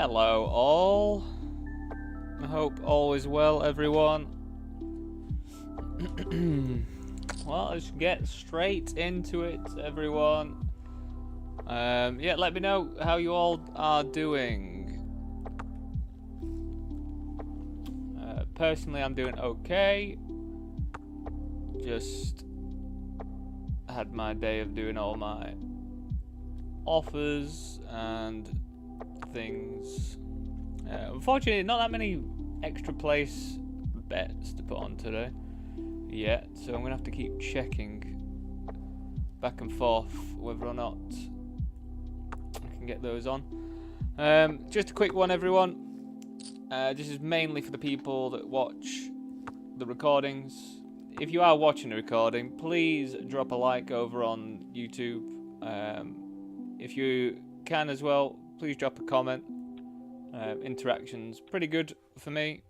Hello all. I hope all is well, everyone. Well, let's get straight into it, everyone. Yeah, let me know how you all are doing. Personally, I'm doing okay. Just had my day of doing all my offers and things. Unfortunately, not that many extra place bets to put on today yet, so I'm gonna have to keep checking back and forth whether or not I can get those on. Just a quick one, everyone. This is mainly for the people that watch the recordings. If you are watching the recording, please drop a like over on YouTube. If you can as well, please drop a comment. Interaction's pretty good for me.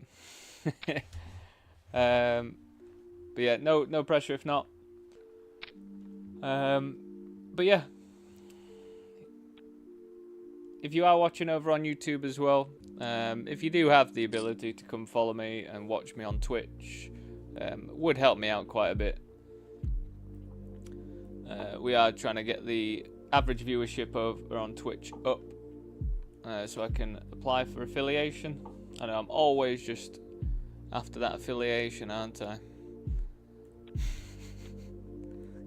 But yeah, no pressure if not. But yeah, if you are watching over on YouTube as well, if you do have the ability to come follow me and watch me on Twitch, would help me out quite a bit. We are trying to get the average viewership over on Twitch up, so I can apply for affiliation. I know I'm always just after that affiliation, aren't I?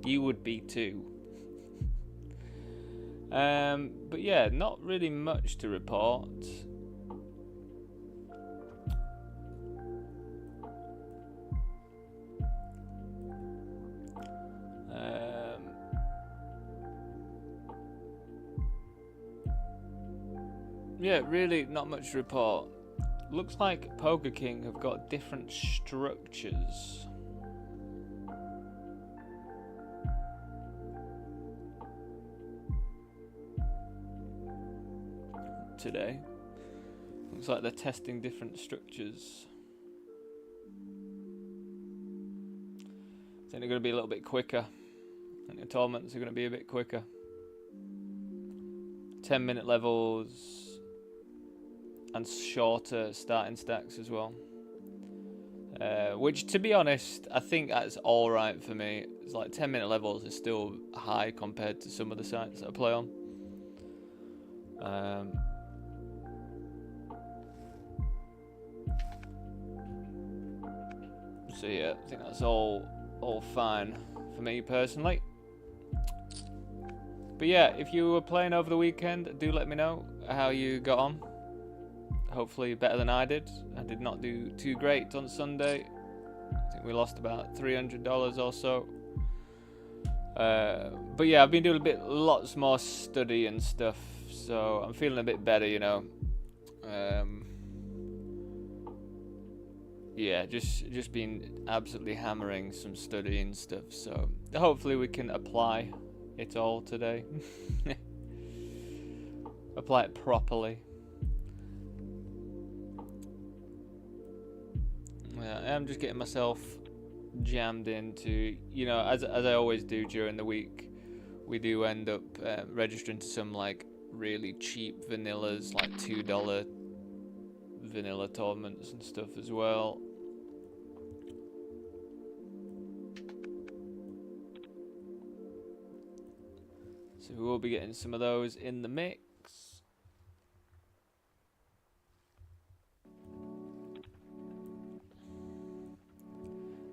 You would be too. But yeah, not really much to report. Yeah, really not much to report. Looks like Poker King have got different structures. Today. Looks like they're testing different structures. I think they're going to be a little bit quicker. I think the tournaments are going to be a bit quicker. 10-minute levels and shorter starting stacks as well. Which, to be honest, I think that's alright for me. It's like 10-minute levels is still high compared to some of the sites that I play on. So yeah, I think that's all fine for me personally. But yeah, if you were playing over the weekend, do let me know how you got on. Hopefully better than I did. I did not do too great on Sunday. I think we lost about $300 or so. But yeah, I've been doing lots more study and stuff, so I'm feeling a bit better, you know. Yeah, just been absolutely hammering some study and stuff, so hopefully we can apply it all today. Apply it properly. Yeah, I'm just getting myself jammed into, you know, as I always do during the week, we do end up registering to some like really cheap vanillas, like $2 vanilla tournaments and stuff as well. So we will be getting some of those in the mix.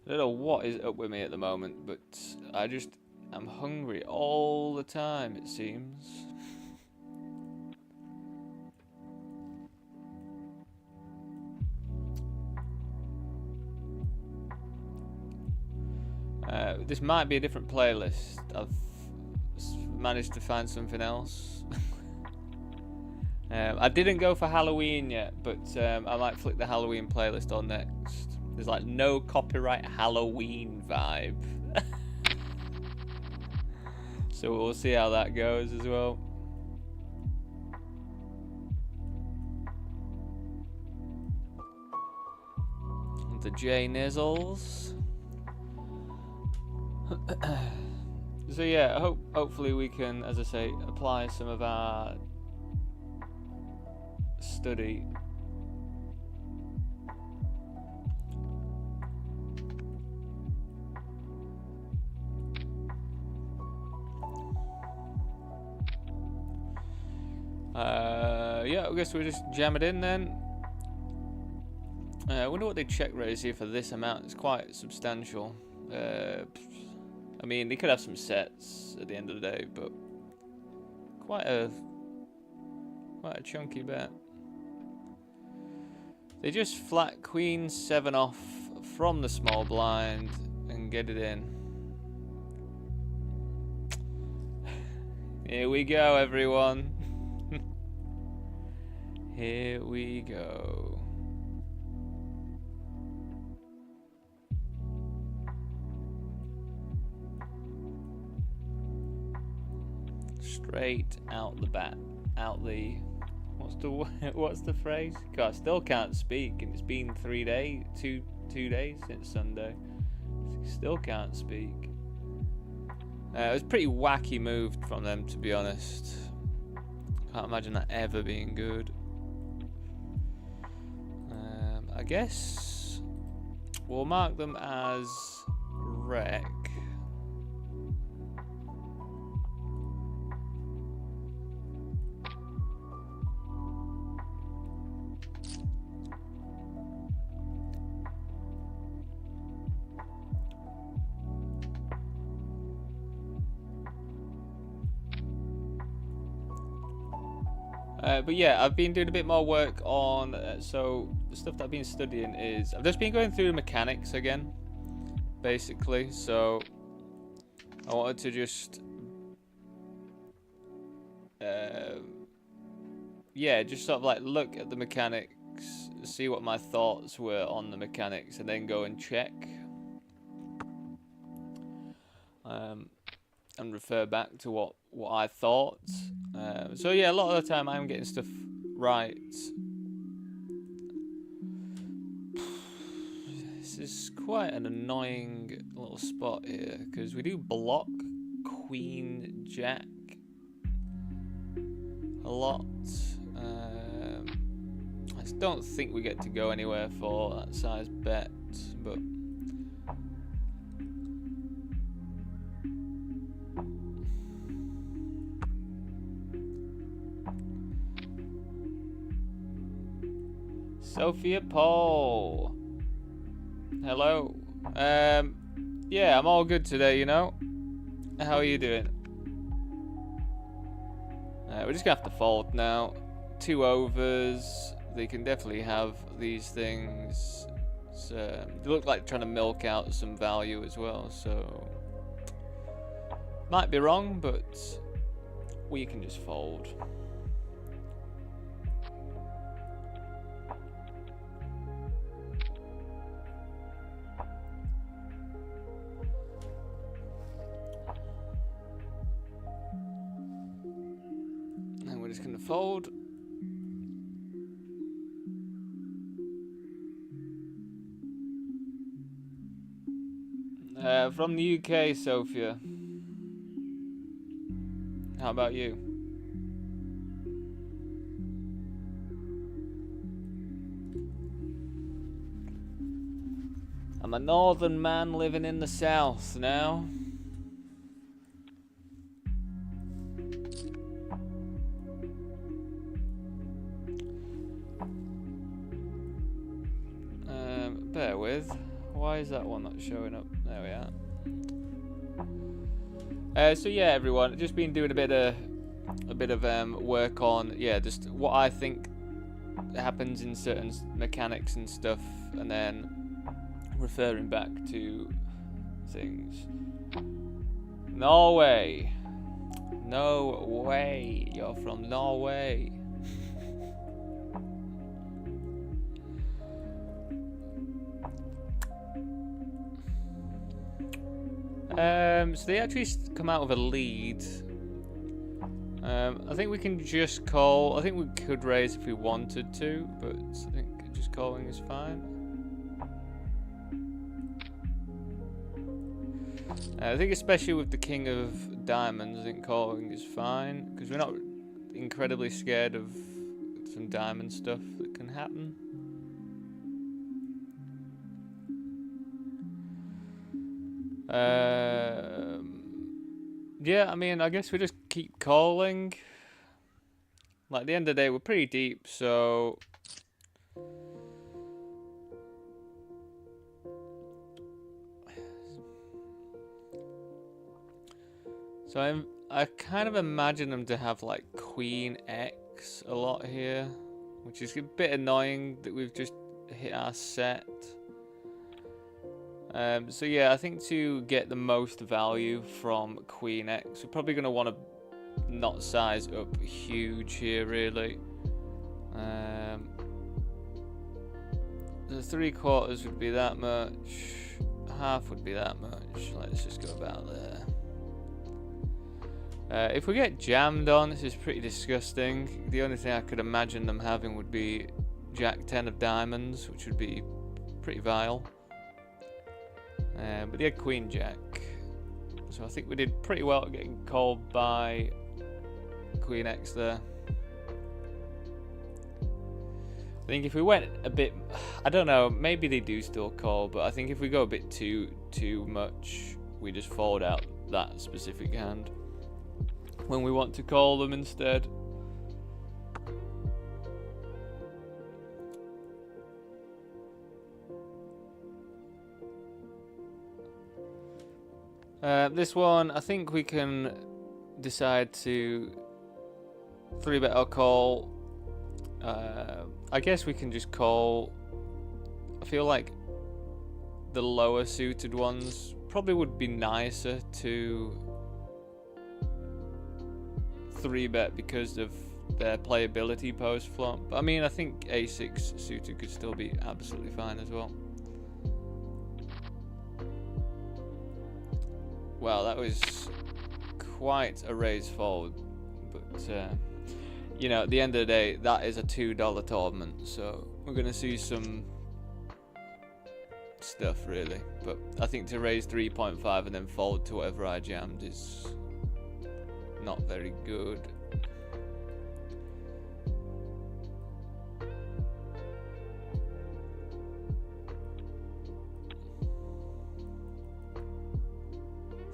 I don't know what is up with me at the moment, but I'm hungry all the time, it seems. This might be a different playlist. I've managed to find something else. I didn't go for Halloween yet, but I might flick the Halloween playlist on next. There's like no copyright Halloween vibe. So we'll see how that goes as well. The J Nizzles. So yeah, hopefully we can, as I say, apply some of our study. Yeah, I guess we'll just jam it in then. I wonder what they check raise here for this amount. It's quite substantial. I mean, they could have some sets at the end of the day, but quite a chunky bet. They just flat queen 7 off from the small blind and get it in. Here we go, everyone. Here we go. Straight out the bat, out the what's the phrase? God, I still can't speak, and it's been 3 days, two days since Sunday. Still can't speak. It was a pretty wacky move from them, to be honest. Can't imagine that ever being good. I guess we'll mark them as wreck. But yeah, I've been doing a bit more work on, so the stuff that I've been studying is, I've just been going through the mechanics again, basically, so I wanted to just, yeah, just sort of like look at the mechanics, see what my thoughts were on the mechanics, and then go and check. And refer back to what I thought. So yeah, a lot of the time I'm getting stuff right. This is quite an annoying little spot here, because we do block Queen Jack a lot. I just don't think we get to go anywhere for that size bet, but Sophia Paul. Hello. Yeah, I'm all good today, you know. How are you doing? We're just gonna have to fold now. 2 overs. They can definitely have these things. They look like trying to milk out some value as well, so might be wrong, but we can just fold. We're just going to fold. From the UK, Sophia. How about you? I'm a northern man living in the south now. Bear with. Why is that one not showing up? There we are. So yeah, everyone, just been doing a bit of work on, yeah, just what I think happens in certain mechanics and stuff, and then referring back to things. Norway. No way. You're from Norway. So they actually come out with a lead. I think we can just call. I think we could raise if we wanted to, but I think just calling is fine. I think especially with the King of Diamonds, I think calling is fine, because we're not incredibly scared of some diamond stuff that can happen. Yeah, I mean, I guess we just keep calling. Like, at the end of the day, we're pretty deep, so... So I kind of imagine them to have, like, Queen X a lot here, which is a bit annoying that we've just hit our set. So yeah, I think to get the most value from Queen X, we're probably going to want to not size up huge here, really. The 3/4 would be that much, half would be that much. Let's just go about there. If we get jammed on, this is pretty disgusting. The only thing I could imagine them having would be Jack 10 of diamonds, which would be pretty vile. But they had Queen Jack, so I think we did pretty well at getting called by Queen X there. I think if we went a bit, I don't know, maybe they do still call, but I think if we go a bit too much, we just fold out that specific hand when we want to call them instead. This one, I think we can decide to 3-bet or call. I guess we can just call. I feel like the lower suited ones probably would be nicer to 3-bet because of their playability post flop. But I mean, I think A6 suited could still be absolutely fine as well. Well, that was quite a raise fold, but you know, at the end of the day, that is a $2 tournament, so we're gonna see some stuff really. But I think to raise 3.5 and then fold to whatever I jammed is not very good.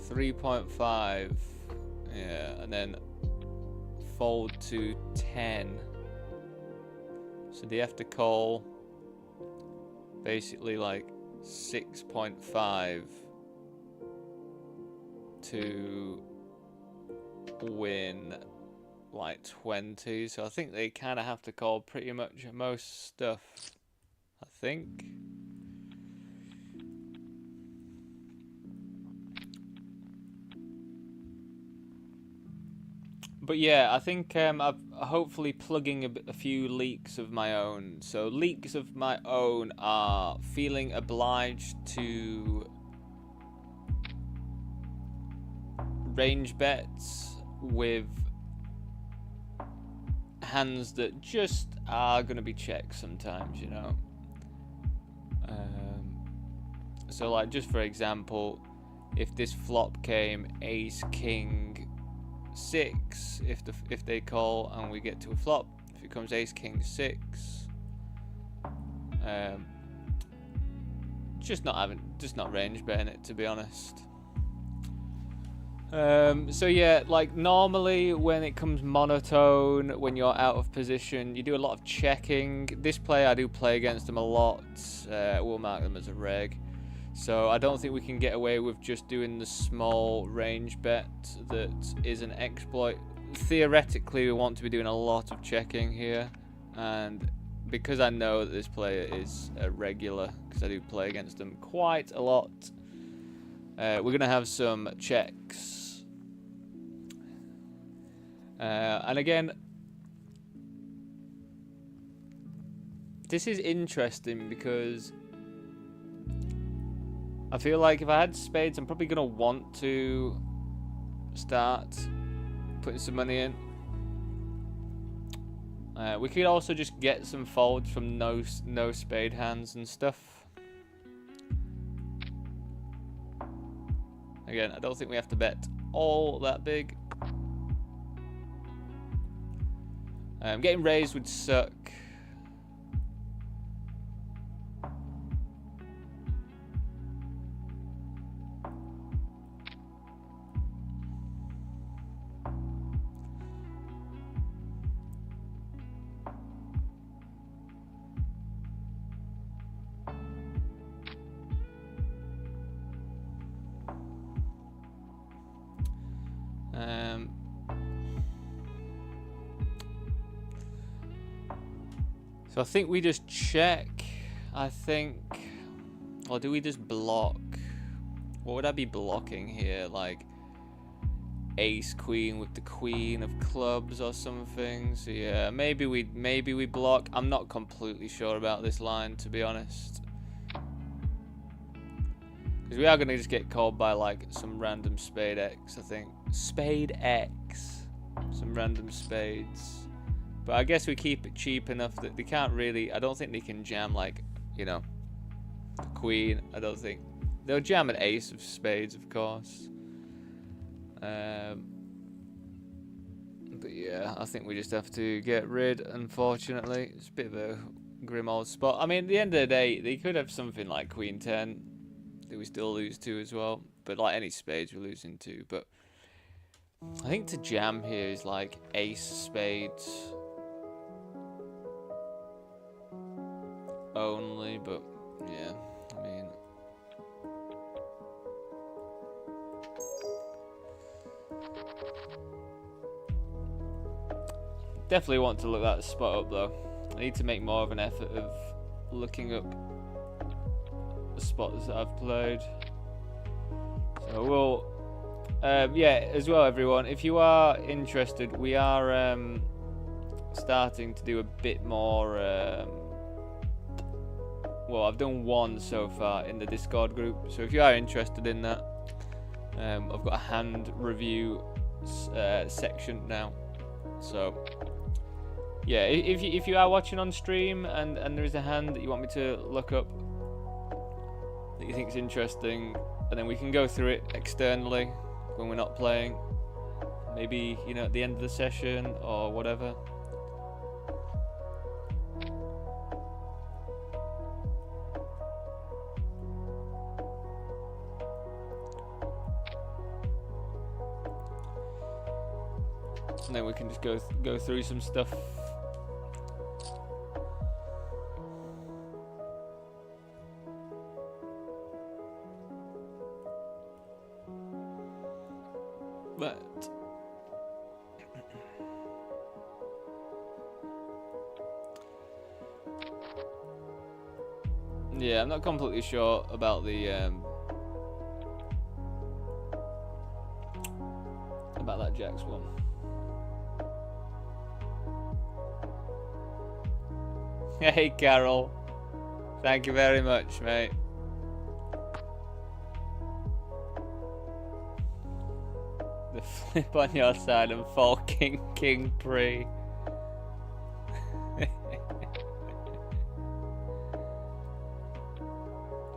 $3.5, yeah, and then fold to 10. So they have to call basically like 6.5 to win like 20. So I think they kind of have to call pretty much most stuff, I think. But yeah, I think I'm hopefully plugging a few leaks of my own. So leaks of my own are feeling obliged to range bets with hands that just are going to be checked sometimes, you know. So like, just for example, if this flop came ace king 6, if they call and we get to a flop, if it comes ace king 6, just not range betting it, to be honest. So yeah, like normally when it comes monotone, when you're out of position, you do a lot of checking. This play I do play against them a lot. We'll mark them as a reg. So I don't think we can get away with just doing the small range bet that is an exploit. Theoretically, we want to be doing a lot of checking here, and because I know that this player is a regular, because I do play against them quite a lot, we're going to have some checks. And again, this is interesting because I feel like if I had spades, I'm probably going to want to start putting some money in. We could also just get some folds from no spade hands and stuff. Again, I don't think we have to bet all that big. Getting raised would suck. So I think we just check. I think, or do we just block? What would I be blocking here? Like ace queen with the queen of clubs or something. So yeah, maybe we block. I'm not completely sure about this line, to be honest, because we are gonna just get called by like some random spade X. I think spade X, some random spades. But I guess we keep it cheap enough that they can't really... I don't think they can jam, like, you know, the queen. I don't think... They'll jam an ace of spades, of course. But yeah, I think we just have to get rid, unfortunately. It's a bit of a grim old spot. I mean, at the end of the day, they could have something like queen 10 that we still lose to as well. But like any spades, we're losing to. But I think to jam here is like ace spades only, but yeah, I mean, definitely want to look that spot up though. I need to make more of an effort of looking up the spots that I've played. So we'll yeah, as well, everyone, if you are interested, we are starting to do a bit more well, I've done one so far in the Discord group, so if you are interested in that, I've got a hand review section now. So yeah, if you are watching on stream and there is a hand that you want me to look up that you think is interesting, and then we can go through it externally when we're not playing, maybe, you know, at the end of the session or whatever. And then we can just go through some stuff. But yeah, I'm not completely sure about the about that Jacks one. Hey Carol, thank you very much, mate. The flip on your side and fall king pre.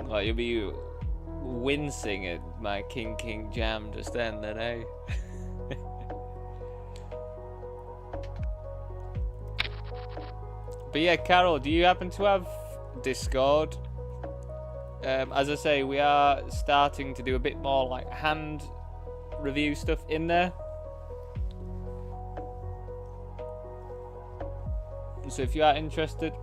Well, you'll be wincing at my king jam just then, eh? But yeah, Carol, do you happen to have Discord? As I say, we are starting to do a bit more like hand review stuff in there. So if you are interested,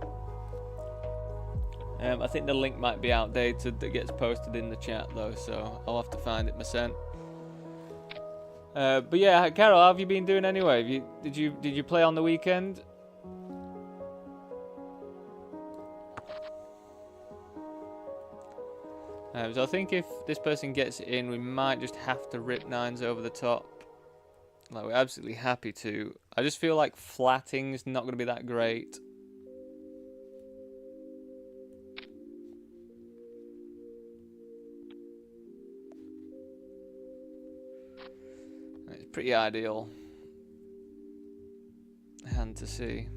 I think the link might be outdated that gets posted in the chat though, so I'll have to find it myself. But yeah, Carol, how have you been doing anyway? Did you play on the weekend? So I think if this person gets in, we might just have to rip nines over the top. Like, we're absolutely happy to. I just feel like flatting's not going to be that great. It's pretty ideal hand to see.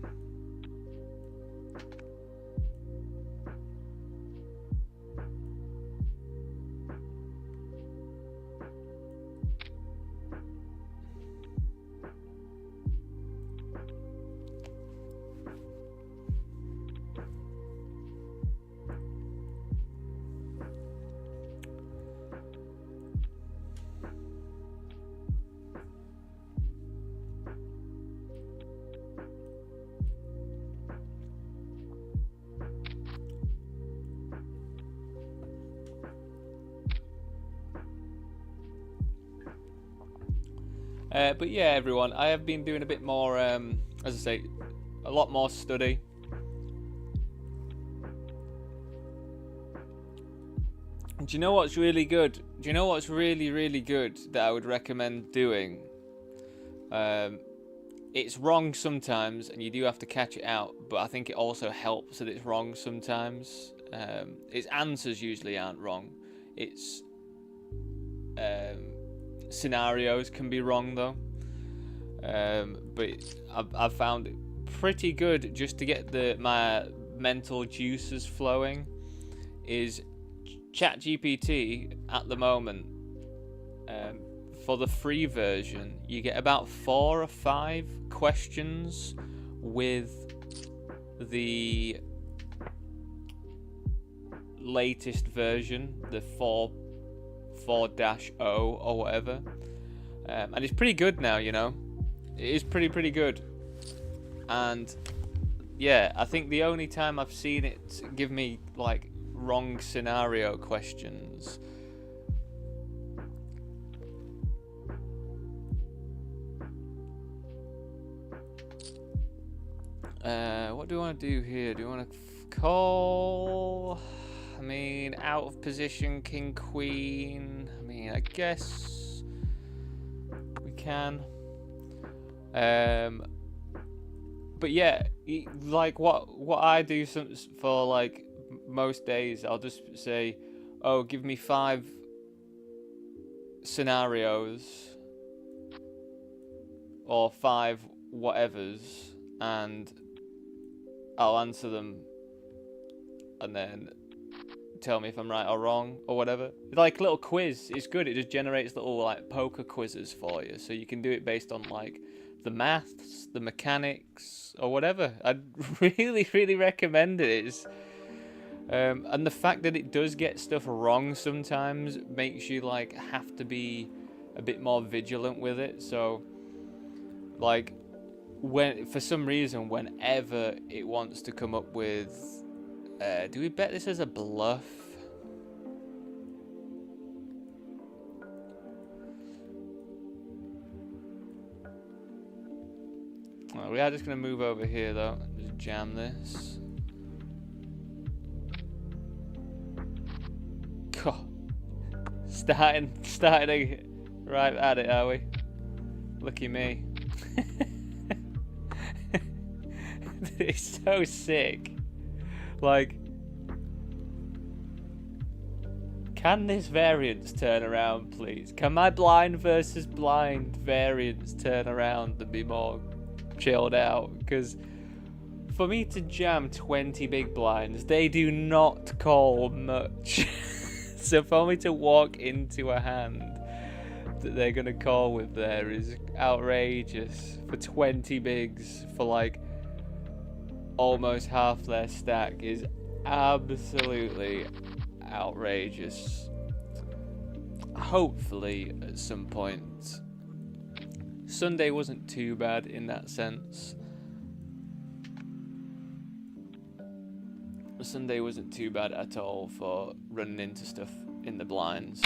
But yeah, everyone, I have been doing a bit more, as I say, a lot more study. Do you know what's really good? Do you know what's really, really good that I would recommend doing? It's wrong sometimes, and you do have to catch it out, but I think it also helps that it's wrong sometimes. Its answers usually aren't wrong. Its scenarios can be wrong, though. But I've found it pretty good just to get my mental juices flowing. Is ChatGPT at the moment, for the free version, you get about 4 or 5 questions with the latest version, the 4.0 or whatever, and it's pretty good now. You know, it is pretty good. And yeah, I think the only time I've seen it give me like wrong scenario questions what do I want to do here? Do I want to call? I mean, out of position, king, queen. I mean, I guess we can. But yeah, like what I do for like most days, I'll just say, oh, give me 5 scenarios or 5 whatevers, and I'll answer them, and then tell me if I'm right or wrong or whatever. Like little quiz. It's good. It just generates little like poker quizzes for you, so you can do it based on like the maths, the mechanics, or whatever. I'd really recommend it. It's and the fact that it does get stuff wrong sometimes makes you like have to be a bit more vigilant with it. So like when for some reason whenever it wants to come up with do we bet this as a bluff? Well, we are just gonna move over here though. Just jam this. God. Starting right at it, are we? Lucky me. It's so sick. Like, can this variance turn around, please? Can my blind versus blind variance turn around and be more chilled out? Because for me to jam 20 big blinds, they do not call much. So for me to walk into a hand that they're going to call with there is outrageous. For 20 bigs, for like almost half their stack, is absolutely outrageous. Hopefully at some point. Sunday wasn't too bad in that sense. Sunday wasn't too bad at all for running into stuff in the blinds.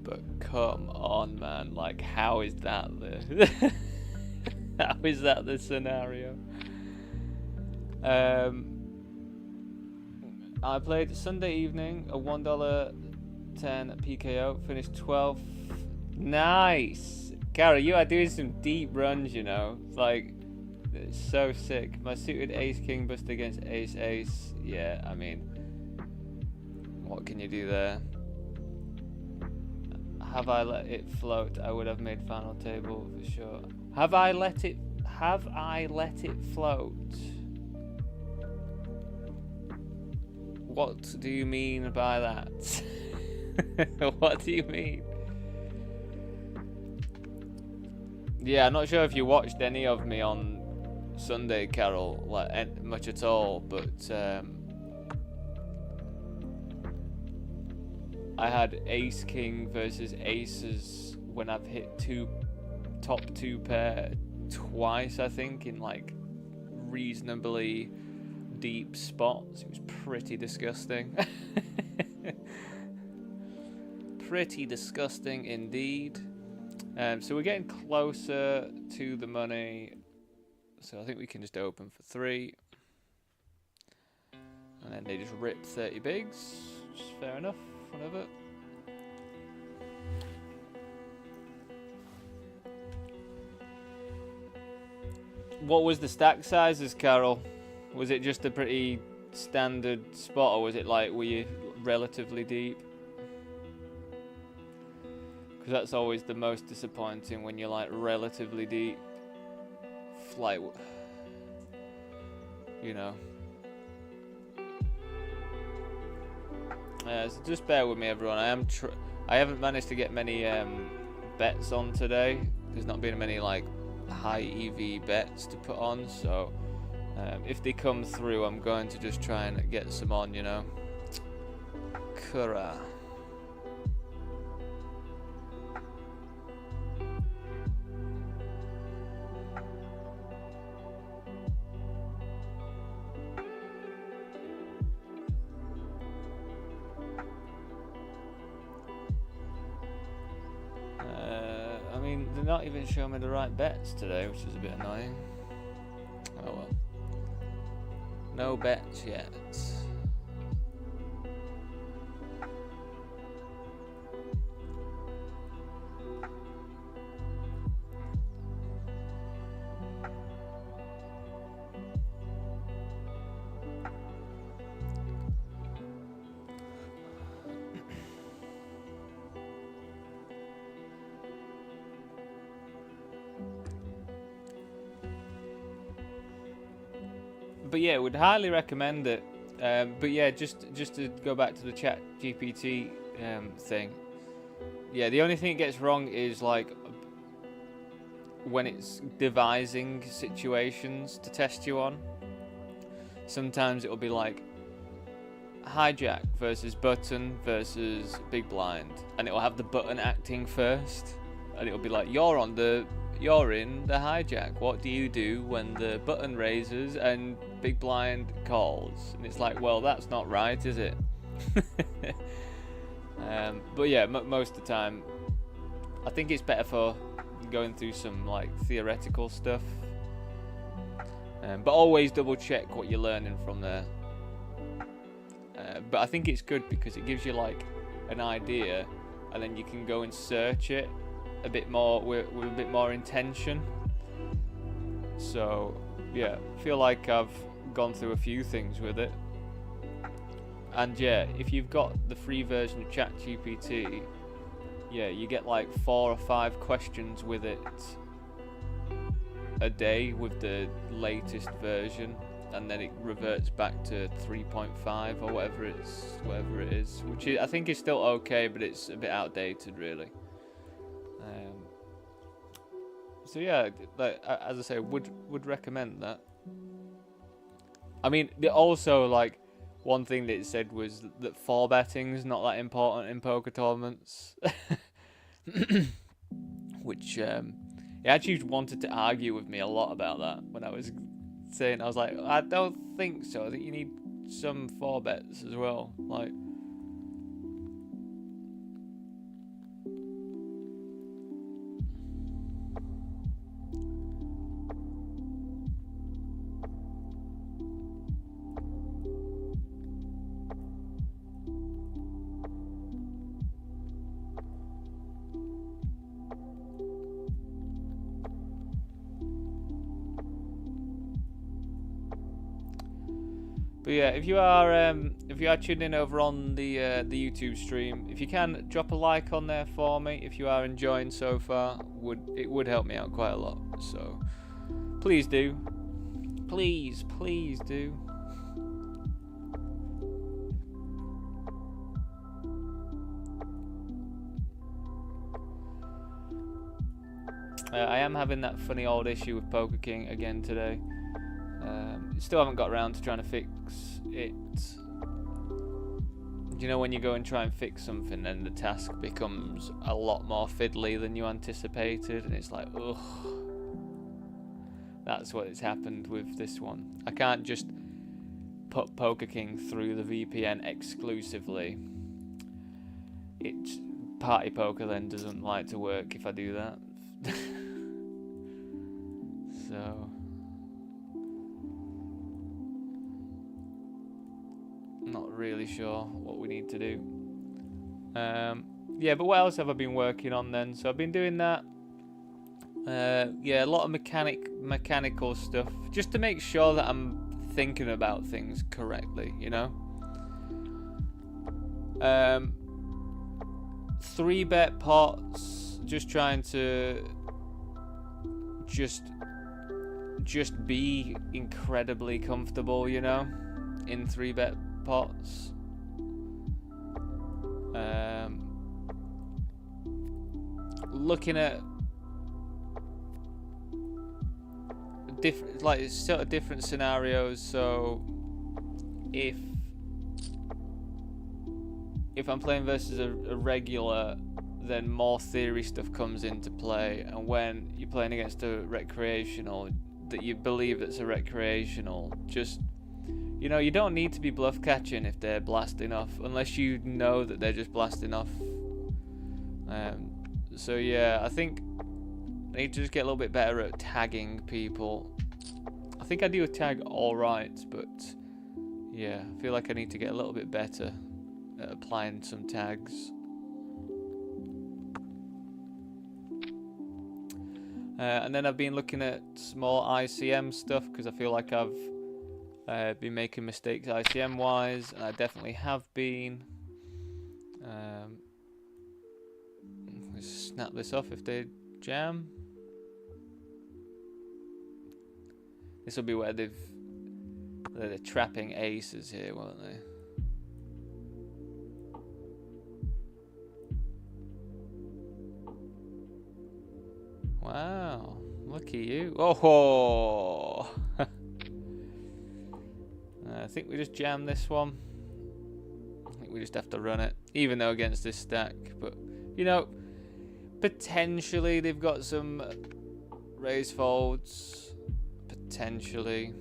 But come on, man, like how is that the how is that the scenario? I played Sunday evening, a $1.10 PKO, finished 12th. Nice! Gary, you are doing some deep runs, you know. Like, it's so sick. My suited ace-king bust against ace-ace. Yeah, I mean, what can you do there? Have I let it float? I would have made final table for sure. Have I let it float? What do you mean by that? What do you mean? Yeah, I'm not sure if you watched any of me on Sunday, Carol, like much at all, but I had ace king versus aces when I've hit top two pair twice, I think, in like reasonably deep spots. It was pretty disgusting. pretty disgusting indeed. So we're getting closer to the money. So I think we can just open for 3. And then they just rip 30 bigs. Which is fair enough, whatever. What was the stack sizes, Carol? Was it just a pretty standard spot, or was it like, were you relatively deep? Because that's always the most disappointing when you're like relatively deep. Like, you know. So just bear with me, everyone. I haven't managed to get many bets on today. There's not been many like high EV bets to put on, so if they come through, I'm going to just try and get some on, you know. Kura. They're not even showing me the right bets today, which is a bit annoying. Oh well. No bets yet. But yeah, would highly recommend it. But yeah, just to go back to the chat GPT thing. Yeah, the only thing it gets wrong is like when it's devising situations to test you on. Sometimes it'll be like hijack versus button versus big blind, and it'll have the button acting first, and it'll be like you're in the hijack. What do you do when the button raises and big blind calls? And it's like, well, that's not right, is it? But yeah, most of the time, I think it's better for going through some like theoretical stuff. But always double check what you're learning from there. But I think it's good because it gives you like an idea, and then you can go and search it a bit more with a bit more intention. So yeah, I feel like I've gone through a few things with it. And yeah, if you've got the free version of ChatGPT, yeah, you get like 4 or 5 questions with it a day with the latest version, and then it reverts back to 3.5 or whatever it is, which I think is still okay, but it's a bit outdated really. So yeah, like, as I say, would recommend that. I mean, also like one thing that it said was that 4-betting is not that important in poker tournaments, which it actually wanted to argue with me a lot about that when I was saying. I was like, I don't think so. I think you need some 4-bets as well, like. But yeah, if you are tuning in over on the YouTube stream, if you can drop a like on there for me, if you are enjoying so far, it would help me out quite a lot. So please do, please do. I am having that funny old issue with Poker King again today. Still haven't got around to trying to fix it. You know, when you go and try and fix something, then the task becomes a lot more fiddly than you anticipated, and it's like, ugh. That's what has happened with this one. I can't just put Poker King through the VPN exclusively. It party poker then doesn't like to work if I do that. So not really sure what we need to do. Yeah, but what else have I been working on then? So I've been doing that. Yeah, a lot of mechanical stuff, just to make sure that I'm thinking about things correctly, you know. 3-bet pots, just trying to just be incredibly comfortable, you know, in 3-bet pots. Looking at different, like, sort of different scenarios. So if I'm playing versus a regular, then more theory stuff comes into play, and when you're playing against a recreational that you believe it's a recreational, just, you know, you don't need to be bluff catching if they're blasting off, unless you know that they're just blasting off. So yeah, I think I need to just get a little bit better at tagging people. I think I do a tag alright, but yeah, I feel like I need to get a little bit better at applying some tags. And then I've been looking at more ICM stuff, because I feel like I've been making mistakes ICM wise, and I definitely have been. Let's snap this off if they jam. This will be where they're trapping aces here, won't they? Wow, look at you. Oh! I think we just jammed this one. I think we just have to run it, even though against this stack. But, you know, potentially they've got some raise folds. Potentially.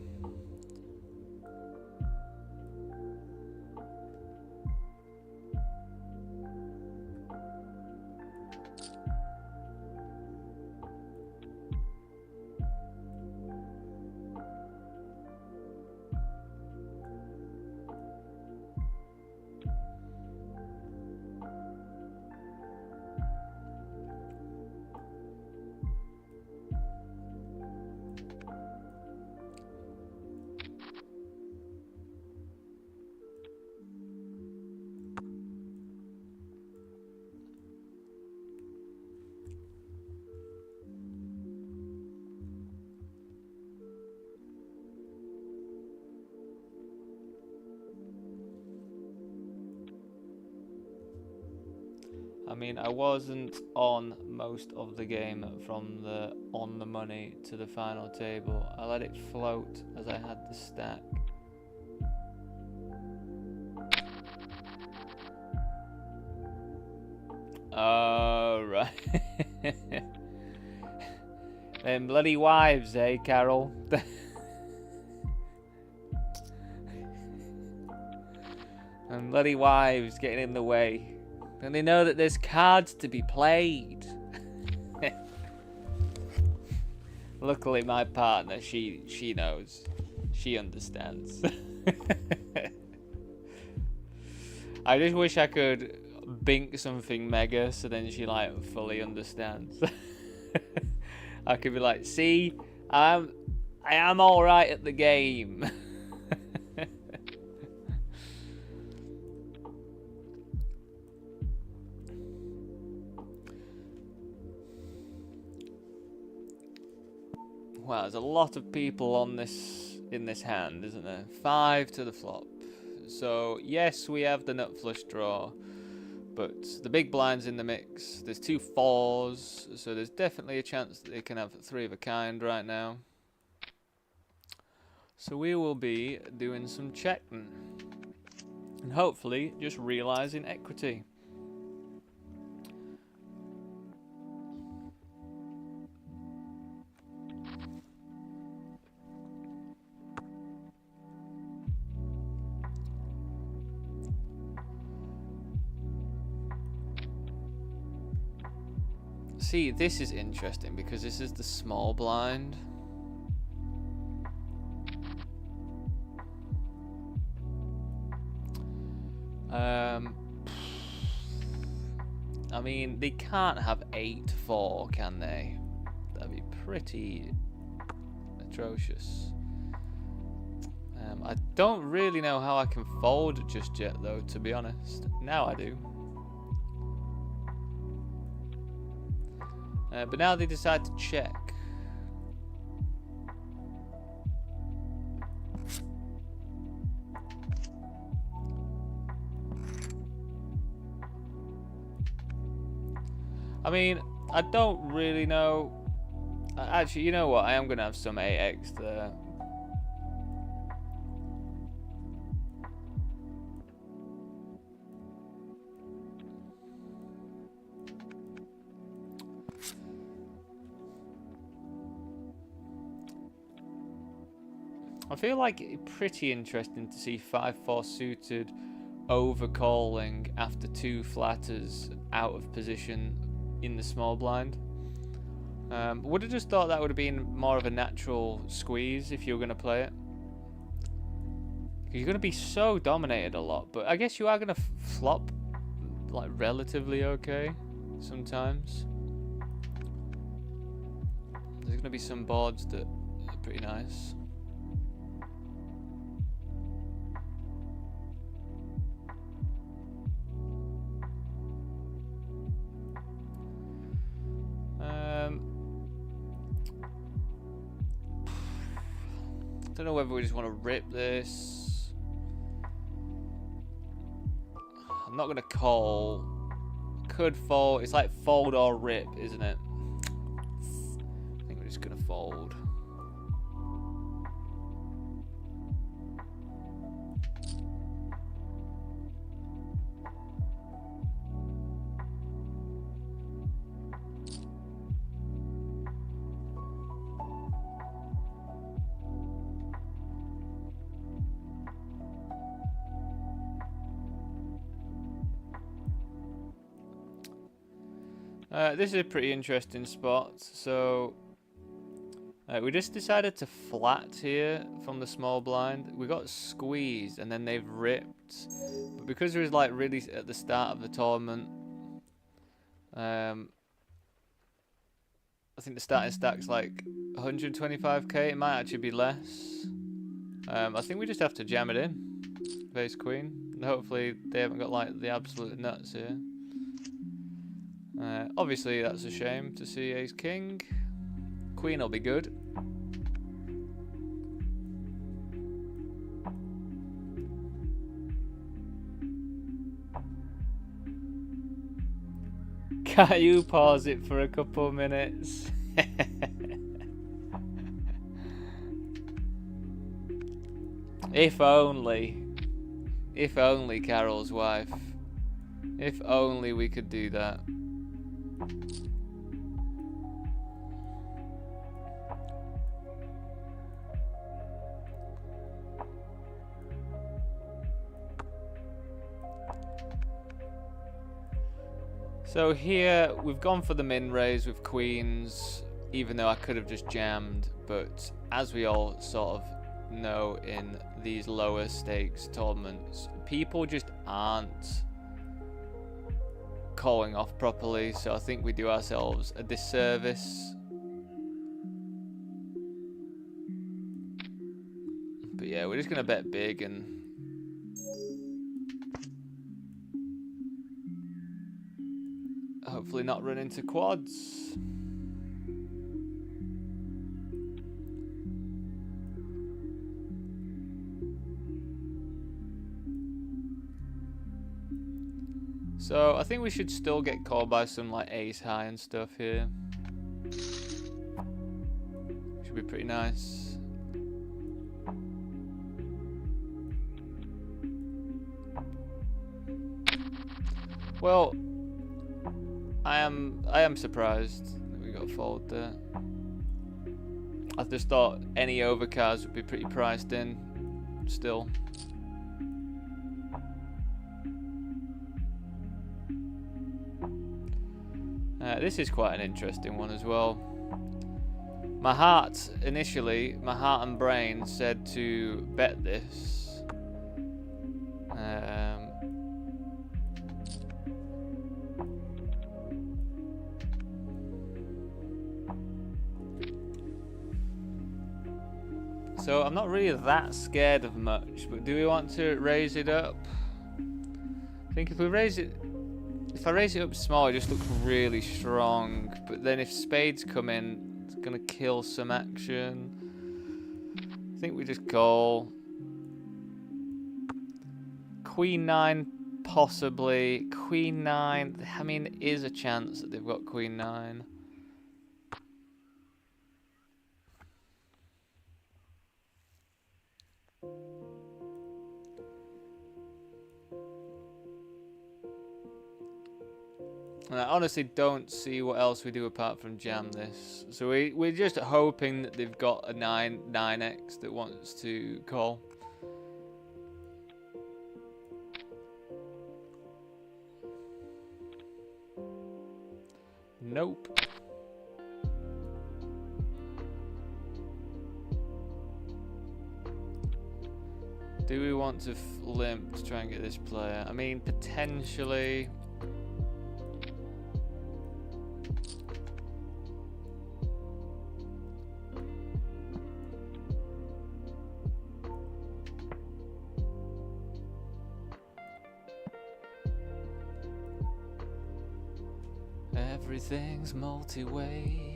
I mean, I wasn't on most of the game from the on the money to the final table. I let it float as I had the stack. Oh, right. Them bloody wives, eh, Carol? And bloody wives getting in the way. And they know that there's cards to be played. Luckily, my partner, she knows. She understands. I just wish I could bink something mega so then she, like, fully understands. I could be like, see, I am alright at the game. Wow, there's a lot of people on this in this hand, isn't there? 5 to the flop. So yes, we have the nut flush draw, but the big blind's in the mix. There's 2 4s, so there's definitely a chance that they can have 3 of a kind right now. So we will be doing some checking and hopefully just realizing equity. See, this is interesting because this is the small blind. I mean, they can't have 8-4, can they? That'd be pretty atrocious. I don't really know how I can fold just yet, though, to be honest. Now I do. But now they decide to check. I mean, I don't really know. Actually, you know what? I am going to have some 8x there. I feel like it's pretty interesting to see 5-4 suited overcalling after 2 flatters out of position in the small blind. Would have just thought that would have been more of a natural squeeze if you were going to play it. You're going to be so dominated a lot, but I guess you are going to flop like relatively okay sometimes. There's going to be some boards that are pretty nice. I don't know whether we just want to rip this. I'm not going to call. Could fold. It's like fold or rip, isn't it? I think we're just going to fold. This is a pretty interesting spot. So we just decided to flat here from the small blind. We got squeezed and then they've ripped. But because it was like really at the start of the tournament, I think the starting stack's like 125k. It might actually be less. I think we just have to jam it in. Ace queen. And hopefully they haven't got like the absolute nuts here. Obviously that's a shame to see ace king. Queen will be good. Can't you pause it for a couple of minutes? If only. If only, Carol's wife. If only we could do that. So here we've gone for the min raise with queens, even though I could have just jammed, but as we all sort of know in these lower stakes tournaments, people just aren't calling off properly, so I think we do ourselves a disservice. But yeah, we're just gonna bet big and hopefully not run into quads. So I think we should still get called by some like ace high and stuff here. Should be pretty nice. Well, I am surprised that we got fold there. I just thought any overcards would be pretty priced in still. This is quite an interesting one as well. My heart, initially, my heart and brain said to bet this. So I'm not really that scared of much, but do we want to raise it up? I think if I raise it up small, it just looks really strong. But then if spades come in, it's gonna kill some action. I think we just call. Queen 9, possibly. Queen 9, I mean, there is a chance that they've got Queen 9. And I honestly don't see what else we do apart from jam this. So we're just hoping that they've got a 9x that wants to call. Nope. Do we want to limp to try and get this player? I mean, potentially. Everything's multi-way.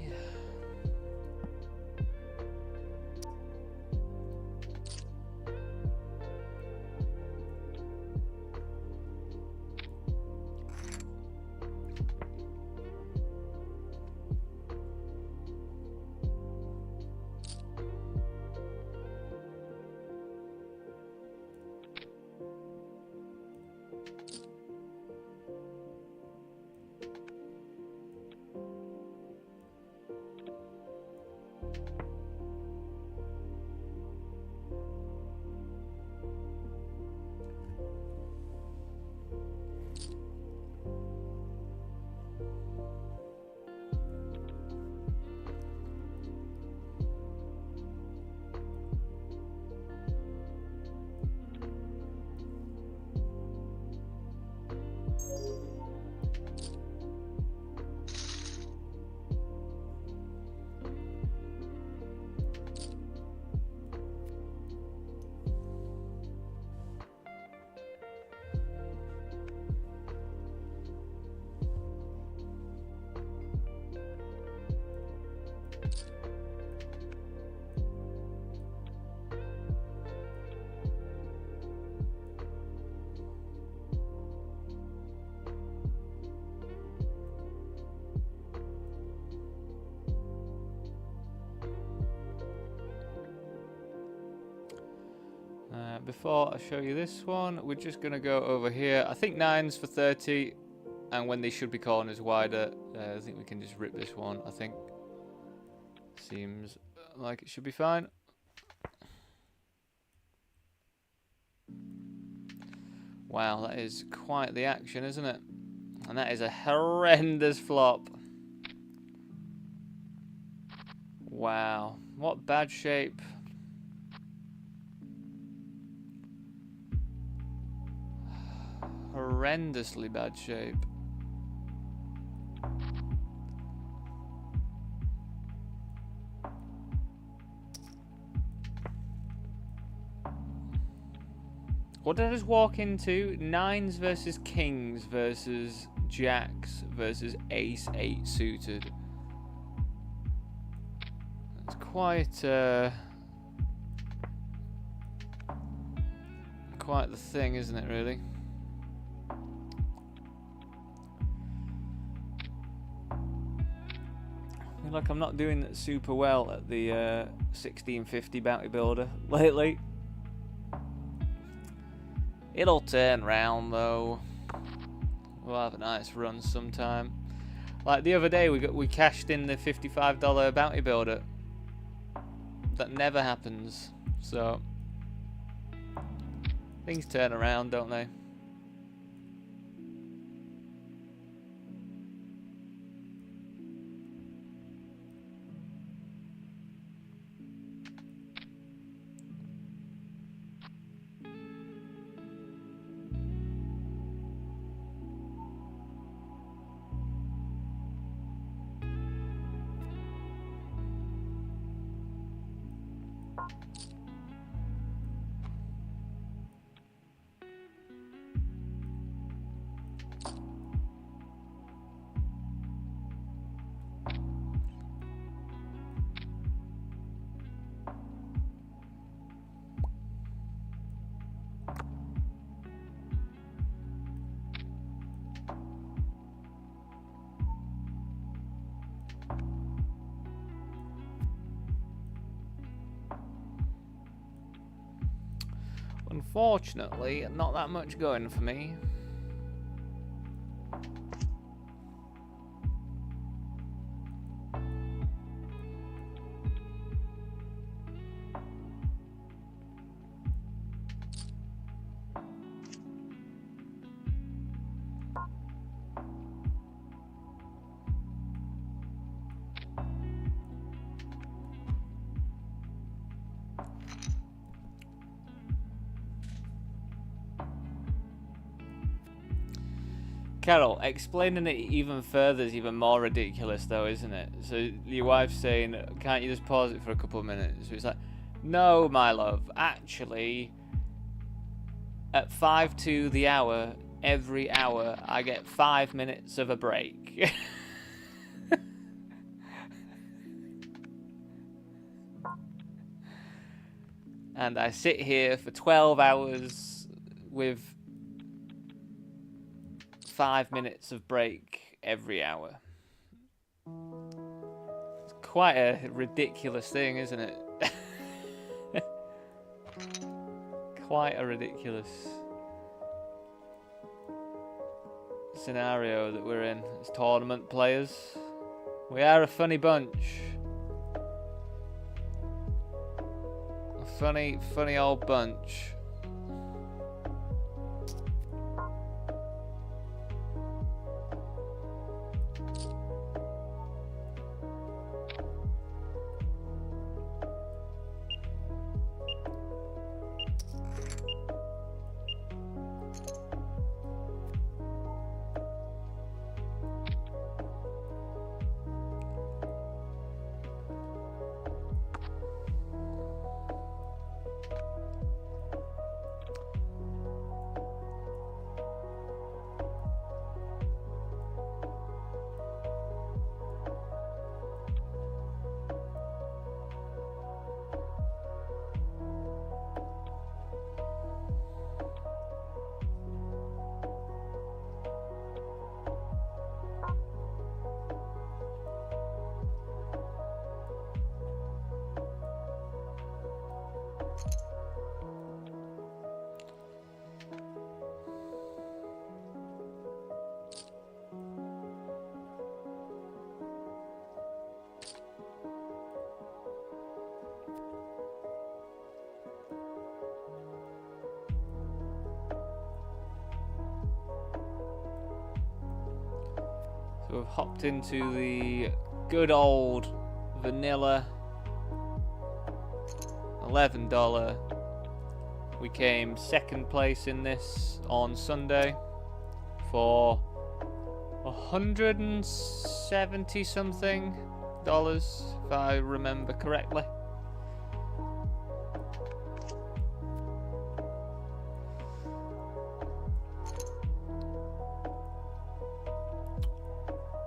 Before I show you this one, we're just going to go over here. I think 9's for 30, and when they should be corners wider, I think we can just rip this one. I think seems like it should be fine. Wow, that is quite the action, isn't it? And that is a horrendous flop. Wow, what bad shape. Horrendously bad shape. What did I just walk into? 9s versus kings versus jacks versus ace 8 suited. It's quite the thing, isn't it, really? I feel like I'm not doing super well at the 1650 bounty builder lately. It'll turn round though. We'll have a nice run sometime. Like the other day, we cashed in the $55 bounty builder. That never happens. So things turn around, don't they? Unfortunately, not that much going for me. Carol, explaining it even further is even more ridiculous though, isn't it? So your wife's saying, can't you just pause it for a couple of minutes? So it's like, no, my love, actually, at 5 to the hour, every hour, I get 5 minutes of a break. And I sit here for 12 hours with 5 minutes of break every hour. It's quite a ridiculous thing, isn't it? Quite a ridiculous scenario that we're in as tournament players. We are a funny bunch. A funny old bunch. So we've hopped into the good old vanilla $11. We came second place in this on Sunday for $170 something, if I remember correctly.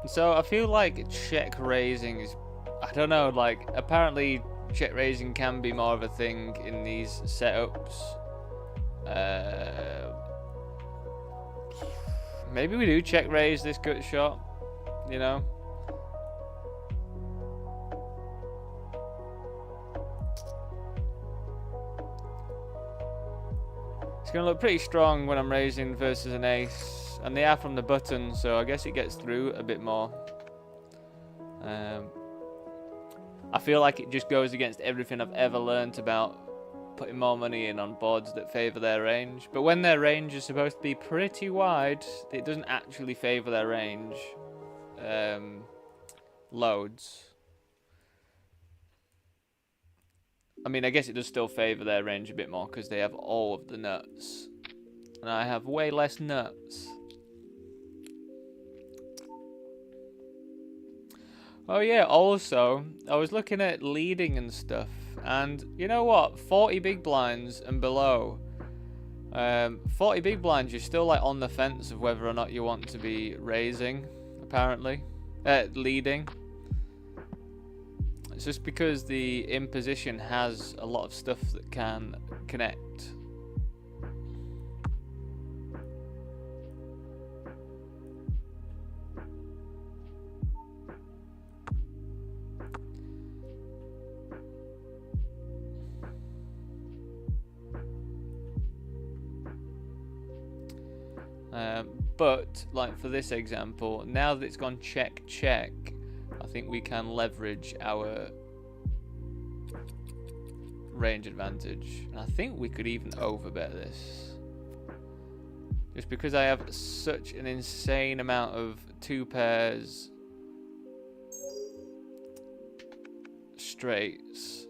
So I feel like check raising is, I don't know, like apparently check raising can be more of a thing in these setups. Maybe we do check raise this gut shot, you know. It's gonna look pretty strong when I'm raising versus an ace. And they are from the button, so I guess it gets through a bit more. I feel like it just goes against everything I've ever learnt about putting more money in on boards that favour their range. But when their range is supposed to be pretty wide, it doesn't actually favour their range loads. I mean, I guess it does still favour their range a bit more because they have all of the nuts. And I have way less nuts. Oh yeah, also, I was looking at leading and stuff, and you know what? 40 big blinds and below. 40 big blinds, you're still like on the fence of whether or not you want to be raising, apparently. Leading. It's just because the imposition has a lot of stuff that can connect. But like for this example, now that it's gone check check, I think we can leverage our range advantage, and I think we could even overbet this, just because I have such an insane amount of 2 pairs straights.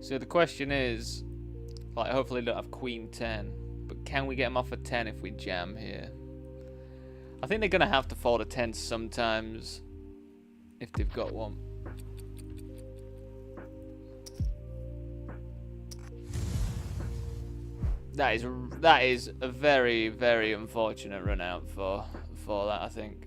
So the question is, like, hopefully they don't have queen 10, but can we get them off a 10 if we jam here? I think they're going to have to fold a 10 sometimes if they've got one. That is a very, very unfortunate run out for that, I think.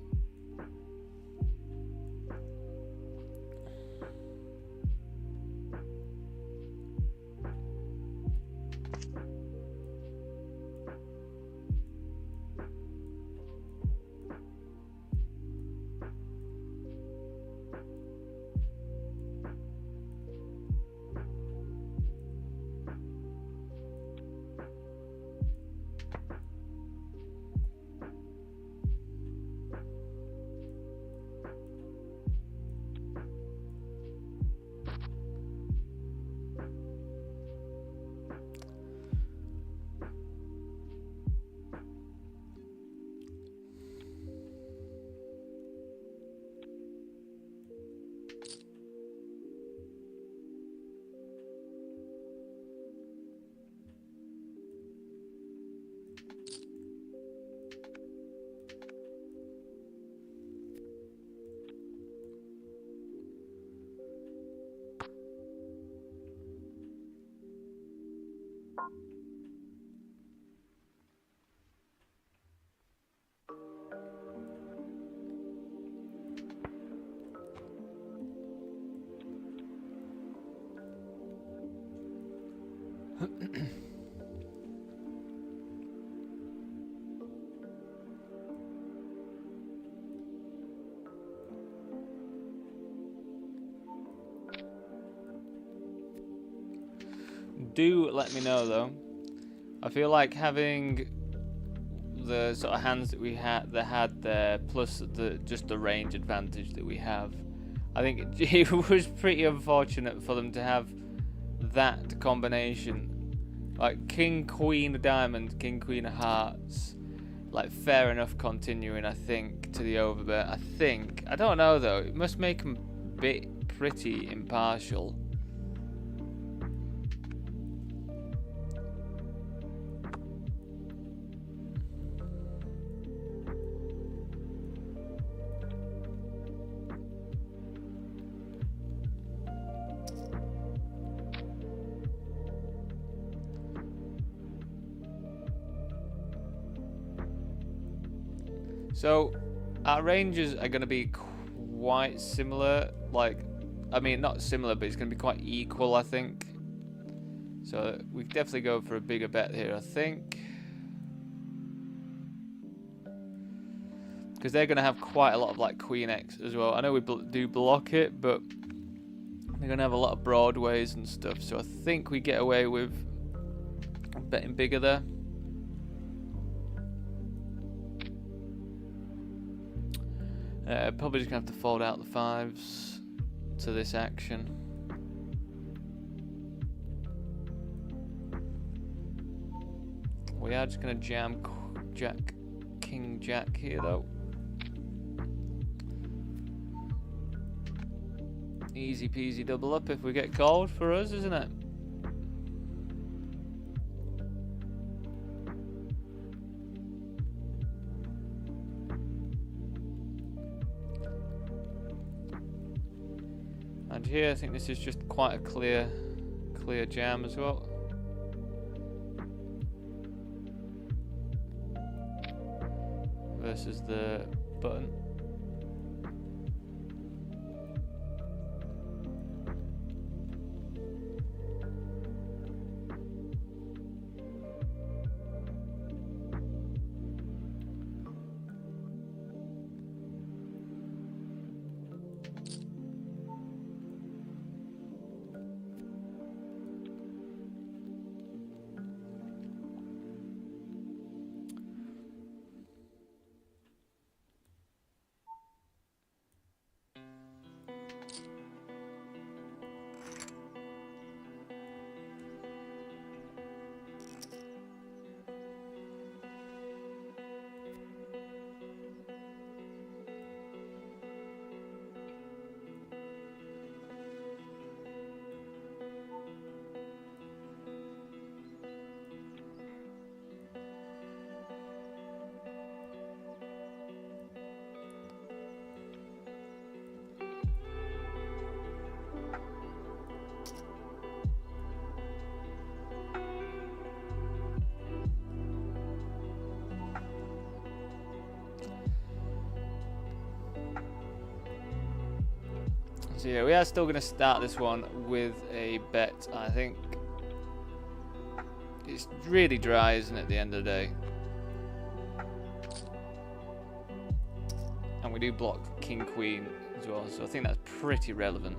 Do let me know though. I feel like having the sort of hands that we had there, plus just the range advantage that we have, I think it was pretty unfortunate for them to have that combination. Like king, queen of diamonds, king, queen of hearts. Like fair enough continuing, I think, to the overbet. I think. I don't know though. It must make them pretty impartial. So our ranges are going to be quite similar, like, I mean not similar, but it's going to be quite equal, I think. So we definitely go for a bigger bet here, I think, because they're going to have quite a lot of like queen X as well. I know we do block it, but they're going to have a lot of broadways and stuff, so I think we get away with betting bigger there. Probably just gonna have to fold out the 5s to this action. We are just gonna jam Jack, King Jack here though. Easy peasy double up if we get called for us, isn't it? And here I think this is just quite a clear jam as well. Versus the button. So yeah, we are still going to start this one with a bet. I think it's really dry, isn't it, at the end of the day? And we do block King Queen as well, so I think that's pretty relevant.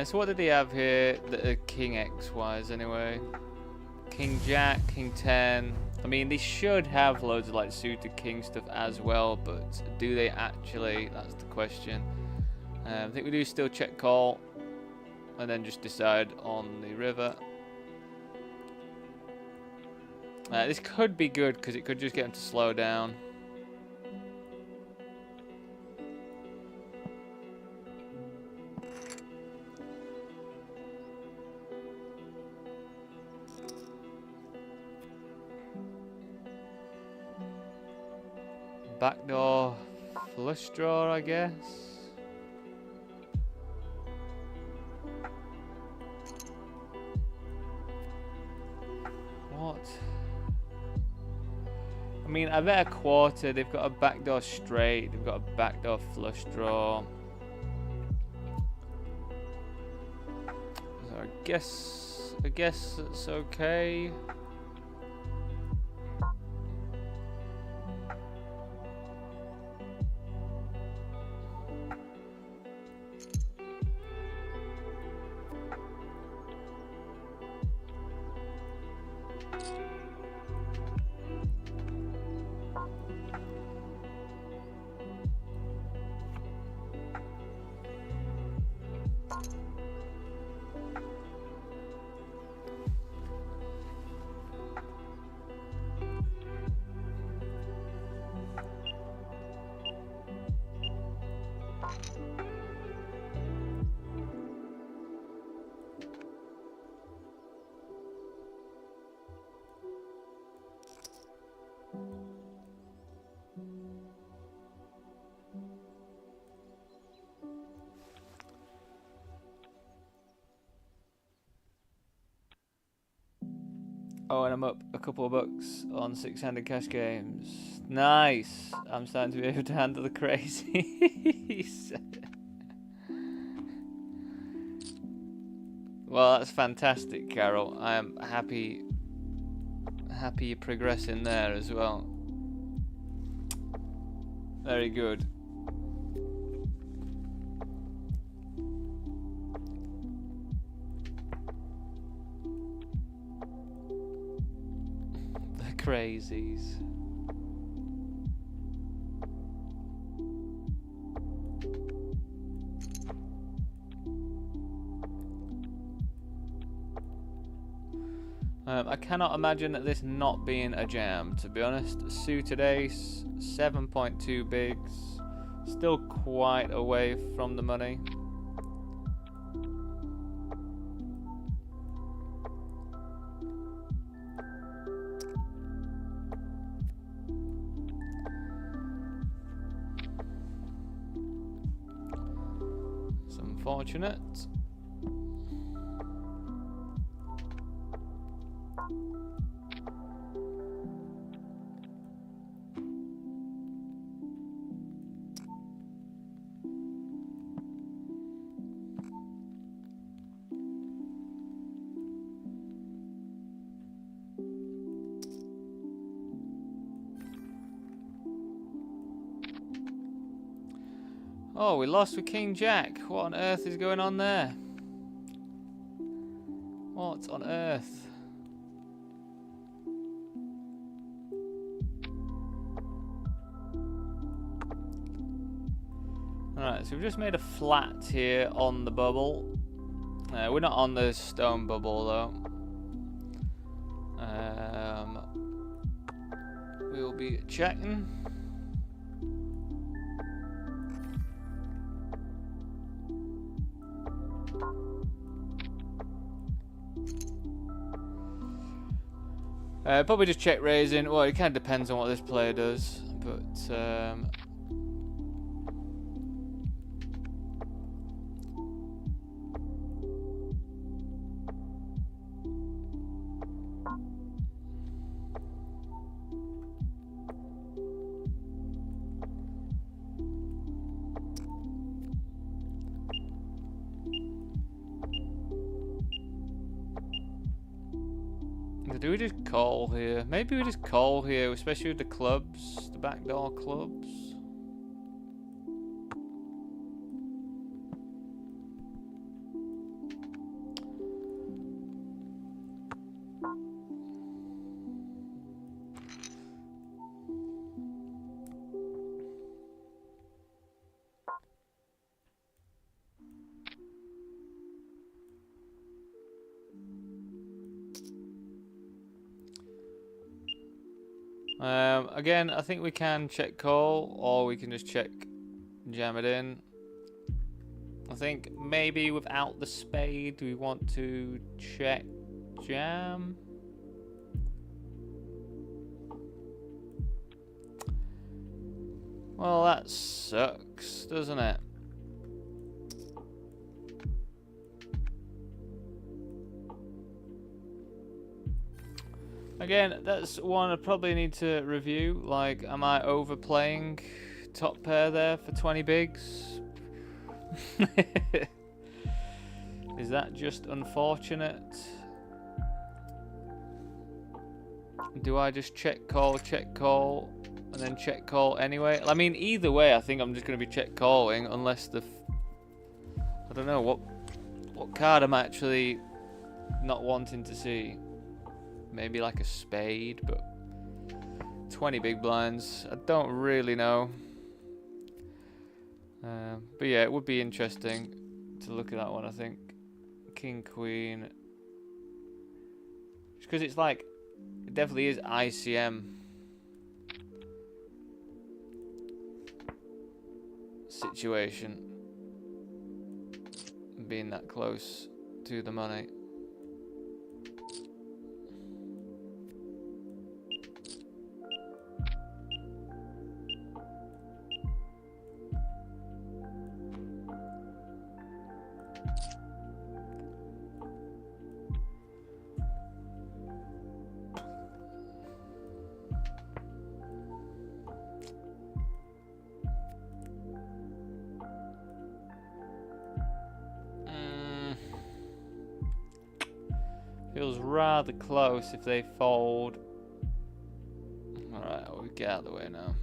So what did he have here? The King X-wise anyway. King Jack, King 10. I mean, they should have loads of like suited king stuff as well, but do they actually? That's the question. I think we do still check call and then just decide on the river. This could be good because it could just get him to slow down. Backdoor flush draw, I guess. What? I mean, I bet a quarter. They've got a backdoor straight. They've got a backdoor flush draw. So I guess it's okay. Oh, and I'm up a couple of bucks on 6-handed cash games. Nice. I'm starting to be able to handle the crazies. Well, that's fantastic, Carol. I am happy you're progressing there as well. Very good. Crazies. I cannot imagine this not being a jam, to be honest. Suited ace, 7.2 bigs, still quite away from the money. Unfortunate. Oh, we lost with King Jack. What on earth is going on there? What on earth? Alright, so we've just made a flat here on the bubble. We're not on the stone bubble though. We'll be checking. Probably just check raising. Well, it kind of depends on what this player does, but Do we just call here? Maybe we just call here, especially with the clubs, the backdoor clubs. Again, I think we can check call, or we can just check jam it in. I think maybe without the spade, we want to check jam. Well, that sucks, doesn't it? Again, that's one I probably need to review. Like, am I overplaying top pair there for 20 bigs? Is that just unfortunate? Do I just check call, and then check call anyway? I mean, either way, I think I'm just going to be check calling unless the... I don't know, what card I'm actually not wanting to see. Maybe like a spade, but 20 big blinds. I don't really know. But yeah, it would be interesting to look at that one, I think. King, queen. Just because it's like, it definitely is ICM situation. Being that close to the money. Feels rather close if they fold. Alright, we'll get out of the way now.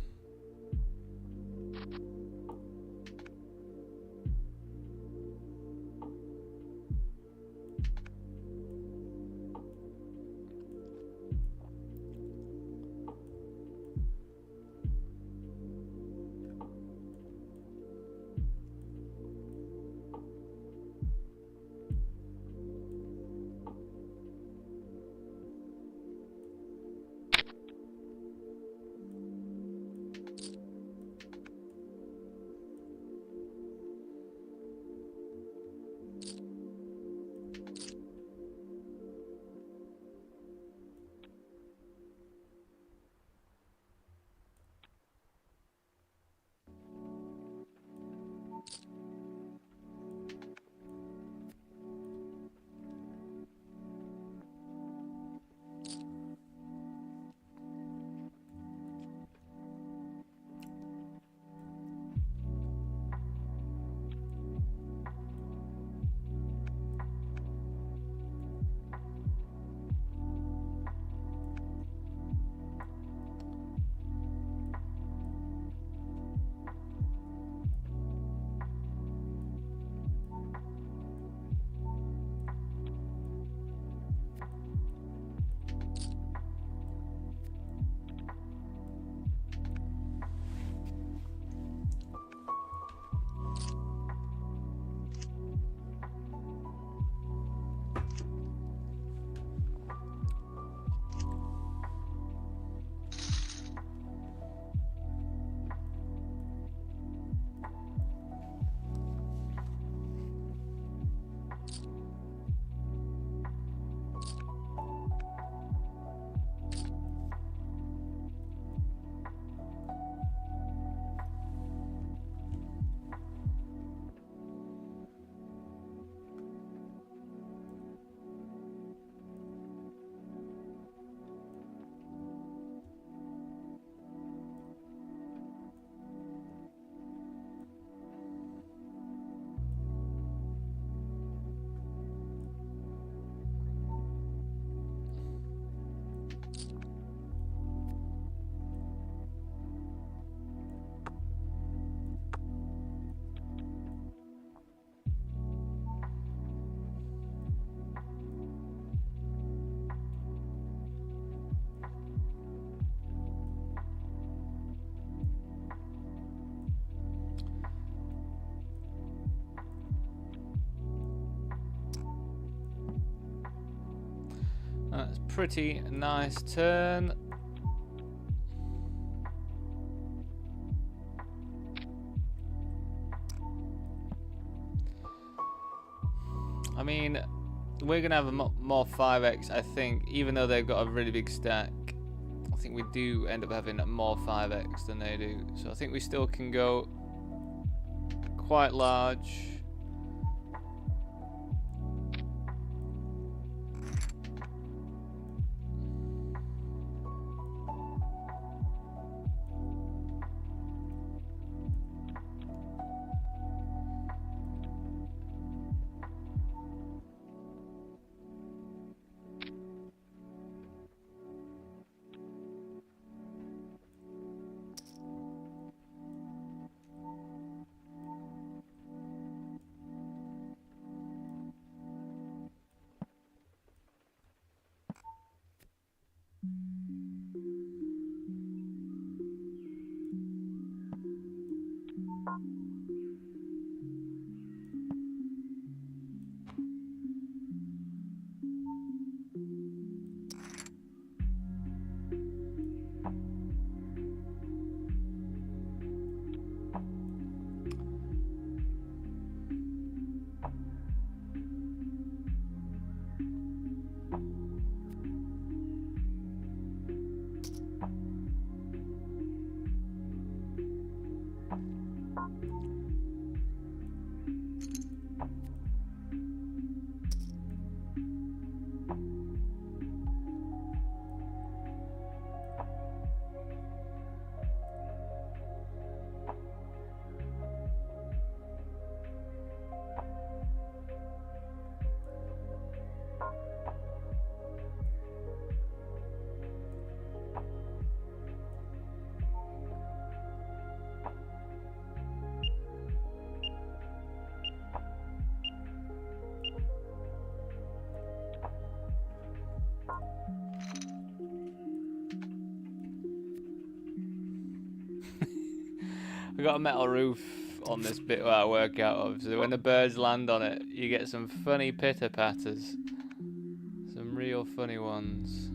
That's pretty nice turn. I mean, we're going to have a more 5x, I think, even though they've got a really big stack. I think we do end up having more 5x than they do. So I think we still can go quite large. We got a metal roof on this bit where I work out of, so when the birds land on it, you get some funny pitter patters. Some real funny ones.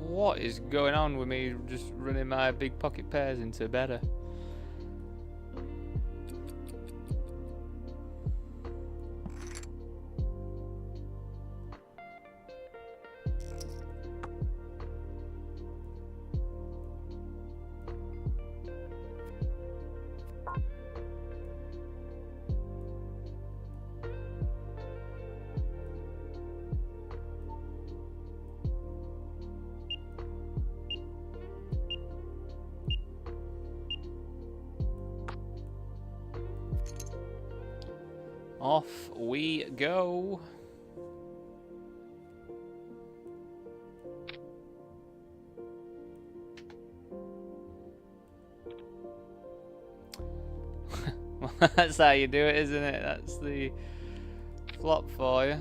What is going on with me just running my big pocket pears into better? off we go. That's how you do it, isn't it? That's the flop for you.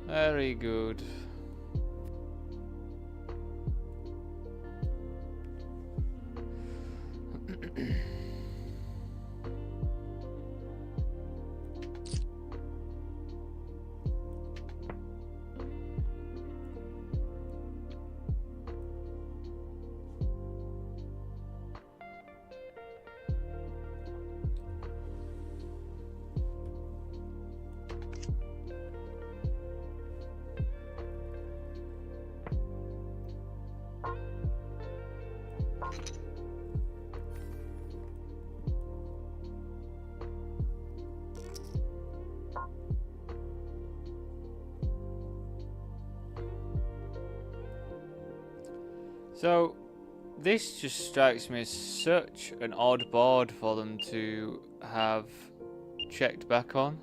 Very good. So, this just strikes me as such an odd board for them to have checked back on.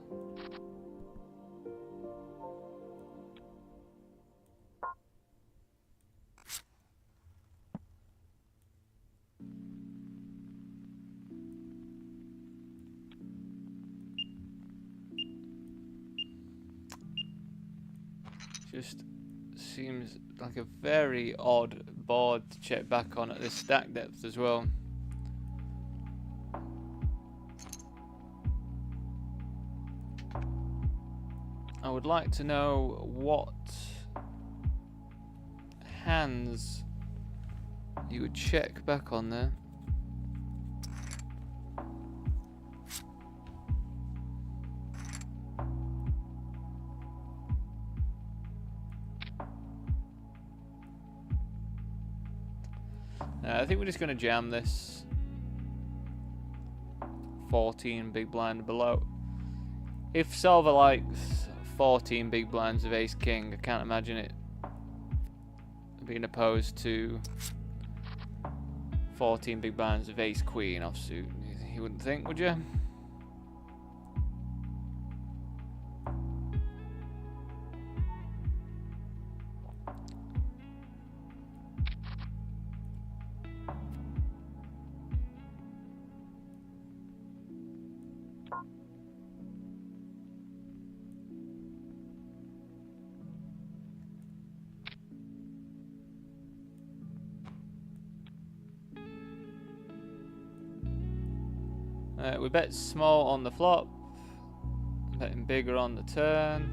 Just seems like a very odd board to check back on at this stack depth as well. I would like to know what hands you would check back on there. I think we're just going to jam this 14 big blind below. If solver likes 14 big blinds of ace king, I can't imagine it being opposed to 14 big blinds of ace queen offsuit. You wouldn't think, would you? We bet small on the flop, betting bigger on the turn.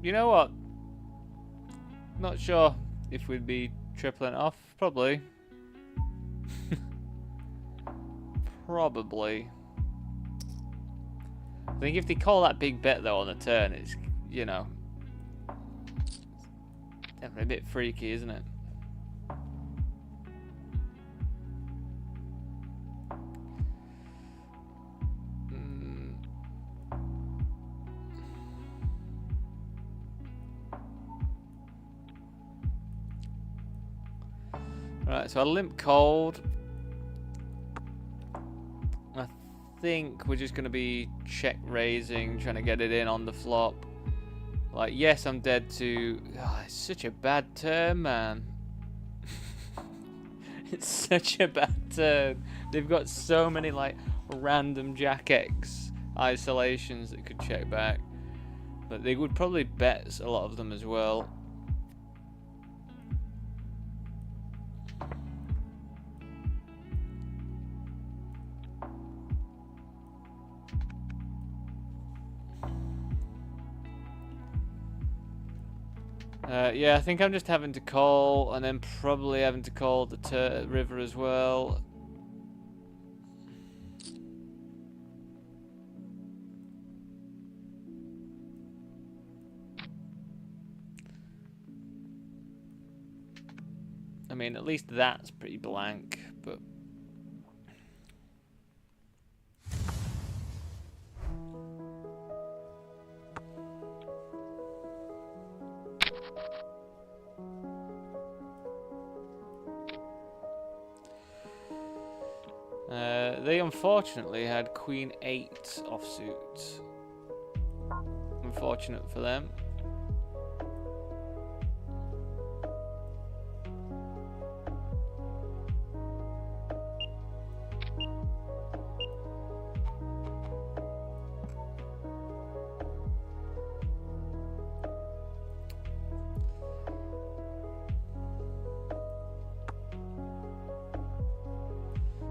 You know what? Not sure if we'd be tripling off. Probably. Probably. I think if they call that big bet though on the turn, it's, you know, definitely a bit freaky, isn't it? Right, so I limp cold. I think we're just going to be check raising, trying to get it in on the flop. Like, yes, I'm dead to... Oh, it's such a bad turn, man. It's such a bad turn. They've got so many, like, random Jack X isolations that could check back. But they would probably bet a lot of them as well. Yeah, I think I'm just having to call, and then probably having to call the river as well. I mean, at least that's pretty blank, but... They unfortunately had Queen 8 offsuit. Unfortunate for them.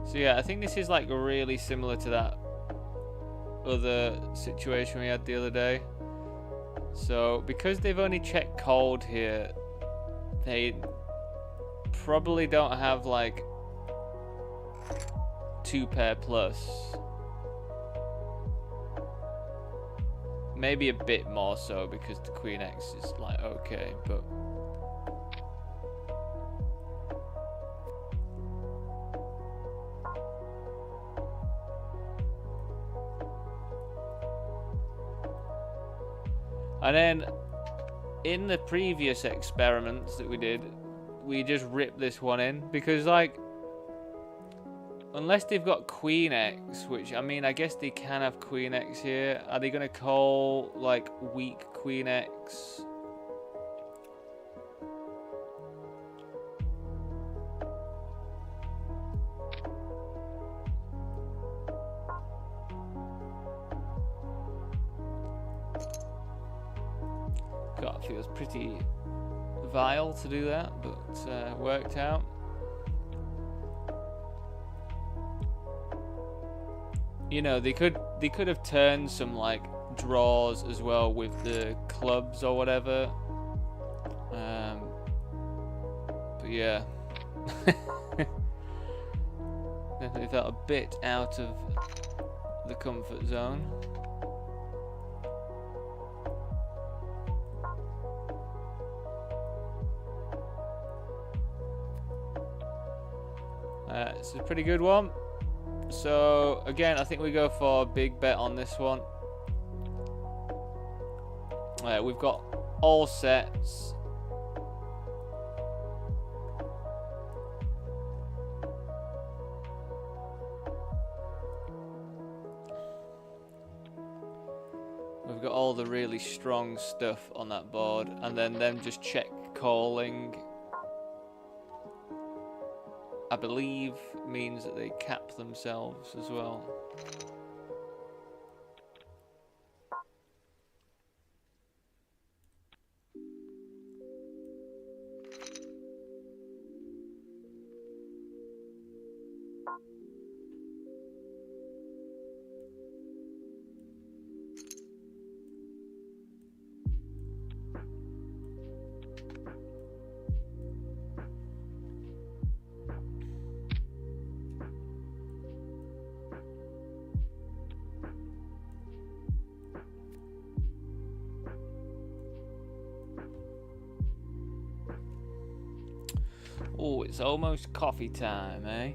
So yeah, I think this is like really similar to that other situation we had the other day. So because they've only checked cold here, they probably don't have like 2 pair plus. Maybe a bit more so because the Queen X is like okay, but and then in the previous experiments that we did, we just ripped this one in because like unless they've got Queen X, which I mean I guess they can have Queen X here, are they gonna call like weak Queen X? God, feels pretty vile to do that, but worked out. You know, they could have turned some like draws as well with the clubs or whatever. But yeah, definitely felt a bit out of the comfort zone. This is a pretty good one. So again, I think we go for a big bet on this one. We've got all sets. We've got all the really strong stuff on that board, and then them just check calling, I believe, means that they cap themselves as well. Oh, it's almost coffee time, eh?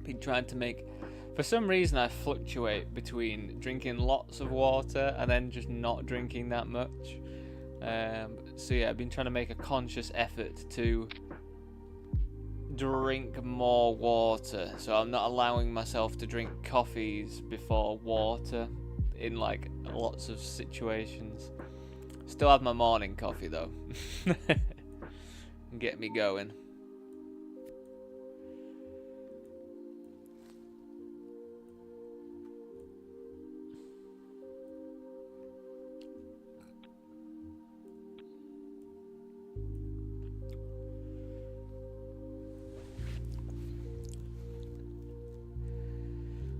Been trying to make... For some reason, I fluctuate between drinking lots of water and then just not drinking that much. So yeah, I've been trying to make a conscious effort to drink more water. So I'm not allowing myself to drink coffees before water in like lots of situations. Still have my morning coffee though. Get me going.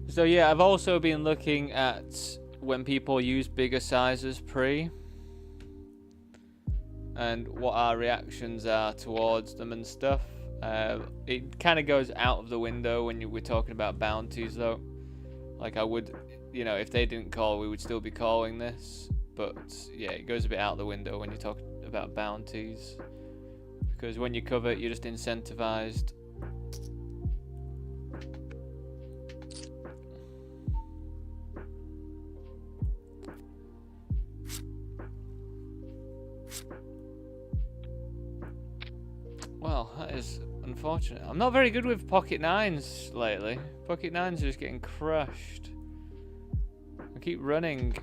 So yeah, I've also been looking at when people use bigger sizes pre and what our reactions are towards them and stuff. It kind of goes out of the window when we're talking about bounties though. Like I would, you know, if they didn't call, we would still be calling this. But yeah, it goes a bit out the window when you talk about bounties. Because when you cover it, you're just incentivized. Well, that is unfortunate. I'm not very good with pocket nines lately. Pocket nines are just getting crushed. I keep running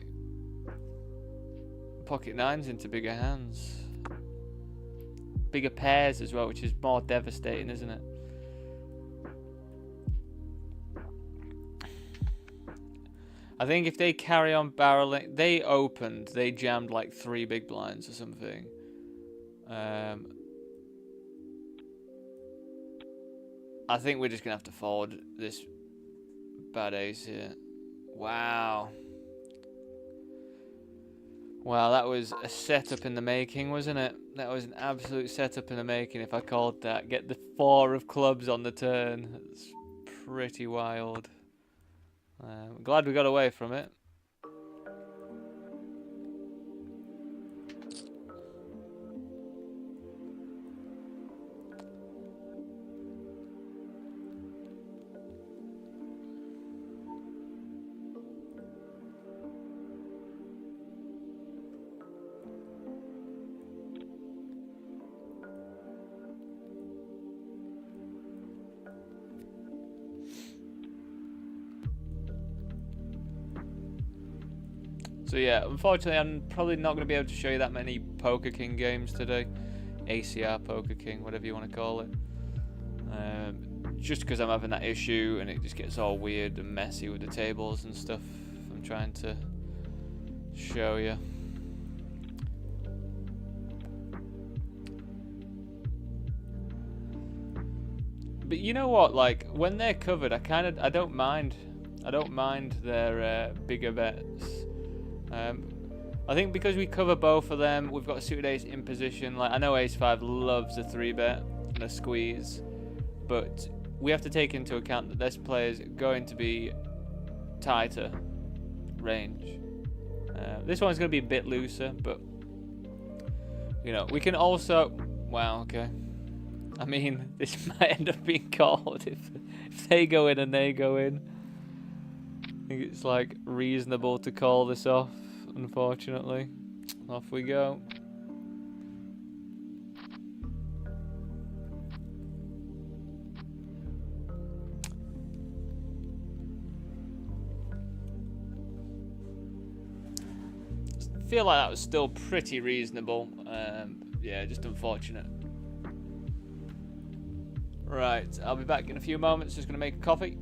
pocket nines into bigger hands. Bigger pairs as well, which is more devastating, isn't it? I think if they carry on barreling... They jammed like 3 big blinds or something. I think we're just going to have to fold this bad ace here. Wow. Wow, that was a setup in the making, wasn't it? That was an absolute setup in the making, if I called that. Get the 4 of clubs on the turn. That's pretty wild. I'm glad we got away from it. So yeah, unfortunately I'm probably not going to be able to show you that many Poker King games today. ACR Poker King, whatever you want to call it. Just because I'm having that issue and it just gets all weird and messy with the tables and stuff. I'm trying to show you. But you know what, like when they're covered, I don't mind their bigger bets. I think because we cover both of them, we've got a suited ace in position. Like I know ace 5 loves a 3-bet and a squeeze, but we have to take into account that this player is going to be tighter range. This one's going to be a bit looser, but you know we can also. Wow, okay. I mean, this might end up being called if they go in and they go in. I think it's like reasonable to call this off. Unfortunately, off we go. I feel like that was still pretty reasonable. Yeah, just unfortunate. Right, I'll be back in a few moments. Just gonna make a coffee.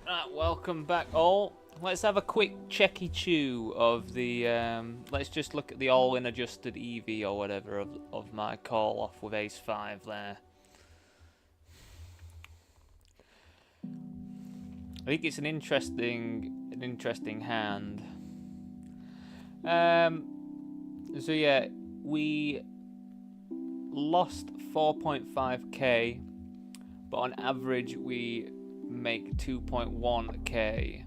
Right, welcome back all. Let's have a quick checky chew of the, let's just look at the all-in adjusted EV or whatever of my call off with ace 5 there. I think it's an interesting hand. So yeah, we lost 4.5k, but on average we make 2.1k,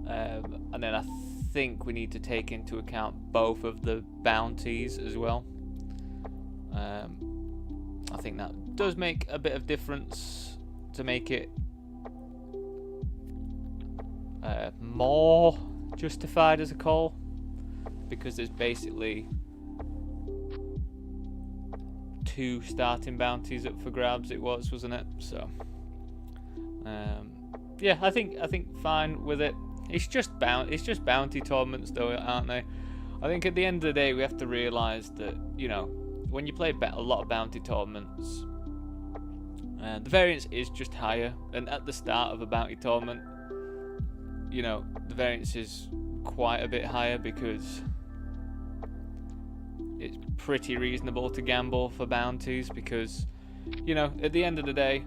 and then I think we need to take into account both of the bounties as well. I think that does make a bit of difference to make it more justified as a call, because there's basically 2 starting bounties up for grabs. It was, wasn't it? So yeah, I think fine with it. It's just bounty tournaments though, aren't they? I think at the end of the day we have to realise that, you know, when you play a lot of bounty tournaments, the variance is just higher, and at the start of a bounty tournament, you know, the variance is quite a bit higher because it's pretty reasonable to gamble for bounties, because, you know, at the end of the day,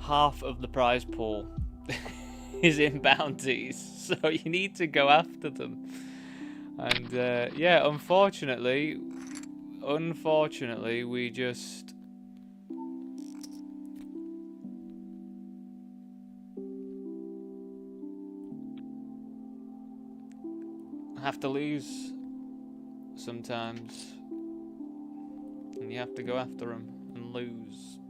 half of the prize pool is in bounties, so you need to go after them. And yeah, unfortunately, we just have to lose sometimes, and you have to go after them and lose.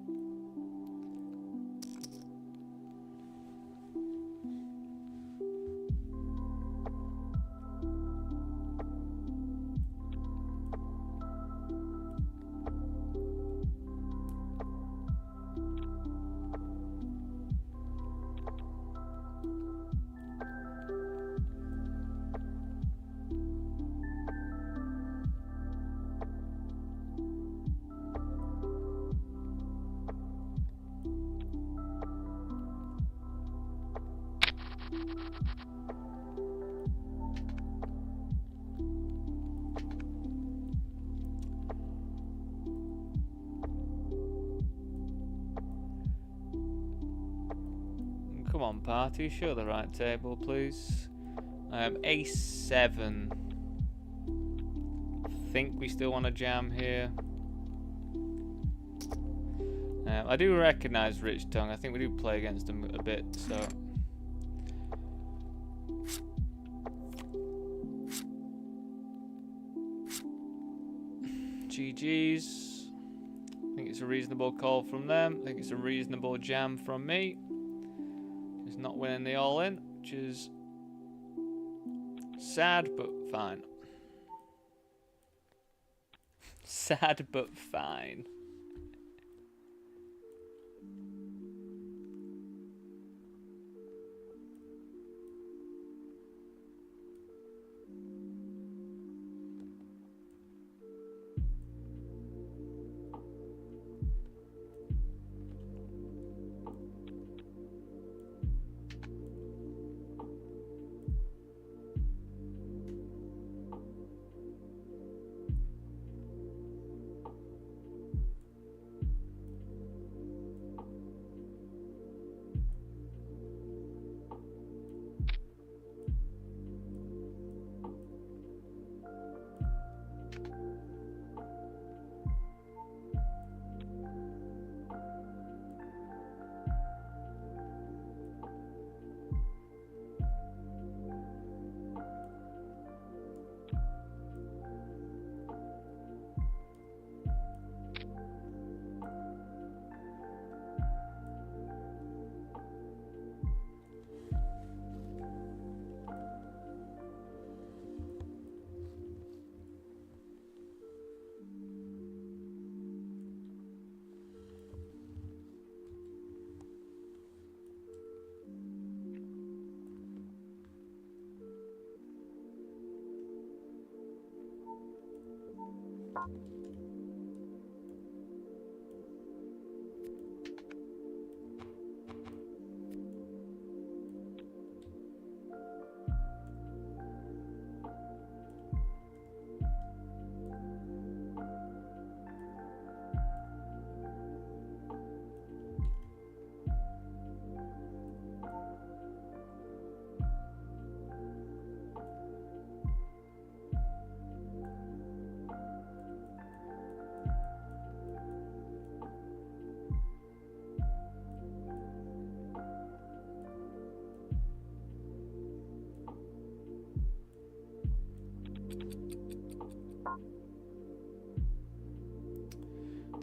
Come on, party, show the right table, please. Ace 7. I think we still want to jam here. I do recognise Rich Tongue. I think we do play against him a bit, so. GG's. I think it's a reasonable call from them. I think it's a reasonable jam from me. He's not winning the all-in, which is sad but fine. Sad but fine.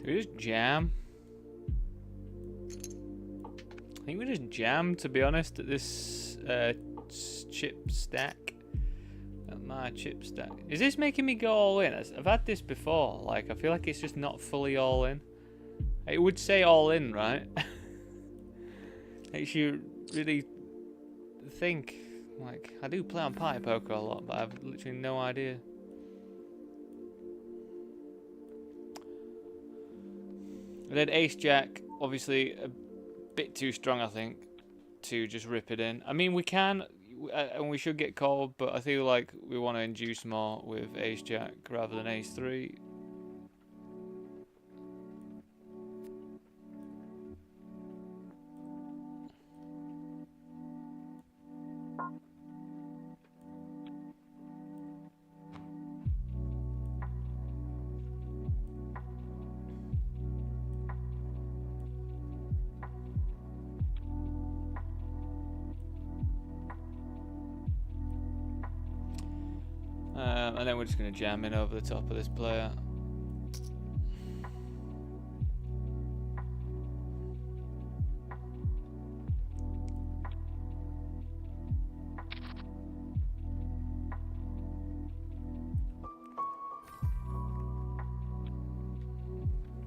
Do we just jam? I think we just jam, to be honest, at this chip stack. At my chip stack. Is this making me go all in? I've had this before. Like, I feel like it's just not fully all in. It would say all in, right? Makes you really think. Like, I do play on party poker a lot, but I have literally no idea. I did ace jack, obviously a bit too strong, I think, to just rip it in. I mean, we can, and we should get called, but I feel like we want to induce more with ace jack rather than ace 3. And then we're just going to jam in over the top of this player.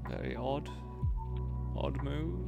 Very odd move.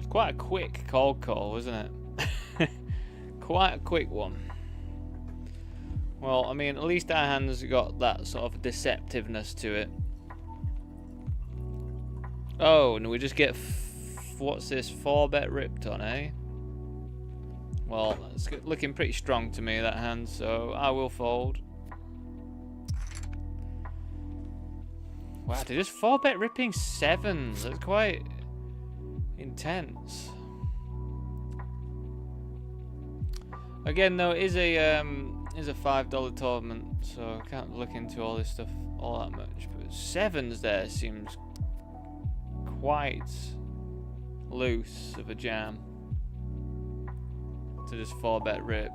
Quite a quick cold call, wasn't it? Quite a quick one. Well, I mean, at least our hand's got that sort of deceptiveness to it. Oh, and we just get, what's this, 4-bet ripped on, eh? Well, it's looking pretty strong to me, that hand, so I will fold. Wow, they're just 4-bet ripping 7s. That's quite intense. Again, though, it is a $5 tournament, so I can't look into all this stuff all that much. But 7s there seems quite loose of a jam to just 4-bet rip.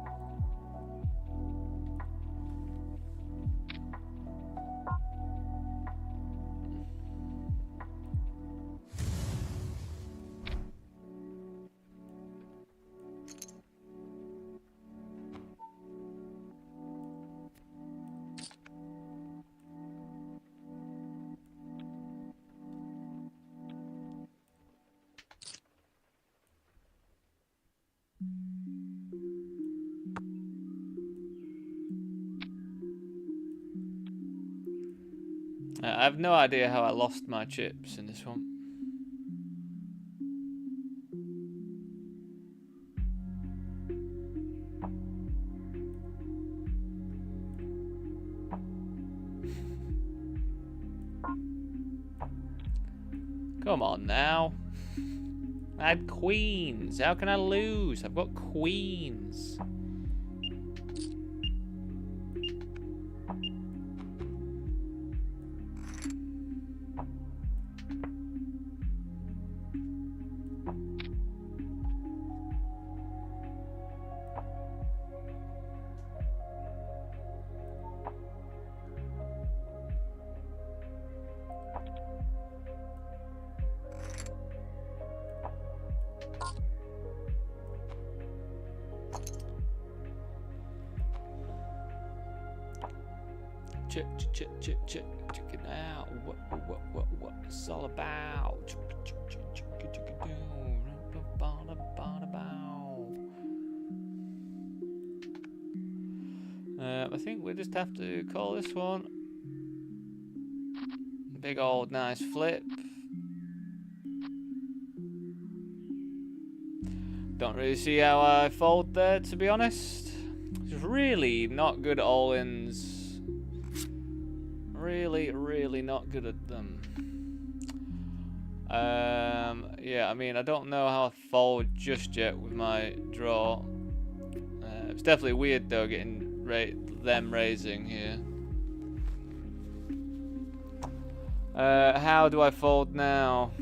I have no idea how I lost my chips in this one. Come on now. I had queens. How can I lose? I've got queens. Check it out. What? it's all about. I think we just have to call this one. Big old nice flip. Don't really see how I fold there, to be honest. It's really not good all-ins. Really, really not good at them. Yeah, I mean, I don't know how I fold just yet with my draw. It's definitely weird though, getting them raising here. How do I fold now?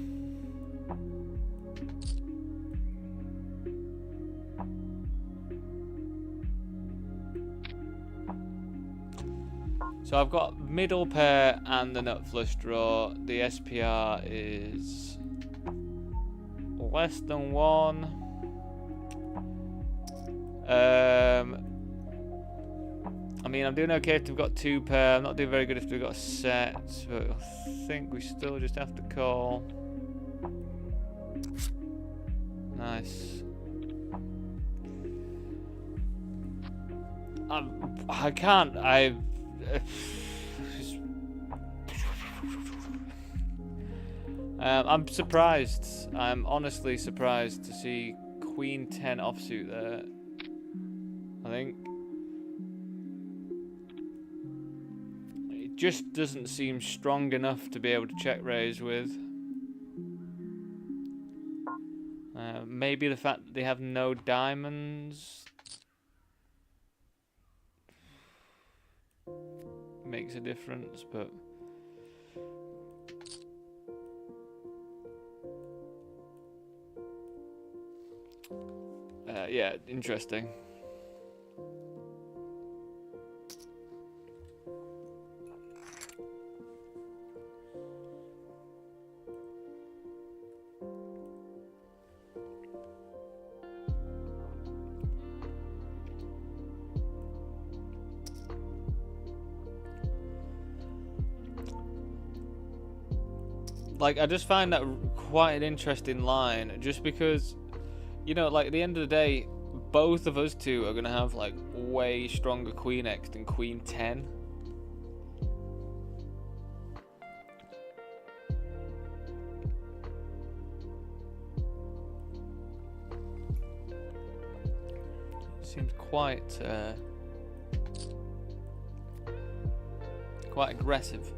So I've got middle pair and the nut flush draw. The SPR is less than 1. I mean, I'm doing okay if we've got 2 pair. I'm not doing very good if we've got a set, but I think we still just have to call. Nice. I can't. I'm surprised. I'm honestly surprised to see Queen 10 offsuit there. I think it just doesn't seem strong enough to be able to check raise with. Maybe the fact that they have no diamonds makes a difference, but yeah, interesting. Like, I just find that quite an interesting line, just because, you know, like, at the end of the day, both of us two are going to have, like, way stronger Queen X than Queen 10. Seems quite aggressive.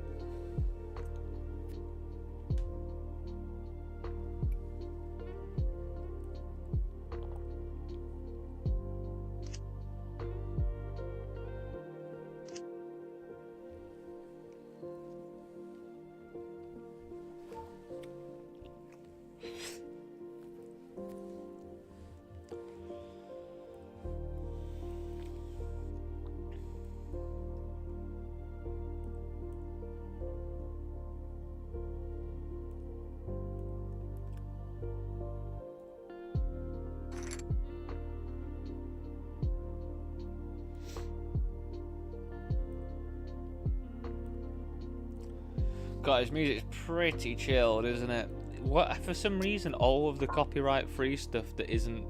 God, his music's pretty chilled, isn't it? What, for some reason, all of the copyright-free stuff that isn't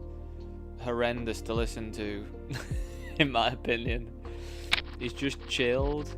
horrendous to listen to, in my opinion, is just chilled.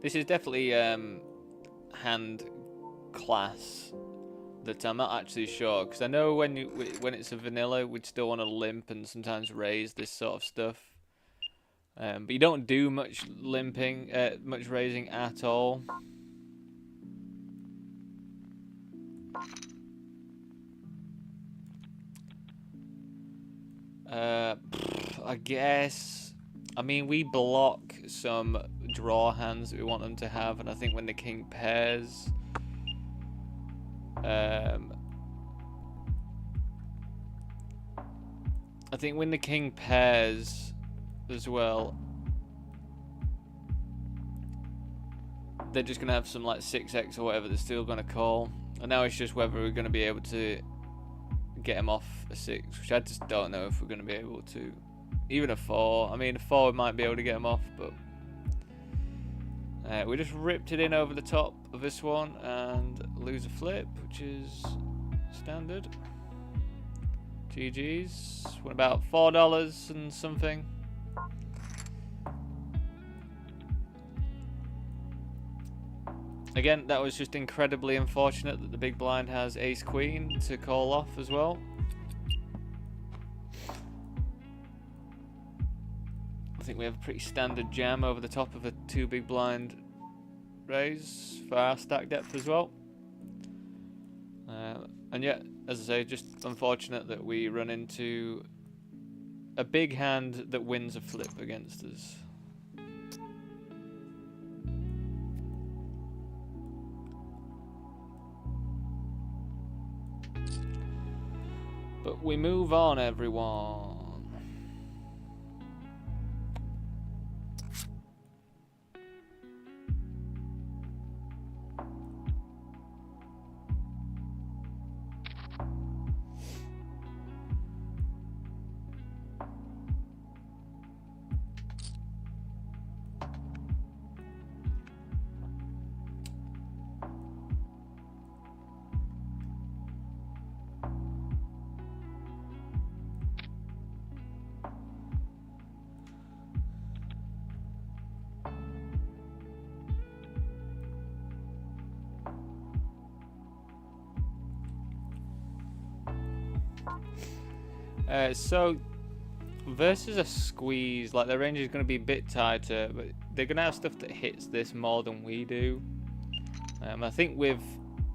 This is definitely hand class that I'm not actually sure, because I know when it's a vanilla, we'd still want to limp and sometimes raise this sort of stuff, but you don't do much limping, much raising at all. I guess. I mean, we block some draw hands that we want them to have, and I think when the king pairs, I think when the king pairs as well, they're just gonna have some like 6x or whatever they're still gonna call, and now it's just whether we're gonna be able to get him off a 6, which I just don't know if we're gonna be able to. Even a 4. I mean, a 4 might be able to get him off, but we just ripped it in over the top of this one and lose a flip, which is standard. GG's. What about $4 and something? Again, that was just incredibly unfortunate that the big blind has ace queen to call off as well. I think we have a pretty standard jam over the top of a 2 big blind raise for our stack depth as well. And yeah, as I say, just unfortunate that we run into a big hand that wins a flip against us. But we move on, everyone. So versus a squeeze, like their range is going to be a bit tighter, but they're going to have stuff that hits this more than we do. I think with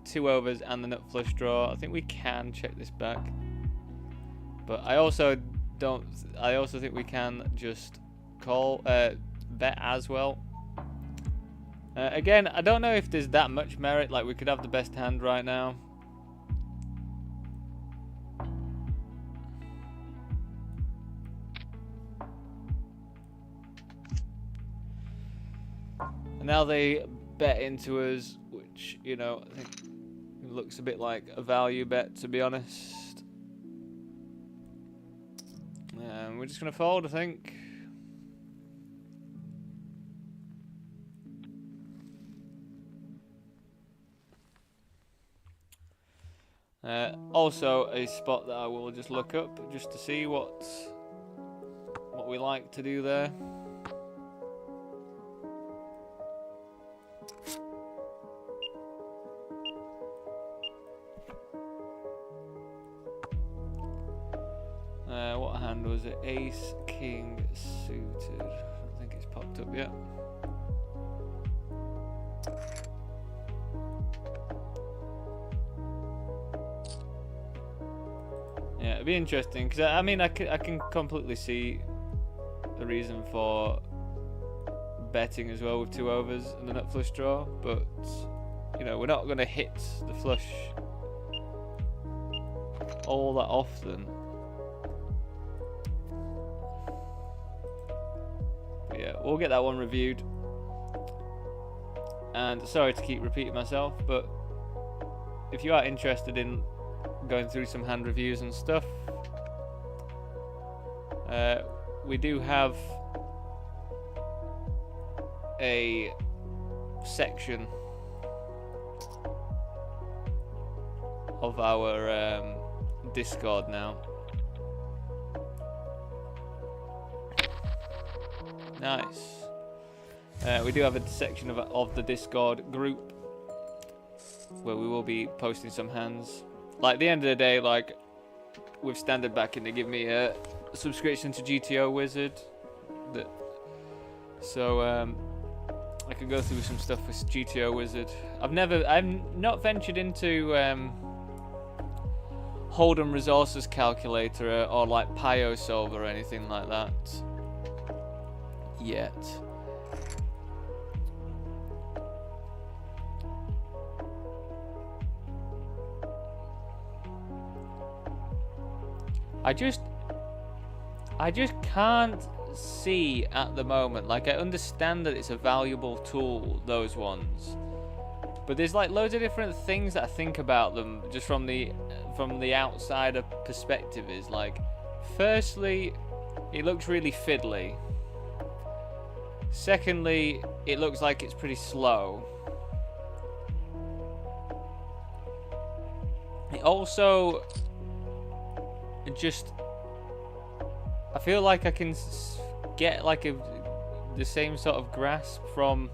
2 overs and the nut flush draw, I think we can check this back. But I also think we can just call bet as well. Again, I don't know if there's that much merit. Like we could have the best hand right now. Now they bet into us, which, you know, I think looks a bit like a value bet, to be honest. We're just going to fold, I think. Also, a spot that I will just look up just to see what we like to do there. What hand was it? Ace, king, suited. I don't think it's popped up yet. Yeah, it'd be interesting because I mean I can completely see the reason for betting as well with 2 overs and the nut flush draw, but you know we're not going to hit the flush all that often. Yeah, we'll get that one reviewed. And sorry to keep repeating myself, but if you are interested in going through some hand reviews and stuff, we do have a section of our Discord now. Nice. We do have a section of the Discord group where we will be posting some hands. Like at the end of the day, like with standard backing, they give me a subscription to GTO Wizard. So I can go through some stuff with GTO Wizard. I've not ventured into Hold'em Resources Calculator or like Pio Solver or anything like that yet. I just can't see at the moment. Like, I understand that it's a valuable tool, those ones, but there's like loads of different things that I think about them just from the outsider perspective. Is like, firstly, it looks really fiddly. Secondly, it looks like it's pretty slow. It also just, I feel like I can get like the same sort of grasp from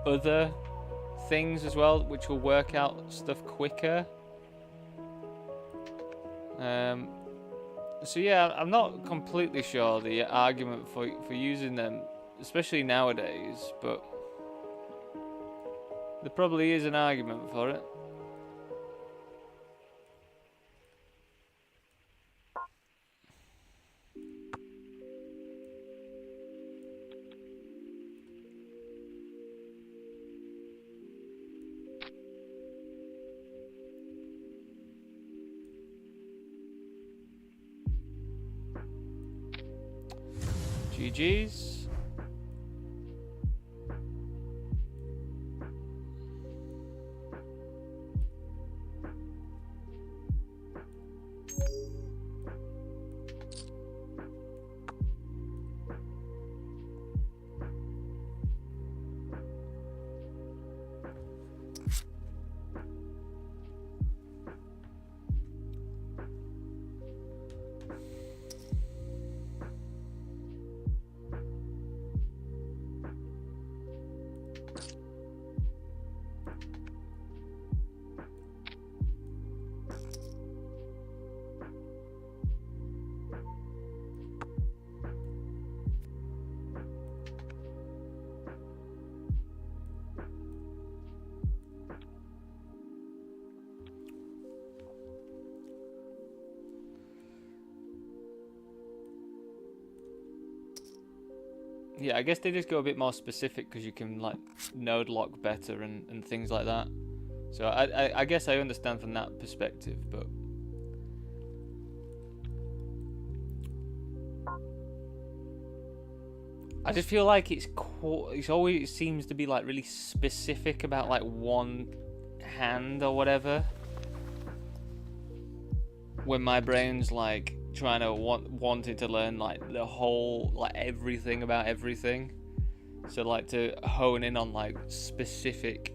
other things as well, which will work out stuff quicker. So yeah, I'm not completely sure the argument for using them, especially nowadays, but there probably is an argument for it. GG's. Yeah, I guess they just go a bit more specific because you can like node lock better and things like that. So I guess I understand from that perspective, but I just feel like it's always seems to be like really specific about like one hand or whatever. When my brain's like trying to wanting to learn like the whole, like everything about everything, so like to hone in on like specific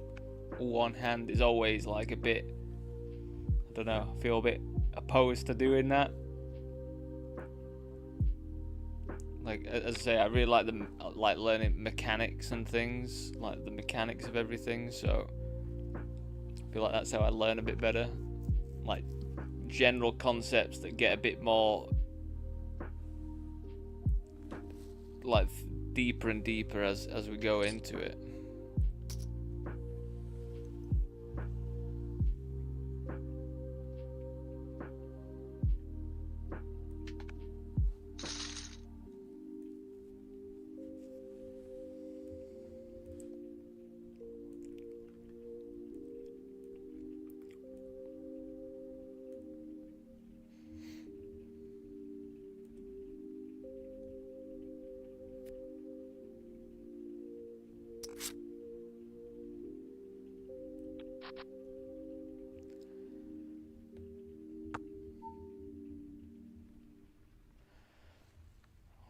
one hand is always like a bit, I don't know, I feel a bit opposed to doing that. Like, as I say, I really like learning mechanics and things, like the mechanics of everything, so I feel like that's how I learn a bit better, like general concepts that get a bit more like deeper and deeper as we go into it.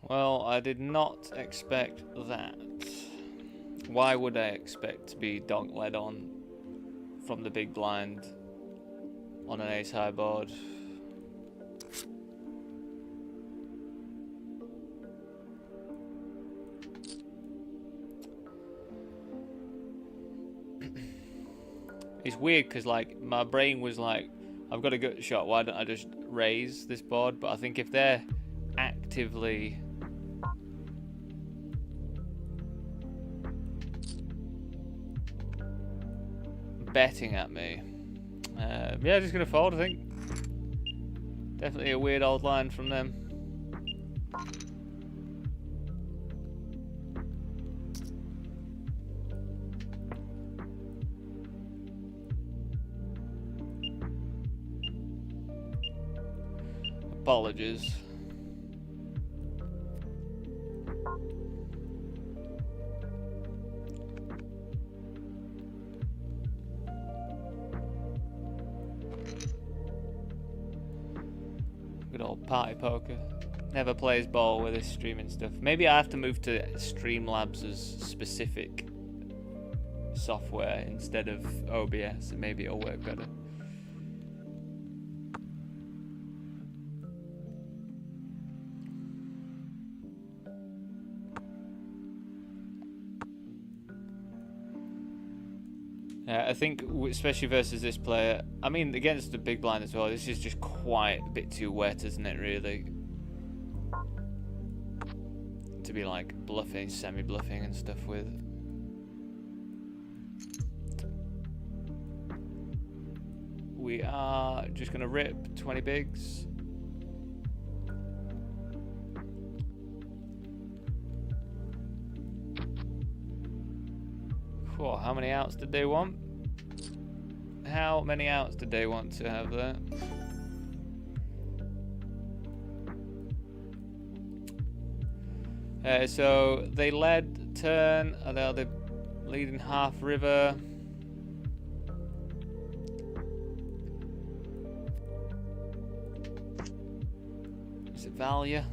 Well, I did not expect that. Why would I expect to be donk led on from the big blind on an ace high board? It's weird because like my brain was like, I've got a good shot, why don't I just raise this board? But I think if they're actively betting at me, yeah, just gonna fold, I think. Definitely a weird old line from them. Apologies. Good old party poker. Never plays ball with this streaming stuff. Maybe I have to move to Streamlabs' specific software instead of OBS, and maybe it'll work better. I think, especially versus this player, I mean, against the big blind as well, this is just quite a bit too wet, isn't it, really? To be like bluffing, semi-bluffing and stuff with. We are just going to rip 20 bigs. Whoa, how many outs did they want? How many outs did they want to have there? So they led turn, they're leading half river. Is it Valia?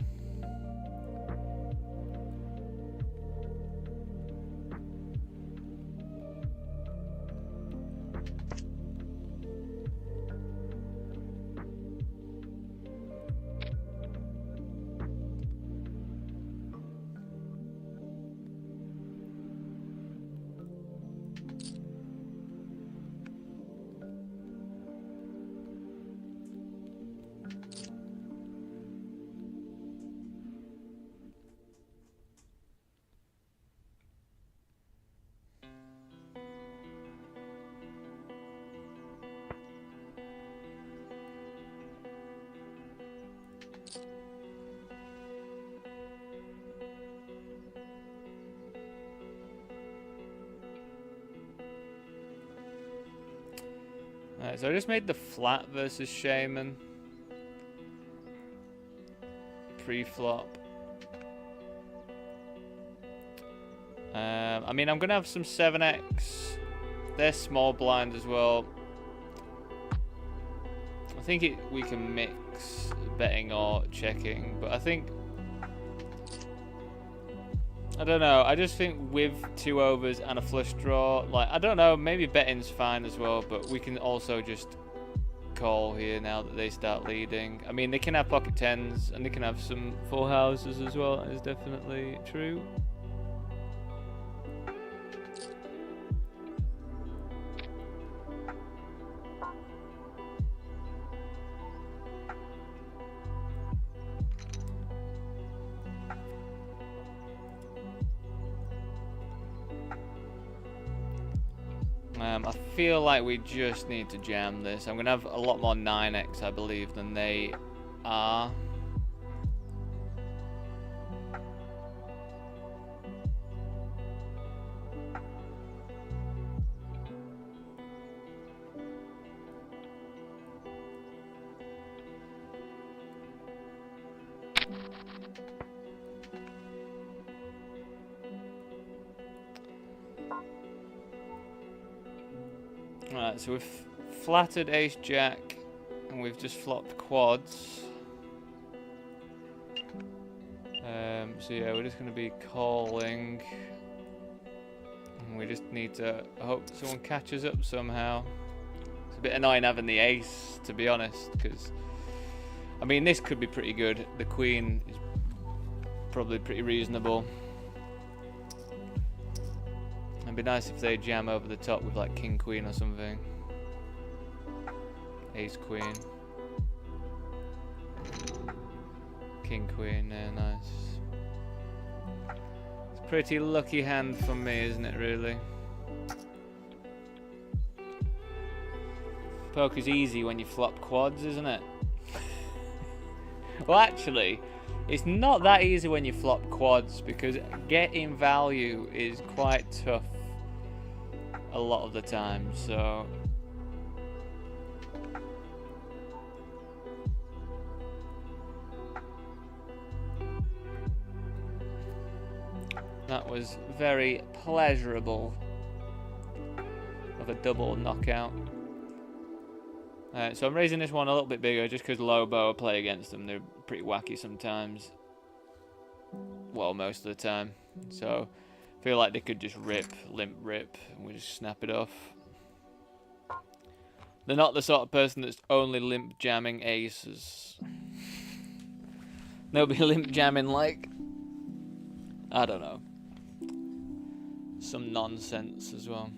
Alright, so I just made the flat versus Shaman. Pre-flop. I mean, I'm going to have some 7x. They're small blind as well. I think we can mix betting or checking, but I think... I don't know, I just think with 2 overs and a flush draw, like, I don't know, maybe betting's fine as well, but we can also just call here now that they start leading. I mean, they can have pocket 10s, and they can have some full houses as well, that is definitely true. I feel like we just need to jam this. I'm going to have a lot more 9x, I believe, than they are. Alright, so we've flattered ace jack and we've just flopped quads. So yeah, we're just going to be calling. And we just need to hope that someone catches up somehow. It's a bit annoying having the ace, to be honest, because I mean, this could be pretty good. The queen is probably pretty reasonable. It'd be nice if they jam over the top with like king queen or something. Ace queen. King queen, yeah, nice. It's a pretty lucky hand for me, isn't it, really? Poker's easy when you flop quads, isn't it? Well, actually, it's not that easy when you flop quads, because getting value is quite tough a lot of the time, so... That was very pleasurable of a double knockout. So I'm raising this one a little bit bigger just because Lobo play against them. They're pretty wacky sometimes. Well, most of the time. So I feel like they could just limp rip, and we just snap it off. They're not the sort of person that's only limp jamming aces. They'll be limp jamming like, I don't know, some nonsense as well.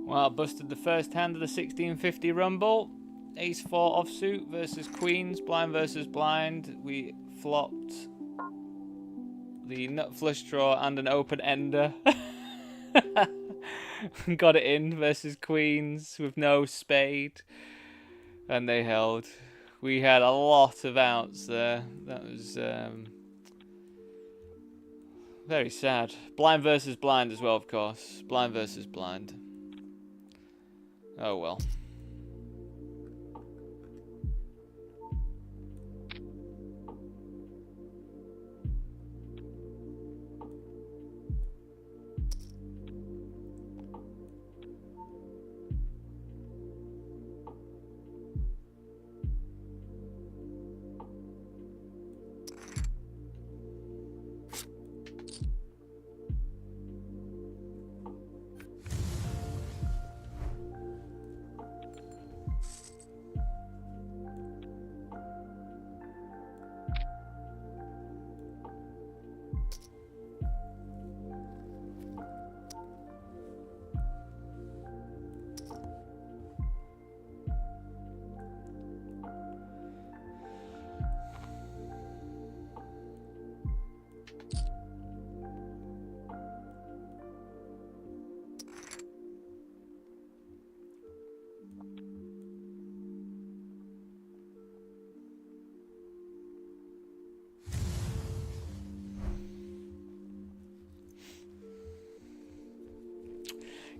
Well, busted the first hand of the 1650 Rumble. Ace 4 offsuit versus Queens, blind versus blind. We flopped the nut flush draw and an open ender. Got it in versus Queens with no spade. And they held. We had a lot of outs there. That was very sad. Blind versus blind as well, of course. Blind versus blind. Oh well.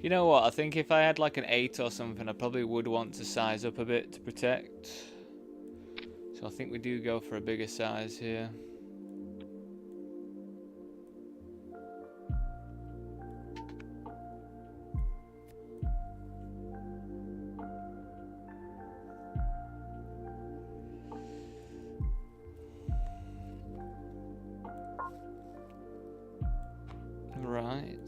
You know what? I think if I had like an 8 or something, I probably would want to size up a bit to protect. So I think we do go for a bigger size here. Right.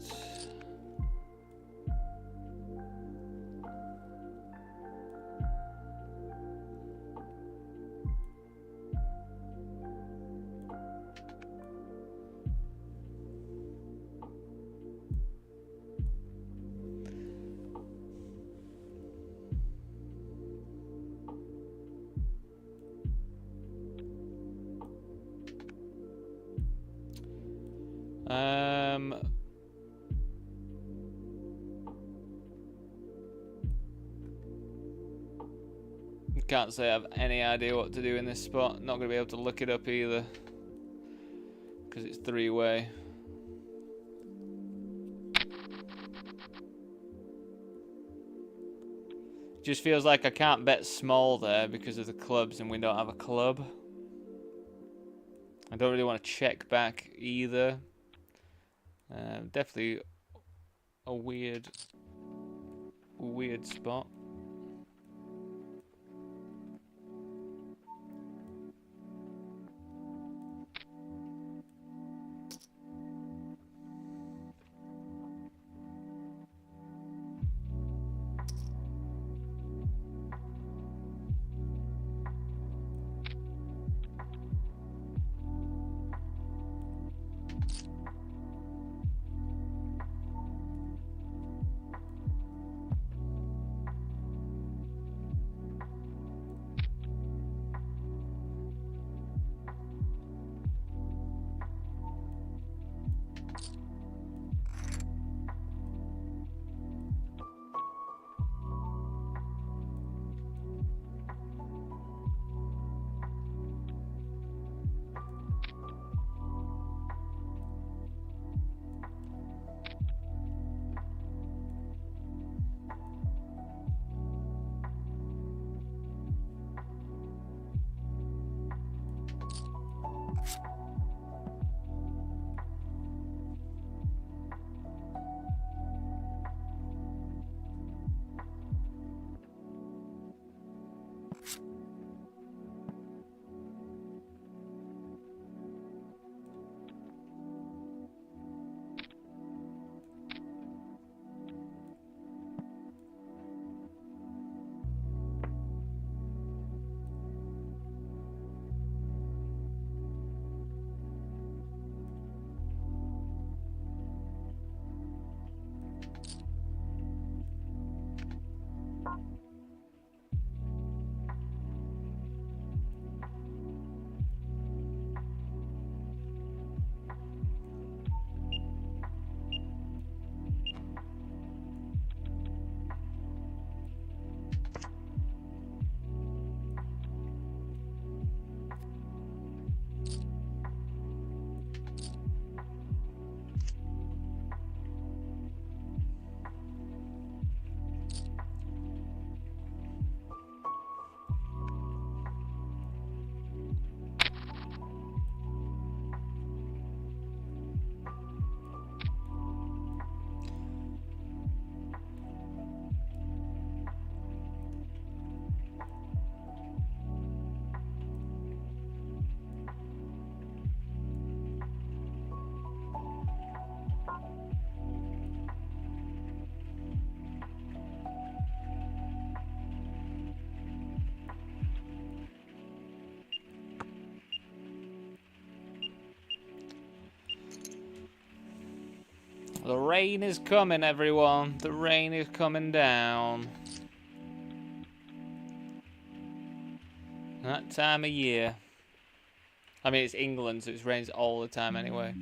Can't say I have any idea what to do in this spot. Not going to be able to look it up either, because it's 3-way. Just feels like I can't bet small there because of the clubs and we don't have a club. I don't really want to check back either. Definitely a weird spot. The rain is coming, everyone. The rain is coming down. That time of year. I mean, it's England, so it rains all the time anyway.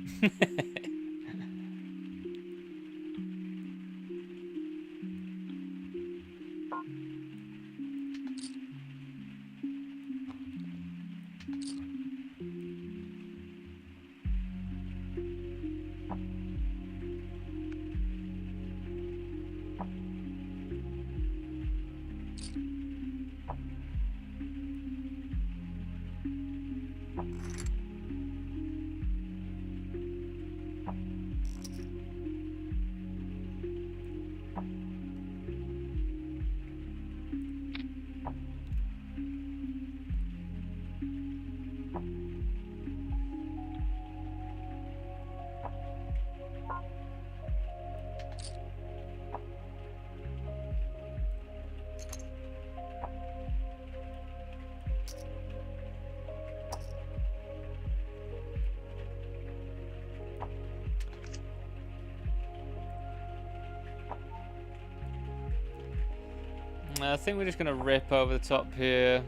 I think we're just gonna rip over the top here.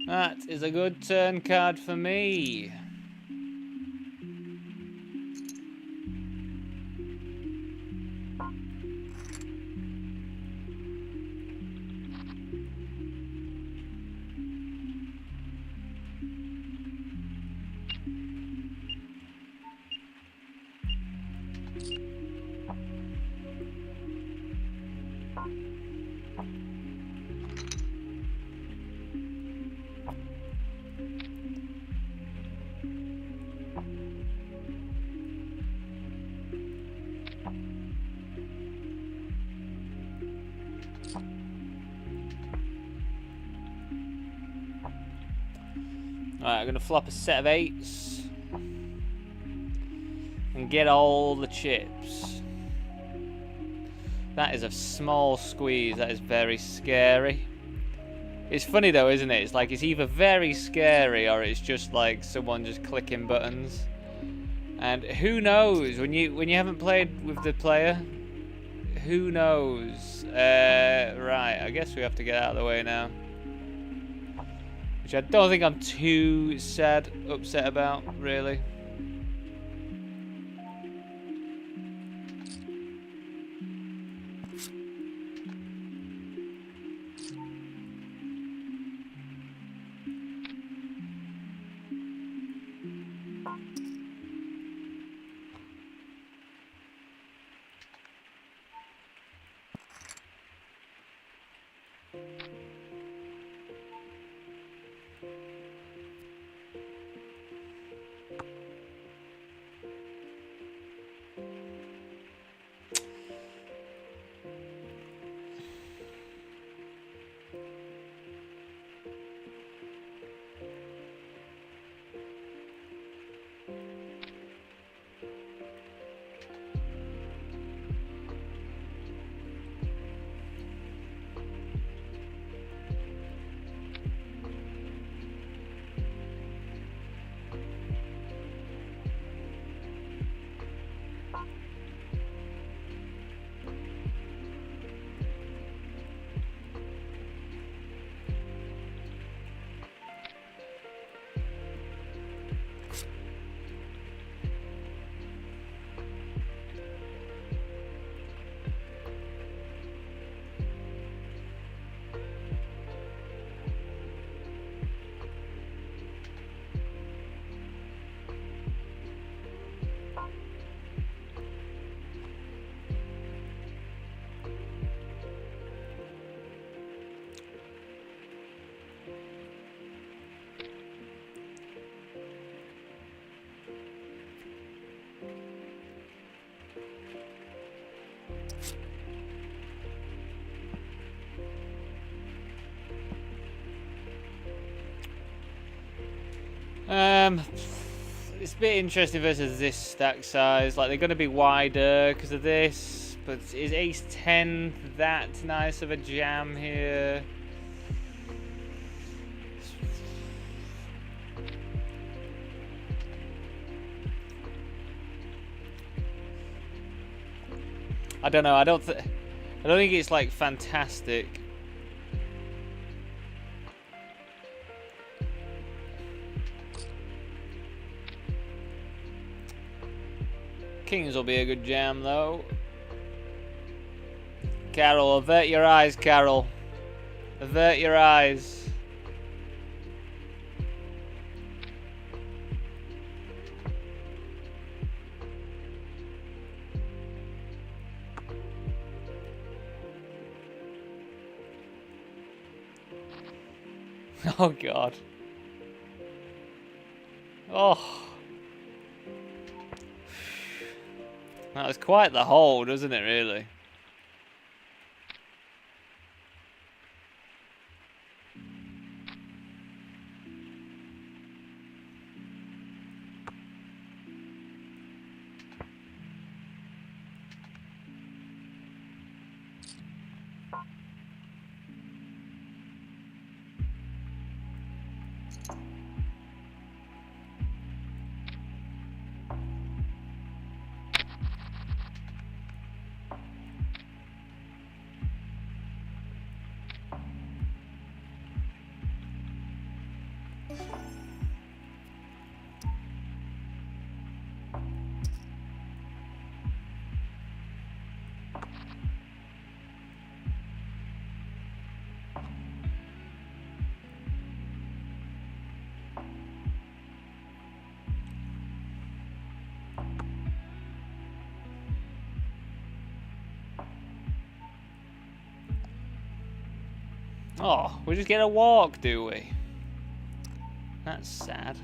That is a good turn card for me. Alright, I'm going to flop a set of 8s and get all the chips. That is a small squeeze. That is very scary. It's funny though, isn't it? It's like it's either very scary or it's just like someone just clicking buttons. And who knows, when you haven't played with the player, who knows? Right, I guess we have to get out of the way now. Which I don't think I'm too upset about, really. It's a bit interesting versus this stack size. Like, they're going to be wider because of this. But is Ace 10 that nice of a jam here? I don't know. I don't think it's like fantastic. Kings will be a good jam, though. Carol, avert your eyes, Carol. Avert your eyes. Oh, God. Oh. That was quite the hold, wasn't it, really? Oh, we just get a walk, do we? That's sad.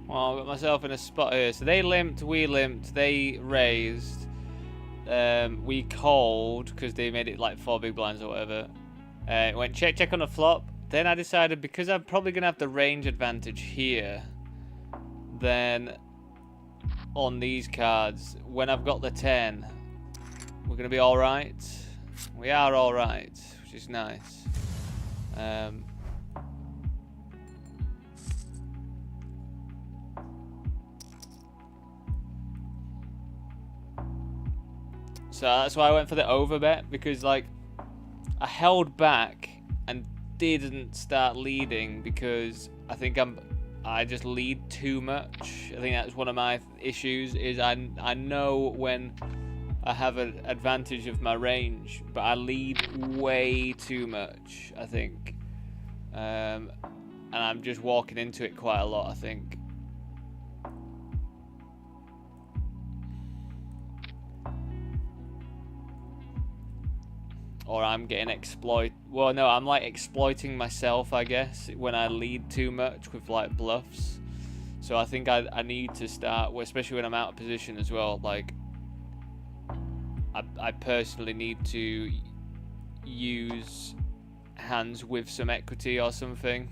Well, I got myself in a spot here. So they limped, we limped, they raised. We called because they made it like 4 big blinds or whatever. Went check on the flop. Then I decided because I'm probably gonna have the range advantage here. Then on these cards, when I've got the 10, we're gonna be all right. We are all right, which is nice. So that's why I went for the over bet, because like I held back and didn't start leading because I think I just lead too much. I think that's one of my issues is I know when I have an advantage of my range, but I lead way too much, I think. And I'm just walking into it quite a lot, I think. Or I'm getting well, no, I'm like exploiting myself, I guess, when I lead too much with like bluffs. So I think I need to start, especially when I'm out of position as well, like I personally need to use hands with some equity or something.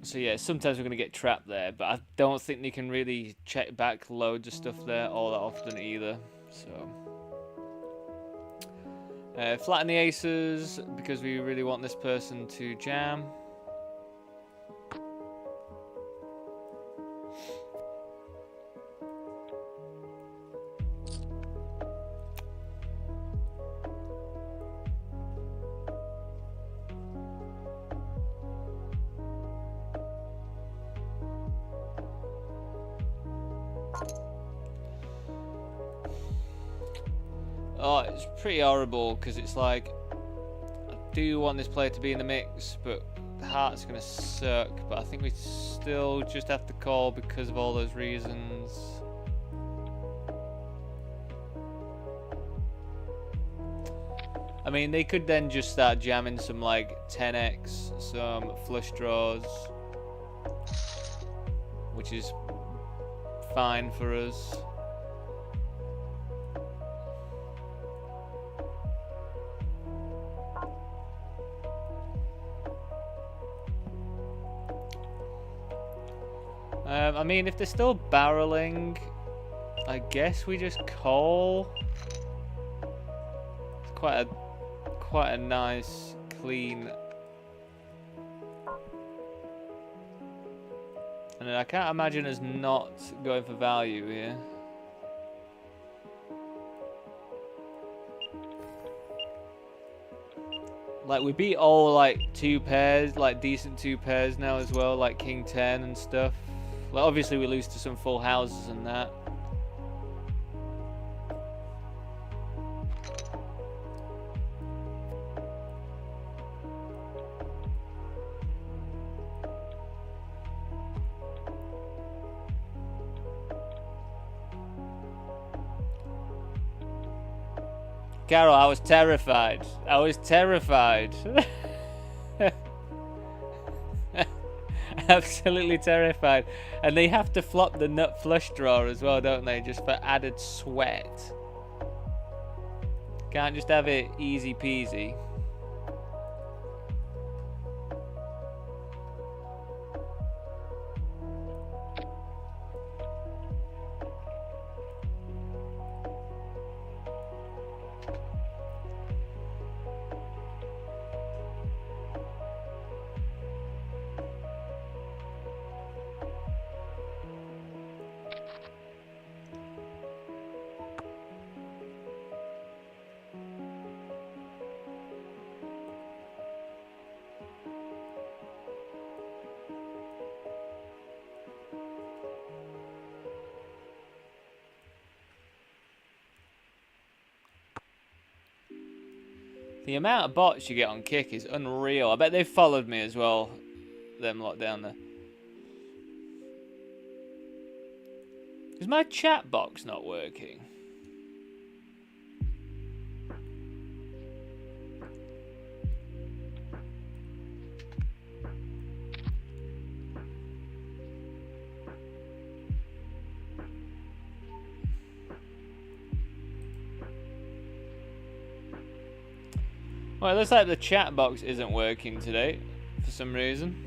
So yeah, sometimes we're going to get trapped there, but I don't think they can really check back loads of stuff there all that often either. So flatten the aces because we really want this person to jam. Oh, it's pretty horrible because it's like I do want this player to be in the mix, but the heart's gonna suck. But I think we still just have to call because of all those reasons. I mean, they could then just start jamming some like 10x, some flush draws, which is fine for us. I mean, if they're still barreling, I guess we just call. It's quite a nice, clean. And I can't imagine us not going for value here. Like, we beat all, like, 2 pairs, like, decent 2 pairs now as well, like King 10 and stuff. Like, obviously we lose to some full houses and that. Carol, I was terrified. I was terrified. Absolutely terrified. And they have to flop the nut flush draw as well, don't they? Just for added sweat. Can't just have it easy peasy. The amount of bots you get on Kick is unreal. I bet they've followed me as well. Them lot down there. Is my chat box not working? Well, it looks like the chat box isn't working today for some reason.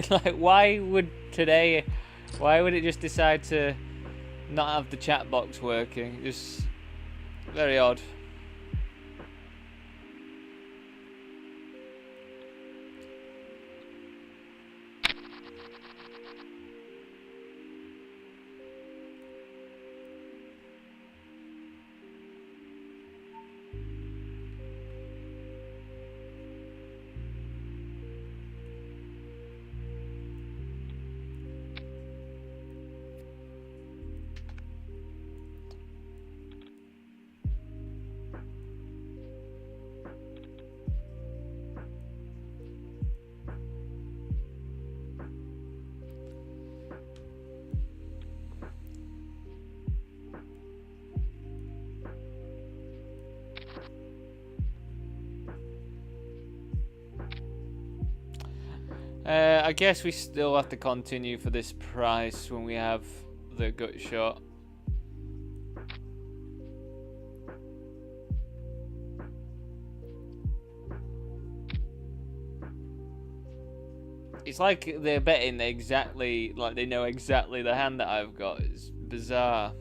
Like, why would it just decide to not have the chat box working? Just very odd. I guess we still have to continue for this price when we have the gut shot. It's like they're betting exactly, like they know exactly the hand that I've got. It's bizarre.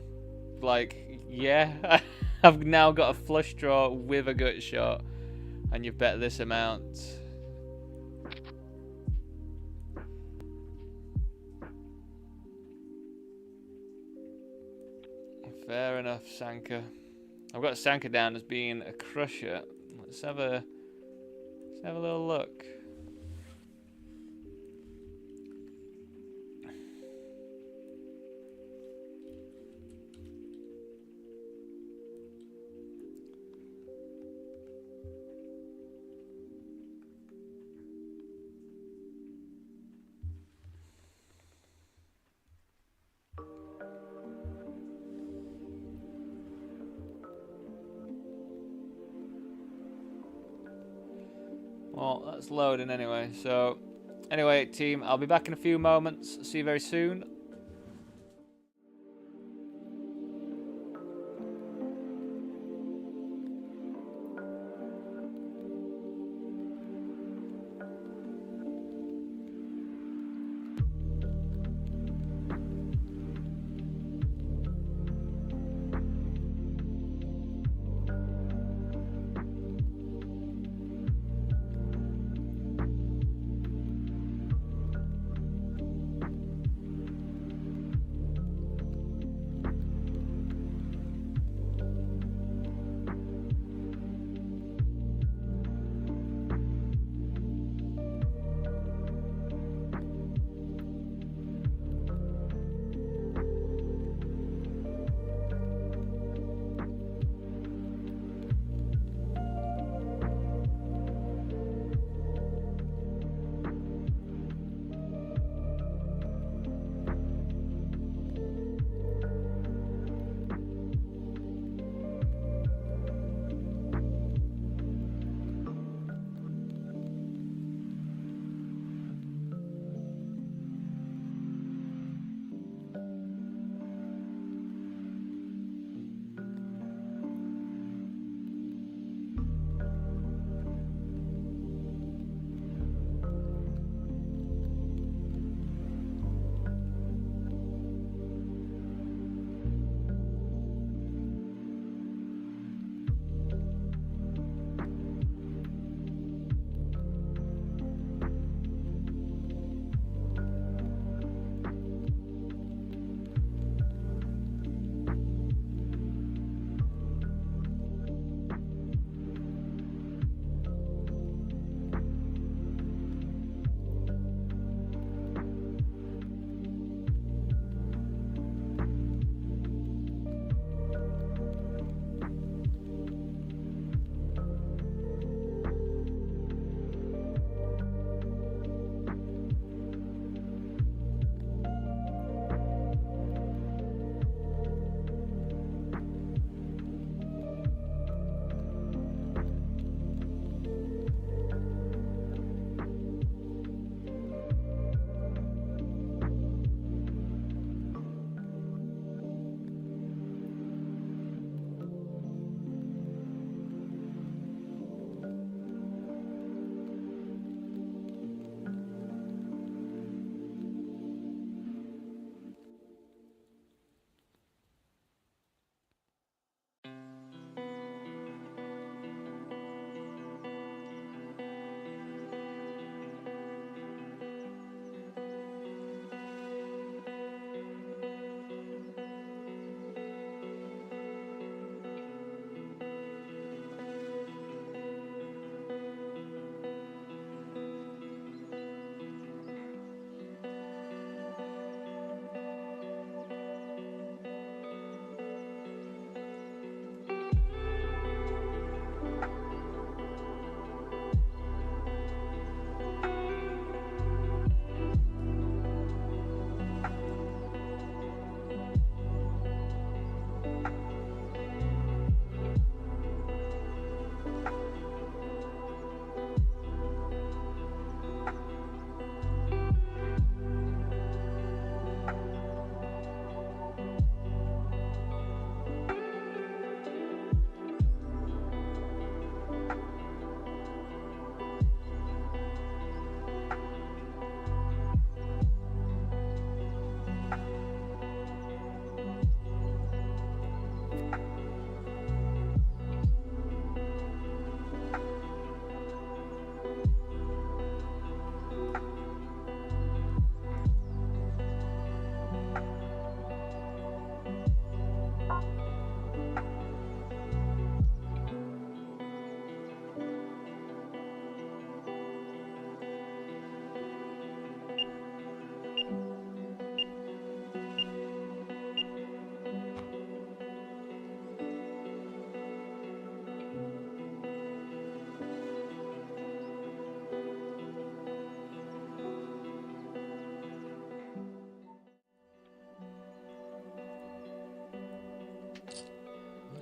Like, yeah, I've now got a flush draw with a gut shot, and you've bet this amount. Fair enough, Sanka. I've got Sanka down as being a crusher. Let's have a little look. Well, that's loading anyway. So, anyway, team, I'll be back in a few moments. See you very soon.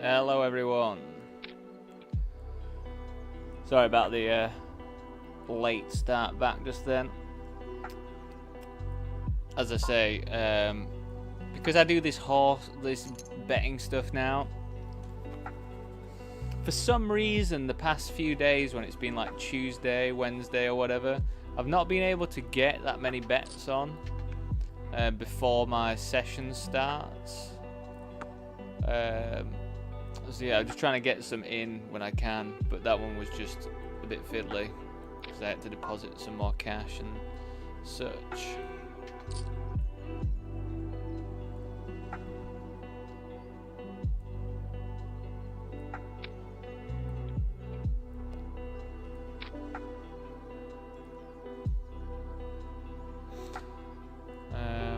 Hello everyone. Sorry about the late start back just then. As I say, because I do this betting stuff now, for some reason the past few days when it's been like Tuesday, Wednesday or whatever, I've not been able to get that many bets on before my session starts. So yeah, I'm just trying to get some in when I can, but that one was just a bit fiddly because I had to deposit some more cash and such.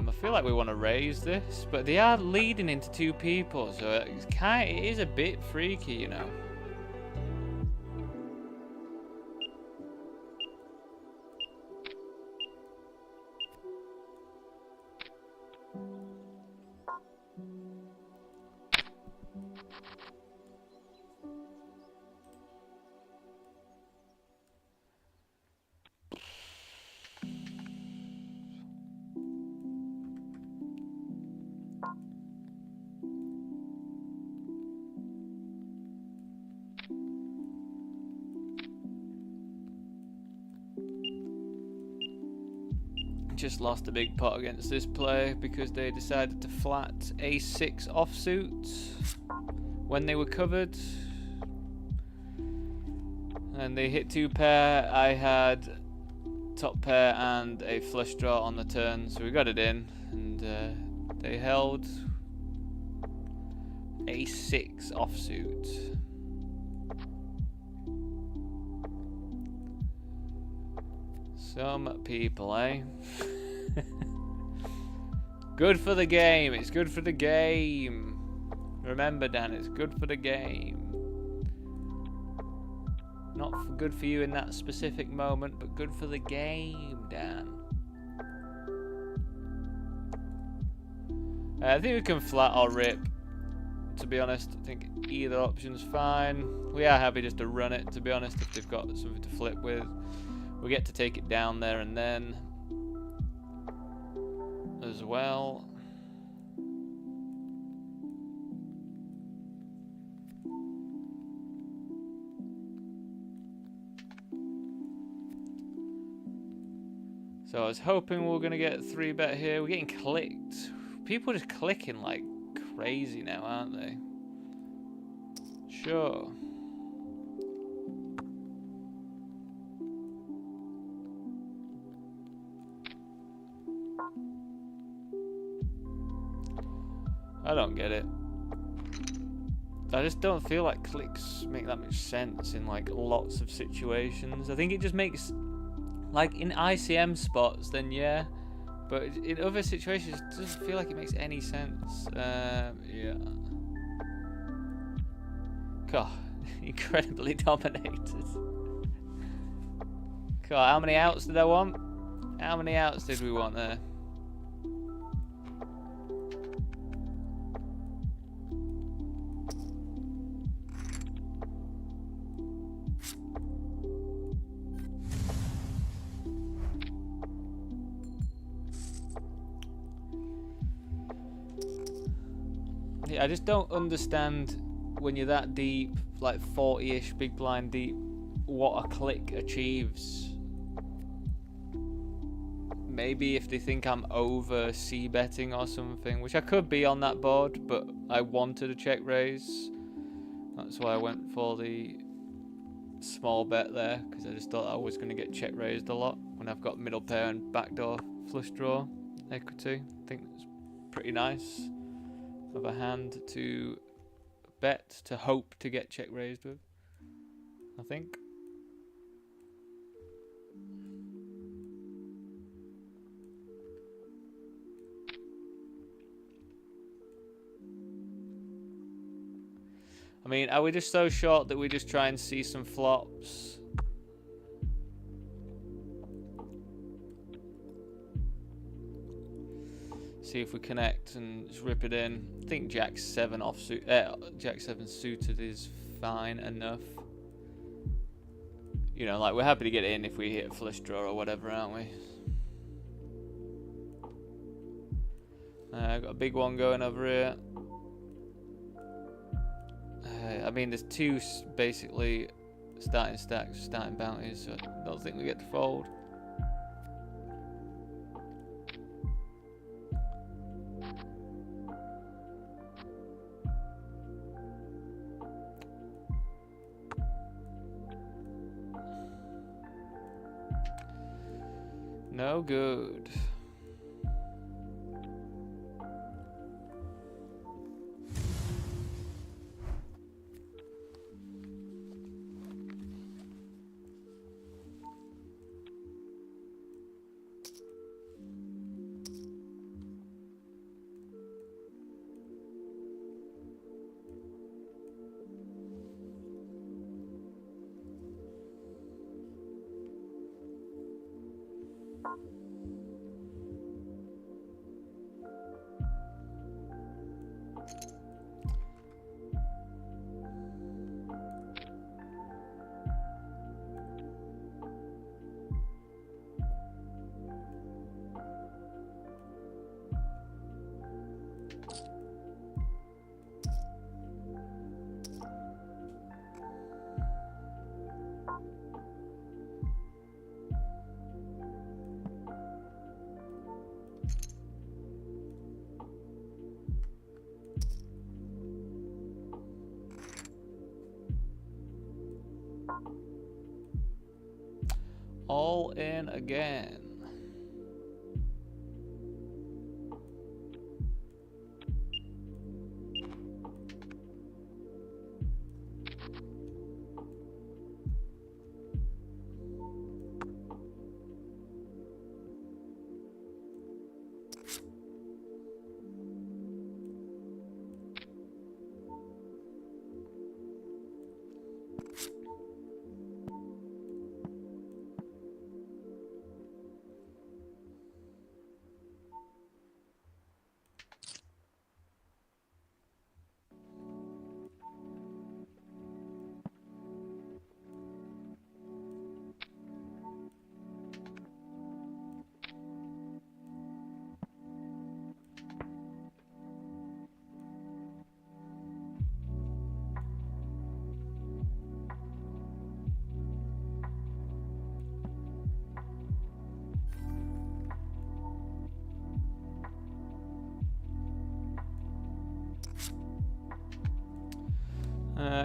I feel like we want to raise this, but they are leading into 2 people, so it is a bit freaky, you know. Just lost a big pot against this play because they decided to flat a6 offsuit when they were covered, and they hit 2 pair. I had top pair and a flush draw on the turn, so we got it in, and they held a6 offsuit. Some people, eh? Good for the game. It's good for the game. Remember, Dan, it's good for the game. Not good for you in that specific moment, but good for the game, Dan. I think we can flat or rip. To be honest, I think either option's fine. We are happy just to run it, to be honest, if they've got something to flip with. We get to take it down there and then as well. So I was hoping we were going to get 3-bet here. We're getting clicked. People are just clicking like crazy now, aren't they? Sure. I don't get it. I just don't feel like clicks make that much sense in like lots of situations. I think it just makes, like in ICM spots, then yeah, but in other situations it doesn't feel like it makes any sense. Yeah. God, incredibly dominated. God, how many outs did I want? How many outs did we want there? I just don't understand when you're that deep, like 40-ish big blind deep, what a click achieves. Maybe if they think I'm over c-betting or something, which I could be on that board, but I wanted a check raise. That's why I went for the small bet there, because I just thought I was going to get check raised a lot when I've got middle pair and backdoor flush draw equity. I think it's pretty nice of a hand to bet, to hope to get check raised with, I think. I mean, are we just so short that we just try and see some flops? See if we connect and just rip it in. I think Jack 7 Jack 7 suited is fine enough. You know, like we're happy to get in if we hit a flush draw or whatever, aren't we? Got a big one going over here. I mean, there's two basically starting stacks, starting bounties, so I don't think we get to fold. No good. All in again.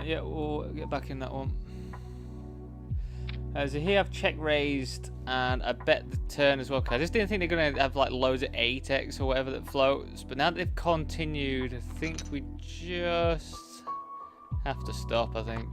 Yeah, we'll get back in that one. So here I've check raised, and I bet the turn as well. Cause I just didn't think they're gonna have like loads of 8x or whatever that floats. But now that they've continued, I think we just have to stop. I think.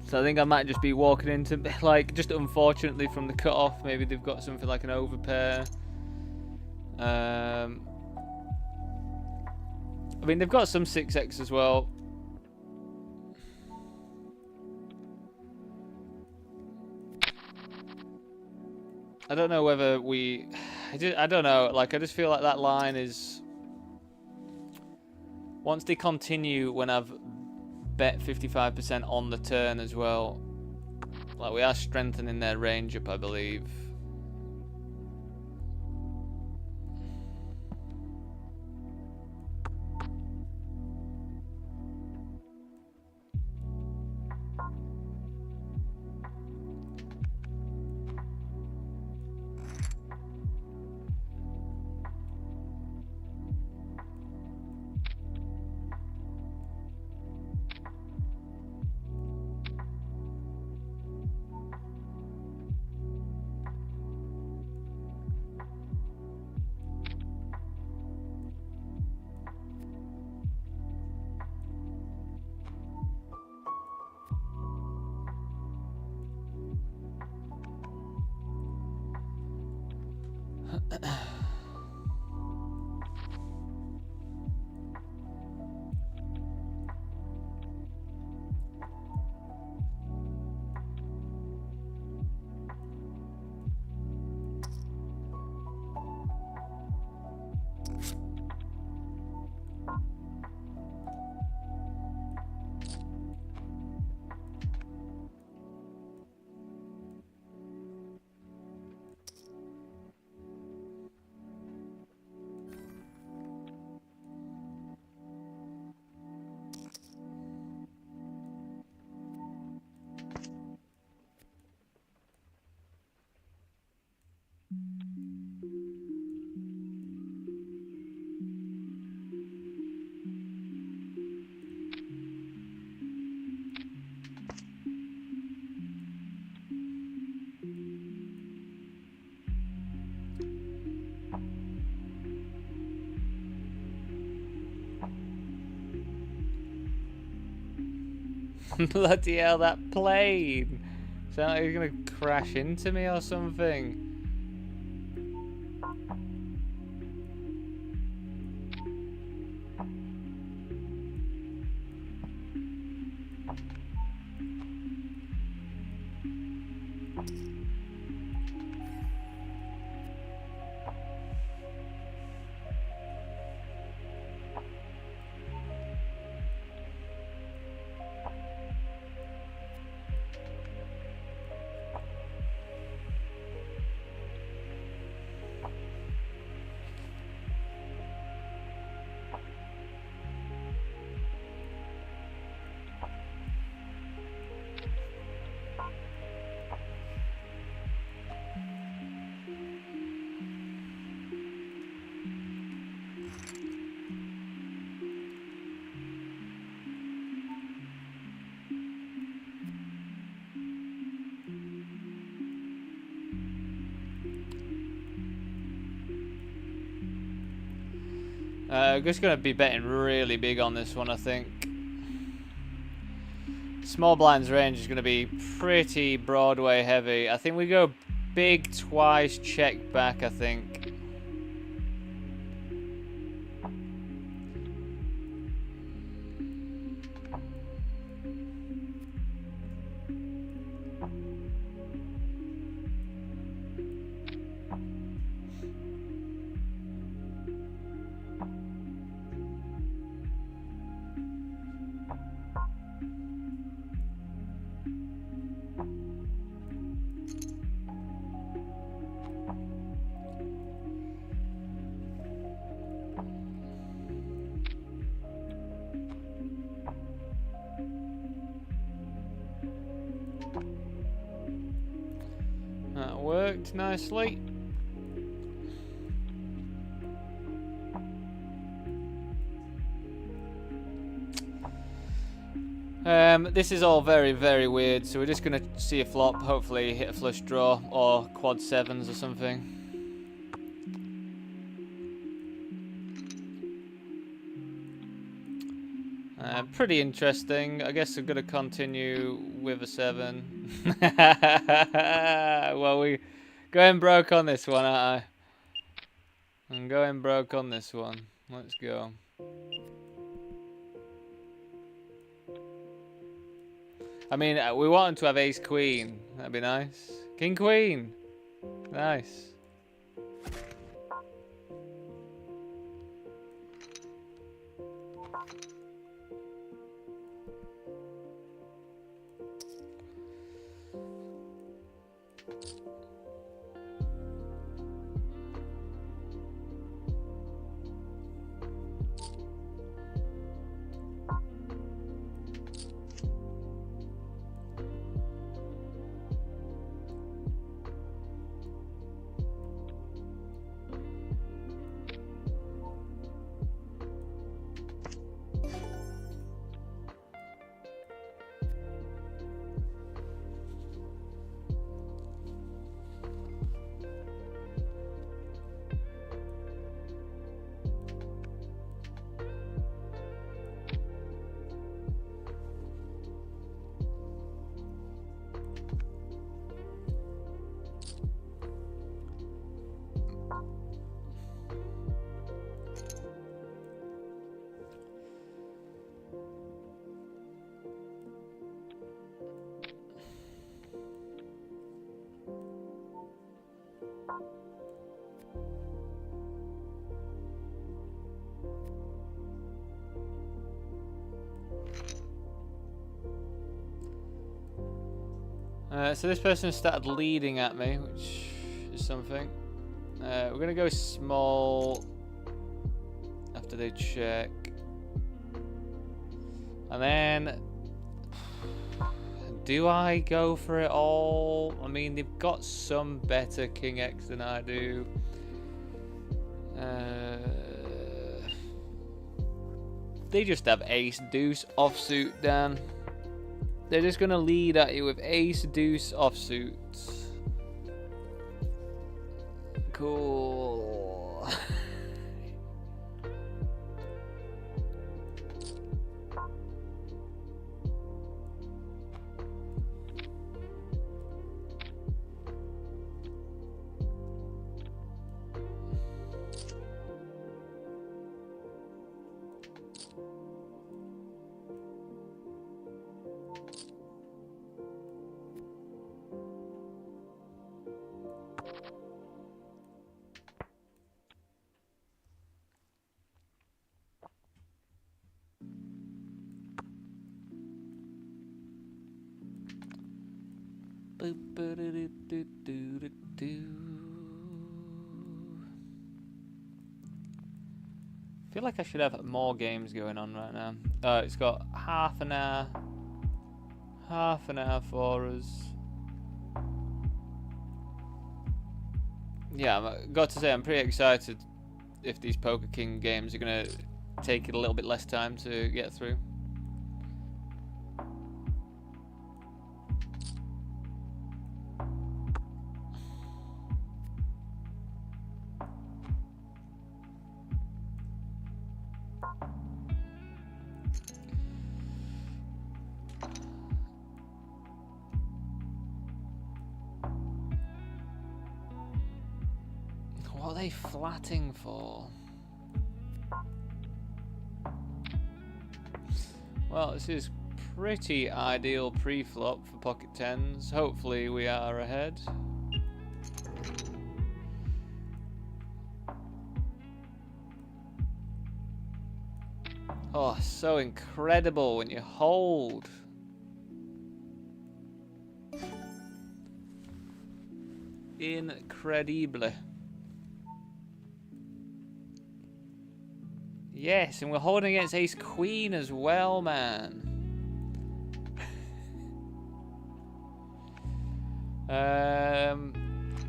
So I think I might just be walking into, like, just unfortunately from the cut-off, maybe they've got something like an overpair. I mean, they've got some 6x as well. I don't know whether we... I don't know, like, I just feel like that line is... Once they continue when I've bet 55% on the turn as well. Like, we are strengthening their range up, I believe. Bloody hell, that plane! Sound like he's gonna crash into me or something. Just gonna be betting really big on this one, I think. Small blinds range is gonna be pretty Broadway heavy. I think we go big twice, check back, I think. That worked nicely. This is all very, very weird, so we're just going to see a flop, hopefully hit a flush draw, or quad sevens or something. Pretty interesting. I guess I'm going to continue with a 7. Well, we going broke on this one, aren't I? I'm going broke on this one. Let's go. I mean, we want him to have ace queen. That'd be nice. King queen. Nice. So this person started leading at me, which is something. We're going to go small after they check. And then, do I go for it all? I mean, they've got some better King X than I do. They just have ace deuce offsuit, Dan. They're just going to lead at you with ace deuce offsuit. Cool. I feel like I should have more games going on right now. It's got half an hour for us. Yeah, I've got to say I'm pretty excited if these Poker King games are gonna take it a little bit less time to get through. What are they flatting for? Well, this is pretty ideal pre-flop for pocket tens. Hopefully we are ahead. Oh, so incredible when you hold. Incredible. Yes, and we're holding against ace queen as well, man.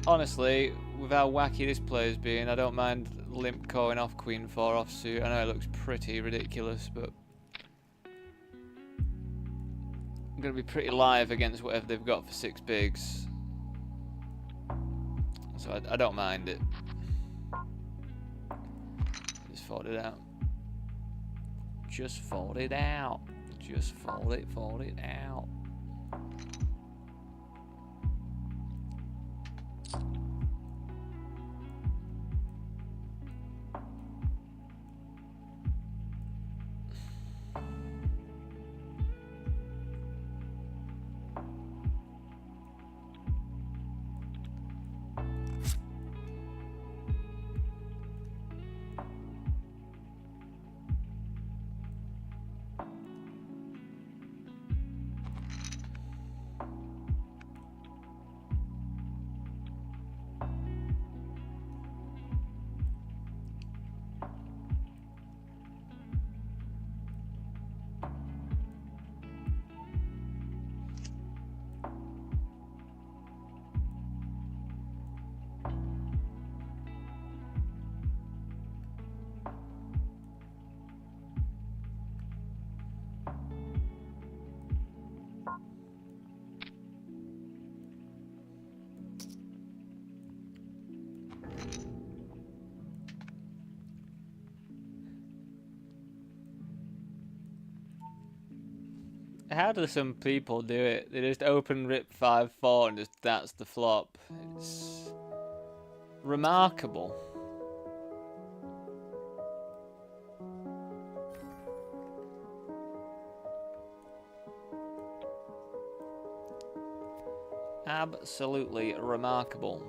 Honestly, with how wacky this player's being, I don't mind limp calling off queen 4 offsuit. I know it looks pretty ridiculous, but I'm going to be pretty live against whatever they've got for 6 bigs. So I don't mind it. Just fold it out. Just fold it out. Just fold it out. How do some people do it? They just open rip 5-4 and just that's the flop. It's remarkable. Absolutely remarkable.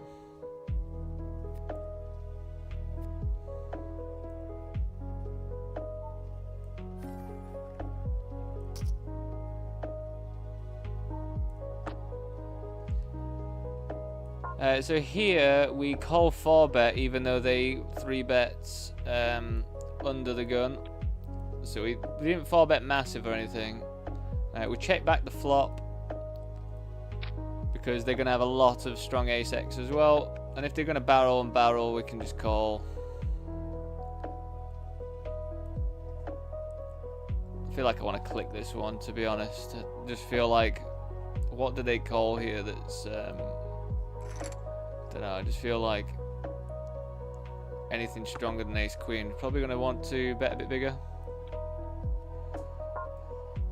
So here we call 4-bet even though they 3-bets under the gun. So we didn't 4-bet massive or anything. We check back the flop because they're going to have a lot of strong ace-x as well. And if they're going to barrel and barrel, we can just call. I feel like I want to click this one, to be honest. I just feel like, what do they call here that's... I don't know, I just feel like anything stronger than ace queen. Probably going to want to bet a bit bigger.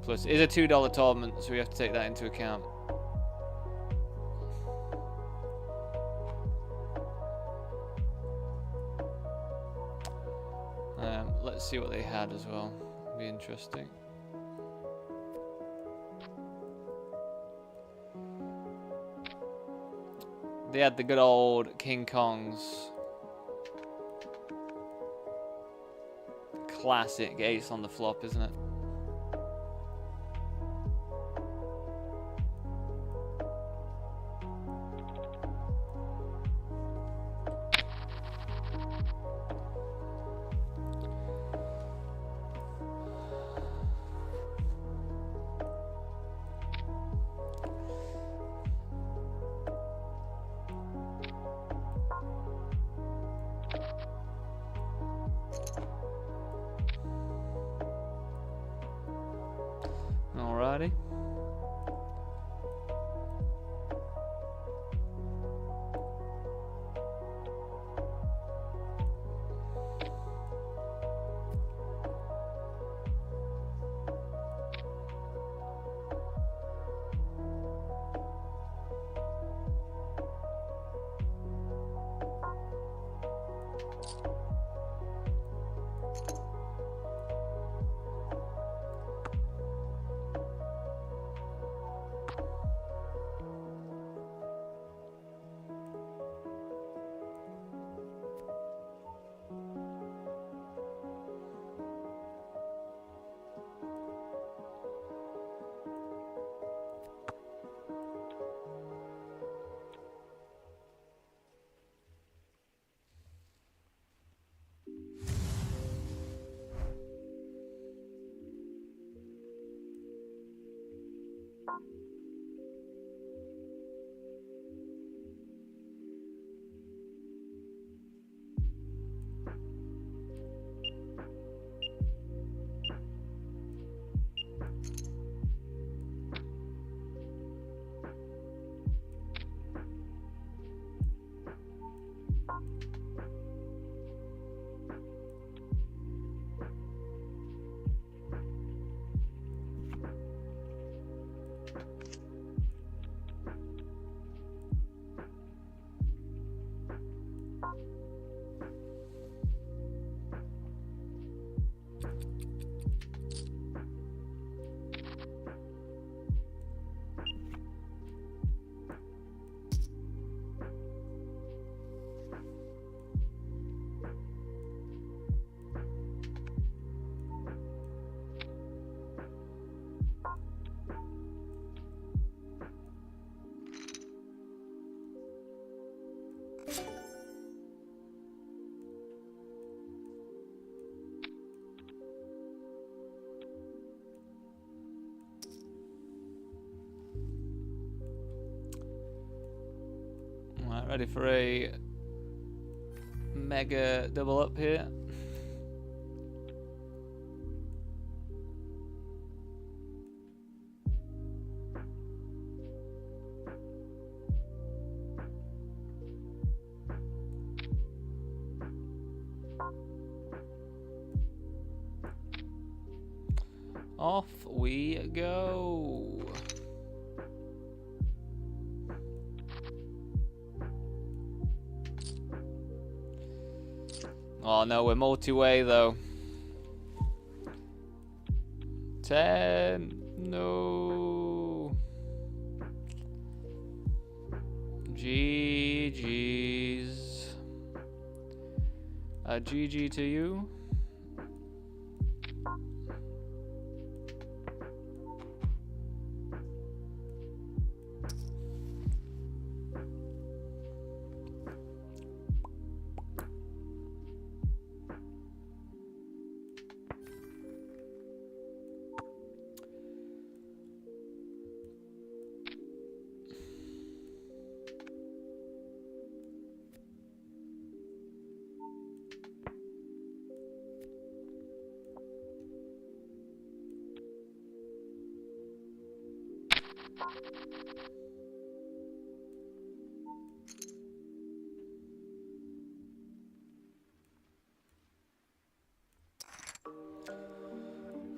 Plus, it is a $2 tournament, so we have to take that into account. Let's see what they had as well. It'll be interesting. They had the good old King Kongs. Classic ace on the flop, isn't it? Alright, ready for a mega double up here. Off we go. Oh no, we're multi-way though. 10. No. GG's. GG to you.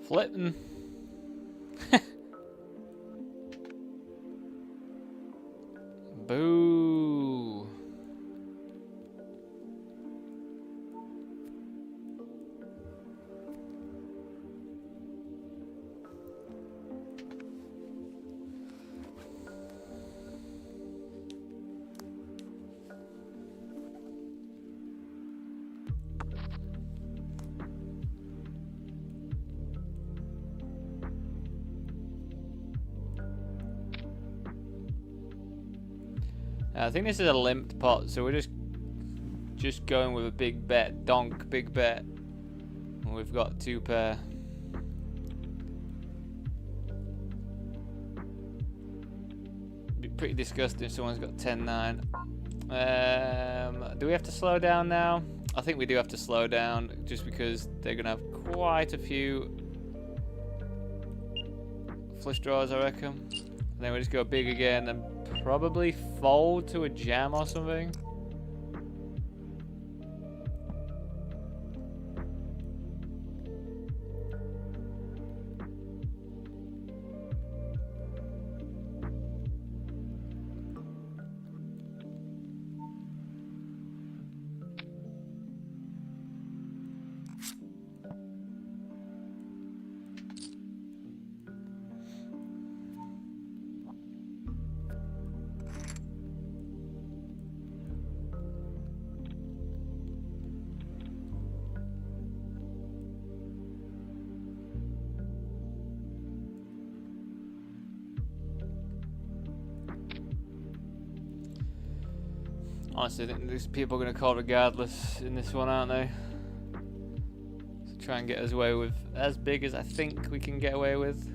Flipping. Boo. I think this is a limped pot, so we're just going with a big bet, donk, big bet. And we've got 2 pair. Be pretty disgusting if someone's got 10-9. Do we have to slow down now? I think we do have to slow down, just because they're gonna have quite a few flush draws, I reckon. And then we just go big again and probably fold to a jam or something. Honestly, I think these people are going to call regardless in this one, aren't they? So try and get us away with as big as I think we can get away with.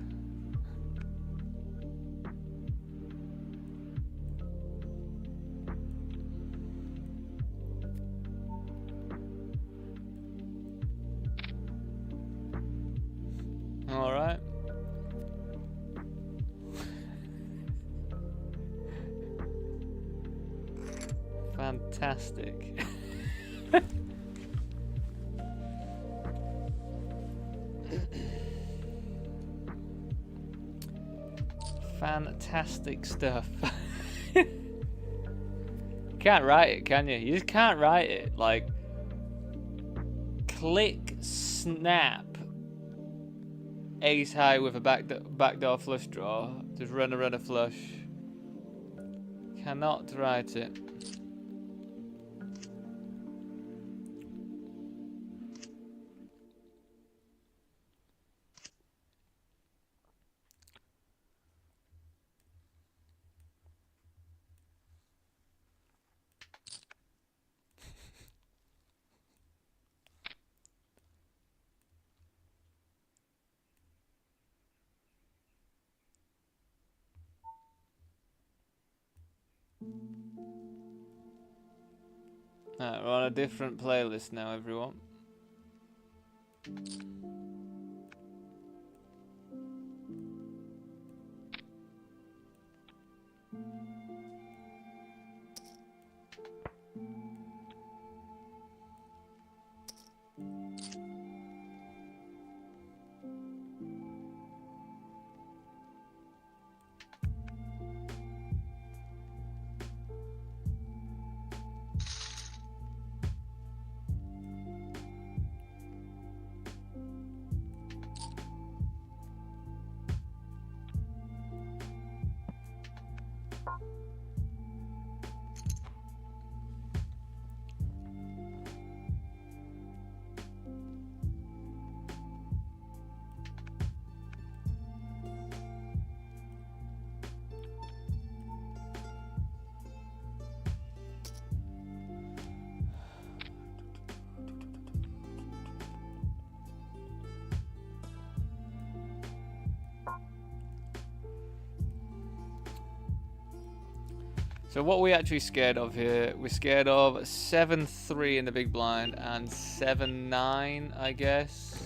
Fantastic. Fantastic stuff. You can't write it, can you? You just can't write it. Like, click, snap, ace high with a backdoor flush draw. Just run a flush. Cannot write it. Alright, we're on a different playlist now, everyone. So what are we actually scared of here? We're scared of 7-3 in the big blind and 7-9, I guess.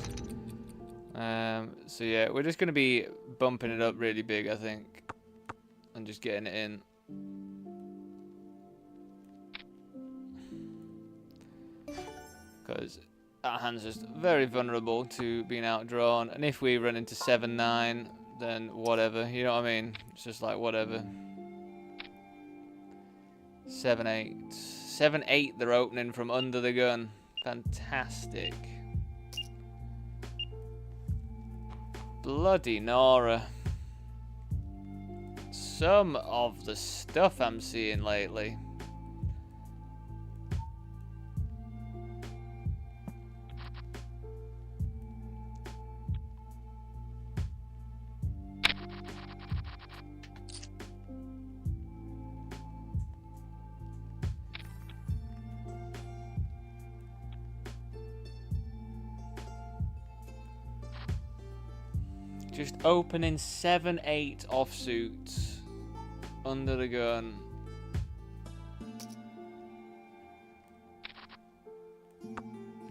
So yeah, we're just going to be bumping it up really big, I think, and just getting it in. Because our hand's just very vulnerable to being outdrawn, and if we run into 7-9, then whatever, you know what I mean? It's just like whatever. 7-8. 7-8 they're opening from under the gun. Fantastic. Bloody Nora. Some of the stuff I'm seeing lately. Just opening 7-8 offsuits under the gun.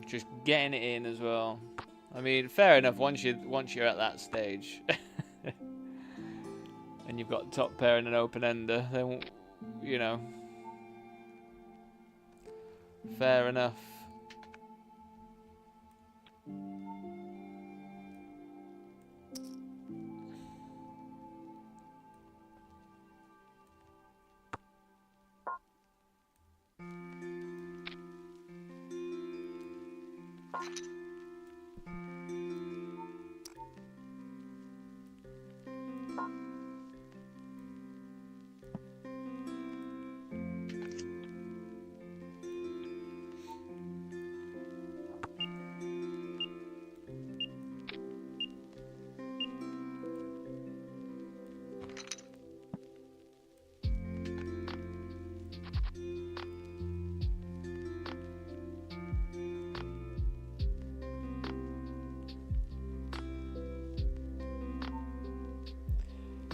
Just getting it in as well. I mean, fair enough once you're at that stage. And you've got top pair and an open ender, then you know. Fair enough.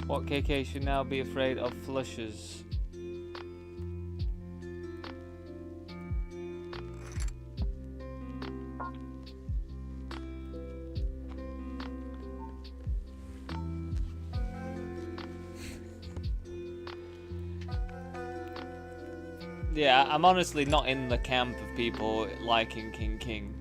What KK should now be afraid of flushes? Yeah, I'm honestly not in the camp of people liking King.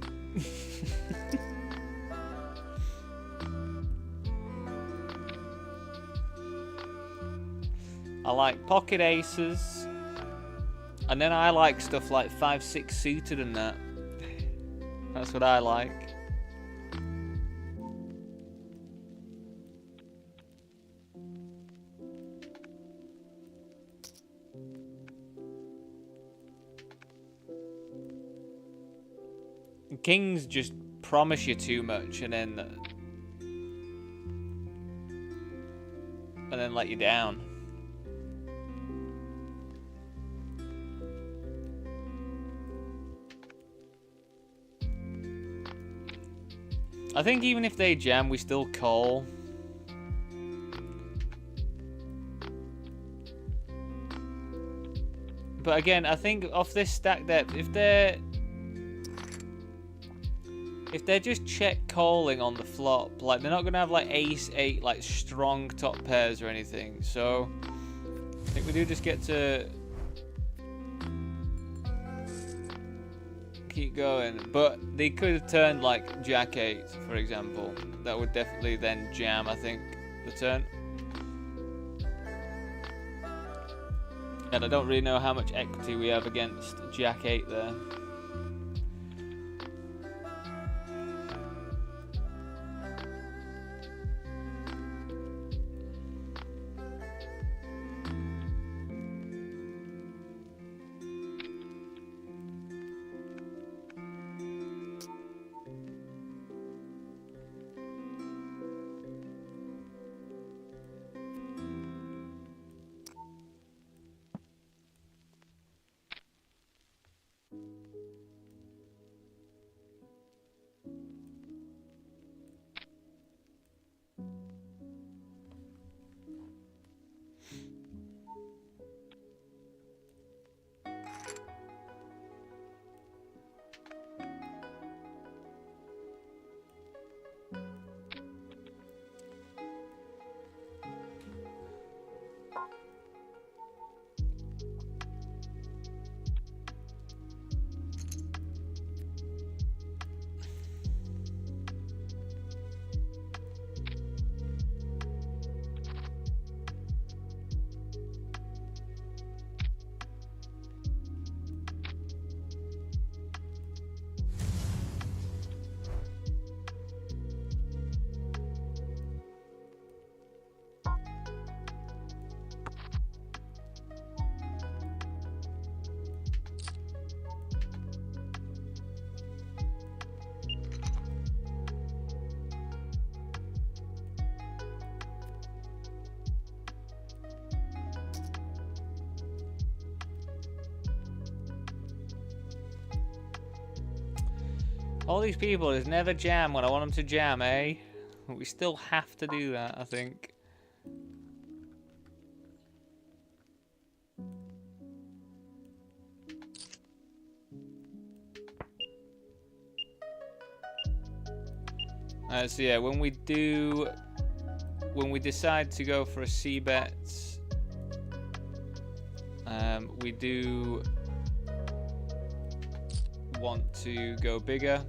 I like pocket aces, and then I like stuff like 5-6 suited and that. That's what I like. Kings just promise you too much and then let you down. I think even if they jam, we still call. But again, I think off this stack depth, if they're just check calling on the flop, like they're not gonna have like ace 8 like strong top pairs or anything. So I think we do just get to keep going. But they could have turned like jack 8, for example. That would definitely then jam, I think, the turn. And I don't really know how much equity we have against jack 8 there. All these people just never jam when I want them to jam, eh? We still have to do that, I think. So yeah, when we decide to go for a c-bet, we do want to go bigger.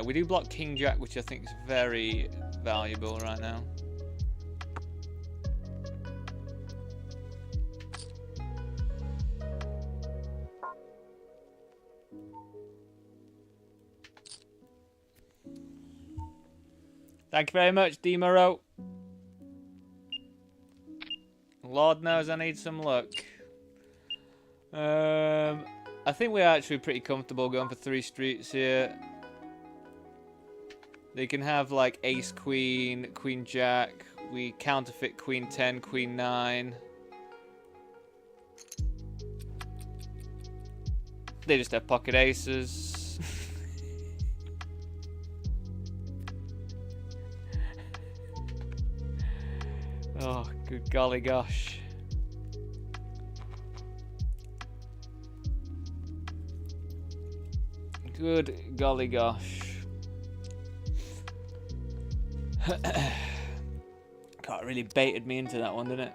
We do block King Jack, which I think is very valuable right now. Thank you very much, Demaro. Lord knows I need some luck. I think we're actually pretty comfortable going for 3 streets here. They can have like ace queen, queen jack. We counterfeit queen 10, queen 9. They just have pocket aces. Oh, good golly gosh. Good golly gosh. God, it really baited me into that one, didn't it?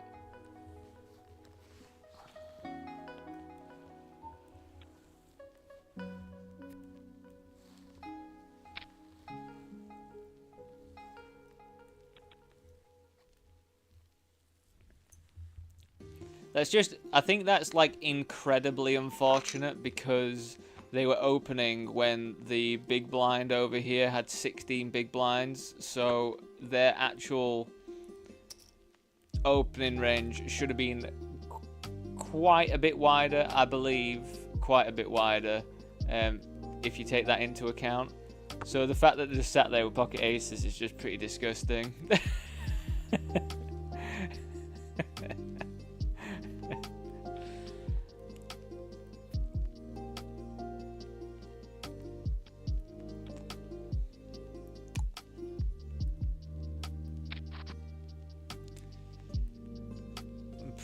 That's just, I think that's like incredibly unfortunate because they were opening when the big blind over here had 16 big blinds, so their actual opening range should have been quite a bit wider, I believe, quite a bit wider, if you take that into account. So the fact that they just sat there with pocket aces is just pretty disgusting.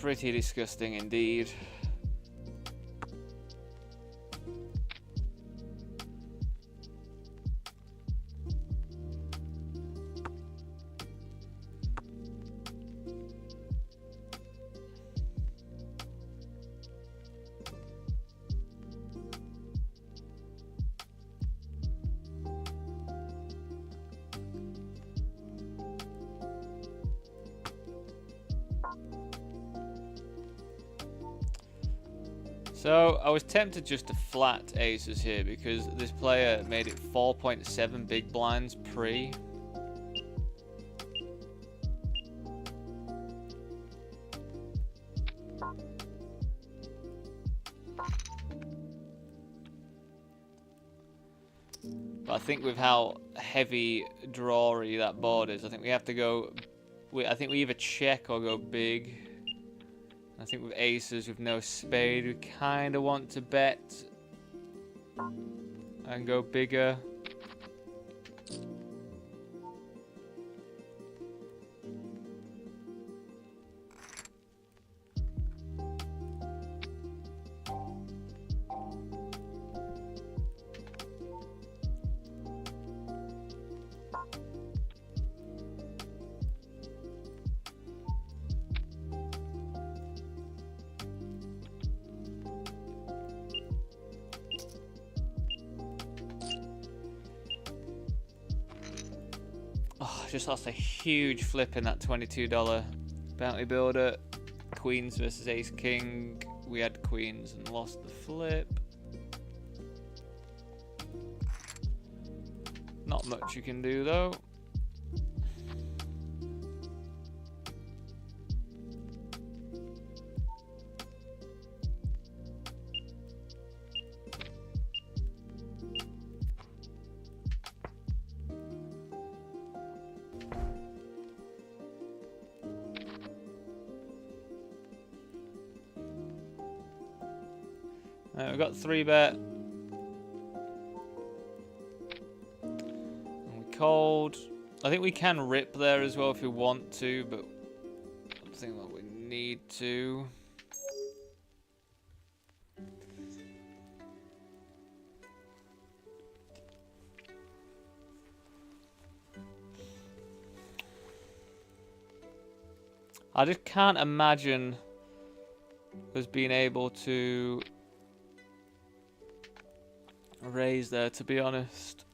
Pretty disgusting indeed. So, I was tempted just to flat aces here because this player made it 4.7 big blinds pre. But I think with how heavy drawy that board is, I think we have to go... I think we either check or go big. I think with aces with no spade, we kind of want to bet and go bigger. Just lost a huge flip in that $22 bounty builder. Queens versus ace king. We had queens and lost the flip. Not much you can do though. We've got 3-bet. And we called. I think we can rip there as well if we want to, but I don't think that we need to. I just can't imagine us being able to raise there, to be honest.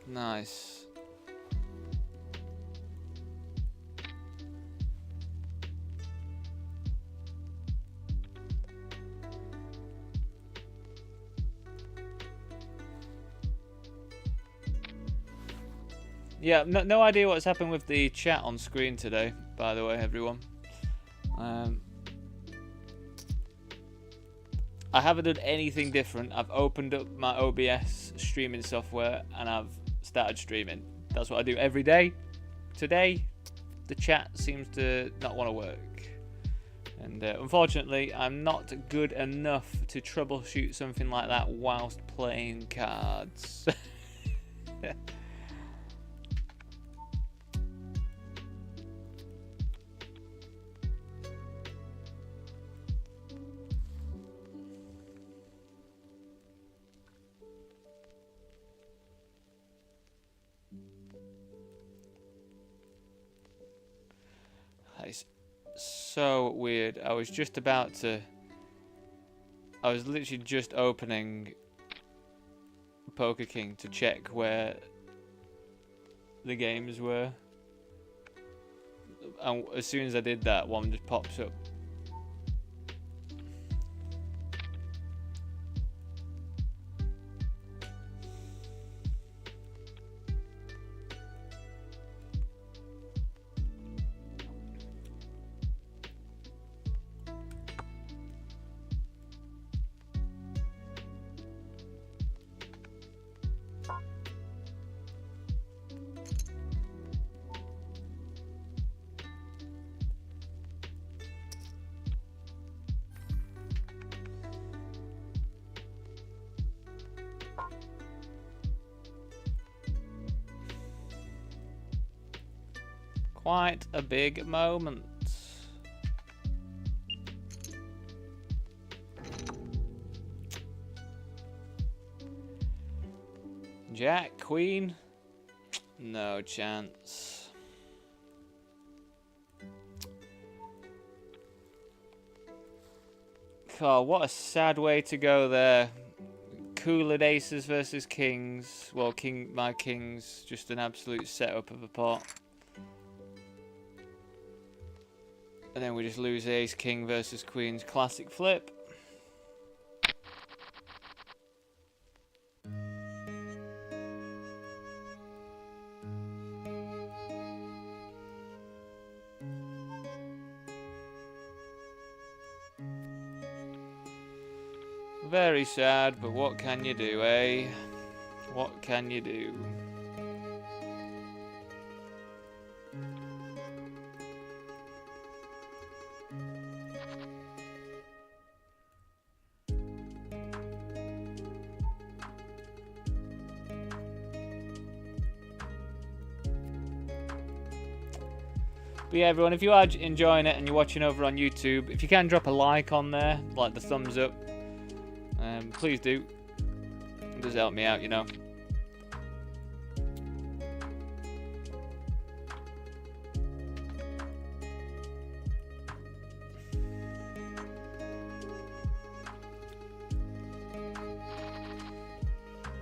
Nice. Yeah, no idea what's happened with the chat on screen today, by the way, everyone. I haven't done anything different. I've opened up my OBS streaming software and I've started streaming. That's what I do every day. Today, the chat seems to not want to work. And unfortunately, I'm not good enough to troubleshoot something like that whilst playing cards. It's so weird. I was literally just opening Poker King to check where the games were. and as soon as I did that, one just pops up. Quite a big moment. Jack, Queen, no chance. God, what a sad way to go there. Cooled aces versus kings. Well, my kings, just an absolute setup of a pot. And then we just lose ace, king versus queens. Classic flip. Very sad, but what can you do, eh? What can you do? But yeah, everyone, if you are enjoying it and you're watching over on YouTube, if you can drop a like on there, like the thumbs up, please do. It does help me out, you know.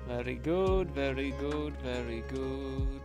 Very good, very good, very good.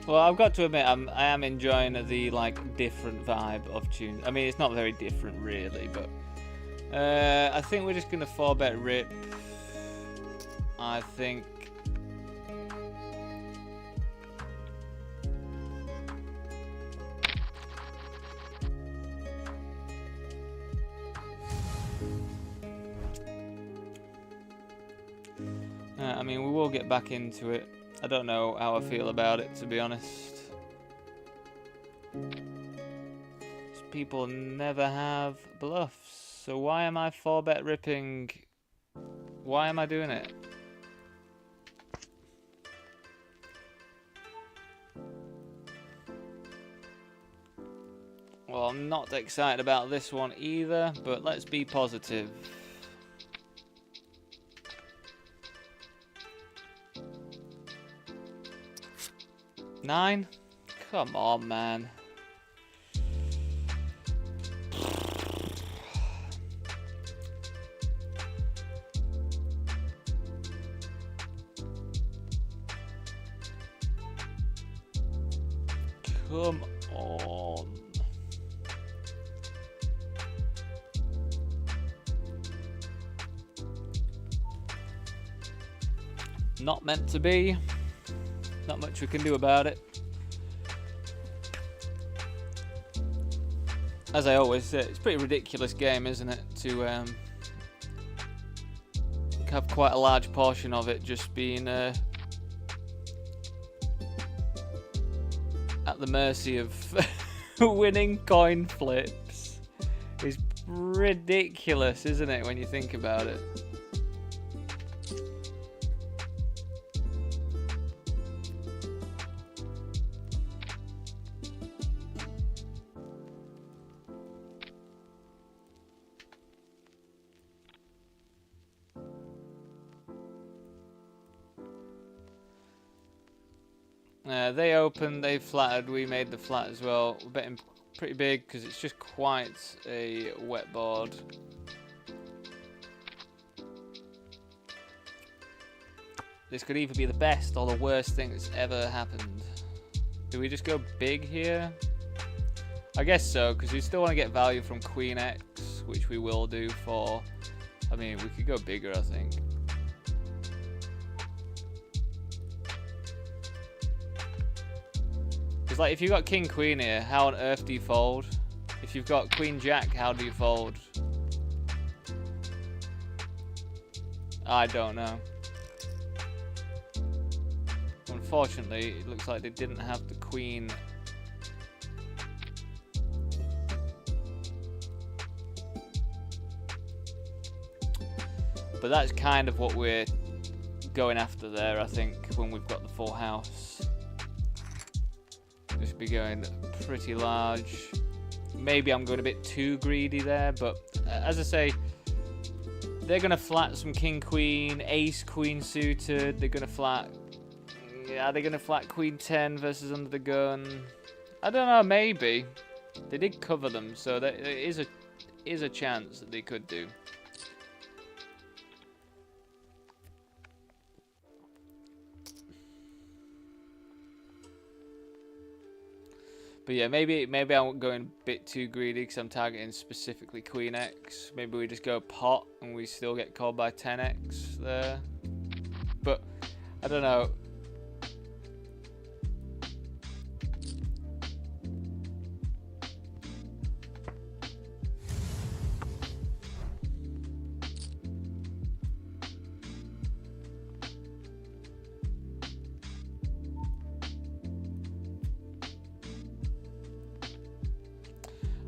Well, I've got to admit, I am enjoying the like different vibe of tunes. I mean, it's not very different really, but I think we're just gonna 4-bet rip. I think. I mean, we will get back into it. I don't know how I feel about it, to be honest. People never have bluffs, so why am I 4-bet ripping? Why am I doing it? Well, I'm not excited about this one either, but let's be positive. Nine? Come on, man. Come on. Not meant to be. Not much we can do about it. As I always say, it's a pretty ridiculous game, isn't it? To have quite a large portion of it just being at the mercy of winning coin flips. It's ridiculous, isn't it, when you think about it? They opened, they flattered, we made the flat as well. We're betting pretty big because it's just quite a wet board. This could either be the best or the worst thing that's ever happened. Do we just go big here? I guess so, because we still want to get value from Queen X, which we will do for... I mean, we could go bigger, I think. Because, like, if you've got King Queen here, how on earth do you fold? If you've got Queen Jack, how do you fold? I don't know. Unfortunately, it looks like they didn't have the Queen. But that's kind of what we're going after there, I think, when we've got the full house. Just be going pretty large. Maybe I'm going a bit too greedy there, but as I say, they're going to flat some King Queen, Ace Queen suited. They're going to flat... Yeah, they're going to flat Queen 10 versus under the gun. I don't know, maybe. They did cover them, so there is a chance that they could do. But yeah, maybe I'm going a bit too greedy because I'm targeting specifically Queen X. Maybe we just go pot and we still get called by 10X there. But I don't know.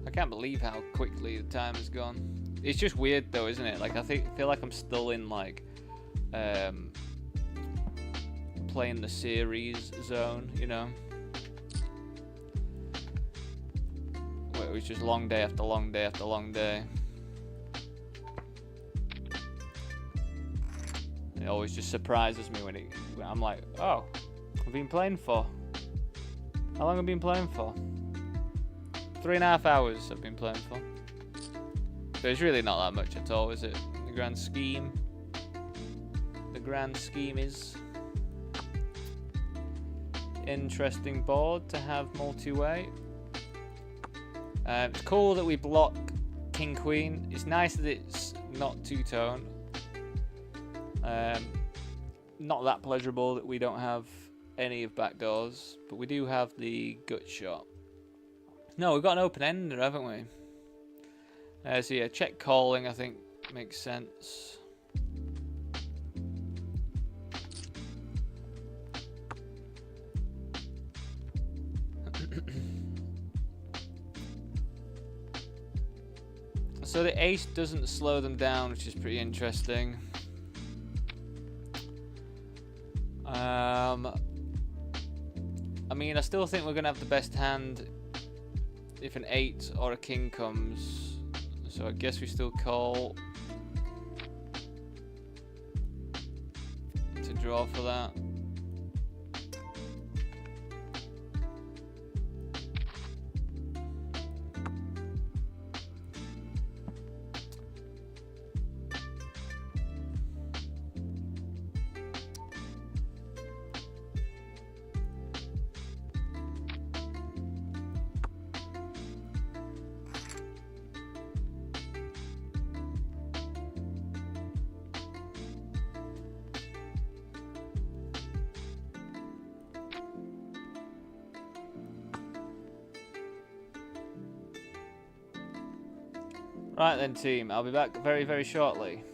I can't believe how quickly the time has gone. It's just weird though, isn't it? Like I feel like I'm still in like playing the series zone, you know? Where it was just long day after long day after long day. It always just surprises me when I'm like, oh, I've been playing for. How long have I been playing for? 3.5 hours I've been playing for. So it's really not that much at all, is it? The grand scheme. The grand scheme is... Interesting board to have multi-way. It's cool that we block King Queen. It's nice that it's not two-tone. Not that pleasurable that we don't have any of backdoors, but we do have the gut shot. No, we've got an open ender, haven't we? So yeah, check calling I think makes sense. So the ace doesn't slow them down, which is pretty interesting. I mean, I still think we're going to have the best hand if an 8 or a king comes. So I guess we still call to draw for that. Right then, team. I'll be back very, very shortly.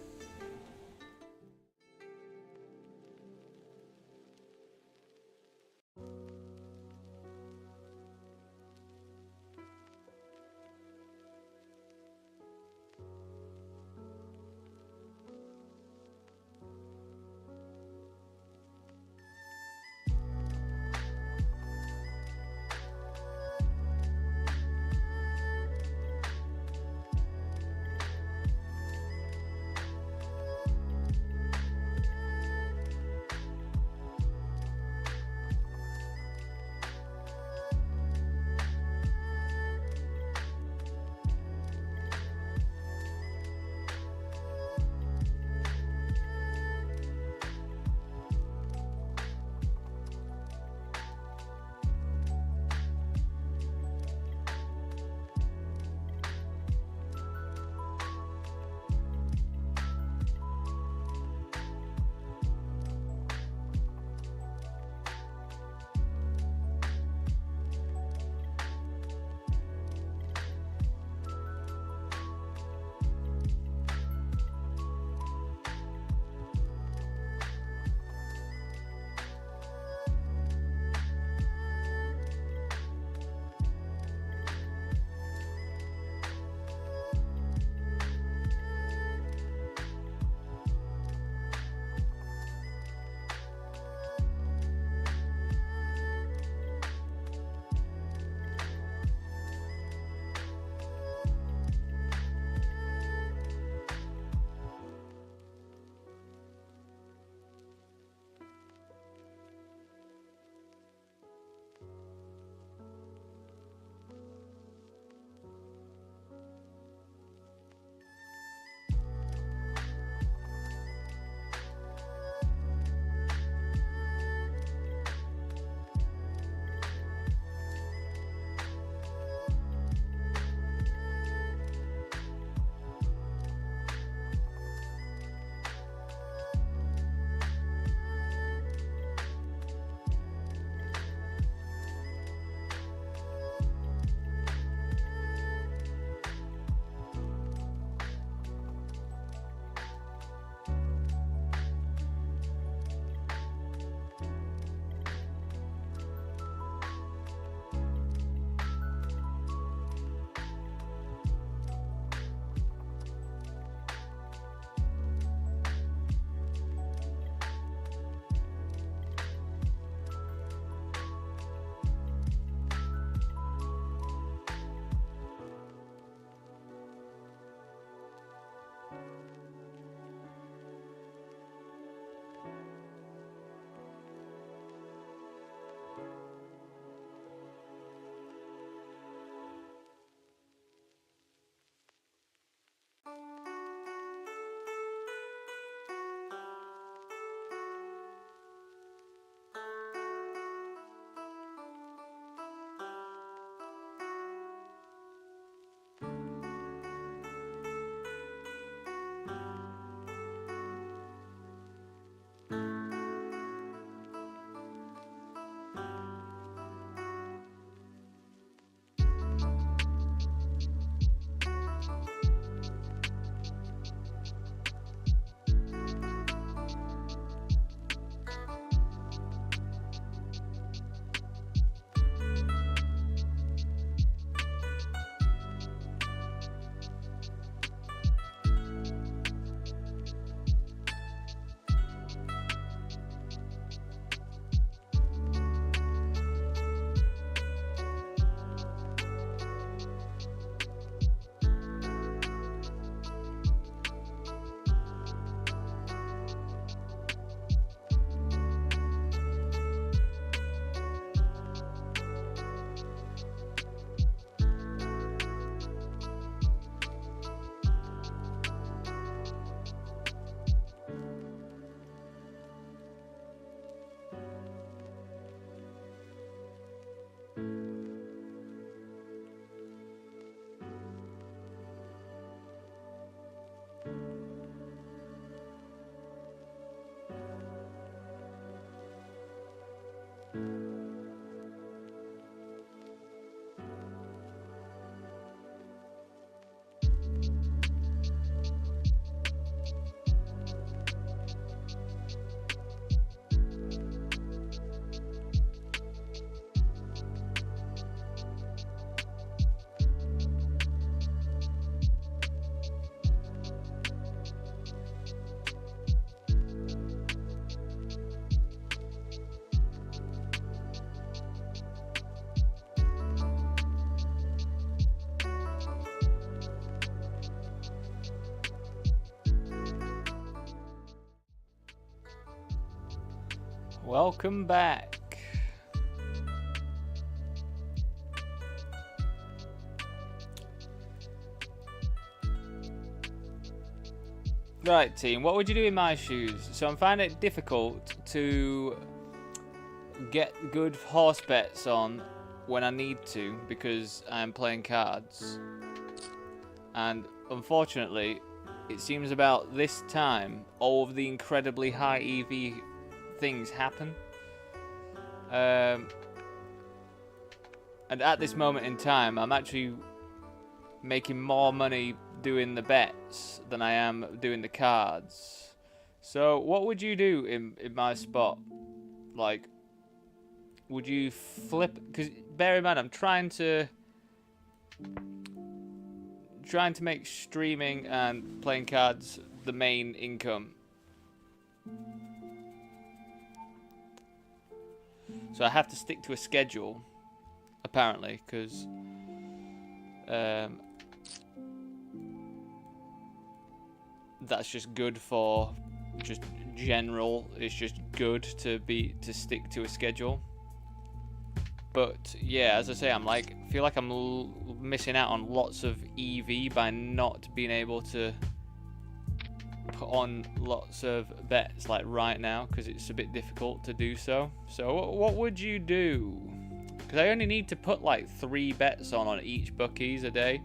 Welcome back. Right, team, what would you do in my shoes? So I'm finding it difficult to get good horse bets on when I need to because I'm playing cards. And unfortunately, it seems about this time all of the incredibly high EV things happen. And at this moment in time, I'm actually making more money doing the bets than I am doing the cards. So what would you do in my spot? Like, would you flip? Because bear in mind, I'm trying to make streaming and playing cards the main income. So I have to stick to a schedule, apparently, because that's just good for just general. It's just good to stick to a schedule. But yeah, as I say, I'm like, feel like I'm missing out on lots of EV by not being able to put on lots of bets like right now because it's a bit difficult to do so. So what would you do? Because I only need to put like 3 bets on each bookies a day.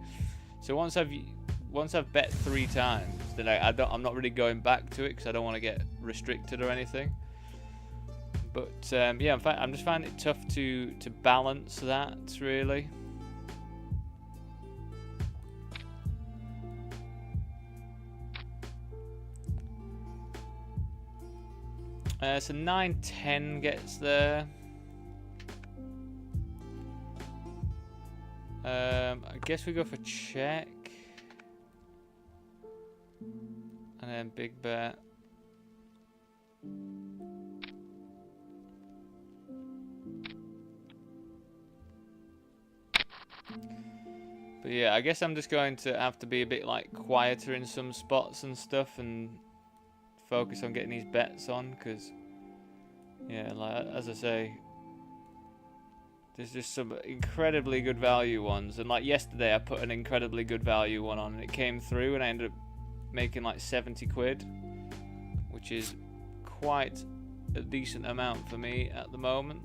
So once I've bet 3 times, then I'm not really going back to it because I don't want to get restricted or anything. But yeah, I'm just finding it tough to balance that, really. So 9-10 gets there. I guess we go for check. And then big bet. But yeah, I guess I'm just going to have to be a bit like quieter in some spots and stuff and focus on getting these bets on, because yeah, like as I say, there's just some incredibly good value ones, and like yesterday I put an incredibly good value one on and it came through and I ended up making like 70 quid, which is quite a decent amount for me at the moment.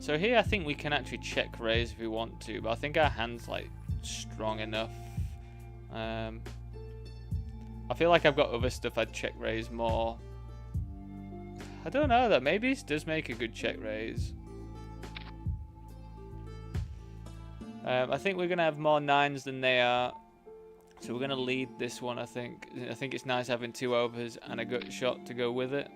So here I think we can actually check raise if we want to, but I think our hand's like strong enough. I feel like I've got other stuff I'd check raise more. I don't know though, maybe this does make a good check raise. I think we're gonna have more 9s than they are, so we're gonna lead this one. I think it's nice having 2 overs and a gut shot to go with it.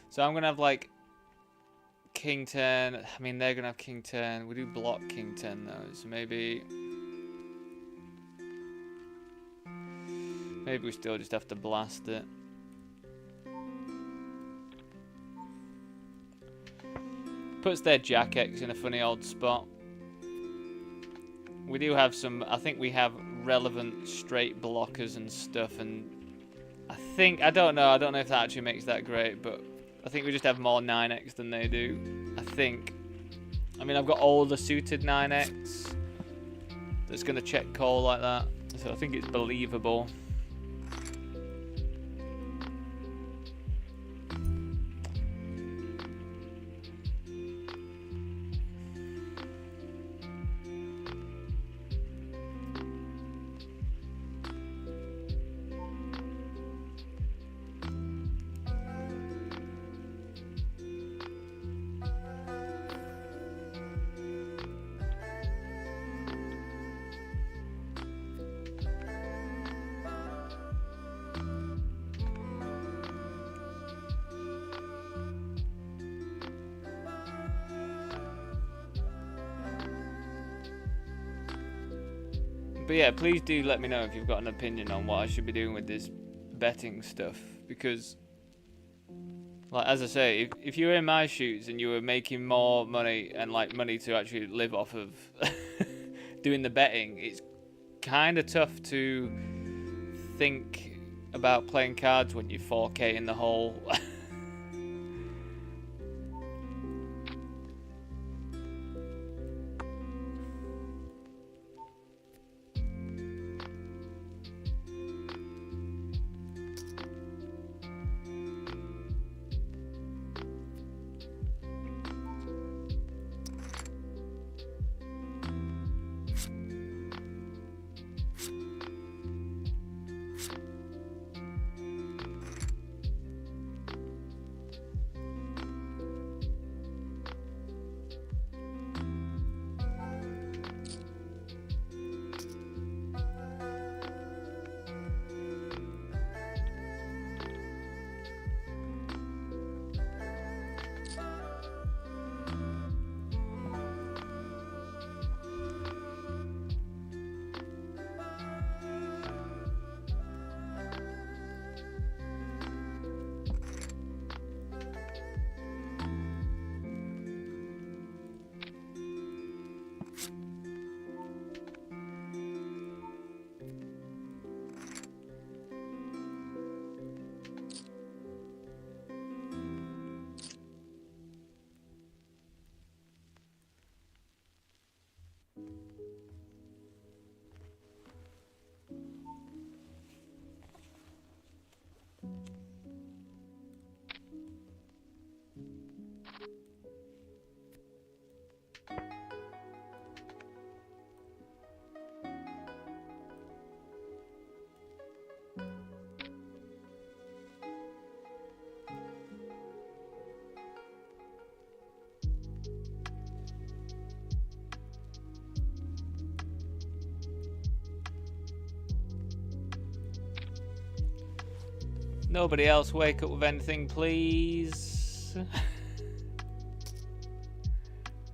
So I'm gonna have like King 10. I mean, they're gonna have King 10. We do block King 10 though, so maybe we still just have to blast it. Puts their Jack X in a funny old spot. We do have some. I think we have relevant straight blockers and stuff, and I don't know if that actually makes that great, but I think we just have more 9x than they do. I think. I mean, I've got all the suited 9x that's going to check call like that, so I think it's believable. But yeah, please do let me know if you've got an opinion on what I should be doing with this betting stuff, because, like, as I say, if you were in my shoes and you were making more money and like money to actually live off of doing the betting, it's kind of tough to think about playing cards when you're 4K in the hole. Nobody else wake up with anything, please.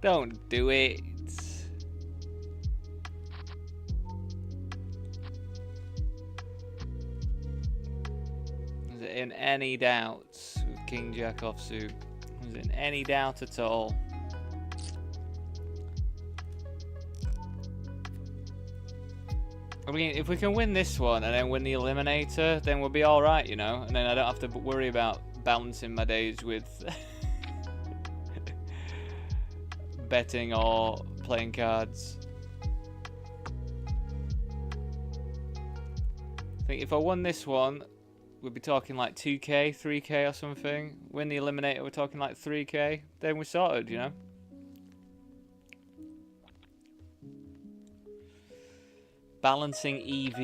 Don't do it. Is it in any doubts with King Jack offsuit? Is it in any doubt at all? I mean, if we can win this one and then win the Eliminator, then we'll be alright, you know? And then I don't have to worry about balancing my days with betting or playing cards. I think if I won this one, we'd be talking like 2k, 3k or something. Win the Eliminator, we're talking like 3k. Then we're sorted, you know? Balancing EV.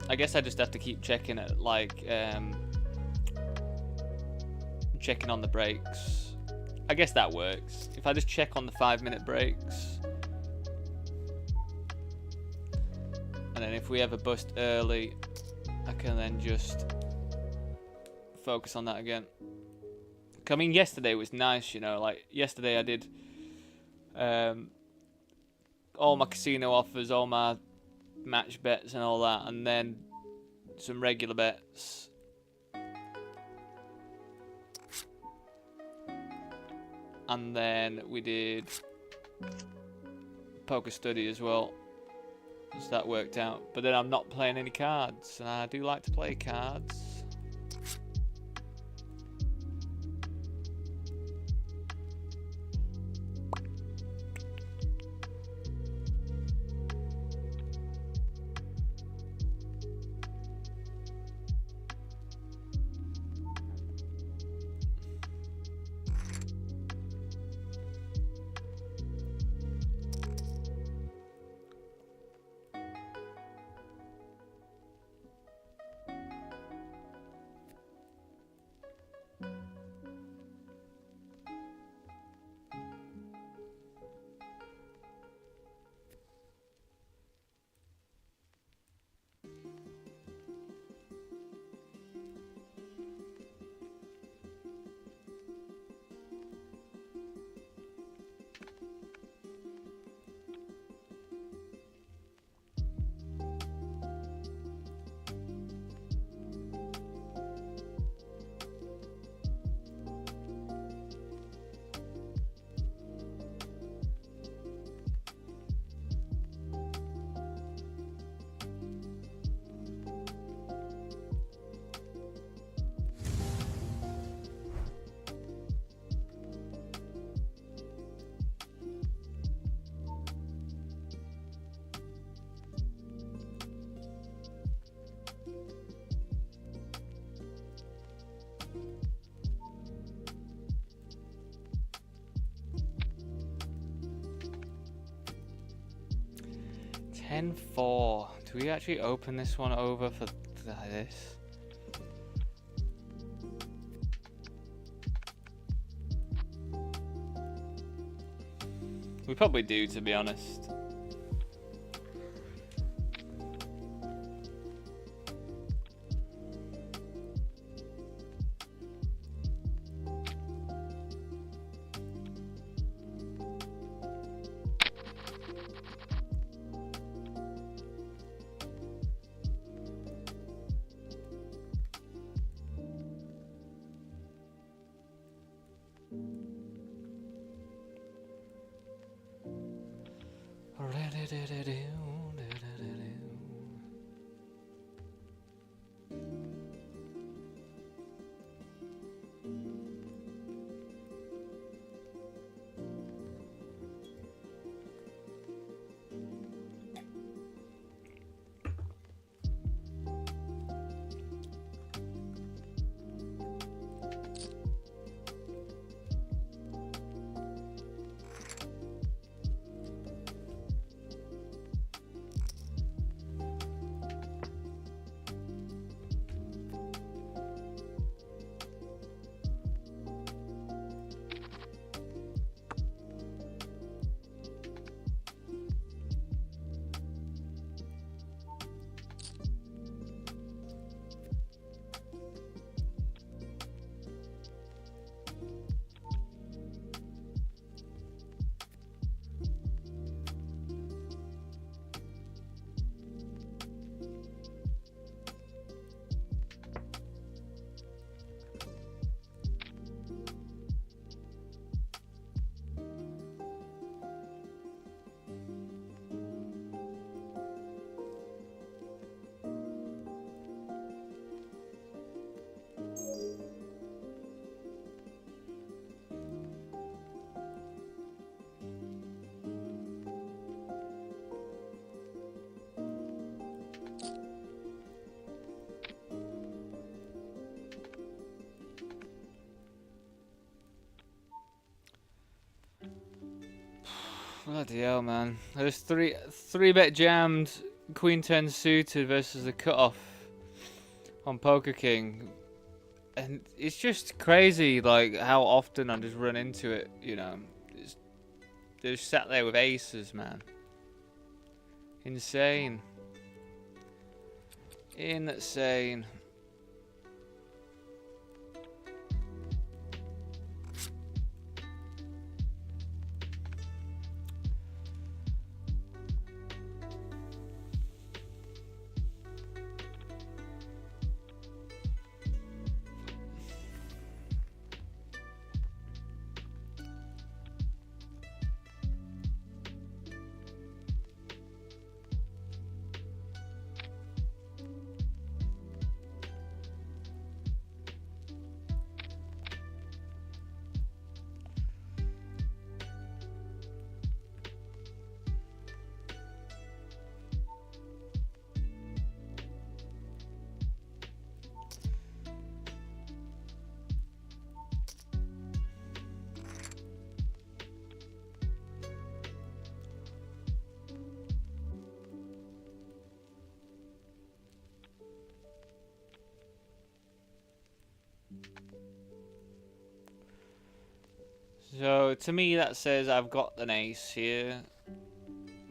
I guess I just have to keep checking it, like checking on the breaks. I guess that works. If I just check on the 5-minute breaks, and then if we ever bust early, I can then just focus on that again. I mean, yesterday was nice, you know, like, yesterday I did all my casino offers, all my match bets and all that, and then some regular bets. And then we did poker study as well, so that worked out. But then I'm not playing any cards, and I do like to play cards. N4. Do we actually open this one over for this? We probably do, to be honest. Bloody hell, man. There's three bet jammed, queen 10 suited versus the cutoff on Poker King. And it's just crazy, like, how often I just run into it, you know. They're just sat there with aces, man. Insane. Insane. So, to me that says I've got an ace here,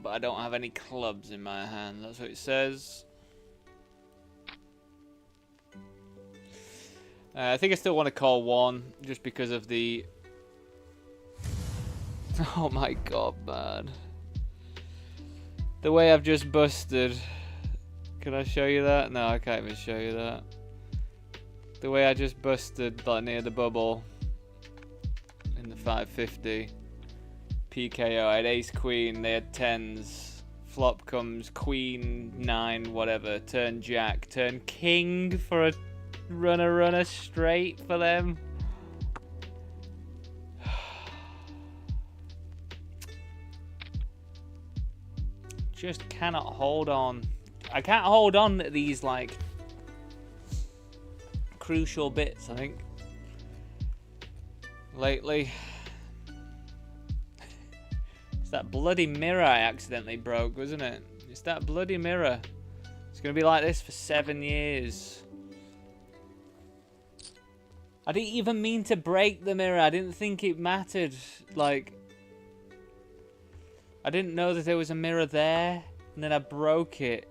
but I don't have any clubs in my hand. That's what it says. I think I still want to call one, just because of the... Oh my god, man. The way I've just busted. Can I show you that? No, I can't even show you that. The way I just busted, like, near the bubble. In the 550 PKO, I had ace queen, they had tens, flop comes queen 9 whatever, turn jack, turn king for a runner straight for them. Just cannot hold on. I can't hold on to these, like, crucial bits, I think. Lately. It's that bloody mirror I accidentally broke, wasn't it? It's that bloody mirror. It's going to be like this for 7 years. I didn't even mean to break the mirror. I didn't think it mattered. Like, I didn't know that there was a mirror there. And then I broke it.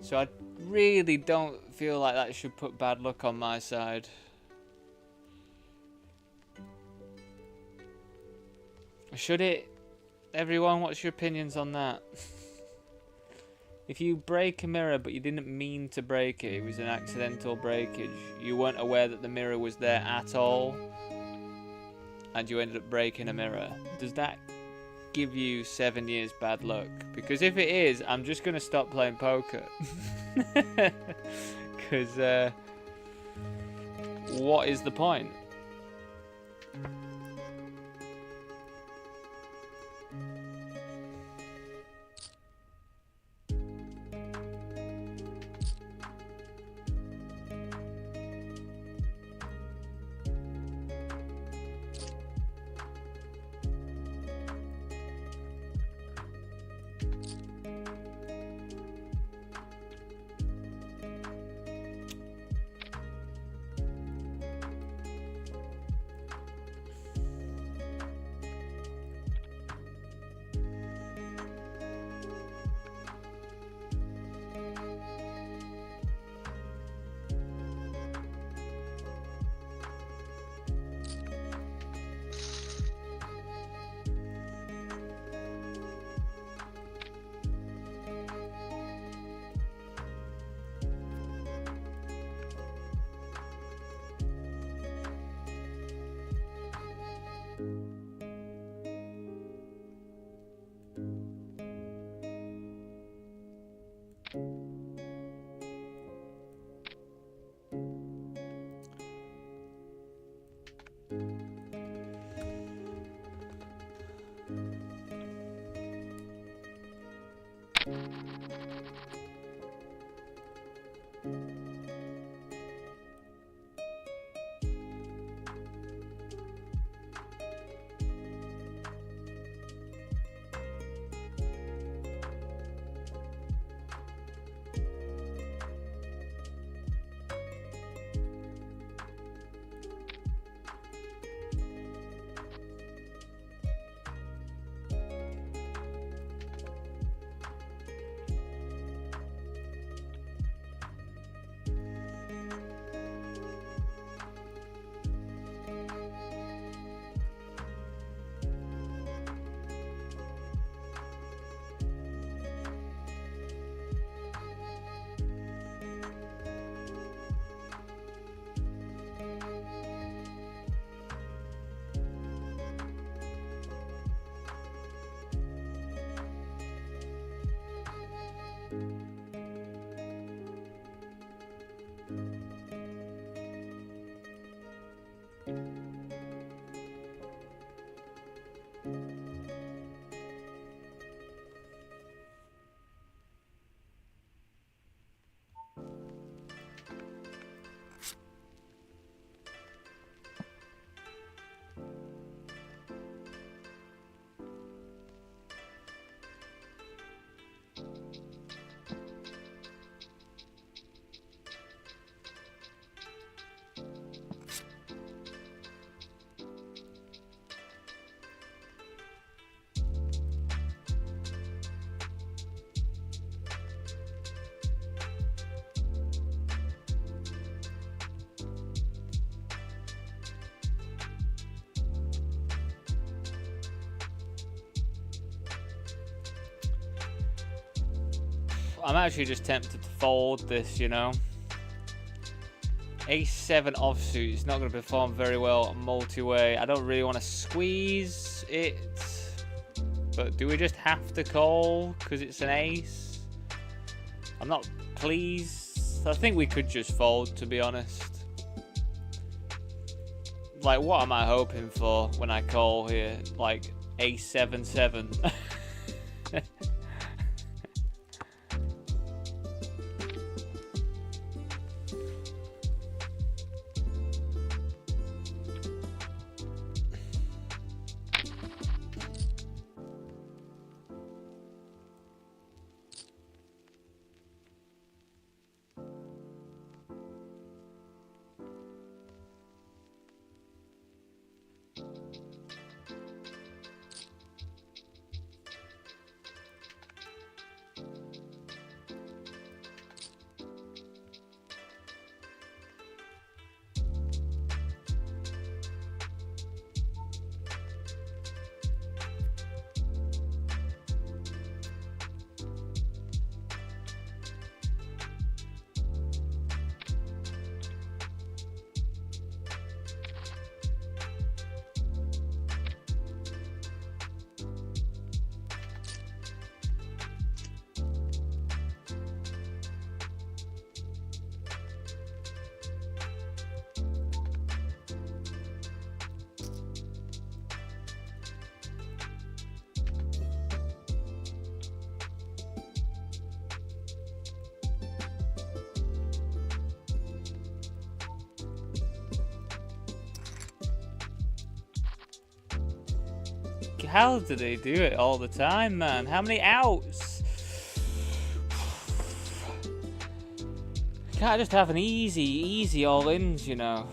So I really don't feel like that should put bad luck on my side. Should it? Everyone, what's your opinions on that? If you break a mirror but you didn't mean to break it, it was an accidental breakage, you weren't aware that the mirror was there at all, and you ended up breaking a mirror, does that give you 7 years bad luck? Because if it is, I'm just going to stop playing poker. Because what is the point? I'm actually just tempted to fold this, you know. Ace-7 offsuit is not going to perform very well on multi-way. I don't really want to squeeze it. But do we just have to call because it's an ace? I'm not pleased. I think we could just fold, to be honest. Like, what am I hoping for when I call here? Like, Ace-7-7. How do they do it all the time, man? How many outs? Can't just have an easy all-ins, you know.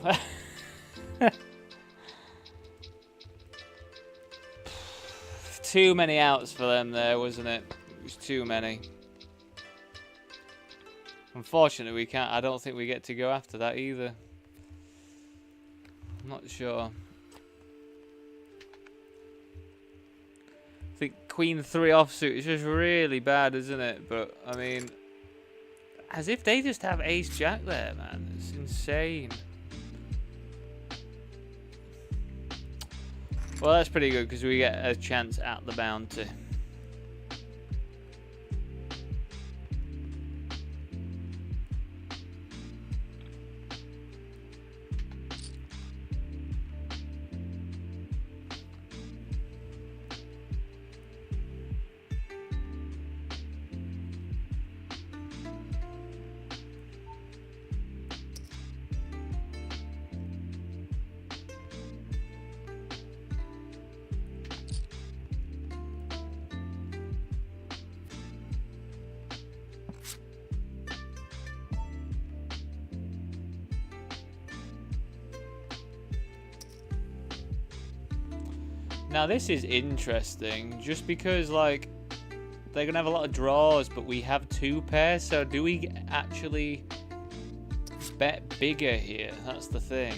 Too many outs for them there, wasn't it? It was too many. Unfortunately, we can't. I don't think we get to go after that either. I'm not sure. I think Queen 3 offsuit is just really bad, isn't it? But, I mean, as if they just have Ace Jack there, man. It's insane. Well, that's pretty good because we get a chance at the bounty. Now this is interesting, just because like they're gonna have a lot of draws, but we have 2 pairs. So do we actually bet bigger here? That's the thing.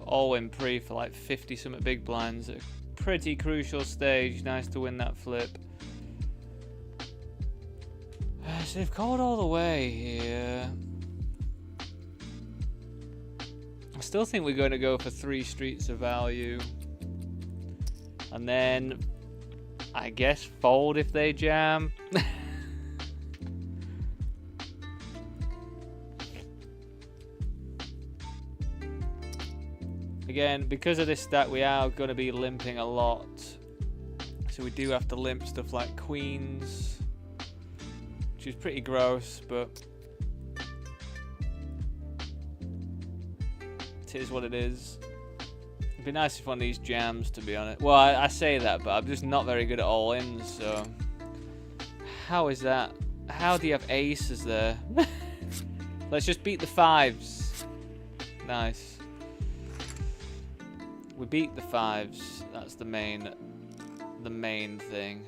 All in pre for like 50 something big blinds. A pretty crucial stage. Nice to win that flip. So they've called all the way here. I still think we're going to go for 3 streets of value. And then I guess fold if they jam. Again, because of this stack, we are going to be limping a lot. So we do have to limp stuff like queens, which is pretty gross, but it is what it is. It'd be nice if one of these jams, to be honest. Well, I say that, but I'm just not very good at all-ins, so... How is that? How do you have aces there? Let's just beat the 5s. Nice. We beat the 5s. That's the main thing.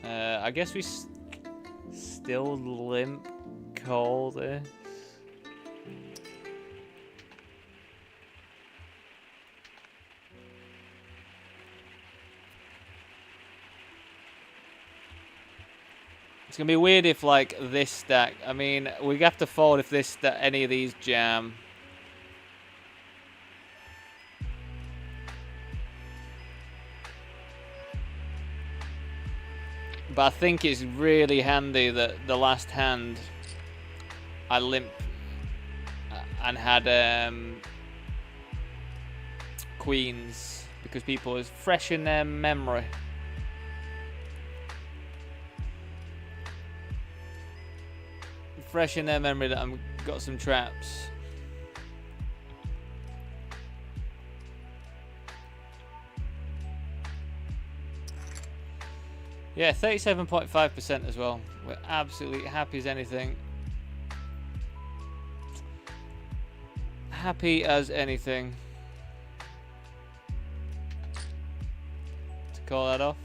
I guess we still limp call this. It's gonna be weird if like this stack. I mean, we have to fold if this any of these jam. But I think it's really handy that the last hand I limp and had queens because people is fresh in their memory. Fresh in their memory that I've got some traps. Yeah, 37.5% as well. We're absolutely happy as anything. Happy as anything. To call that off.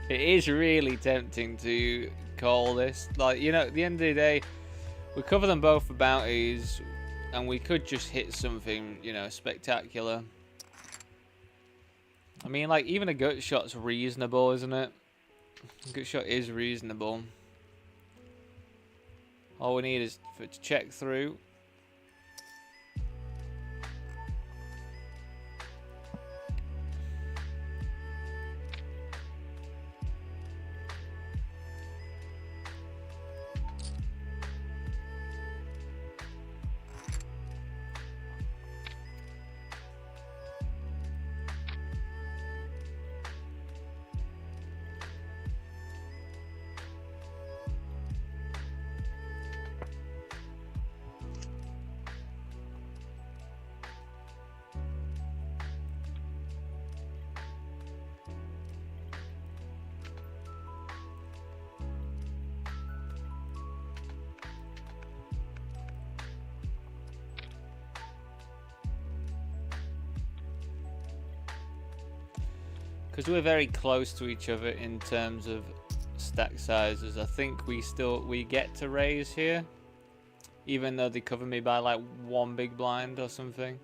It is really tempting to call this. Like, you know, at the end of the day, we cover them both for bounties, and we could just hit something, you know, spectacular. I mean, like, even a gut shot's reasonable, isn't it? A gut shot is reasonable. All we need is for it to check through. Because we're very close to each other in terms of stack sizes, I think we get to raise here, even though they cover me by like one big blind or something.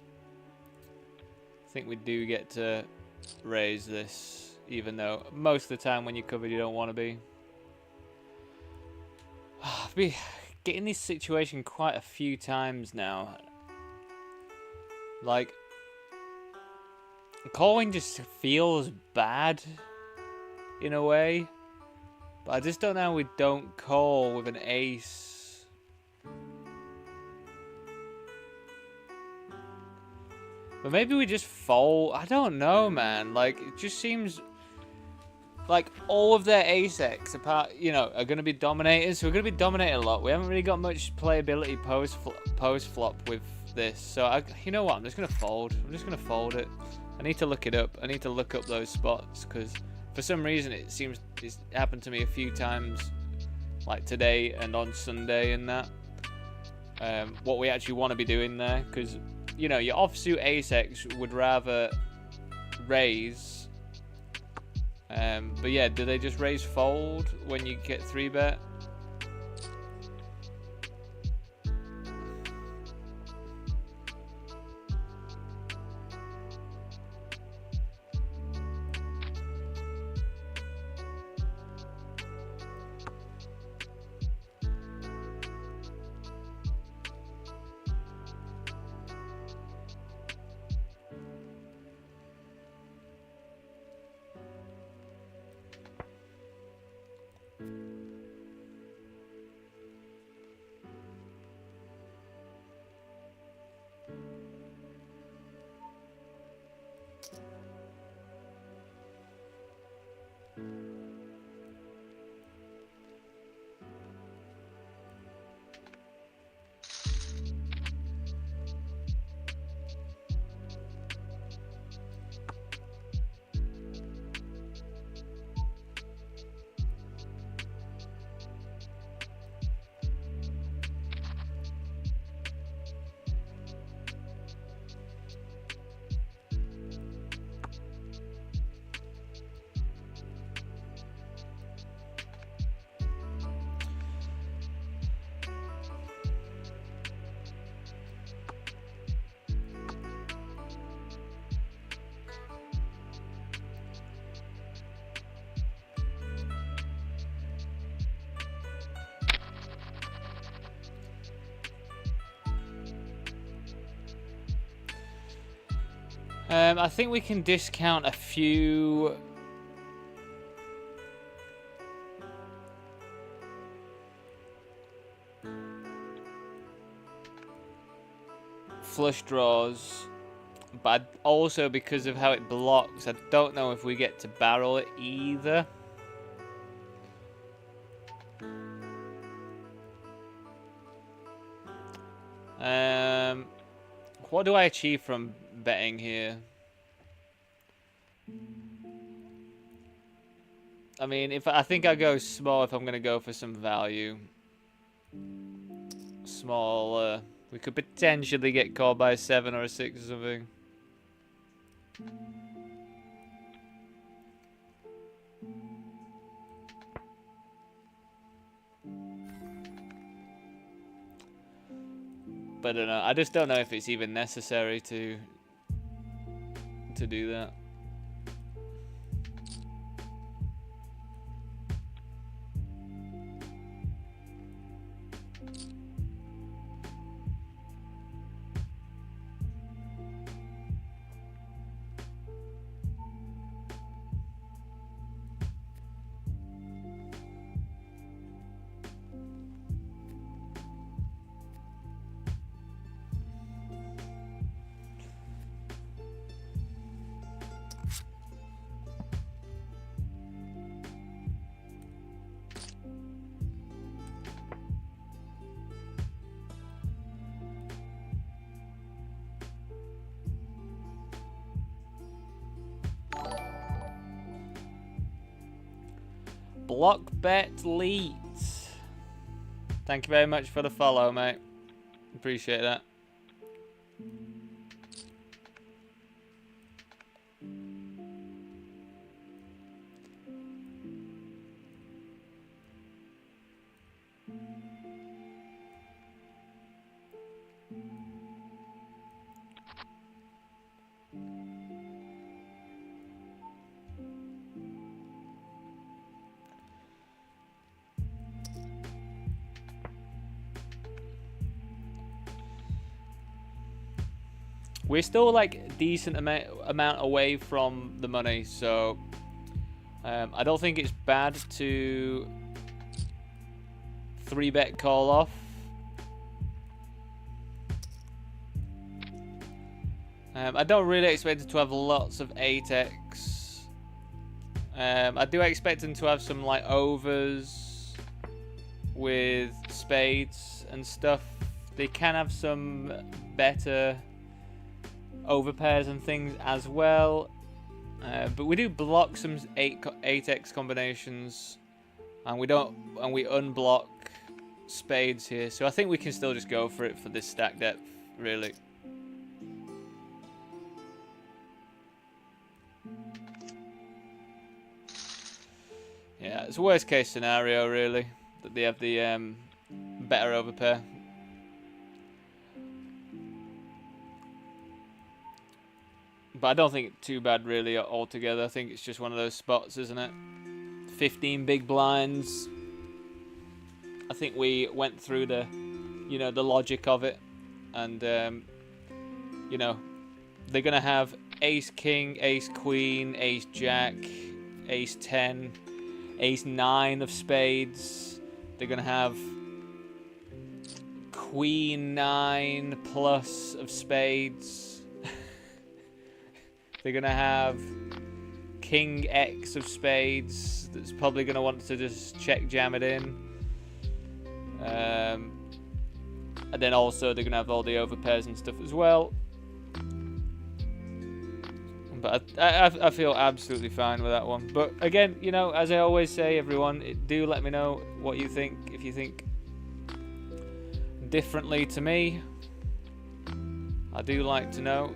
I think we do get to raise this, even though most of the time when you're covered you don't want to be. I've been getting in this situation quite a few times now. Like, calling just feels bad in a way, but I just don't know how we don't call with an ace. But maybe we just fold. I don't know, man. Like, it just seems like all of their ace-X apart, you know, are going to be dominated. So we're going to be dominated a lot. We haven't really got much playability post-flop with this. So, you know what? I'm just going to fold. I'm just going to fold it. I need to look it up. I need to look up those spots because for some reason it seems it's happened to me a few times, like today and on Sunday and that. What we actually want to be doing there, because you know your offsuit ace-X would rather raise. But yeah, do they just raise fold when you get 3-bet? I think we can discount a few flush draws, but also because of how it blocks, I don't know if we get to barrel it either. What do I achieve from betting here? I mean, I think I go small if I'm gonna go for some value. Small. We could potentially get called by a 7 or a 6 or something. But I don't know. I just don't know if it's even necessary to do that. Block bet leads. Thank you very much for the follow, mate. Appreciate that. We're still like a decent amount away from the money, so I don't think it's bad to 3-bet call off. I don't really expect it to have lots of 8x. I do expect them to have some like overs with spades and stuff. They can have some better over pairs and things as well, but we do block some 8x combinations, and we unblock spades here, so I think we can still just go for it for this stack depth, really. Yeah, it's a worst case scenario, really, that they have the better overpair. But I don't think it's too bad, really, altogether. I think it's just one of those spots, isn't it? 15 big blinds. I think we went through the, you know, the logic of it. And, you know, they're going to have ace king, ace queen, ace jack, ace 10, ace 9 of spades. They're going to have queen 9 plus of spades. They're going to have king X of spades. That's probably going to want to just check jam it in. And then also they're going to have all the overpairs and stuff as well. But I feel absolutely fine with that one. But again, you know, as I always say, everyone, do let me know what you think. If you think differently to me, I do like to know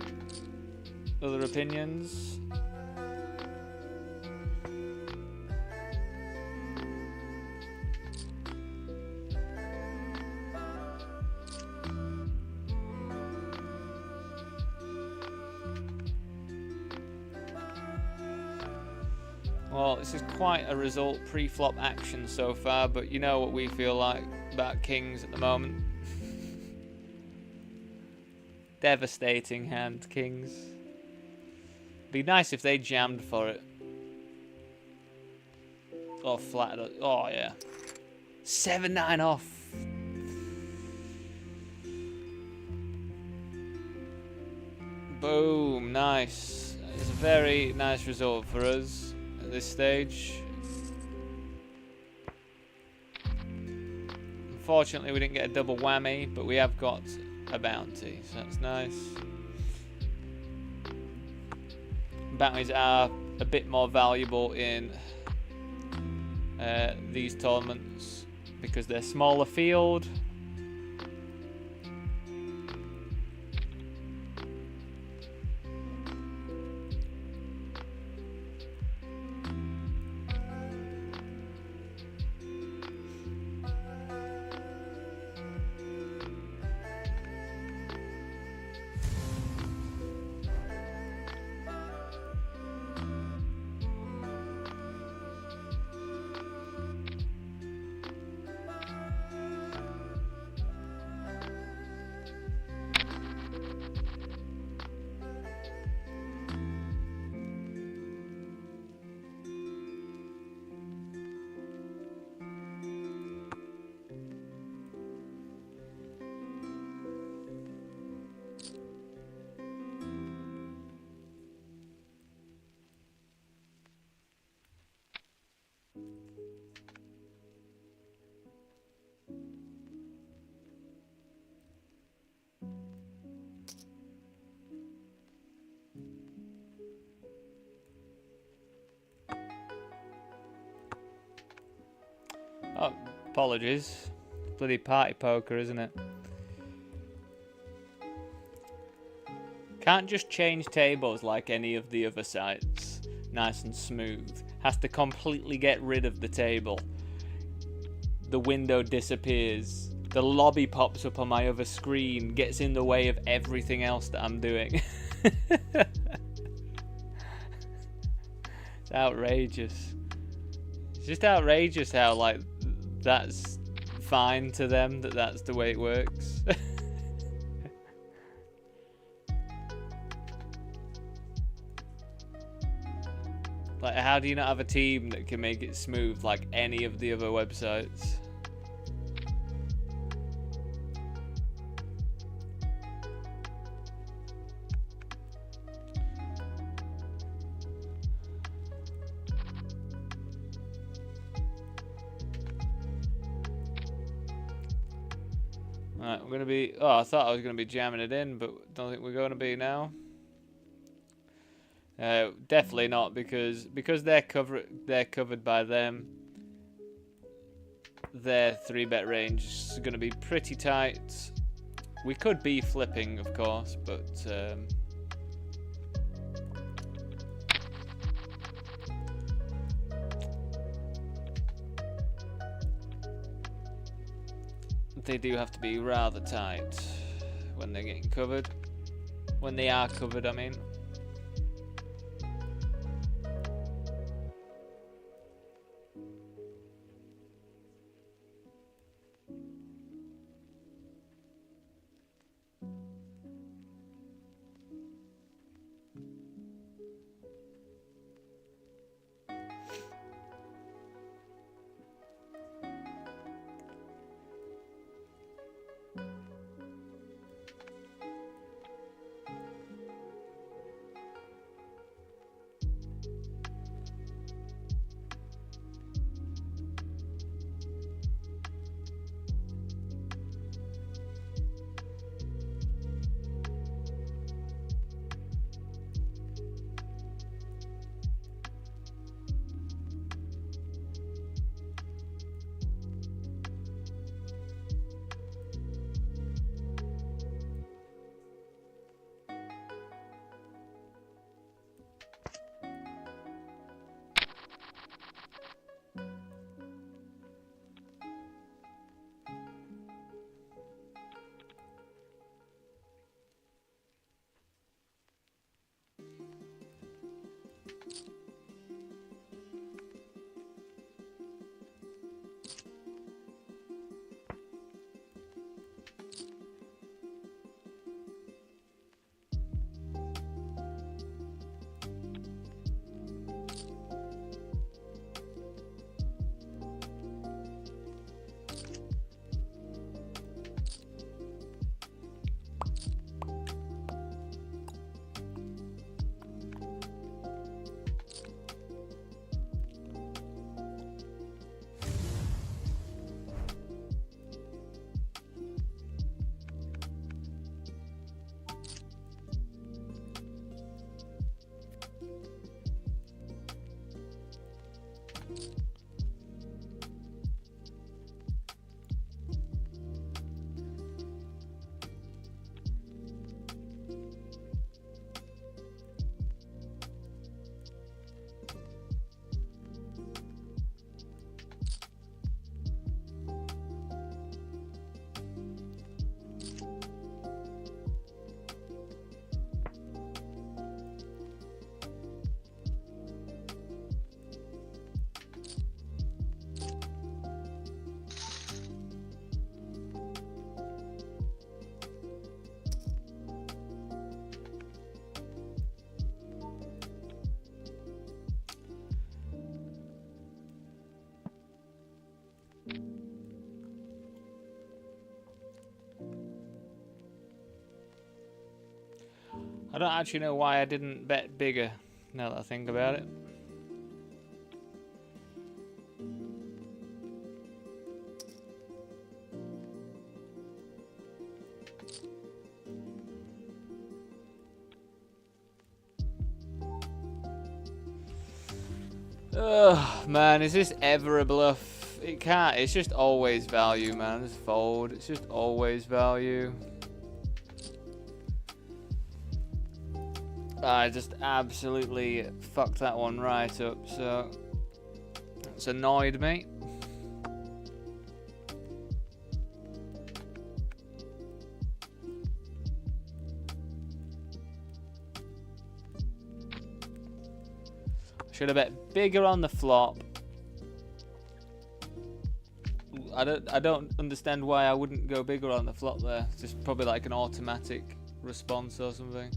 other opinions. Well, this is quite a result pre-flop action so far, but you know what we feel like about kings at the moment. Devastating hand, kings. Be nice if they jammed for it. Or flattered. Oh, yeah. 7-9 off. Boom. Nice. It's a very nice result for us at this stage. Unfortunately, we didn't get a double whammy, but we have got a bounty, so that's nice. Bounties are a bit more valuable in these tournaments because they're smaller field. Oh, apologies. Bloody party poker, isn't it? Can't just change tables like any of the other sites. Nice and smooth. Has to completely get rid of the table. The window disappears. The lobby pops up on my other screen. Gets in the way of everything else that I'm doing. It's outrageous. It's just outrageous how, like, that's fine to them, that's the way it works. Like, how do you not have a team that can make it smooth like any of the other websites? Alright, we're going to be... Oh, I thought I was going to be jamming it in, but don't think we're going to be now. Definitely not, because they're covered by them. Their 3-bet range is going to be pretty tight. We could be flipping, of course, but... they do have to be rather tight when they're getting covered. When they are covered, I mean. I don't actually know why I didn't bet bigger, now that I think about it. Oh man, is this ever a bluff? It can't. It's just always value, man. Just fold. It's just always value. I just absolutely fucked that one right up, so it's annoyed me. Should have bet bigger on the flop. I don't understand why I wouldn't go bigger on the flop there. It's just probably like an automatic response or something.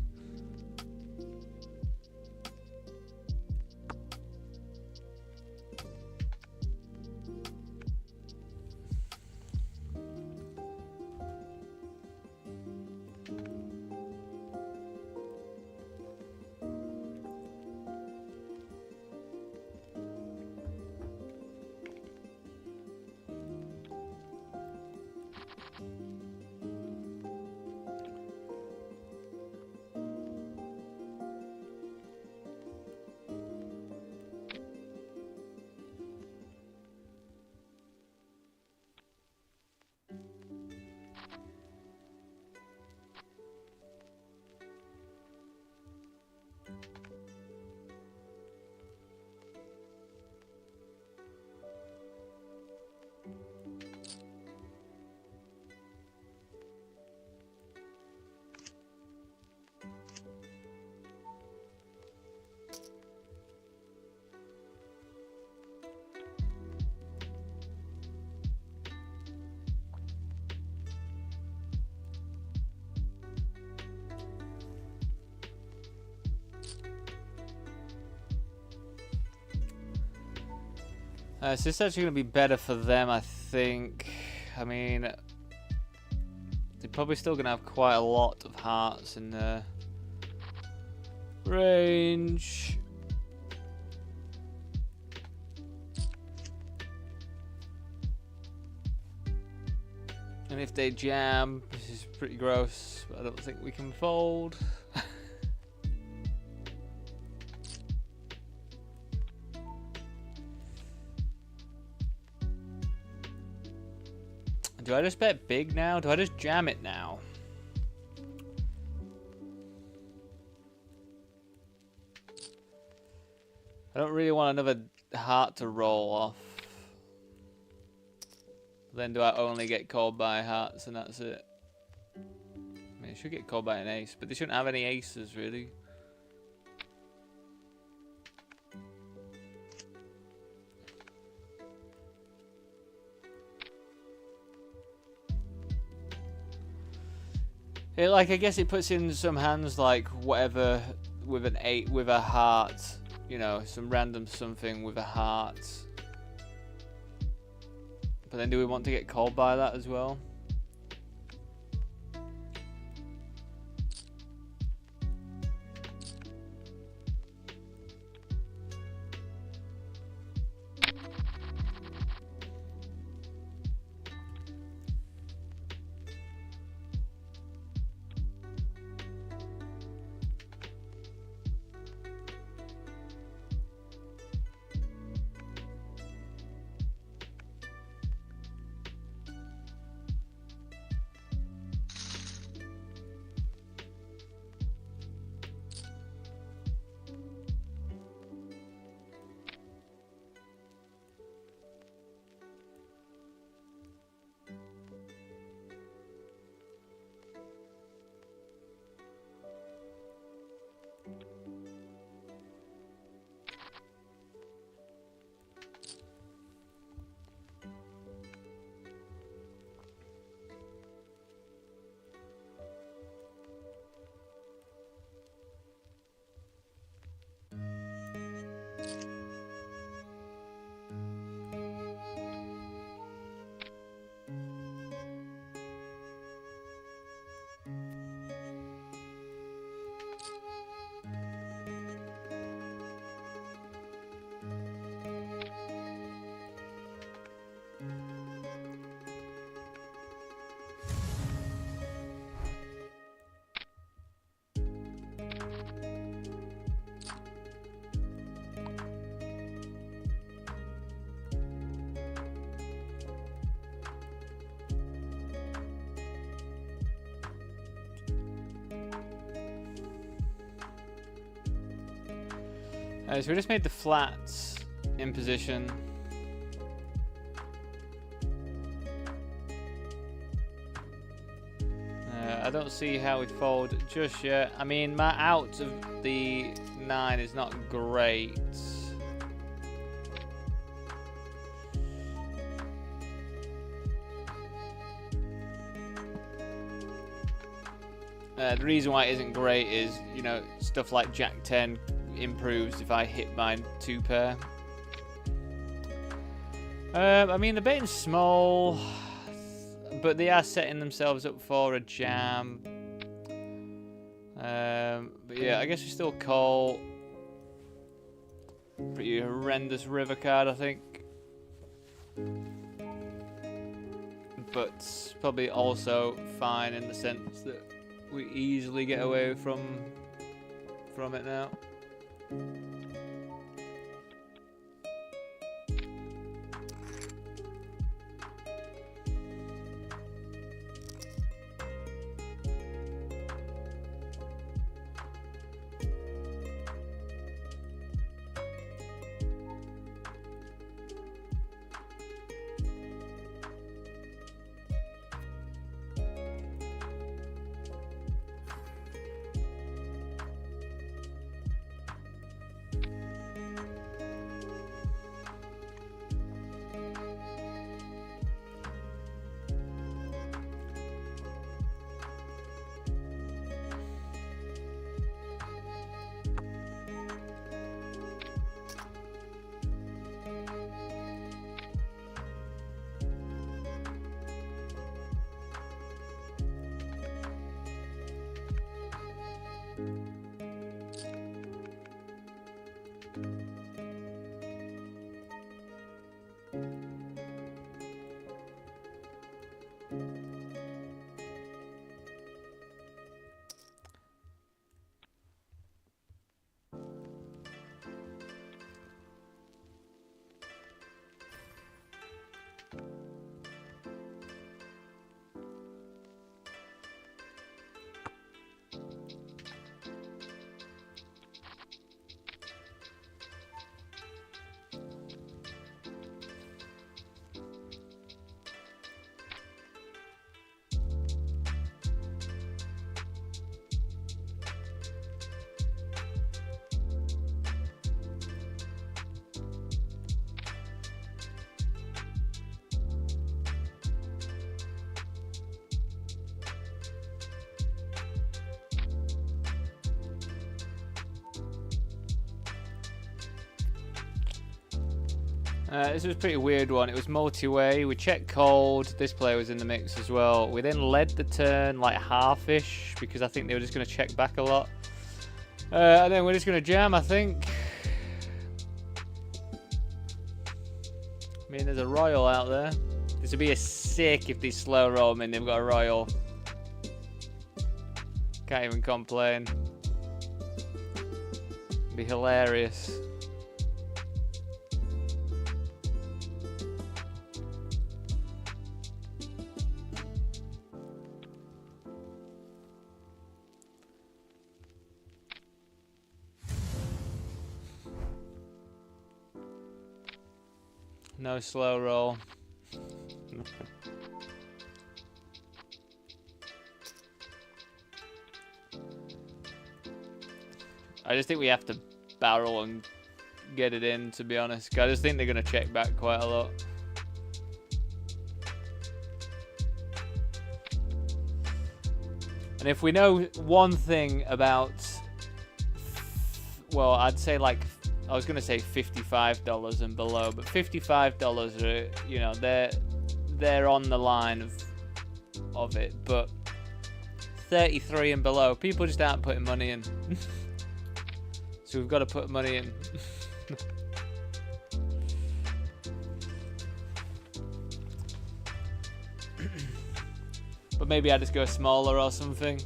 So this is actually going to be better for them, I think. I mean, they're probably still going to have quite a lot of hearts in their range. And if they jam, this is pretty gross, but I don't think we can fold. Do I just bet big now? Do I just jam it now? I don't really want another heart to roll off. Then do I only get called by hearts and that's it? I mean, I should get called by an ace, but they shouldn't have any aces, really. I guess it puts in some hands like whatever with an 8 with a heart, you know, some random something with a heart. But then do we want to get called by that as well? So we just made the flats in position. I don't see how we fold just yet. I mean, my out of the 9 is not great. The reason why it isn't great is, you know, stuff like Jack 10 improves if I hit my 2 pair. I mean, they're betting small, but they are setting themselves up for a jam. But yeah, I guess we still call. Pretty horrendous river card, I think. But probably also fine in the sense that we easily get away from it now. This was a pretty weird one. It was multi-way. We checked cold. This player was in the mix as well. We then led the turn like half-ish because I think they were just going to check back a lot. And then we're just going to jam, I think. I mean, there's a royal out there. This would be a sick if they slow roll. I mean, they've got a royal. Can't even complain. It'd be hilarious. No slow roll. I just think we have to barrel and get it in, to be honest. I just think they're going to check back quite a lot. And if we know one thing about, well, I'd say like, I was going to say $55 and below, but $55 are, you know, they're on the line of it, but 33 and below, people just aren't putting money in. So we've got to put money in. But maybe I just go smaller or something.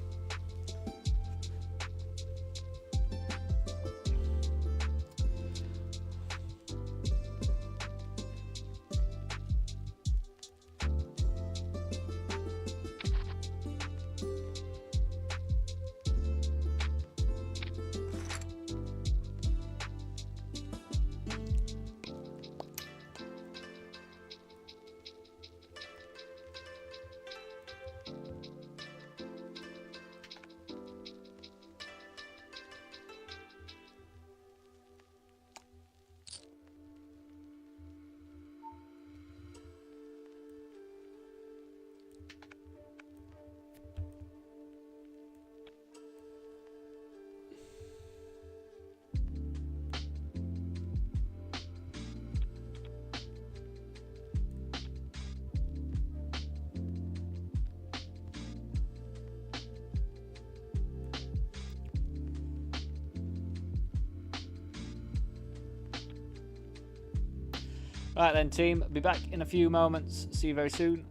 Right then, team. Be back in a few moments. See you very soon.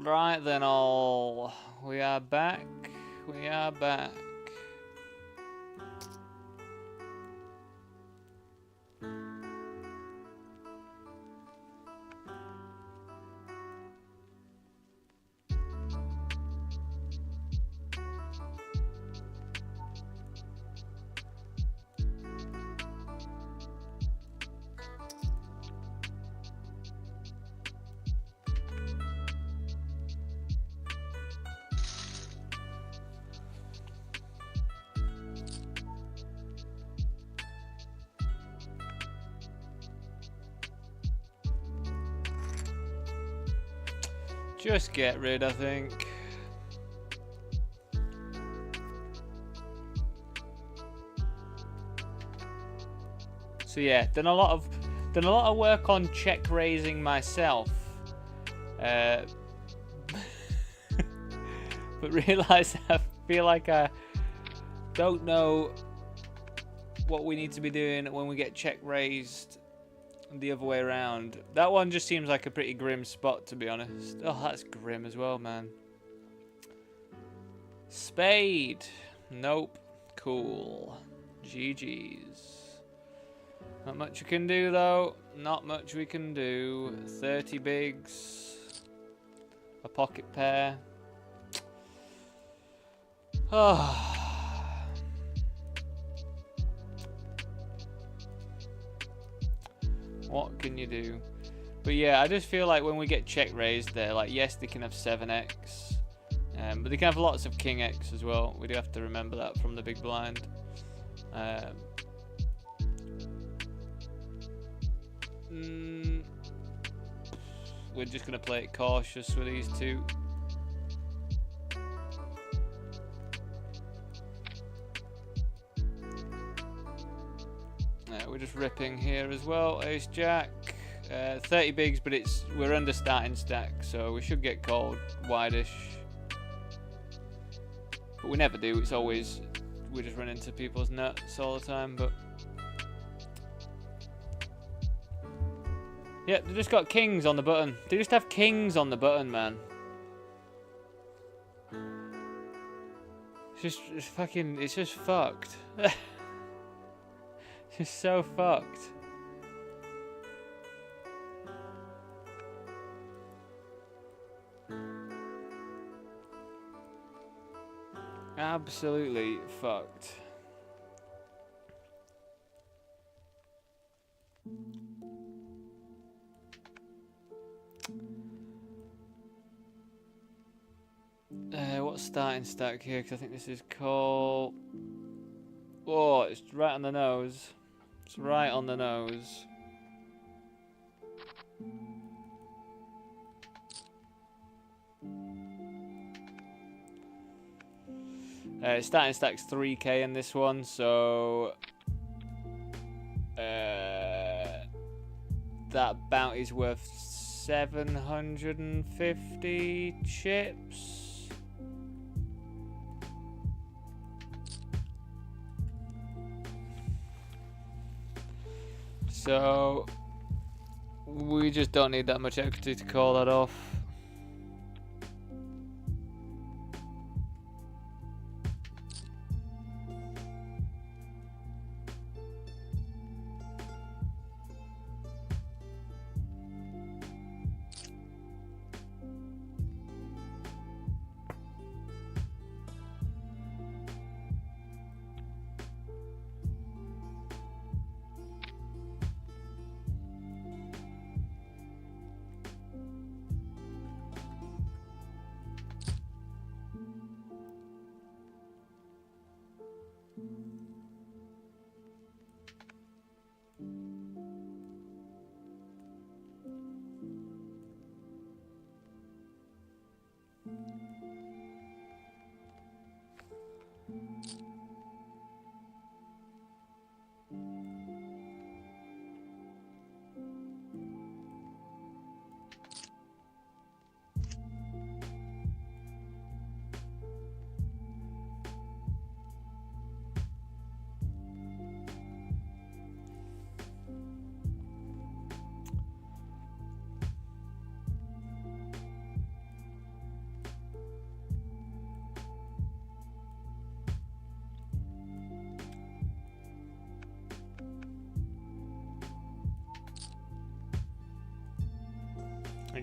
Right then, all. We are back. We are back. Just get rid, I think. So yeah, done a lot of work on check raising myself, but realise I feel like I don't know what we need to be doing when we get check raised the other way around. That one just seems like a pretty grim spot, to be honest. Oh, that's grim as well, man. Spade. Nope. Cool. GG's. Not much we can do, though. Not much we can do. 30 bigs. A pocket pair. Oh. What can you do? But yeah, I just feel like when we get check raised there, like, yes, they can have 7x, but they can have lots of king x as well. We do have to remember that from the big blind. We're just going to play it cautious with these two. We're just ripping here as well. Ace jack, 30 bigs, but we're under starting stack, so we should get called wide-ish. But we never do. It's always we just run into people's nuts all the time. But yeah, they just got kings on the button. They just have kings on the button, man. It's just fucked. It's so fucked. Absolutely fucked. What's starting stack here? Because I think this is called... Oh, it's right on the nose. It's right on the nose. Starting stack's 3k in this one, so that bounty's worth 750 chips. So we just don't need that much equity to call that off.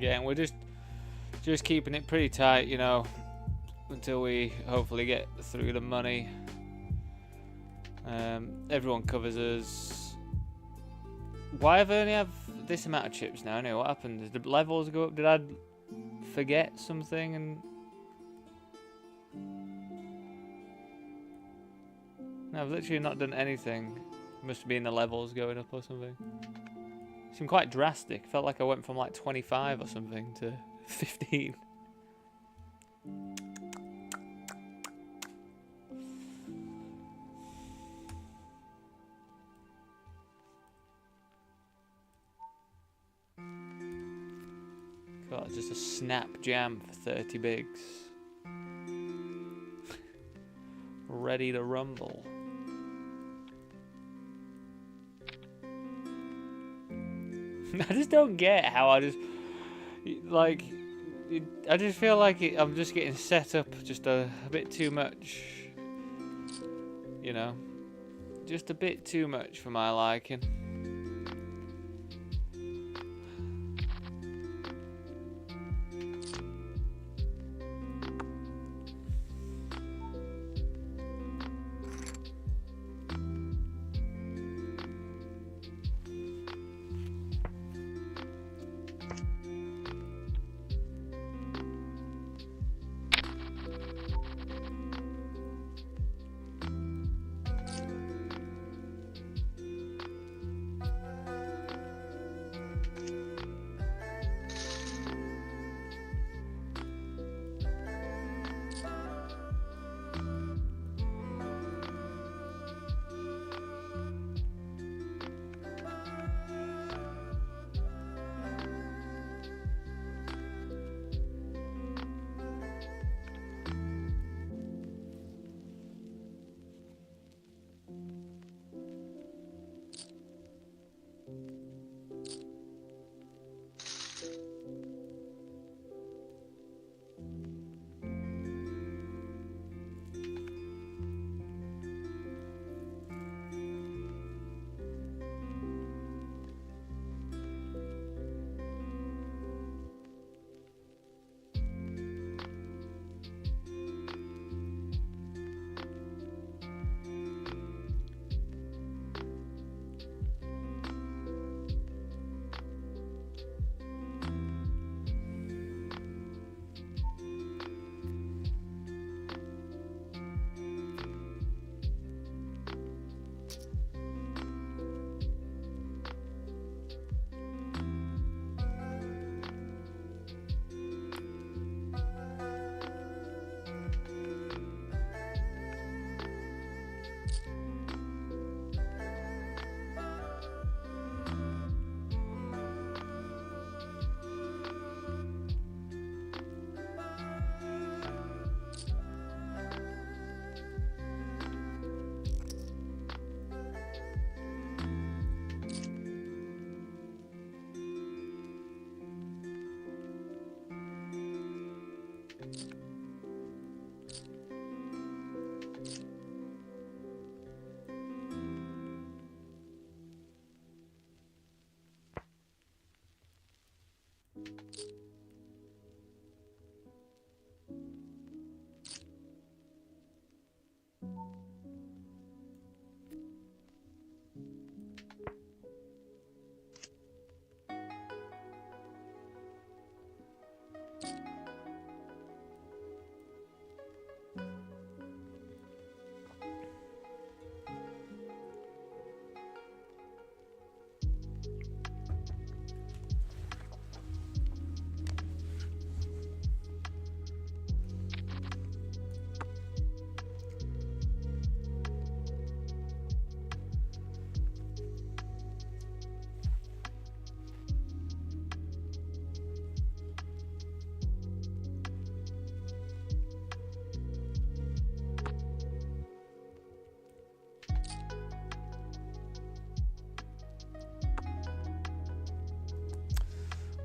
again. We're just keeping it pretty tight, you know, until we hopefully get through the money. Everyone covers us. Why have I only have this amount of chips now? Anyway, what happened? Did the levels go up? Did I forget something? And no, I've literally not done anything. Must be in the levels going up or something. Seemed quite drastic. Felt like I went from like 25 or something to 15. God, it's just a snap jam for 30 bigs. Ready to rumble. I just don't get how I just like. I just feel like I'm just getting set up just a bit too much. You know, just a bit too much for my liking.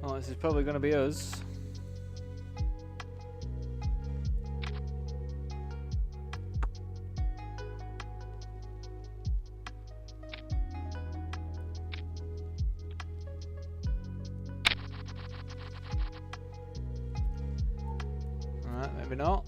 Well, this is probably going to be us. Maybe not.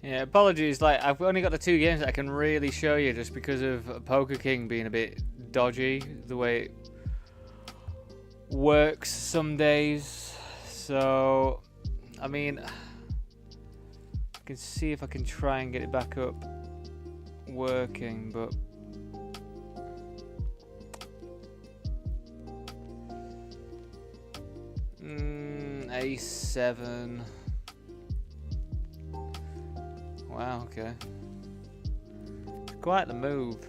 Yeah, apologies. Like, I've only got the 2 games that I can really show you just because of Poker King being a bit dodgy the way it works some days. So, I mean, I can see if I can try and get it back up working, but A7. Wow, okay. It's quite the move.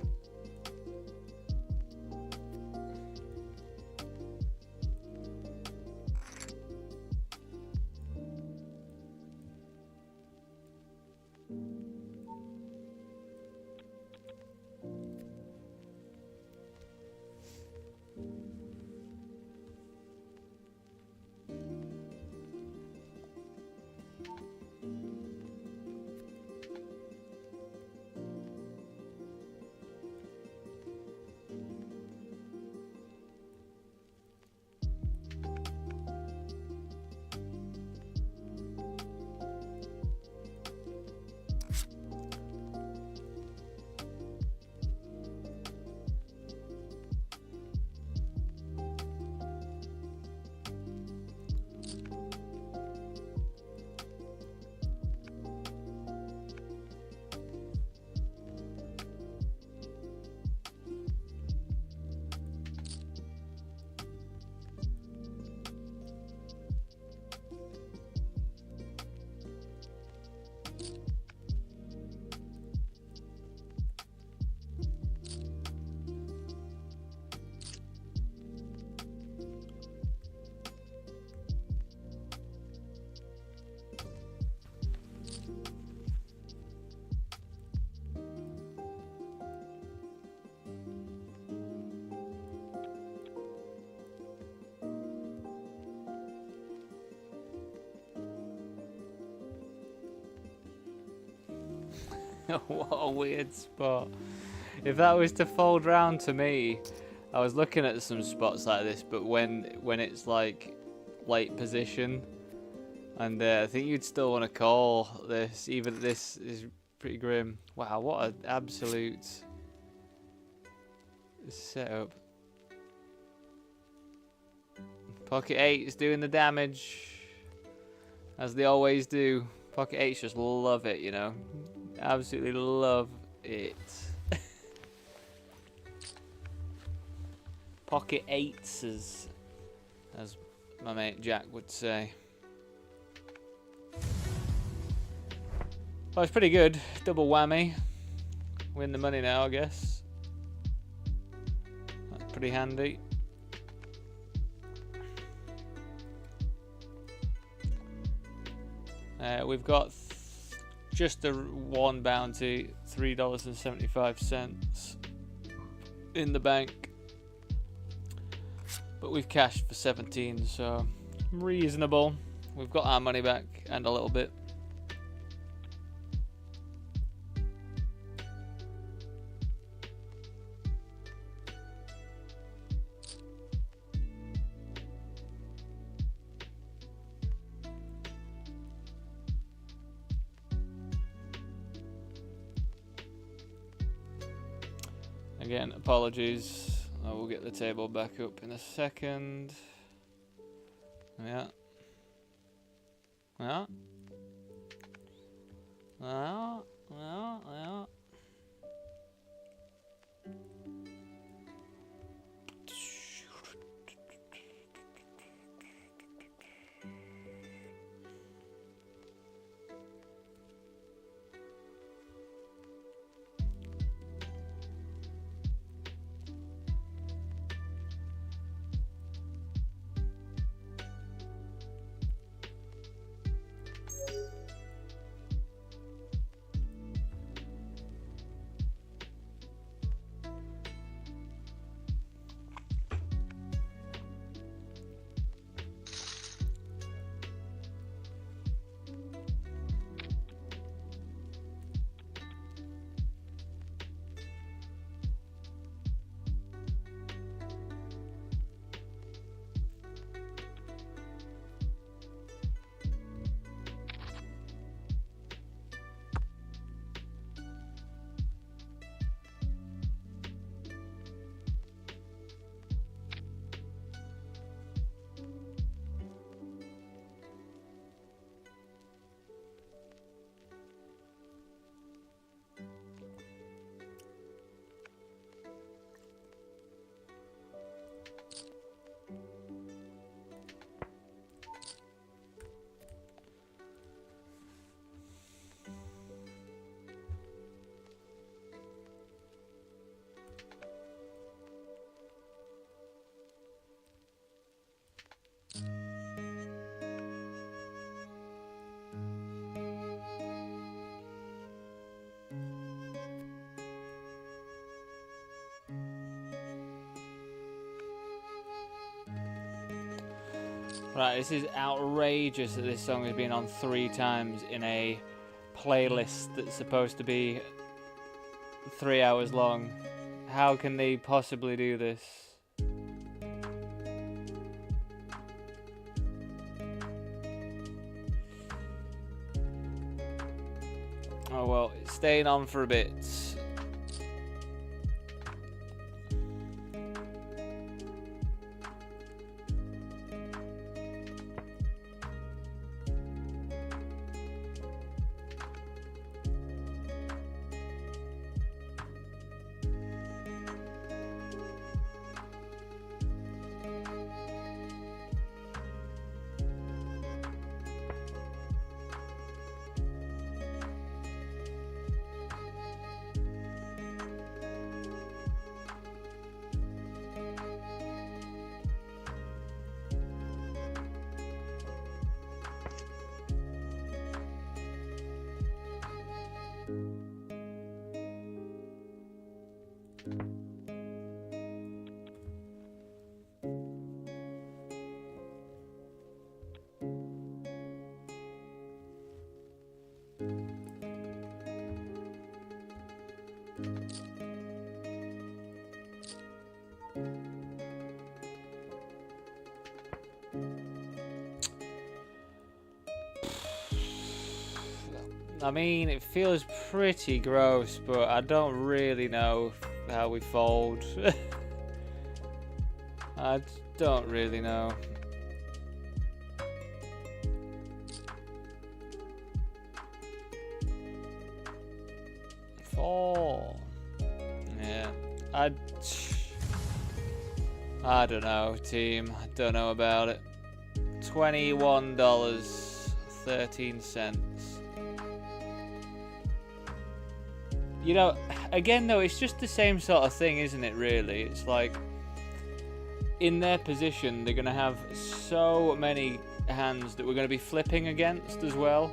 What a weird spot. If that was to fold round to me, I was looking at some spots like this, but when it's like late position, and I think you'd still want to call this, even this is pretty grim. Wow, what an absolute setup. Pocket 8 is doing the damage, as they always do. Pocket 8s just love it, you know. Absolutely love it. Pocket 8s, as my mate Jack would say. Well, it's pretty good. Double whammy. Win the money now, I guess. That's pretty handy. We've got just one bounty, $3.75 in the bank. But we've cashed for 17, so reasonable. We've got our money back and a little bit. Again, apologies. I will get the table back up in a second. Yeah. Yeah. Yeah. Yeah. Yeah. Right, this is outrageous that this song has been on 3 times in a playlist that's supposed to be 3 hours long. How can they possibly do this? Oh well, it's staying on for a bit. I mean, it feels pretty gross, but I don't really know how we fold. I don't really know. Four. Yeah. I don't know, team. I don't know about it. $21.13. You know, again though, it's just the same sort of thing, isn't it, really? It's like, in their position, they're going to have so many hands that we're going to be flipping against as well.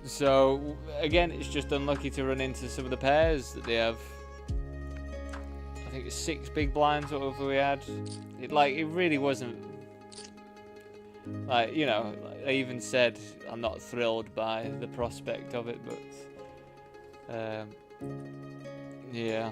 So, again, it's just unlucky to run into some of the pairs that they have. I think it's 6 big blinds, whatever we had. It really wasn't... Like, you know, I even said I'm not thrilled by the prospect of it, but... yeah.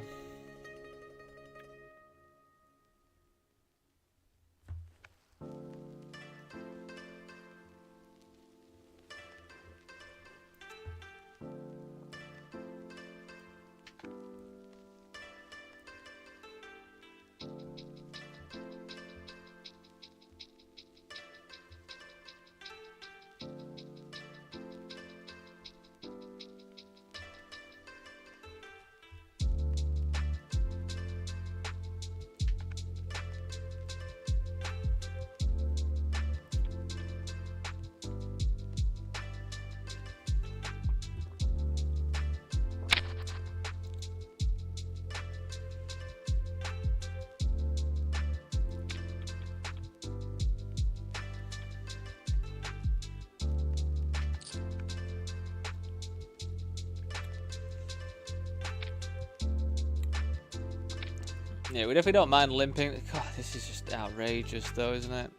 Yeah, we definitely don't mind limping. God, this is just outrageous though, isn't it?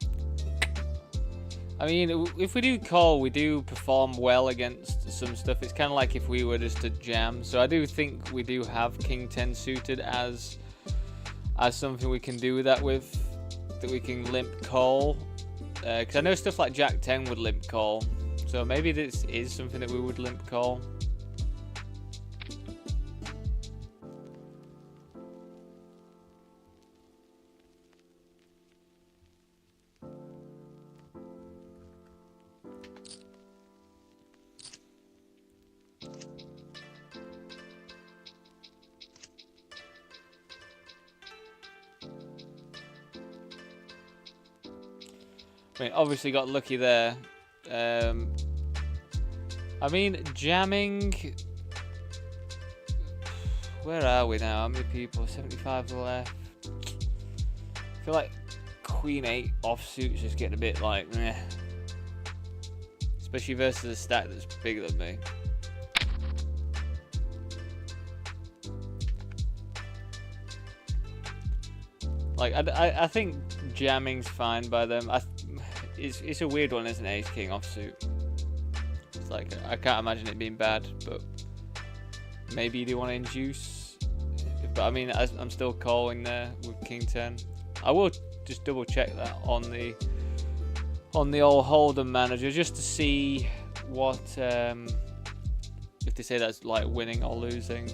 I mean, if we do call, we do perform well against some stuff. It's kind of like if we were just to jam. So I do think we do have King 10 suited as something we can do that with, that we can limp call. Because I know stuff like Jack 10 would limp call. So maybe this is something that we would limp call. I mean, obviously got lucky there. I mean, jamming... Where are we now? How many people? 75 left. I feel like Queen 8 offsuit's just getting a bit like, meh. Especially versus a stack that's bigger than me. Like, I think jamming's fine by them. It's a weird one, isn't it? Ace King offsuit. It's like, I can't imagine it being bad, but maybe you do want to induce. But I mean, I'm still calling there with King 10. I will just double check that on the old Hold'em manager just to see what if they say that's like winning or losing.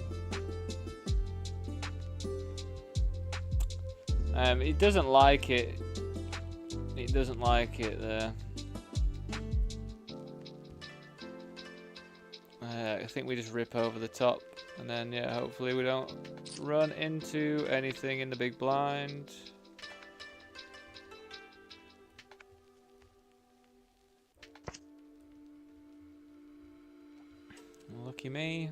It doesn't like it. It doesn't like it there. I think we just rip over the top, and then yeah, hopefully we don't run into anything in the big blind. Lucky me.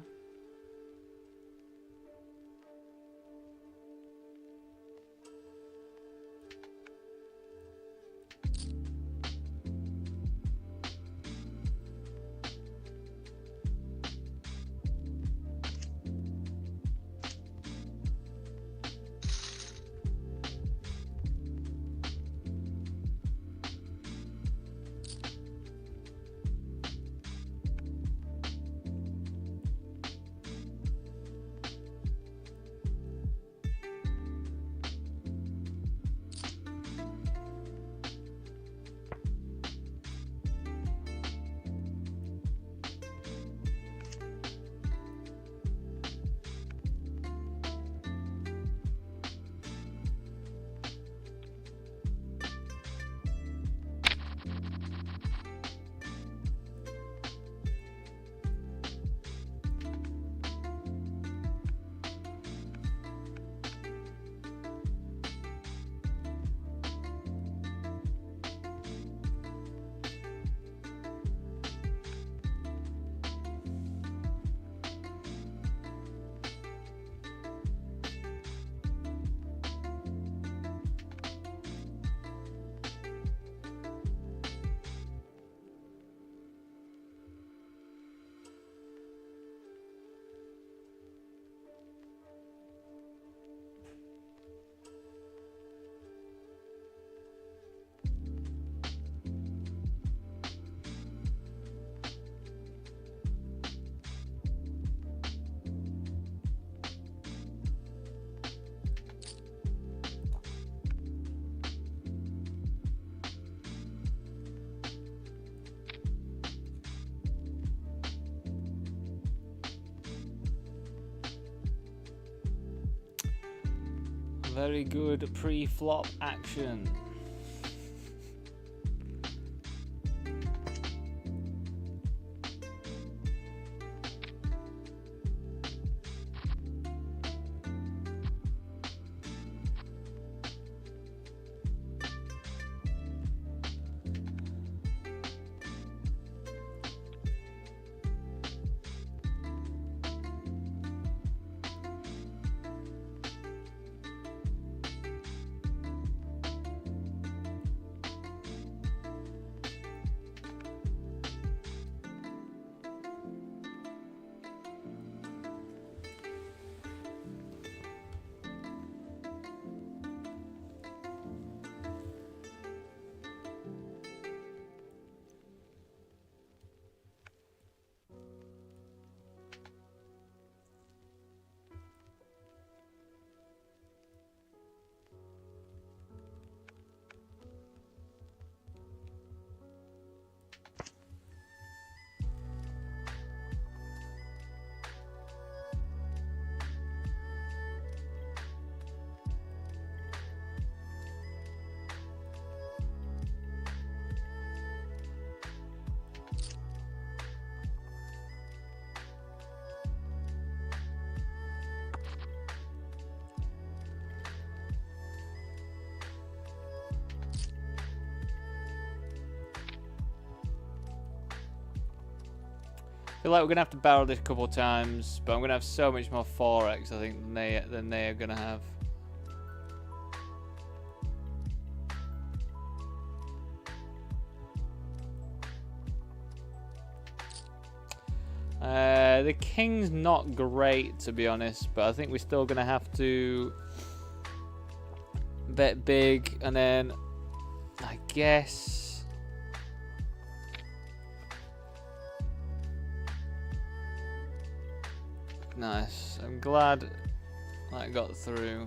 Very good pre-flop action. I feel like we're gonna have to barrel this a couple of times, but I'm gonna have so much more 4x, I think, than they are gonna have. The king's not great, to be honest, but I think we're still gonna have to bet big, and then I guess. Nice. I'm glad that got through.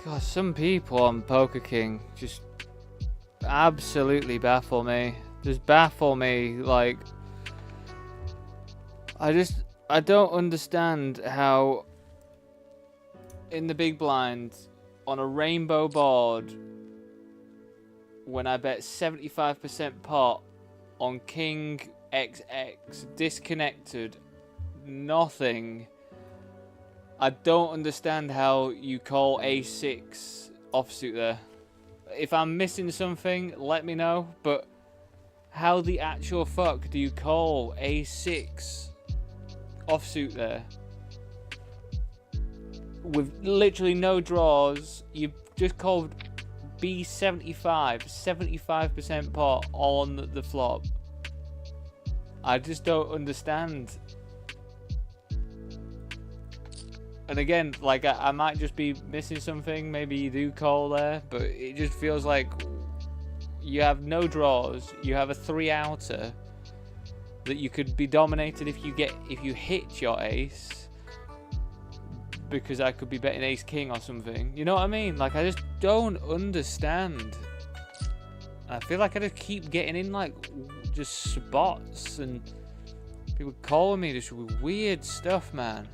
God, some people on Poker King just absolutely baffle me. Just baffle me. Like, I don't understand how in the big blind on a rainbow board, when I bet 75% pot on King XX disconnected, nothing. I don't understand how you call A6 offsuit there. If I'm missing something, let me know, but how the actual fuck do you call A6 offsuit there? With literally no draws, you just called B75, 75% pot on the flop. I just don't understand. And again, like, I might just be missing something. Maybe you do call there, but it just feels like you have no draws. You have a 3-outer that you could be dominated if you hit your ace, because I could be betting ace king or something. You know what I mean? Like, I just don't understand. I feel like I just keep getting in like just spots and people calling me just weird stuff, man.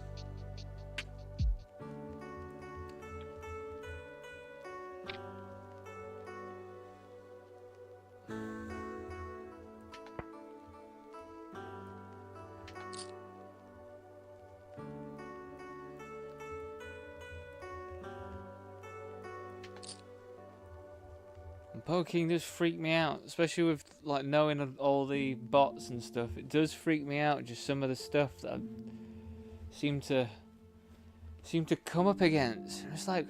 Poking does freak me out, especially with like knowing all the bots and stuff. It does freak me out, just some of the stuff that I seem to come up against. It's like,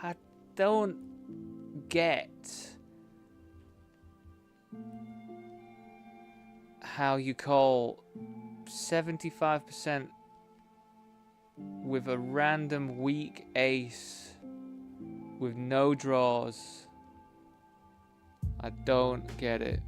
I don't get how you call 75% with a random weak ace with no draws. I don't get it.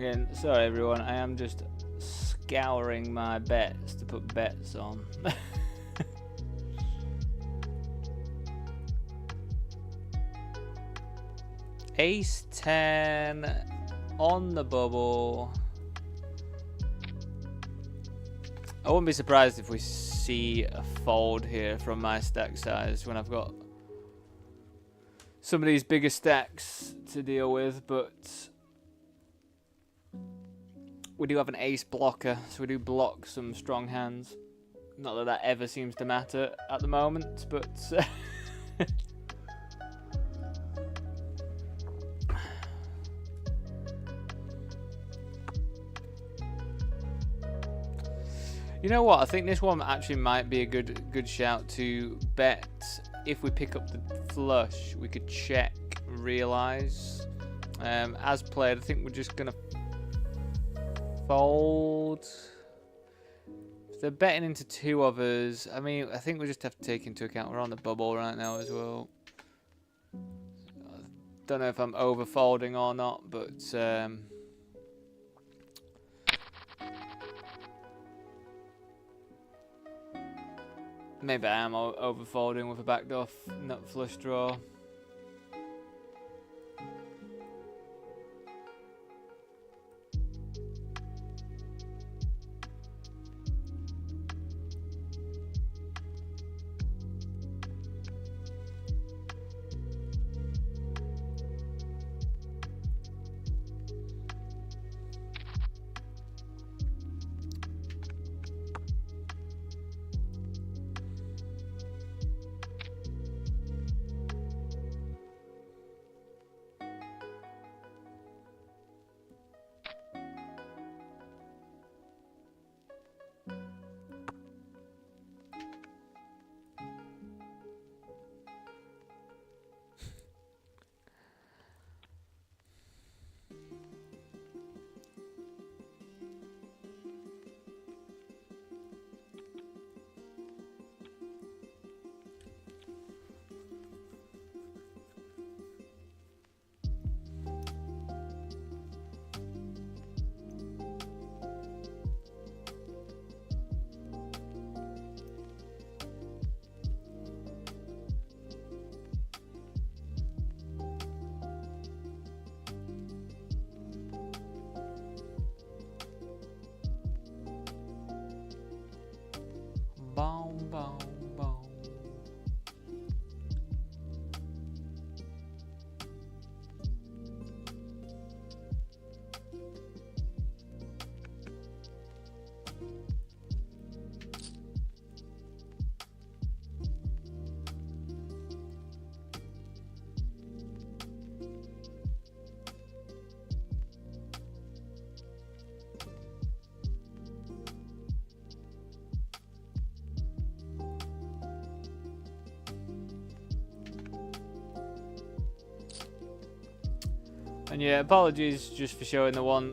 Again, sorry everyone, I am just scouring my bets to put bets on. Ace 10 on the bubble. I wouldn't be surprised if we see a fold here from my stack size when I've got some of these bigger stacks to deal with, but we do have an ace blocker, so we do block some strong hands. Not that that ever seems to matter at the moment, but you know what? I think this one actually might be a good shout to bet. If we pick up the flush, we could check, realize. As played, I think we're just gonna fold. If they're betting into two of us, I mean, I think we just have to take into account we're on the bubble right now as well. Don't know if I'm over folding or not, but maybe I am over folding with a backdoor nut flush draw. Boom, boom, boom. And yeah, apologies just for showing the one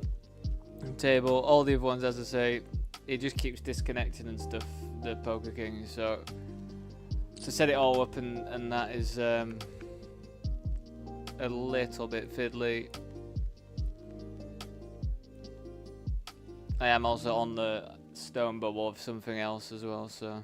table. All the other ones, as I say, it just keeps disconnecting and stuff, the Poker King. So to set it all up and that is a little bit fiddly. I am also on the stone bubble of something else as well, so.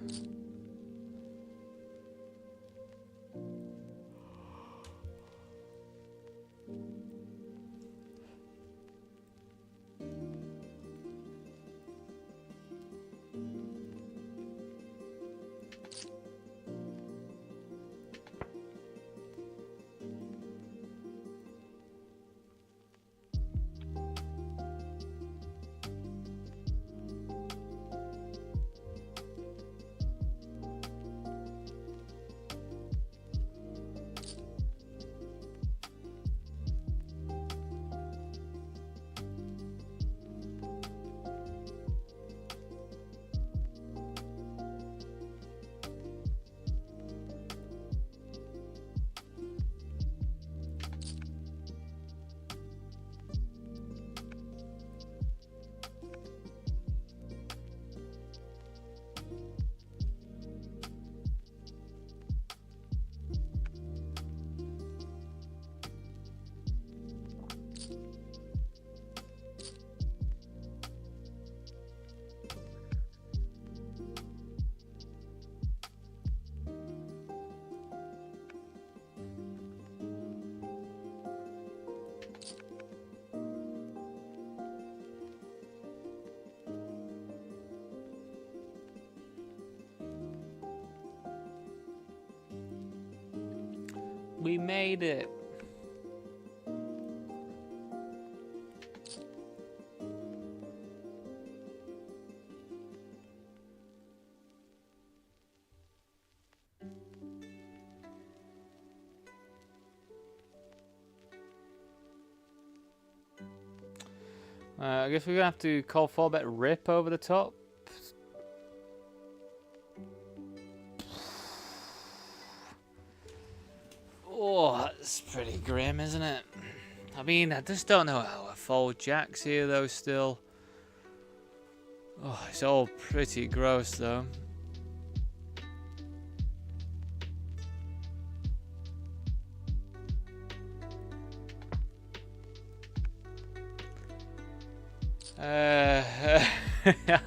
We made it. I guess we're gonna have to call 4-bet rip over the top. Oh, that's pretty grim, isn't it? I mean, I just don't know how I fold jacks here, though, still. Oh, it's all pretty gross, though.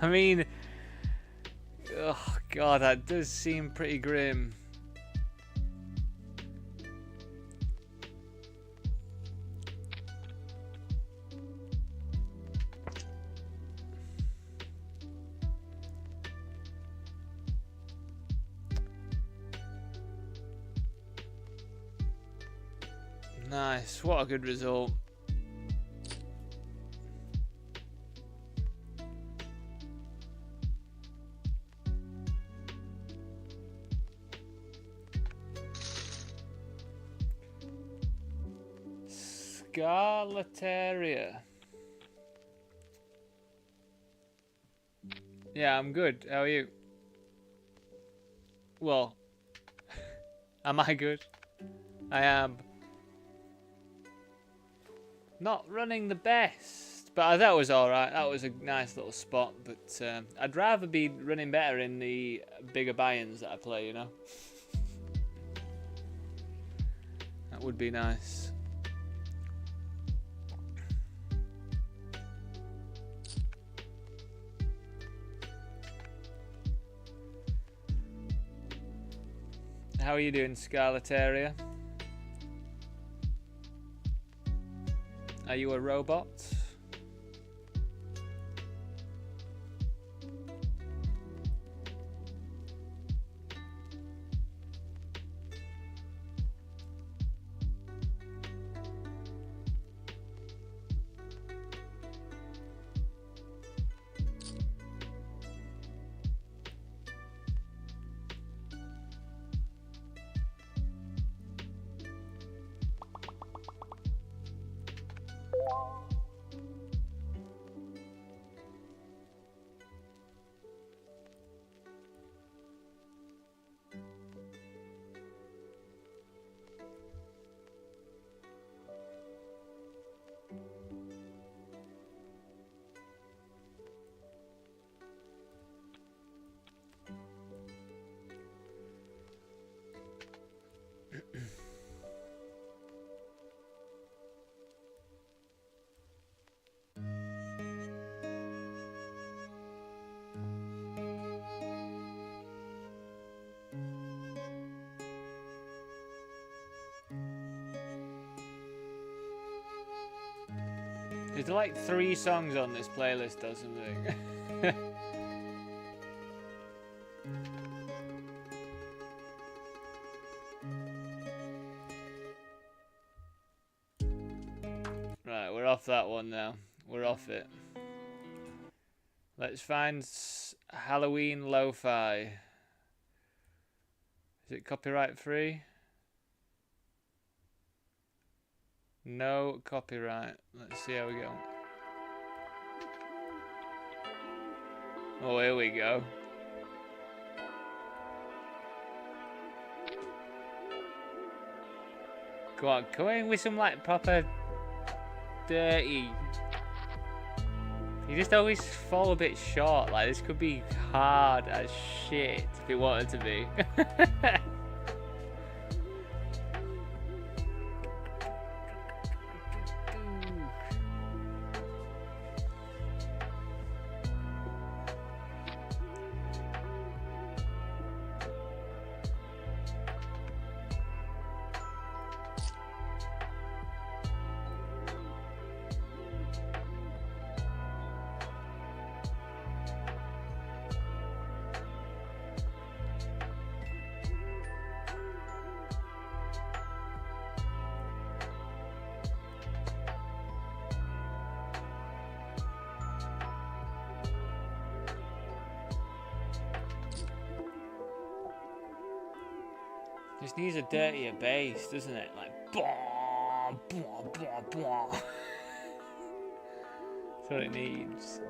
I mean, oh god, that does seem pretty grim. Nice, what a good result. Scarlataria. Yeah, I'm good. How are you? Well, am I good? I am. Not running the best, but that was alright. That was a nice little spot, but I'd rather be running better in the bigger buy-ins that I play, you know? That would be nice. How are you doing, Scarlataria? Are you a robot? There's like 3 songs on this playlist or something. Right, we're off that one now. We're off it. Let's find Halloween Lo-Fi. Is it copyright free? No copyright. Let's see how we go. Oh, here we go. Come on, come in with some like proper dirty. You just always fall a bit short. Like this could be hard as shit if it wanted to be. Just needs a dirtier bass, doesn't it? Like, blah, blah, blah, blah. That's what it needs.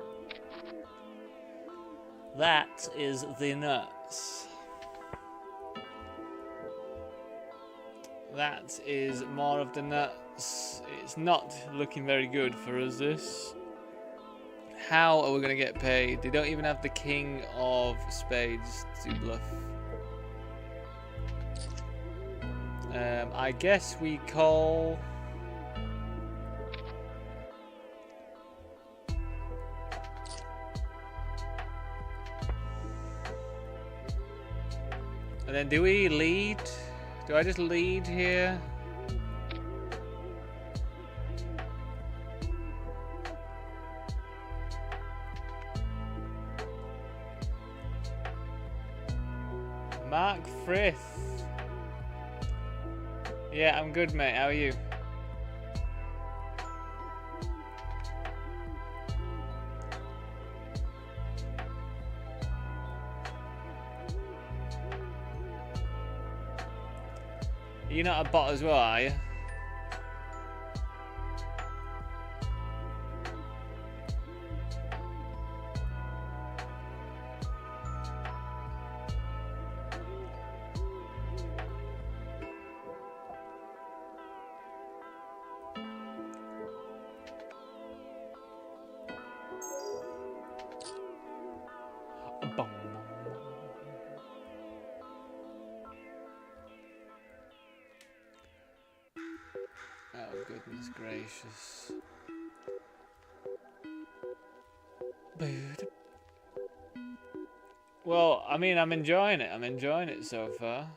That is the nuts. That is more of the nuts. It's not looking very good for us, this. How are we going to get paid? They don't even have the king of spades to bluff. I guess we call... And then do we lead? Do I just lead here? Mark Frith. Yeah, I'm good, mate. How are you? You're not a bot as well, are you? Oh, goodness gracious. Well, I mean, I'm enjoying it. I'm enjoying it so far.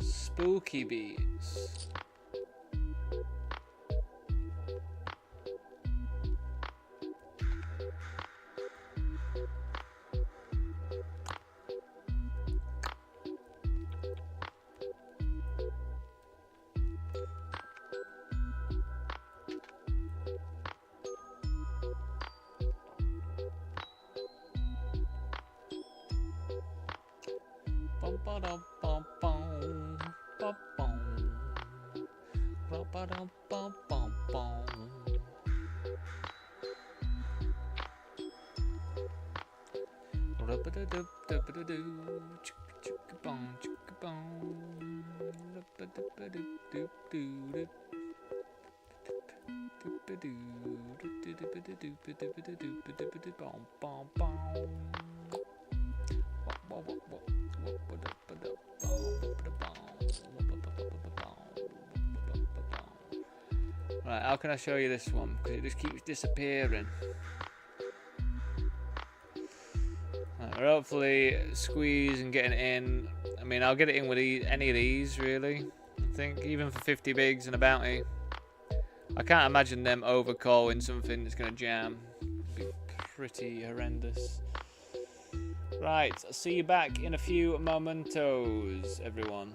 Spooky beats. Right, how can I show you this one? Because it just keeps disappearing. Right, we're hopefully squeeze and getting it in. I mean, I'll get it in with any of these, really. I think, even for 50 bigs and a bounty. I can't imagine them overcalling something that's going to jam. It'd be pretty horrendous. Right, I'll see you back in a few momentos, everyone.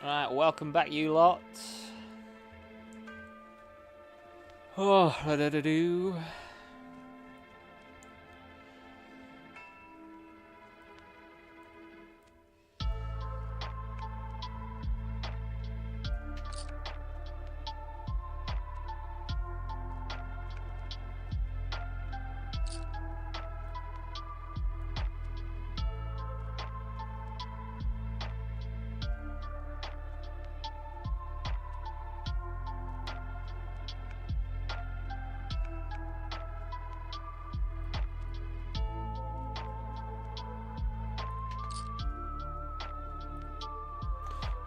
Right, welcome back, you lot. Oh, da-da-da-do.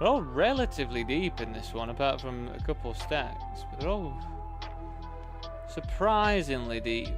They're all relatively deep in this one, apart from a couple stacks, but they're all surprisingly deep.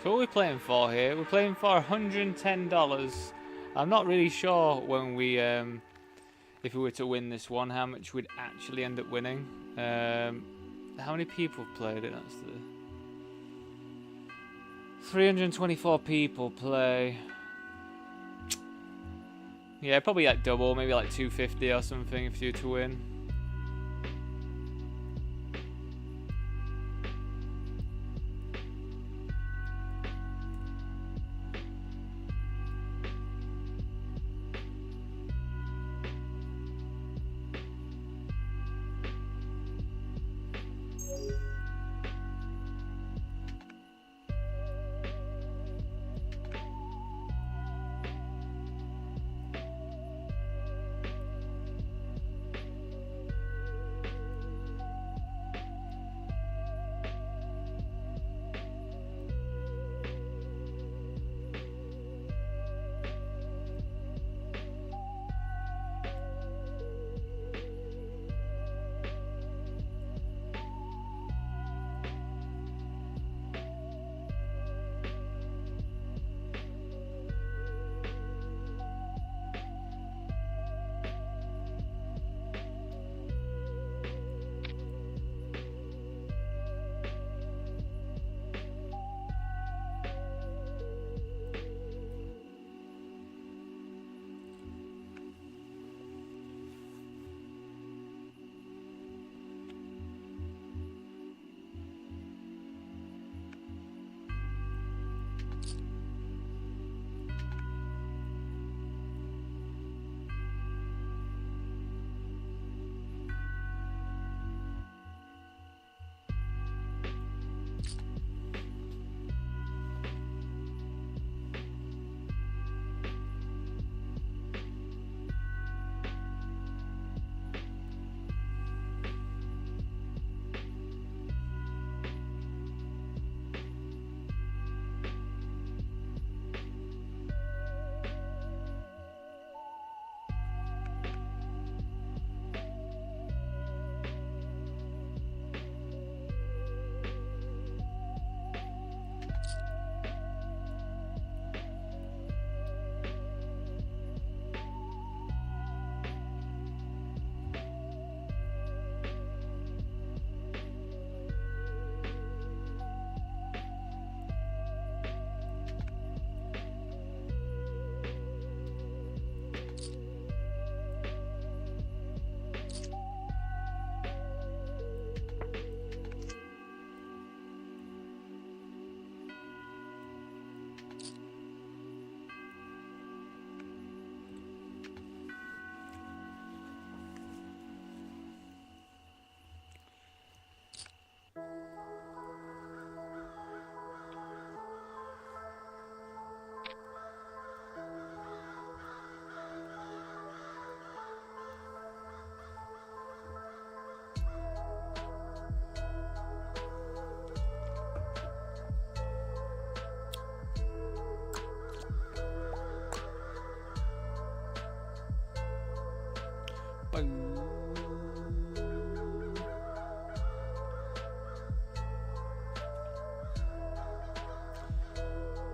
So what are we playing for here? We're playing for $110. I'm not really sure when we, if we were to win this one, how much we'd actually end up winning. How many people have played it? That's the 324 people play. Yeah, probably like double, maybe like 250 or something if you were to win.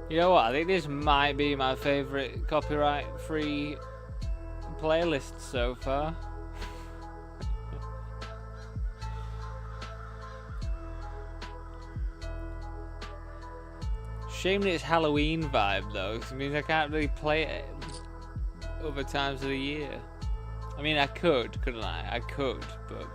You know what? I think this might be my favourite copyright-free playlist so far. Shame that it's Halloween vibe though, 'cause it means I can't really play it other times of the year. I mean, I could, couldn't I? I could, but...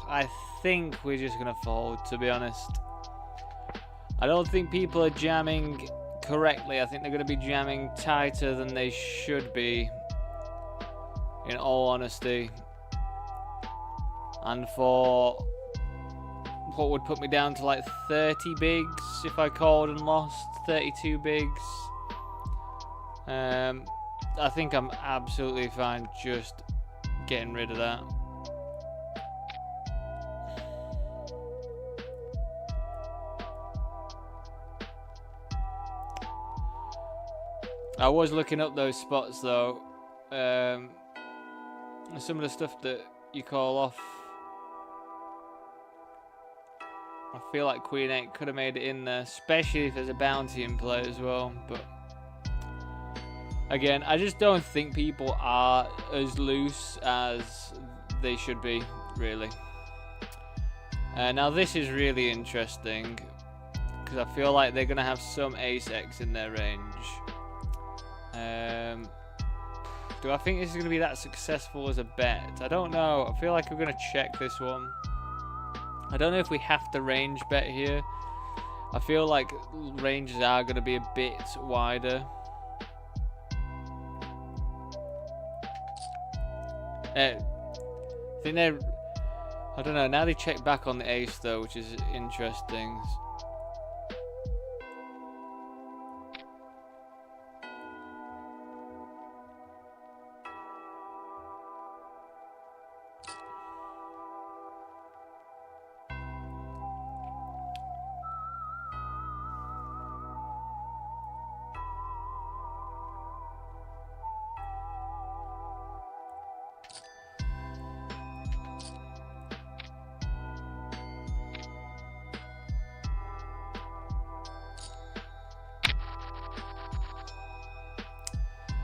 I think we're just gonna fold, to be honest. I don't think people are jamming correctly. I think they're gonna be jamming tighter than they should be, in all honesty. And for what would put me down to like 30 bigs if I called and lost, 32 bigs. I think I'm absolutely fine just getting rid of that. I was looking up those spots though. Some of the stuff that you call off, I feel like Queen 8 could have made it in there, especially if there's a bounty in play as well. But again, I just don't think people are as loose as they should be, really. Now this is really interesting, because I feel like they're going to have some ace-X in their range. Do I think this is going to be that successful as a bet? I don't know. I feel like I'm going to check this one. I don't know if we have to range bet here. I feel like ranges are going to be a bit wider. I think they're... I don't know. Now they check back on the ace though, which is interesting.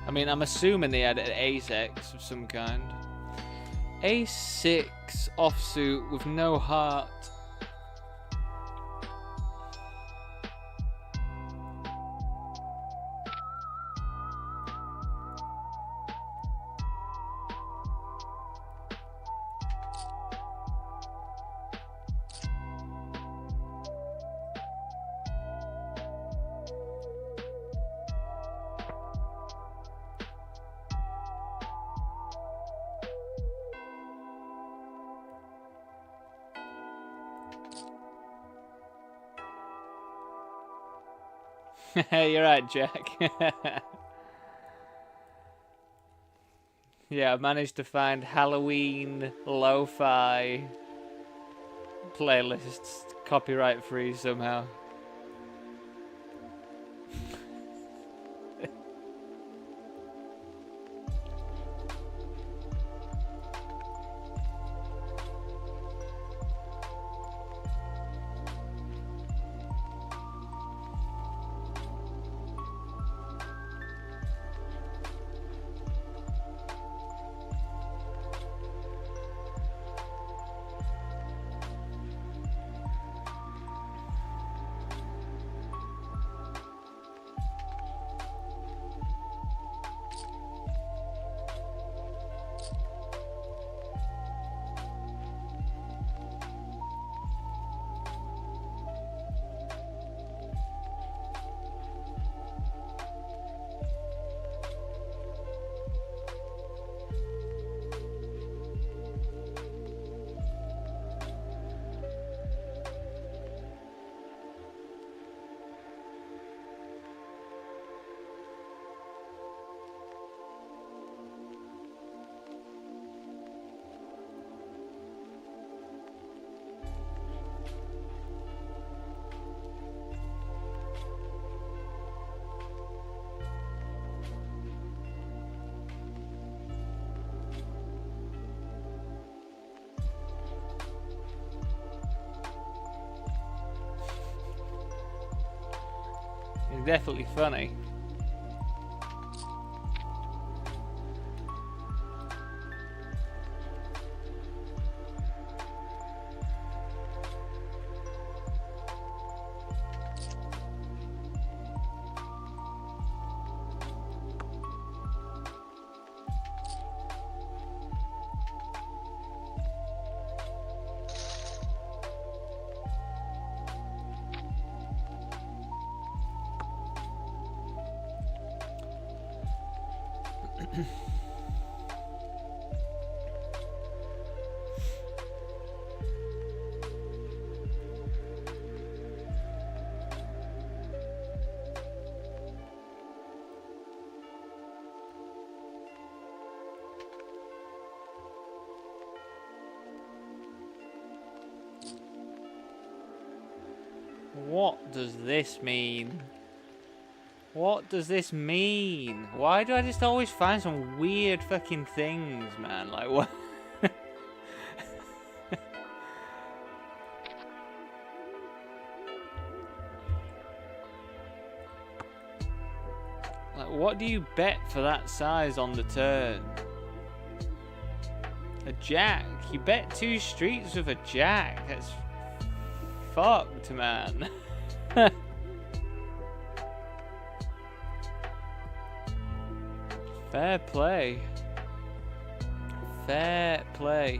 I mean, I'm assuming they had an ace-X of some kind. Ace-6 offsuit with no heart. You're right, Jack. Yeah, I managed to find Halloween lo-fi playlists copyright free somehow. It's definitely funny. What does this mean? What does this mean? Why do I just always find some weird fucking things, man? Like, what? Like, what do you bet for that size on the turn? A jack? You bet 2 streets with a jack? That's fucked, man. Fair play. Fair play.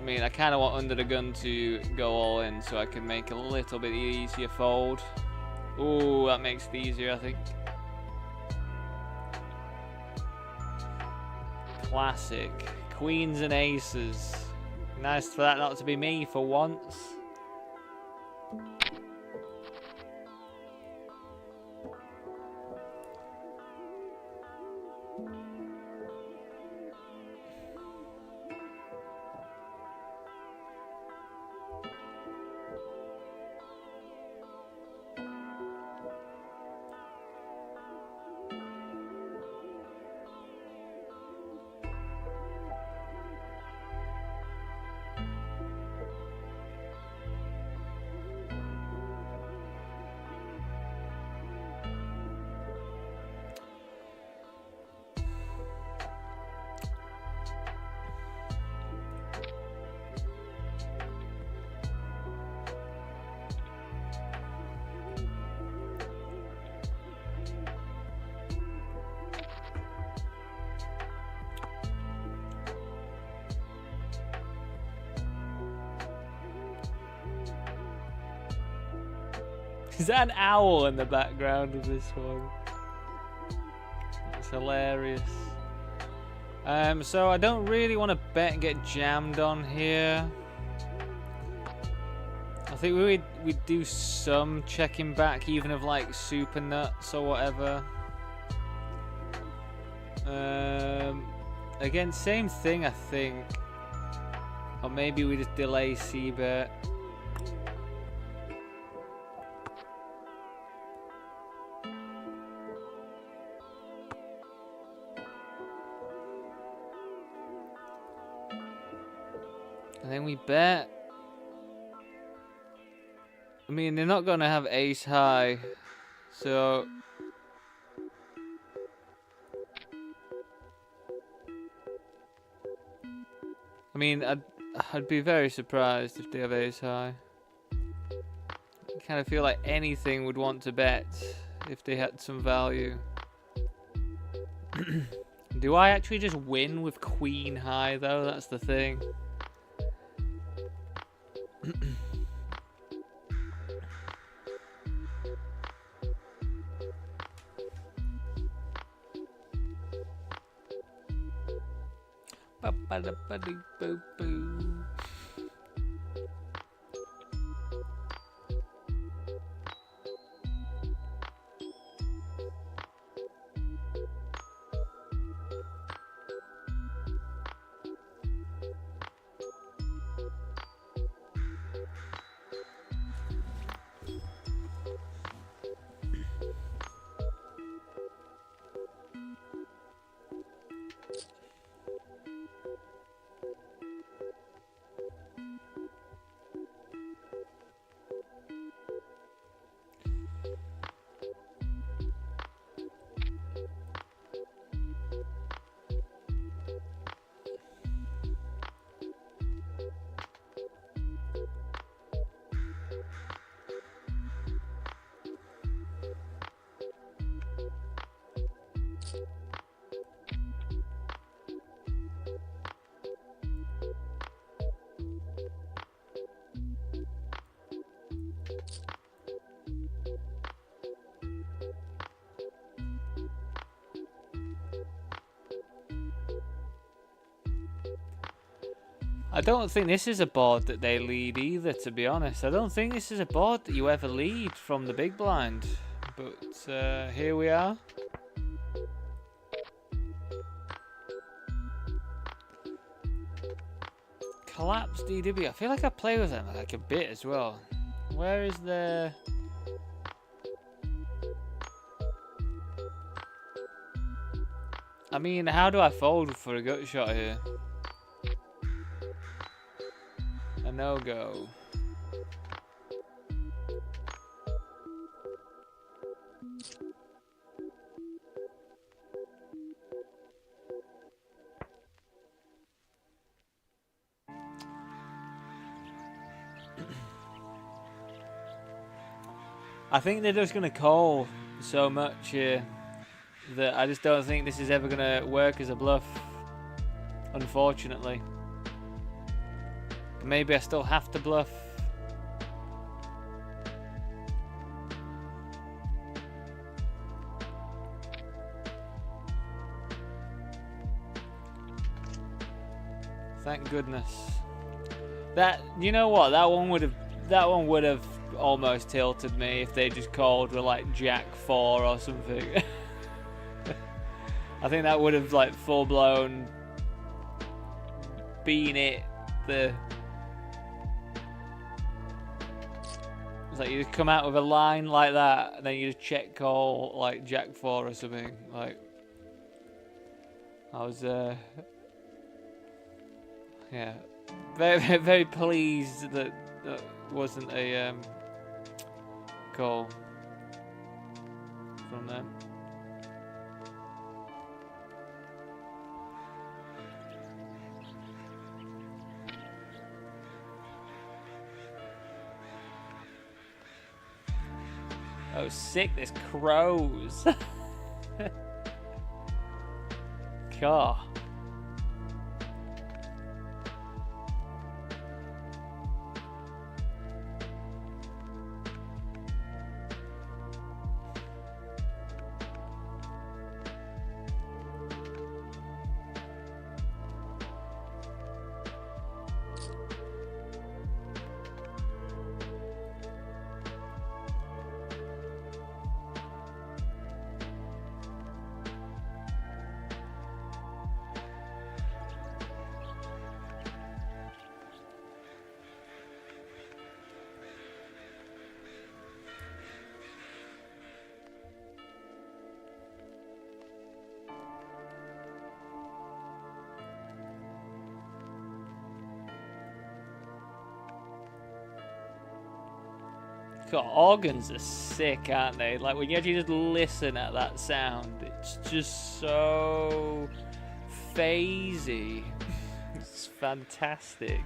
I mean, I kind of want Under the Gun to go all in so I can make a little bit easier fold. Ooh, that makes it easier, I think. Classic. Queens and aces. Nice for that not to be me for once. Is that an owl in the background of this one? It's hilarious. So I don't really want to bet and get jammed on here. I think we'd do some checking back, even of like super nuts or whatever. Again, same thing, I think. Or maybe we just delay c-bet. And then we bet. I mean, they're not going to have ace high, so I mean, I'd be very surprised if they have ace high. I kind of feel like anything would want to bet if they had some value. Do I actually just win with queen high though? That's the thing. Ba-ba-da-ba-dee-boo-boo. I don't think this is a board that they lead either, to be honest. I don't think this is a board that you ever lead from the big blind. But here we are. Collapse DW. I feel like I play with them like a bit as well. Where is the... I mean, how do I fold for a gut shot here? A no-go. I think they're just going to call so much here that I just don't think this is ever going to work as a bluff, unfortunately. Maybe I still have to bluff. Thank goodness. That, you know what, that one would have almost tilted me if they just called with like Jack 4 or something. I think that would have like full blown been it. It's like you just come out with a line like that and then you just check call like Jack 4 or something. Like I was yeah, very very pleased that that wasn't a call from them. Oh, sick, there's crows. God. God, organs are sick, aren't they? Like when you actually just listen at that sound, it's just so phasey. It's fantastic.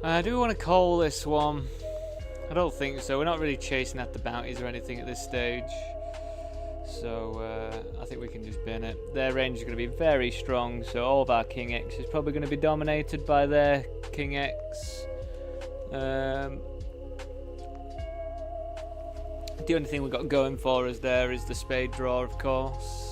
Do we want to call this one? I don't think so. We're not really chasing after bounties or anything at this stage. So I think we can just bin it. Their range is going to be very strong, so all of our King X is probably going to be dominated by their King X. The only thing we've got going for us there is the spade draw, of course.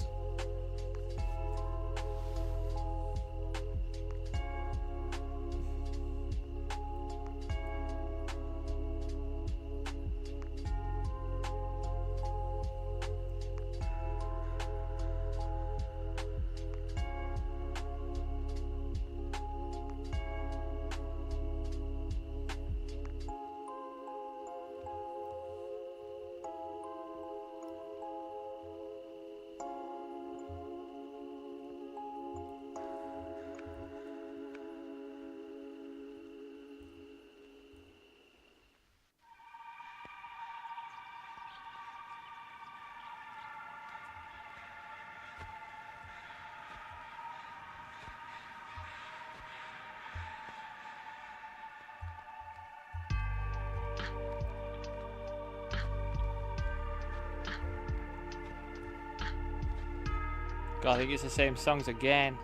God, I think it's the same songs again.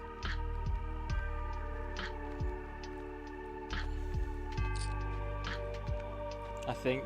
I think.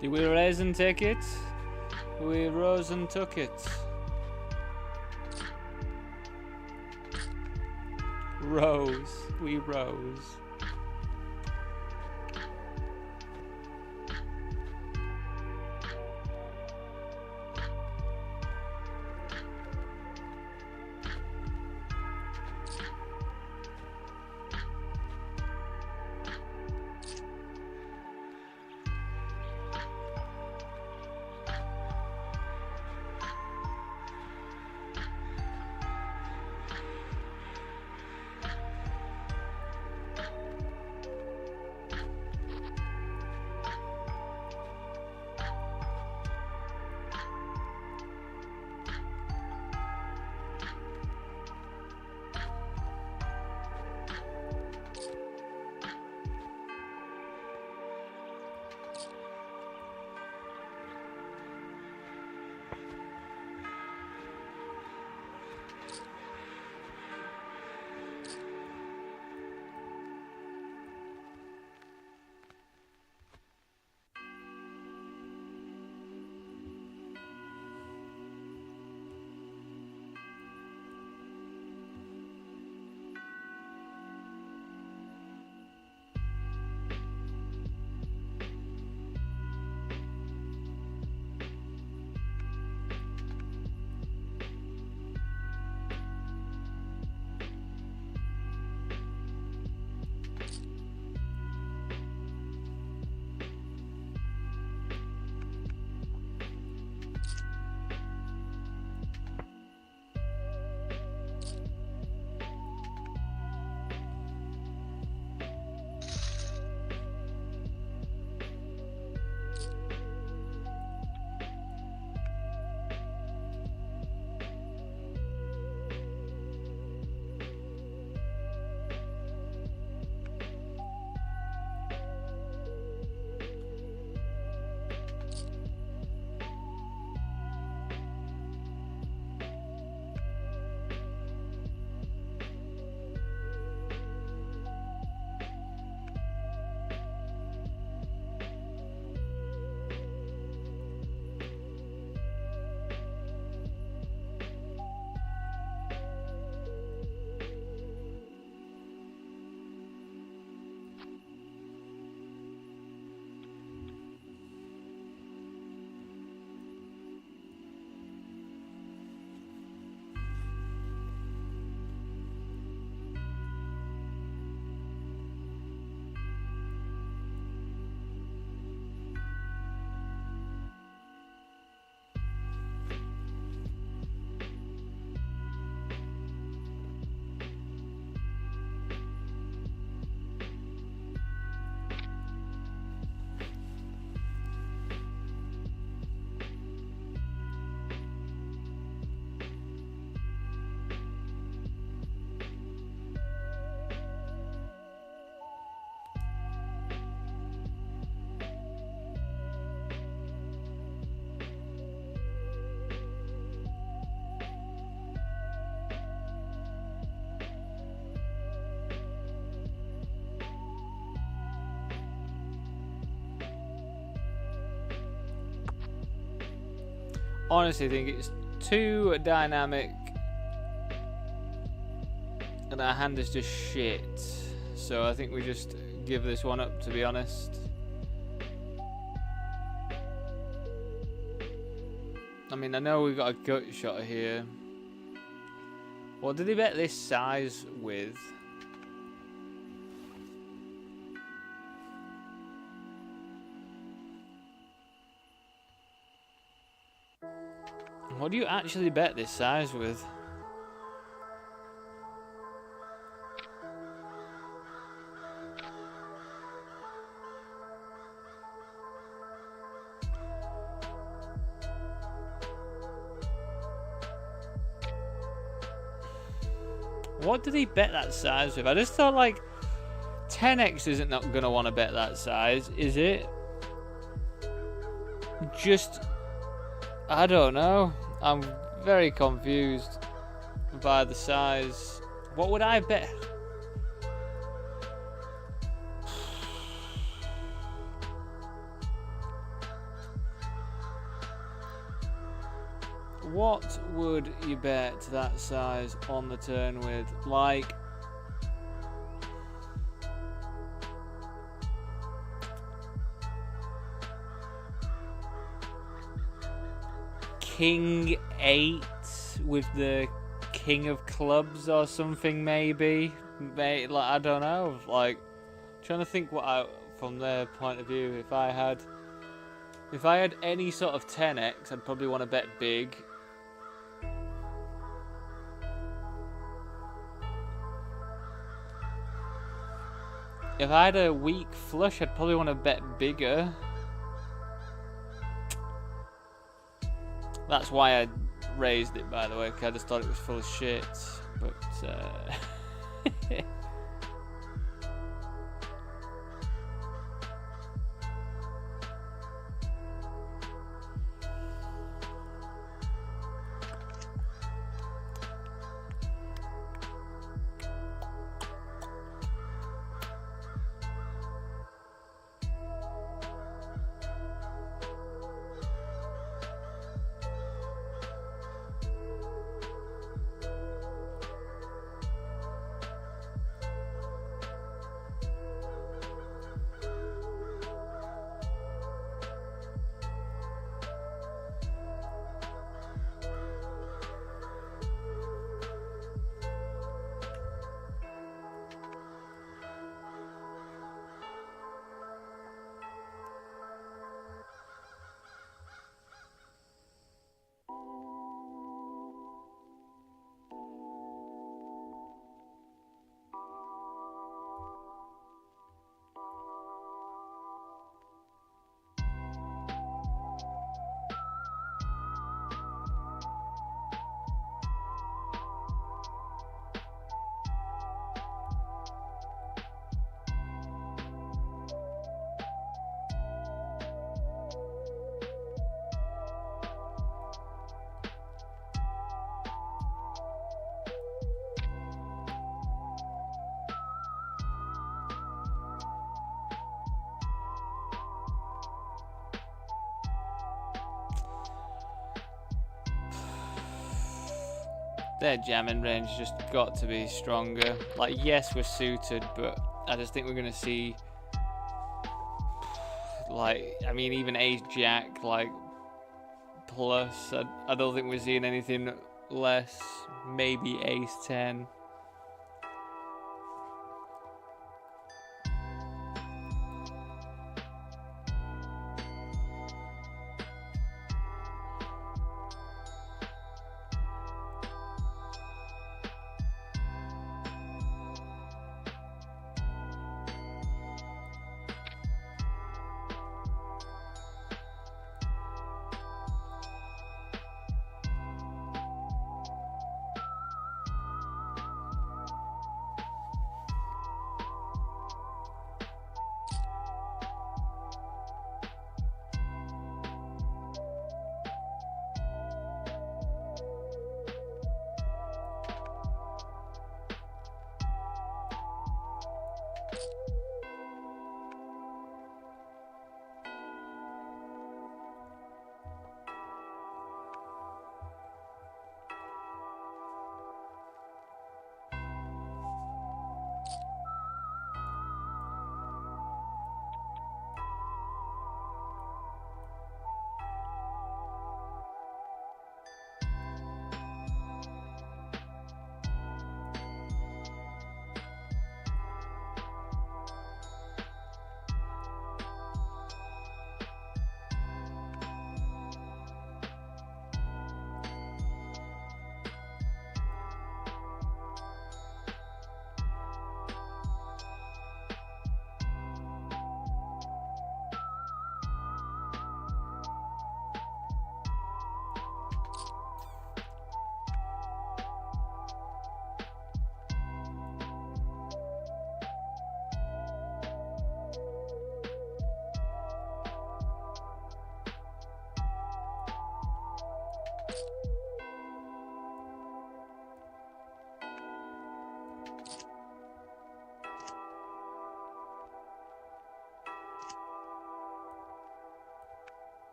Did we raise and take it? We rose and took it. Rose. We rose. honestly think it's too dynamic, and our hand is just shit. So I think we just give this one up, to be honest. I mean, I know we've got a gut shot here. What did he bet this size with? What do you actually bet this size with? What did he bet that size with? I just thought like 10x isn't not going to want to bet that size, is it? Just, I don't know. I'm very confused by the size. What would I bet? What would you bet that size on the turn with? Like, King 8 with the King of Clubs or something, maybe. Like, I don't know. Like, trying to think what I, from their point of view, if I had any sort of 10x, I'd probably want to bet big. If I had a weak flush, I'd probably want to bet bigger. That's why I raised it, by the way, because I just thought it was full of shit. But, their jamming range just got to be stronger. Like, yes, we're suited, but I just think we're going to see, like, I mean, even ace-jack, like, plus. I don't think we're seeing anything less. Maybe ace-10.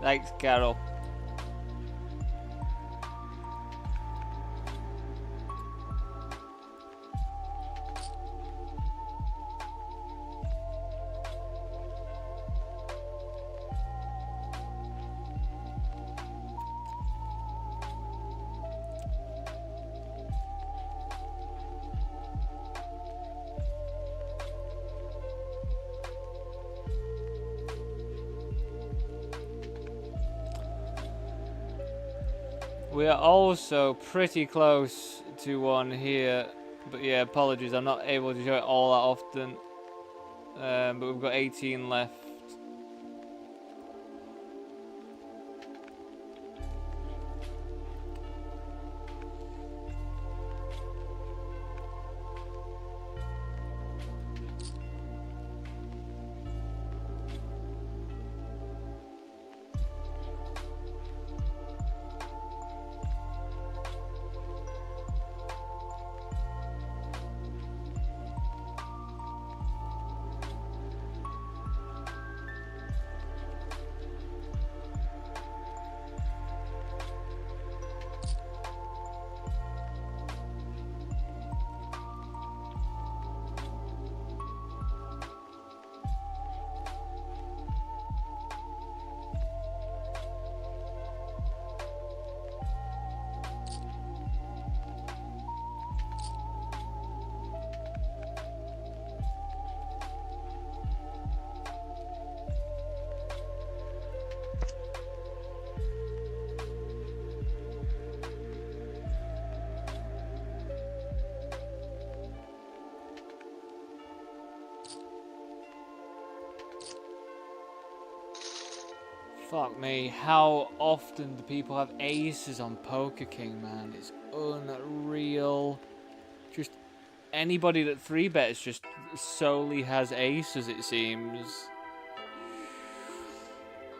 Thanks, Carol. We are also pretty close to one here, but yeah, apologies, I'm not able to show it all that often. But we've got 18 left. Fuck me, how often do people have aces on Poker King, man? It's unreal. Just anybody that 3-bets just solely has aces, it seems.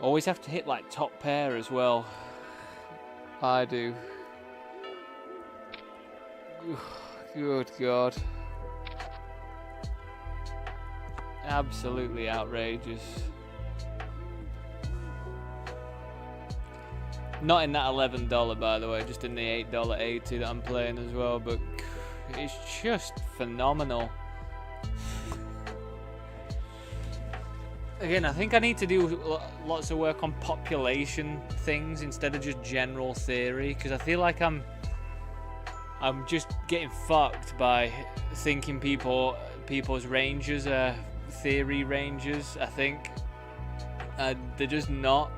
Always have to hit like top pair as well. I do. Good God. Absolutely outrageous. Not in that $11, by the way, just in the $8.80 that I'm playing as well, but it's just phenomenal. Again, I think I need to do lots of work on population things instead of just general theory, because I feel like I'm just getting fucked by thinking people's ranges are theory ranges, I think. They're just not.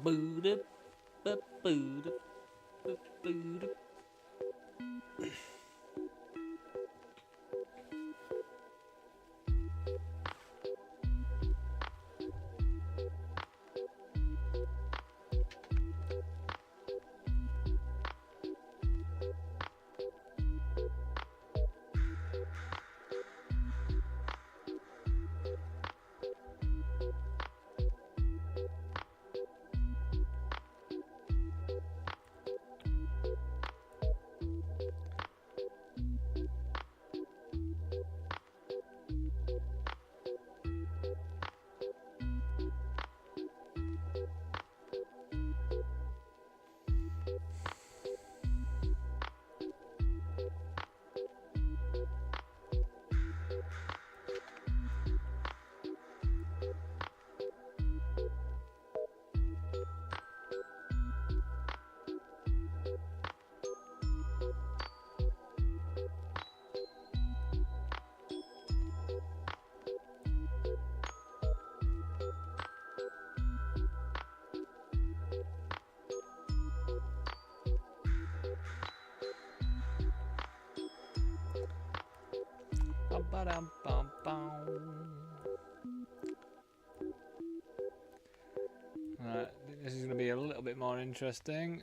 Ba-boo-da, ba-boo-da, ba-boo-da. Right, this is going to be a little bit more interesting.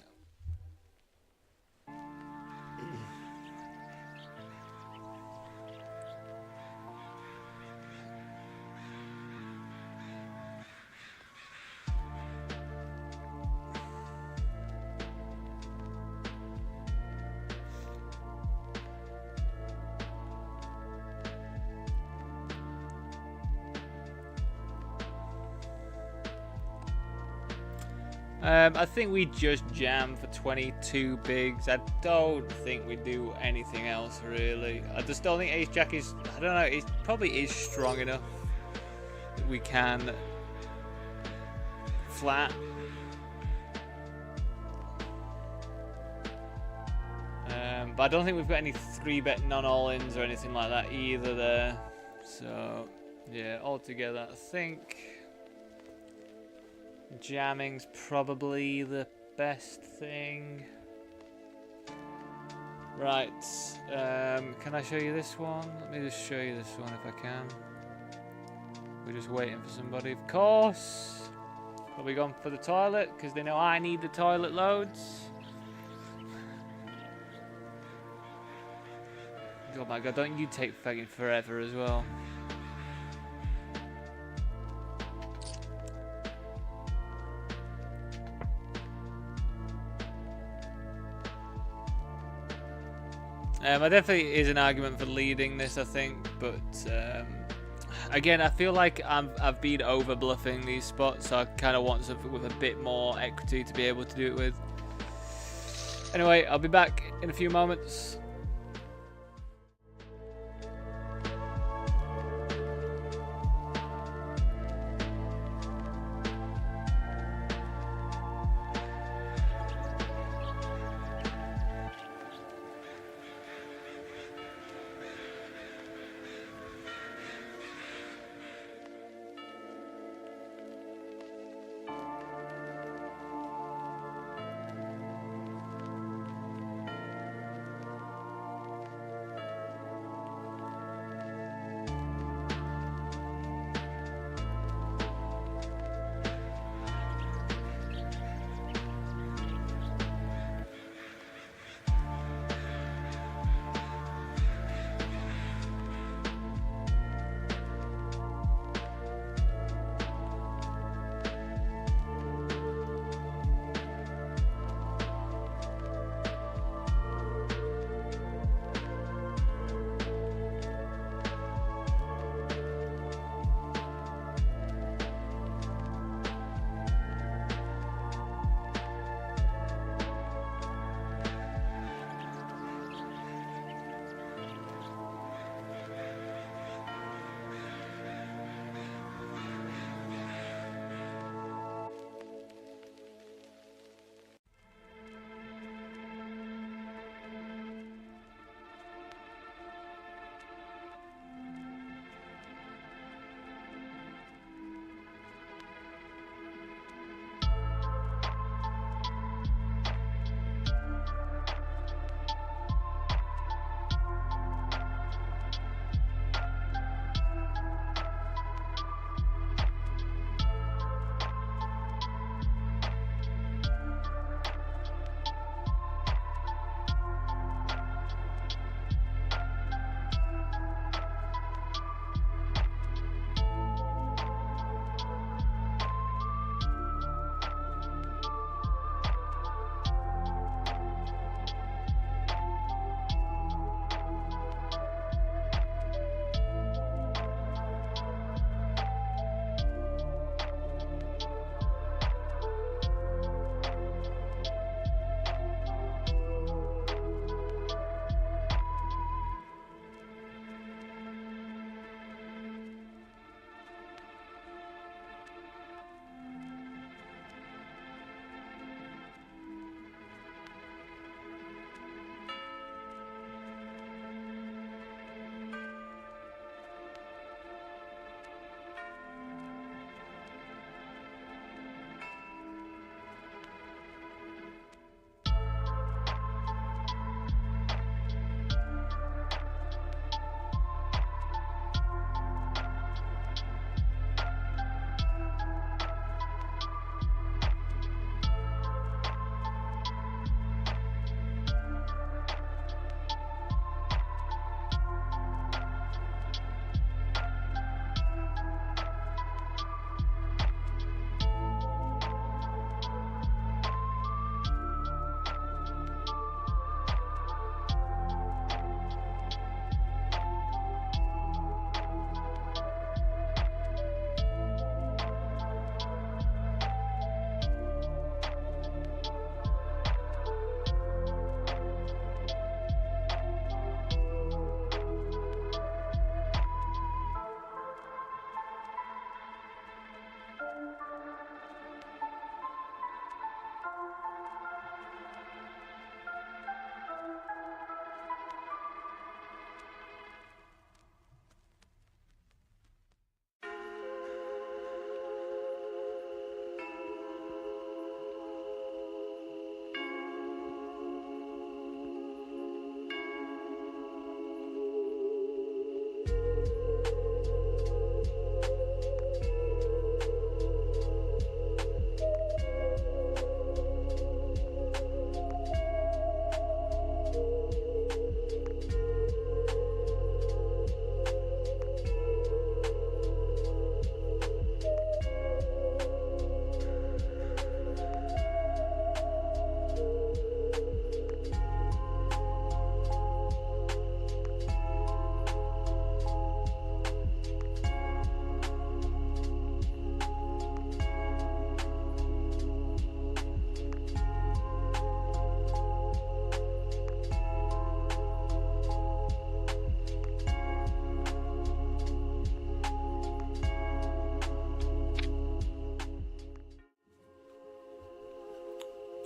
I think we just jam for 22 bigs. I don't think we do anything else really. I just don't think Ace Jack is, I don't know, it probably is strong enough that we can flat. But I don't think we've got any 3-bet non-all-ins or anything like that either there. So, yeah, altogether, I think jamming's probably the best thing. Right, can I show you this one? Let me just show you this one if I can. We're just waiting for somebody, of course. Probably gone for the toilet, because they know I need the toilet loads. Oh my god, don't you take fucking forever as well. I definitely is an argument for leading this, I think, but again, I feel like I've been over bluffing these spots, so I kind of want something with a bit more equity to be able to do it with. Anyway, I'll be back in a few moments.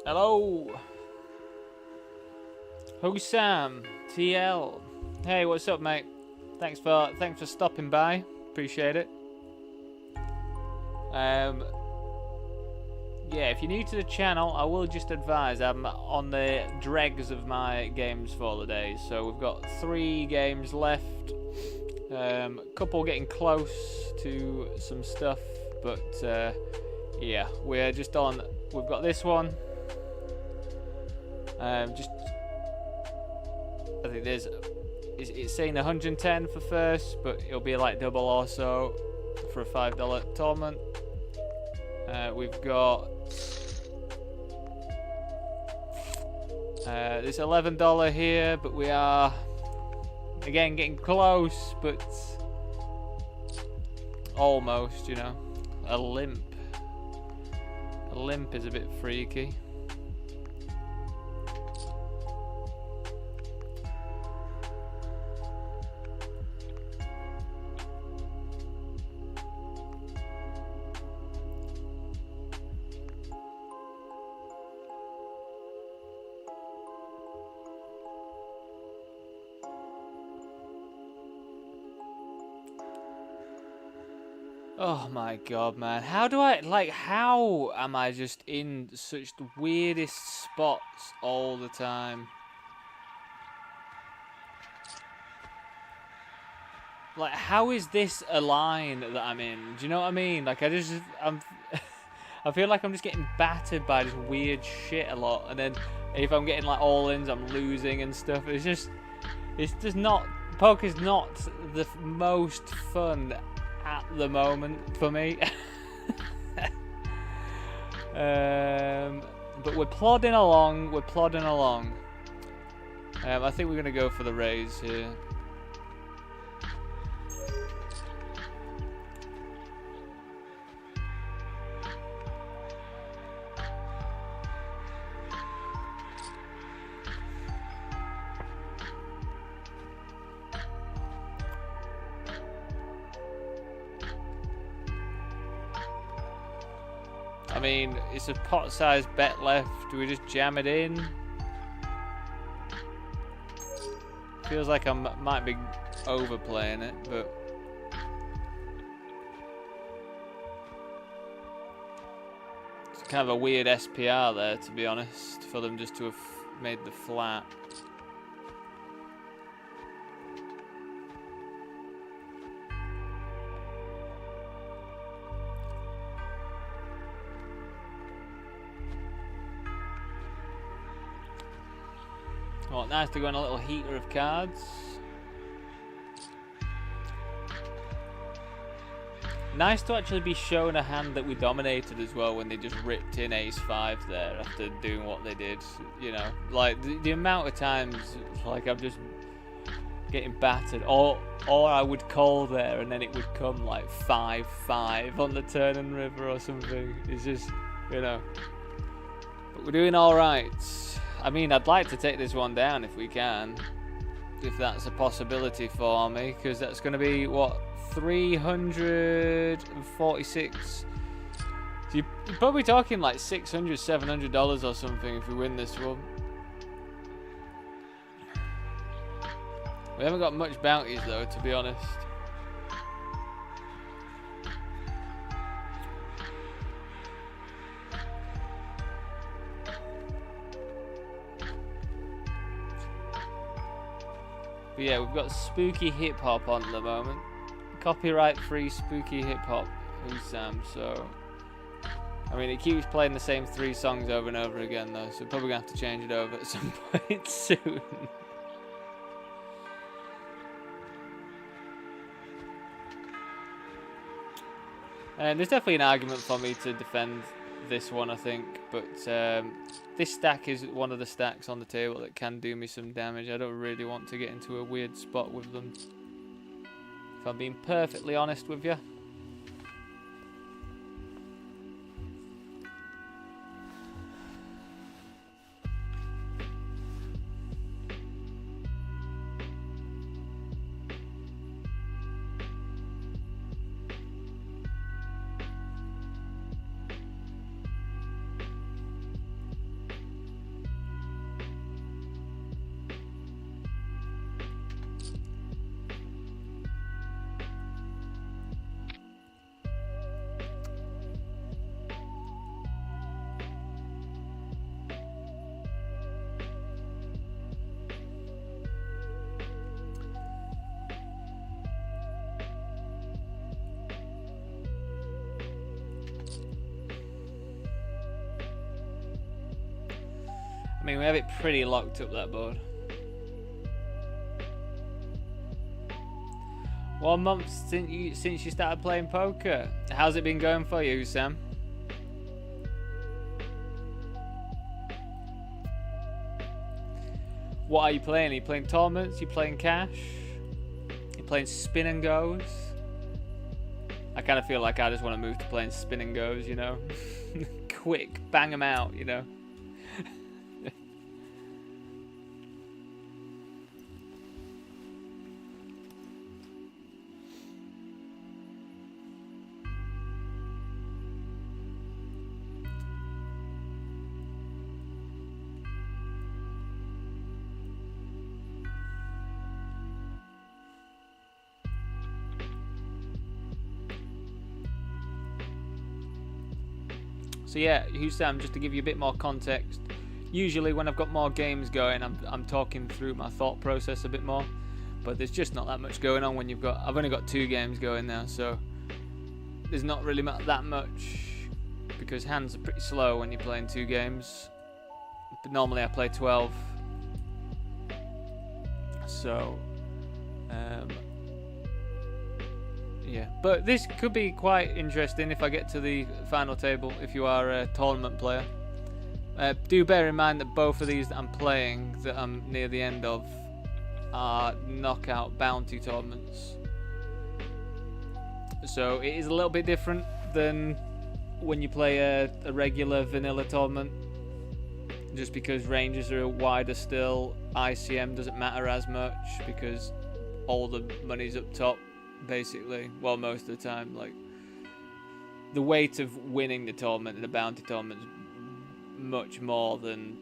Hello. Who's Sam? TL. Hey, what's up, mate? Thanks for stopping by. Appreciate it. Yeah, if you're new to the channel, I will just advise I'm on the dregs of my games for the day. So we've got 3 games left. A couple getting close to some stuff, but yeah, we're just on. We've got this one. I think it's saying 110 for first, but it'll be like double or so for a $5 tournament. We've got this $11 here, but we are again getting close, but almost, you know. A limp is a bit freaky. Oh my god, man. How am I just in such the weirdest spots all the time? Like, how is this a line that I'm in? Do you know what I mean? Like, I feel like I'm just getting battered by this weird shit a lot. And then if I'm getting like all-ins, I'm losing and stuff. It's just not, poker's not the most fun at the moment for me. But we're plodding along. I think we're gonna go for the raise here. I mean, it's a pot-sized bet left. Do we just jam it in? Feels like I might be overplaying it, but it's kind of a weird SPR there, to be honest, for them just to have made the flat. Well, nice to go on a little heater of cards. Nice to actually be shown a hand that we dominated as well when they just ripped in ace-5 there after doing what they did. You know, like the amount of times like I'm just getting battered, or I would call there and then it would come like 5-5 on the turn and river or something. It's just, you know. But we're doing all right. I mean, I'd like to take this one down if we can, if that's a possibility for me, because that's going to be, what, 346? So you're probably talking like $600, $700 or something if we win this one. We haven't got much bounties though, to be honest. But yeah, we've got spooky hip hop on at the moment. Copyright free spooky hip hop. Who's Sam? So, I mean, it keeps playing the same 3 songs over and over again though, so we're probably gonna have to change it over at some point soon. And there's definitely an argument for me to defend this one, I think, but this stack is one of the stacks on the table that can do me some damage. I don't really want to get into a weird spot with them, if I'm being perfectly honest with you. I mean, we have it pretty locked up, that board. 1 month since you started playing poker. How's it been going for you, Sam? What are you playing? Are you playing tournaments? Are you playing cash? Are you playing spin and goes? I kind of feel like I just want to move to playing spin and goes, you know? Quick, bang them out, you know? So yeah, who's Sam? Just to give you a bit more context. Usually when I've got more games going, I'm talking through my thought process a bit more. But there's just not that much going on when I've only got 2 games going now, so there's not really that much, because hands are pretty slow when you're playing 2 games. But normally I play 12. So yeah, but this could be quite interesting if I get to the final table, if you are a tournament player. Do bear in mind that both of these that I'm playing, that I'm near the end of, are knockout bounty tournaments. So it is a little bit different than when you play a regular vanilla tournament, just because ranges are wider still. ICM doesn't matter as much because all the money's up top, basically. Well, most of the time. Like, the weight of winning the tournament in a bounty tournament is much more than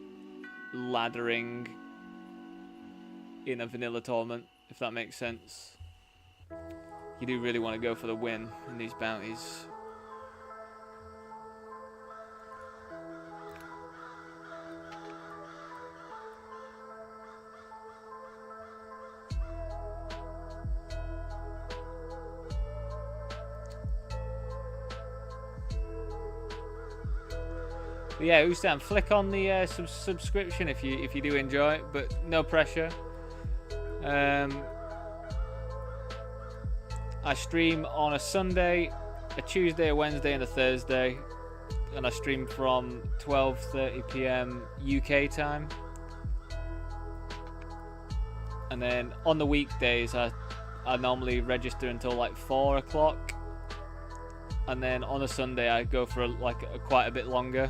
laddering in a vanilla tournament, if that makes sense. You do really want to go for the win in these bounties. But yeah, Ustam, flick on the subscription if you do enjoy it, but no pressure. I stream on a Sunday, a Tuesday, a Wednesday, and a Thursday, and I stream from 12:30 PM UK time. And then on the weekdays, I normally register until like 4 o'clock, and then on a Sunday I go for quite a bit longer.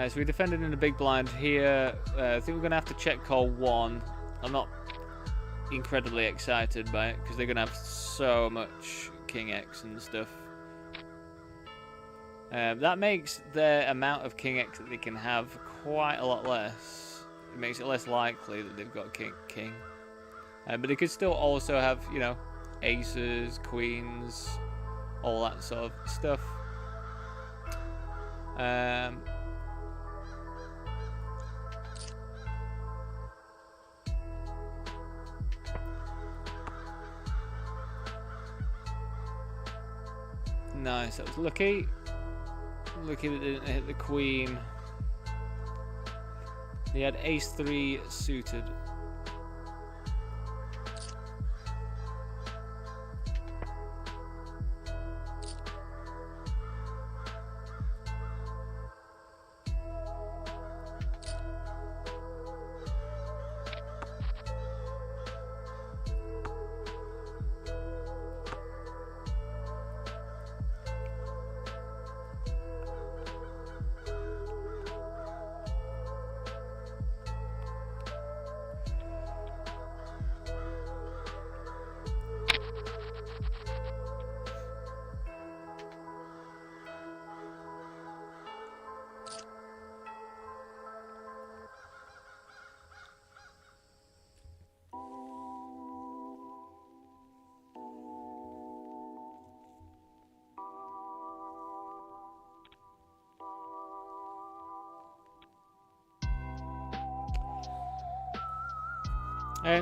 So we defended in a big blind here. I think we're going to have to check call 1. I'm not incredibly excited by it because they're going to have so much King X and stuff. That makes the amount of King X that they can have quite a lot less. It makes it less likely that they've got King. But they could still also have, you know, aces, queens, all that sort of stuff. Nice, that was lucky. Lucky that they didn't hit the queen. He had ace-3 suited.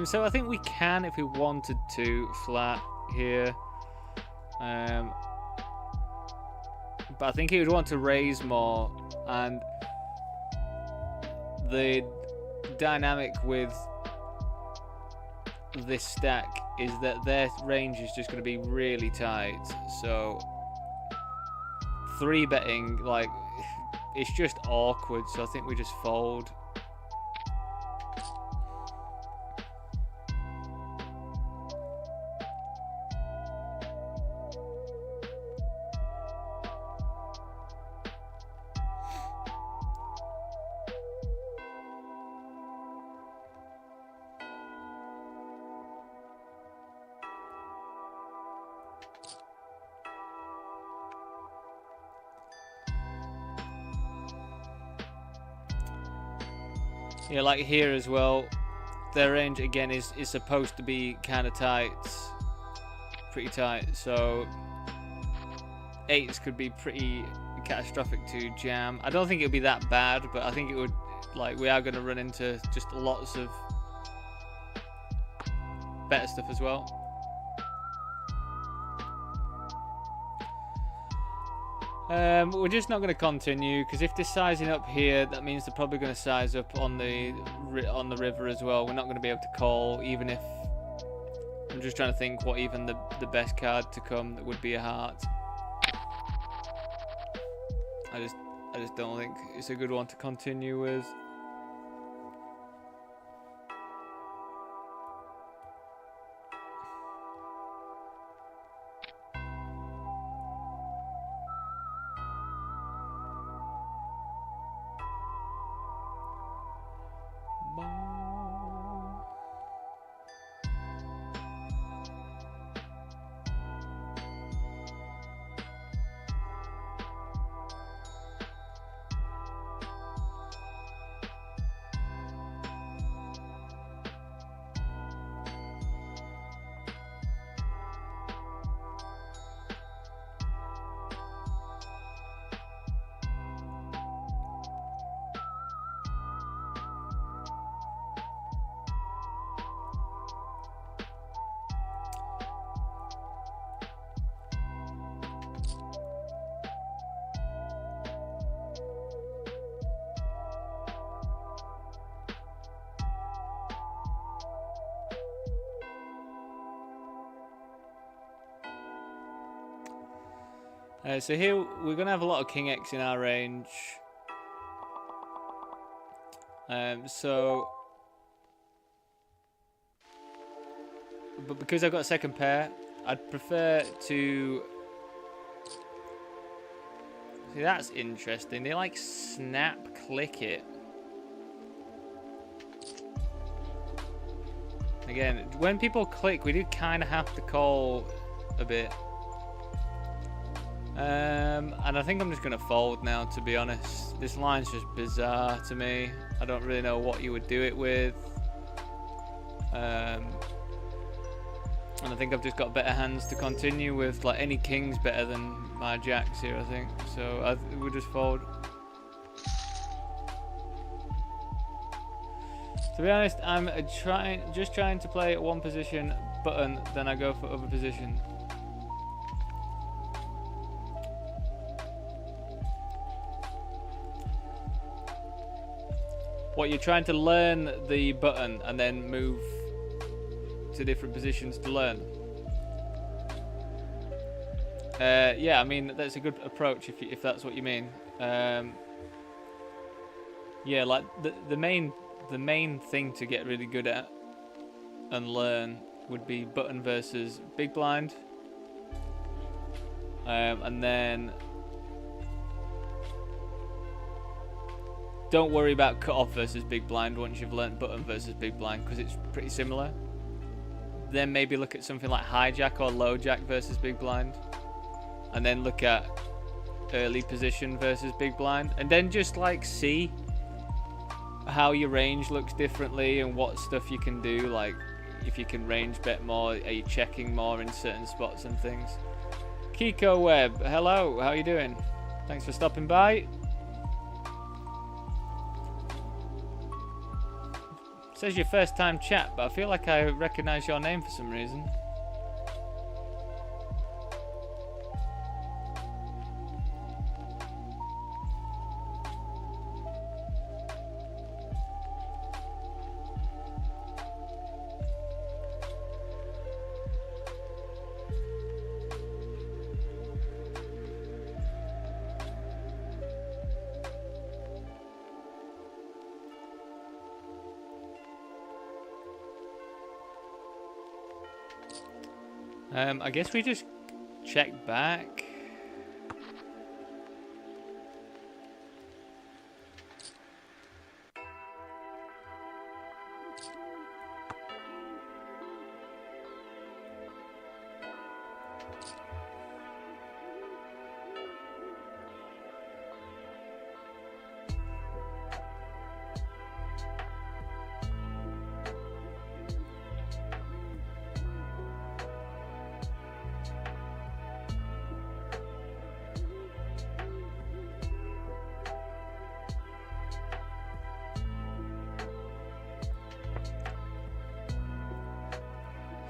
So I think we can, if we wanted to, flat here. But I think he would want to raise more, and the dynamic with this stack is that their range is just going to be really tight. So 3-betting, like, it's just awkward. So I think we just fold. Yeah, like here as well, their range again is supposed to be kind of tight, pretty tight. So 8s could be pretty catastrophic to jam. I don't think it would be that bad, but I think it would, like, we are going to run into just lots of better stuff as well. We're just not going to continue, because if they're sizing up here, that means they're probably going to size up on the river as well. We're not going to be able to call, even if... I'm just trying to think what even the best card to come that would be a heart. I just don't think it's a good one to continue with. So here we're going to have a lot of King X in our range. But because I've got a second pair, I'd prefer to... See, that's interesting. They like snap click it. Again, when people click, we do kind of have to call a bit. And I think I'm just going to fold now, to be honest. This line's just bizarre to me. I don't really know what you would do it with. And I think I've just got better hands to continue with. Like, any king's better than my jacks here, I think. So we'll just fold. To be honest, I'm just trying to play at one position button, then I go for other position. What, you're trying to learn the button and then move to different positions to learn? Yeah, I mean, that's a good approach if that's what you mean. Yeah, like the main thing to get really good at and learn would be button versus big blind. And then don't worry about cutoff versus big blind once you've learnt button versus big blind, because it's pretty similar. Then maybe look at something like hijack or low jack versus big blind, and then look at early position versus big blind, and then just like see how your range looks differently and what stuff you can do. Like, if you can range bet more, are you checking more in certain spots and things. Kiko Webb, hello, how you doing? Thanks for stopping by. Says your first time chat, but I feel like I recognise your name for some reason. I guess we just check back.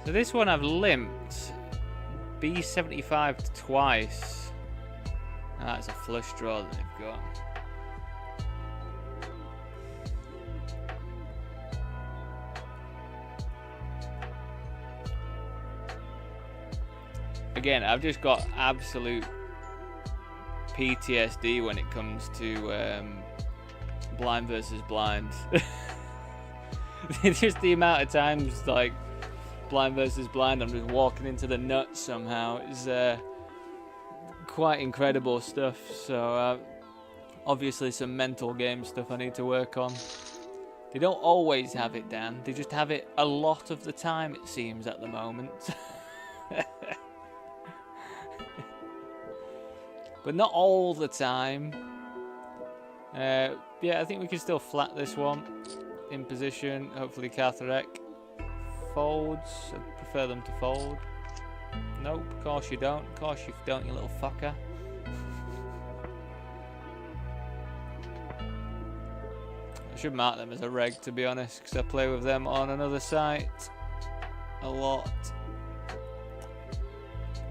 So this one I've limped B75 twice. Ah, that's a flush draw that they've got. Again, I've just got absolute PTSD when it comes to blind versus blind. Just the amount of times, like, blind versus blind, I'm just walking into the nuts somehow. It's quite incredible stuff. So obviously some mental game stuff I need to work on. They don't always have it, Dan. They just have it a lot of the time, it seems, at the moment. But not all the time. Yeah, I think we can still flat this one in position. Hopefully Catharek folds. I prefer them to fold. Nope, of course you don't. Of course you don't, you little fucker. I should mark them as a reg, to be honest, because I play with them on another site a lot.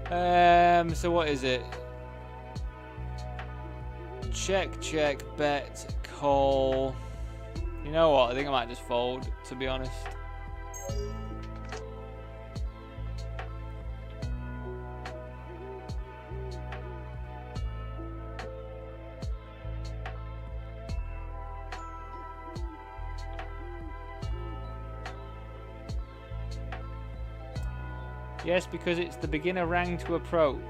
So what is it? Check, check, bet, call. You know what? I think I might just fold, to be honest. Yes, because it's the beginner rank to approach.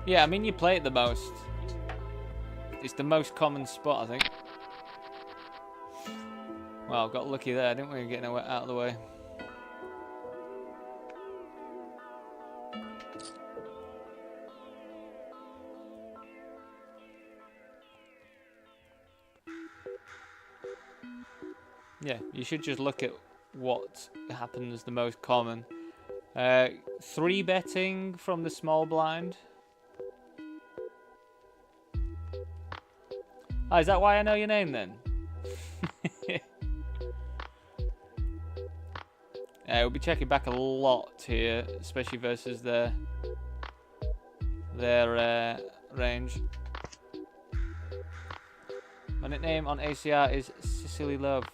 Yeah, I mean, you play it the most. It's the most common spot, I think. Well, got lucky there, didn't we? Getting out of the way. Yeah, you should just look at what happens the most common. 3 betting from the small blind. Oh, is that why I know your name then? We'll be checking back a lot here, especially versus their range. My nickname on ACR is Sicily Love.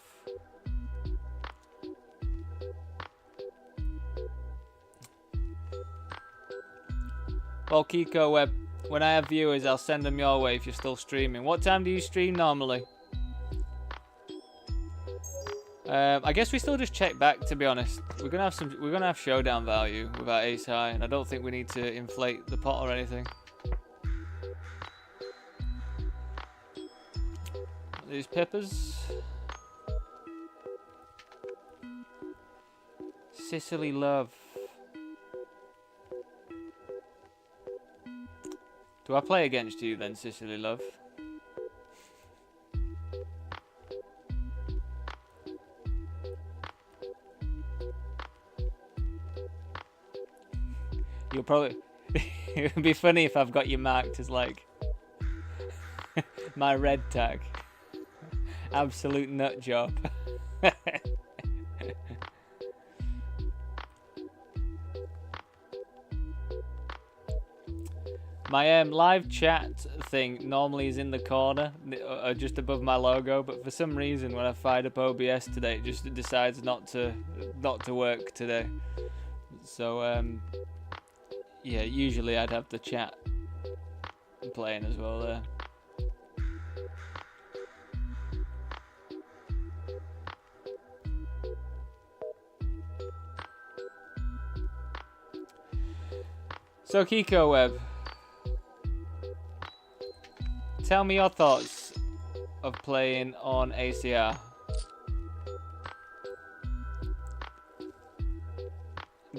Well, Kiko, when I have viewers, I'll send them your way if you're still streaming. What time do you stream normally? I guess we still just check back, to be honest. We're gonna have showdown value with our ace high, and I don't think we need to inflate the pot or anything. These peppers. Sicily Love. Do I play against you then, Sicily Love? You'll probably... It would be funny if I've got you marked as, like, my red tag. Absolute nut job. My live chat thing normally is in the corner, just above my logo, but for some reason when I fired up OBS today, it just decides not to work today. So Yeah, usually I'd have the chat playing as well there. So Kiko Web, tell me your thoughts of playing on ACR.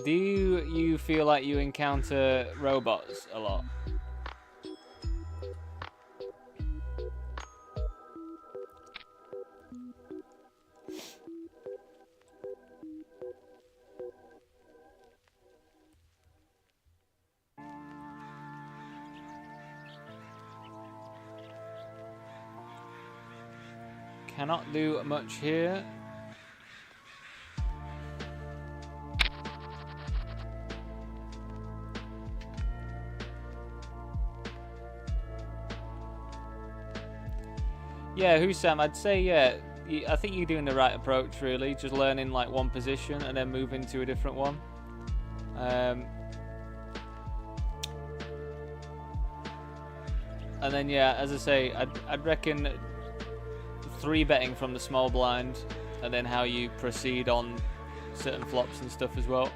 Do you feel like you encounter robots a lot? Cannot do much here. Yeah, Husam, I'd say, yeah, I think you're doing the right approach, really. Just learning, like, one position and then moving to a different one. And then, yeah, as I say, I'd reckon 3-betting from the small blind and then how you proceed on certain flops and stuff as well.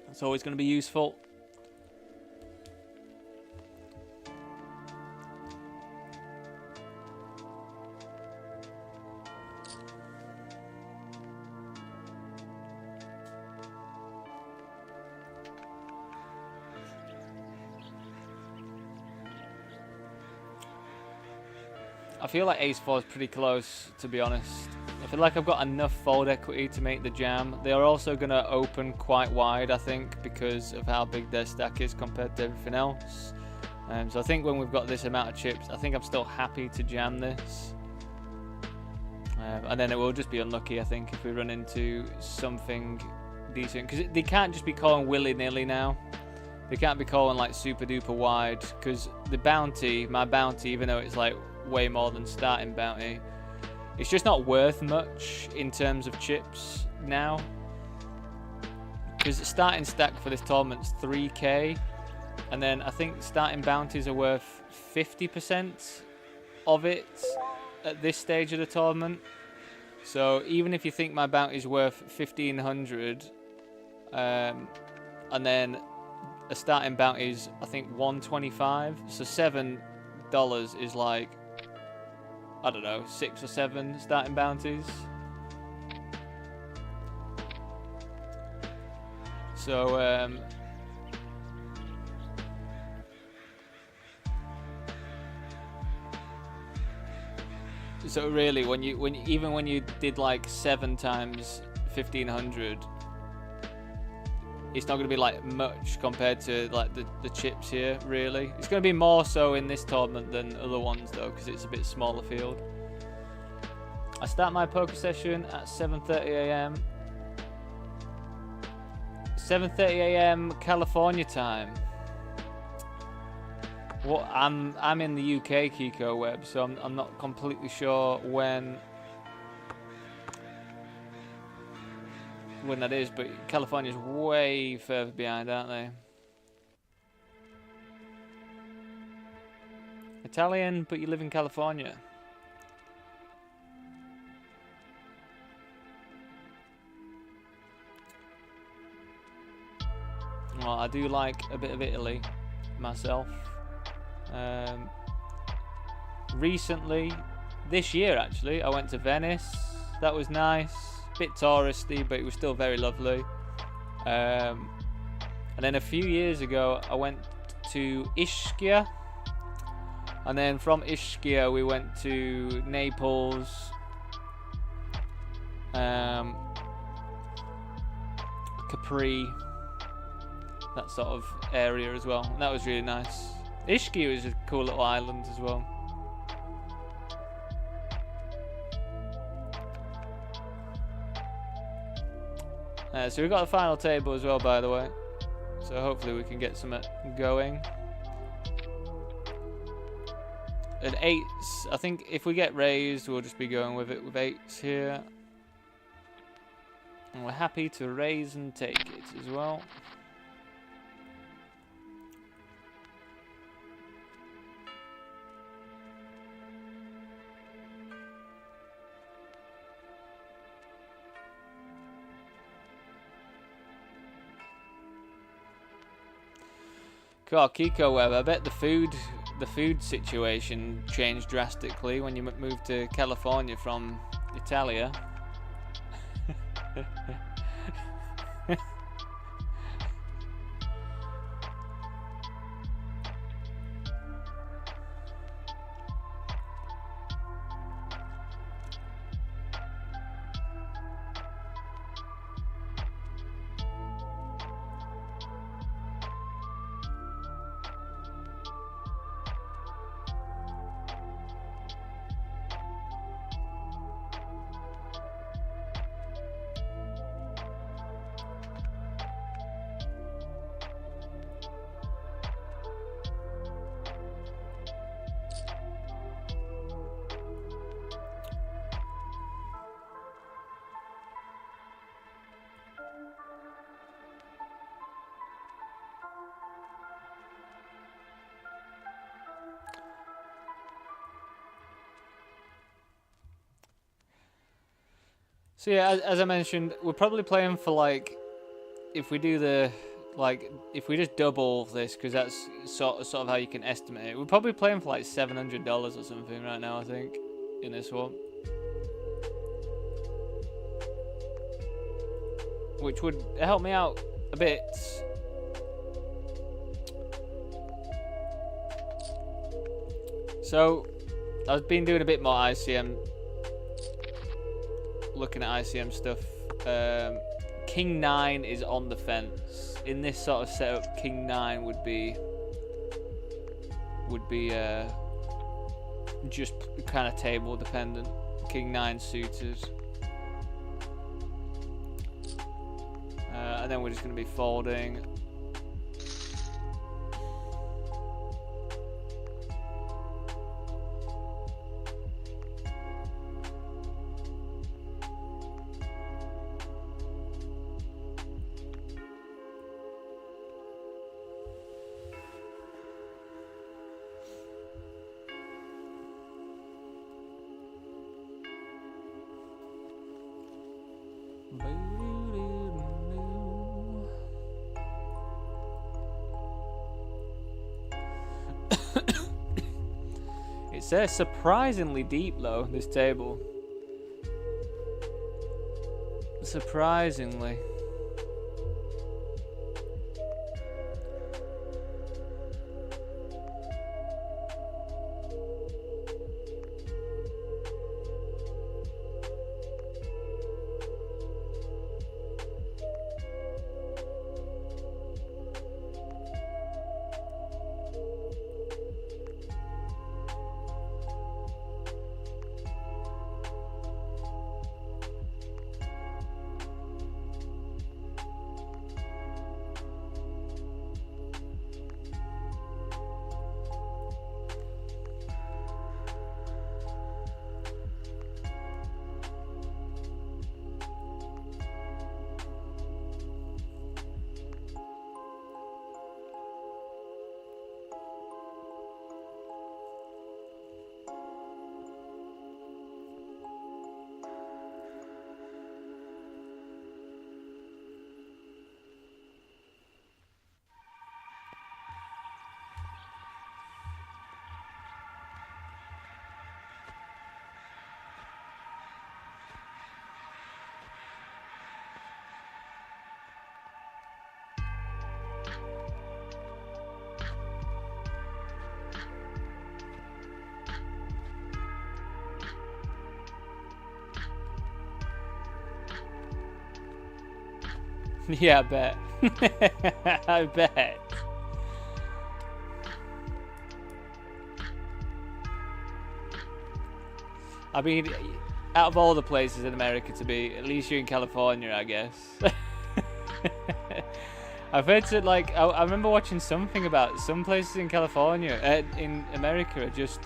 It's always going to be useful. I feel like Ace 4 is pretty close, to be honest. I feel like I've got enough fold equity to make the jam. They are also going to open quite wide, I think, because of how big their stack is compared to everything else. So I think when we've got this amount of chips, I think I'm still happy to jam this. And then it will just be unlucky, I think, if we run into something decent. Because they can't just be calling willy-nilly now. They can't be calling like super duper wide. Because the bounty, my bounty, even though it's like way more than starting bounty, it's just not worth much in terms of chips now. Because the starting stack for this tournament's 3k. And then I think starting bounties are worth 50% of it at this stage of the tournament. So even if you think my bounty is worth 1,500, and then a starting bounty is, I think, 125. So $7 is like, I don't know, 6 or 7 starting bounties. So so really, even when you did like 7 times 1,500, it's not going to be like much compared to like the chips here. Really, it's going to be more so in this tournament than other ones though, because it's a bit smaller field. I start my poker session at 7:30 a.m. 7:30 a.m. California time. What I'm in the UK, Kiko Web, so I'm not completely sure when that is, but California's way further behind, aren't they? Italian, but you live in California. Well, I do like a bit of Italy myself. Recently, this year actually, I went to Venice. That was nice. Bit touristy, but it was still very lovely. And then a few years ago, I went to Ischia. And then from Ischia, we went to Naples. Capri. That sort of area as well. And that was really nice. Ischia is a cool little island as well. So we've got the final table as well, by the way. So hopefully we can get some going. An 8s. I think if we get raised, we'll just be going with it with 8s here. And we're happy to raise and take it as well. God, Kiko Web, I bet the food situation changed drastically when you moved to California from Italia. So yeah, as I mentioned, we're probably playing for like, if we do the, like, if we just double this, because that's sort of how you can estimate it, we're probably playing for like $700 or something right now, I think, in this one. Which would help me out a bit. So, I've been doing a bit more ICM, looking at ICM stuff. King 9 is on the fence. In this sort of setup, King 9 would be just kind of table dependent. King 9 suited. And then we're just going to be folding. It's surprisingly deep though, this table. Surprisingly. Yeah, I bet. I bet. I mean, out of all the places in America to be, at least you're in California, I guess. I've heard that, like, I remember watching something about some places in California, in America, are just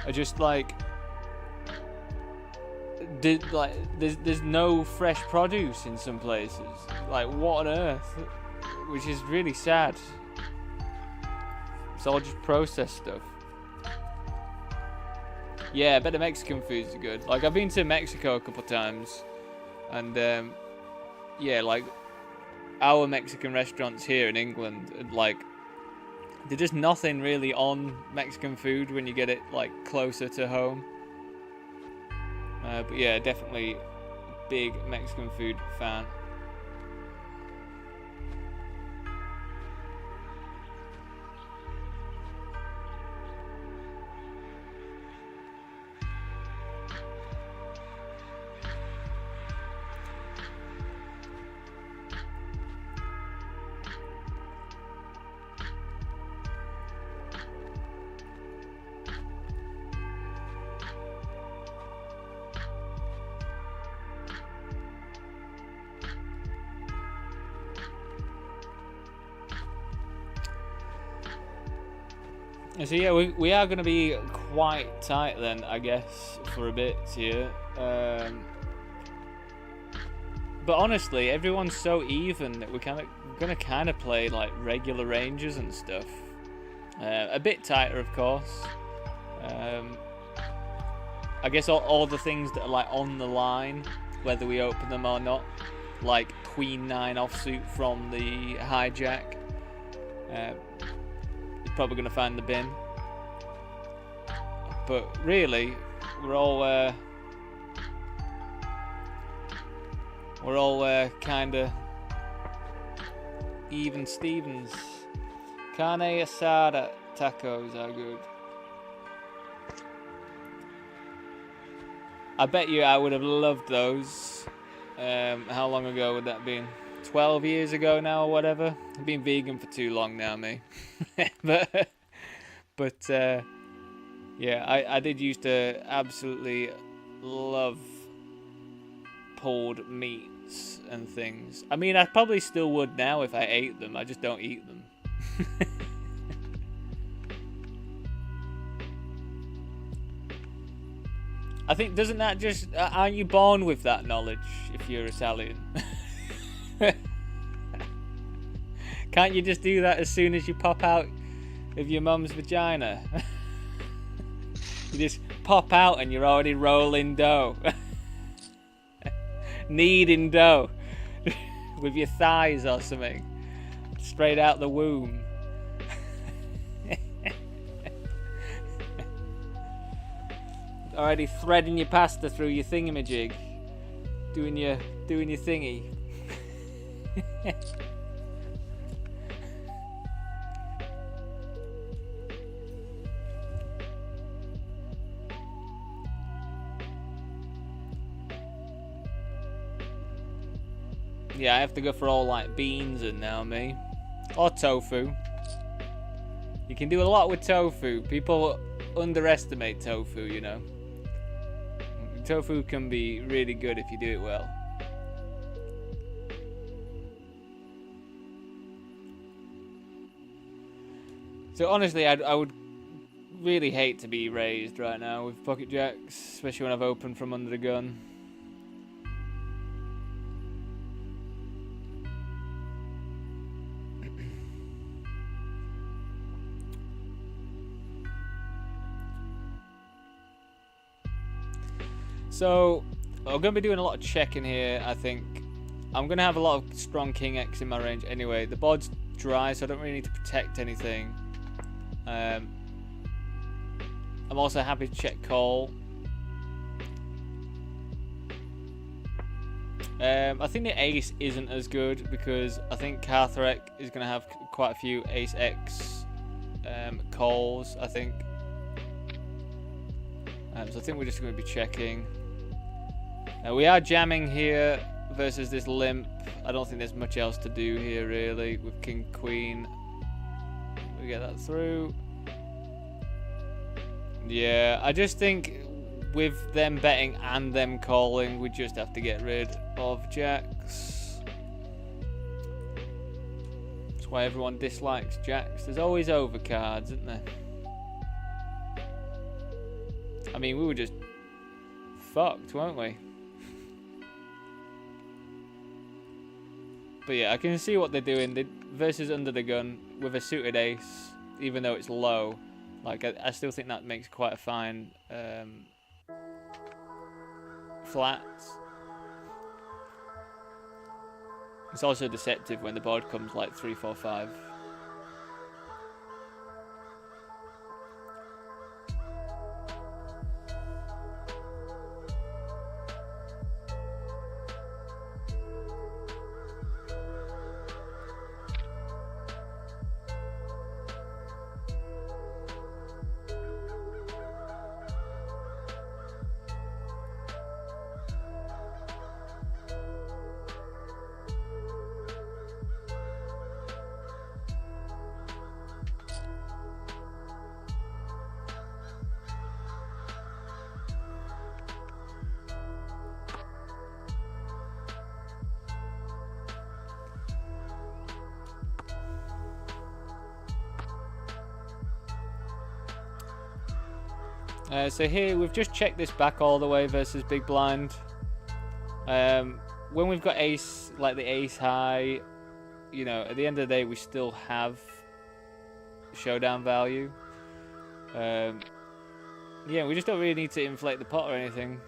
are just like, there's no fresh produce in some places. Like, what on earth? Which is really sad. It's all just processed stuff. Yeah, I bet the Mexican foods are good. Like, I've been to Mexico a couple times, and yeah, like our Mexican restaurants here in England, like, there's just nothing really on Mexican food when you get it like closer to home. But yeah, definitely big Mexican food fan. So yeah, we are going to be quite tight then, I guess, for a bit here. But honestly, everyone's so even that we're going to play like regular ranges and stuff. A bit tighter, of course. I guess all the things that are like on the line, whether we open them or not, like Queen 9 offsuit from the hijack. Probably going to find the bin, but really we're all kind of even Stevens. Carne asada tacos are good. I bet you I would have loved those. How long ago would that have been? 12 years ago now or whatever. I've been vegan for too long now, me. but yeah, I did used to absolutely love pulled meats and things. I mean, I probably still would now if I ate them. I just don't eat them. I think, doesn't that just... aren't you born with that knowledge if you're Italian? Can't you just do that as soon as you pop out of your mum's vagina? You just pop out and you're already rolling dough. Kneading dough. With your thighs or something. Straight out the womb. Already threading your pasta through your thingamajig. Doing your thingy. Yeah, I have to go for all like beans and now me. Or tofu. You can do a lot with tofu. People underestimate tofu, you know. Tofu can be really good if you do it well. So honestly, I would really hate to be raised right now with pocket jacks, especially when I've opened from under the gun. So, I'm going to be doing a lot of checking here, I think. I'm going to have a lot of strong King X in my range anyway. The bod's dry, so I don't really need to protect anything. I'm also happy to check call. I think the ace isn't as good because I think Carthrek is going to have quite a few ace X calls, I think. So I think we're just going to be checking. We are jamming here versus this limp. I don't think there's much else to do here really with King Queen. We get that through. Yeah, I just think with them betting and them calling, we just have to get rid of jacks. That's why everyone dislikes jacks. There's always overcards, isn't there? I mean, we were just fucked, weren't we? But yeah, I can see what they're doing. Versus under the gun with a suited ace, even though it's low. Like, I still think that makes quite a fine flats. It's also deceptive when the board comes like 3, 4, 5. So here we've just checked this back all the way versus big blind. When we've got ace, like the ace high, you know, at the end of the day we still have showdown value. Yeah, we just don't really need to inflate the pot or anything,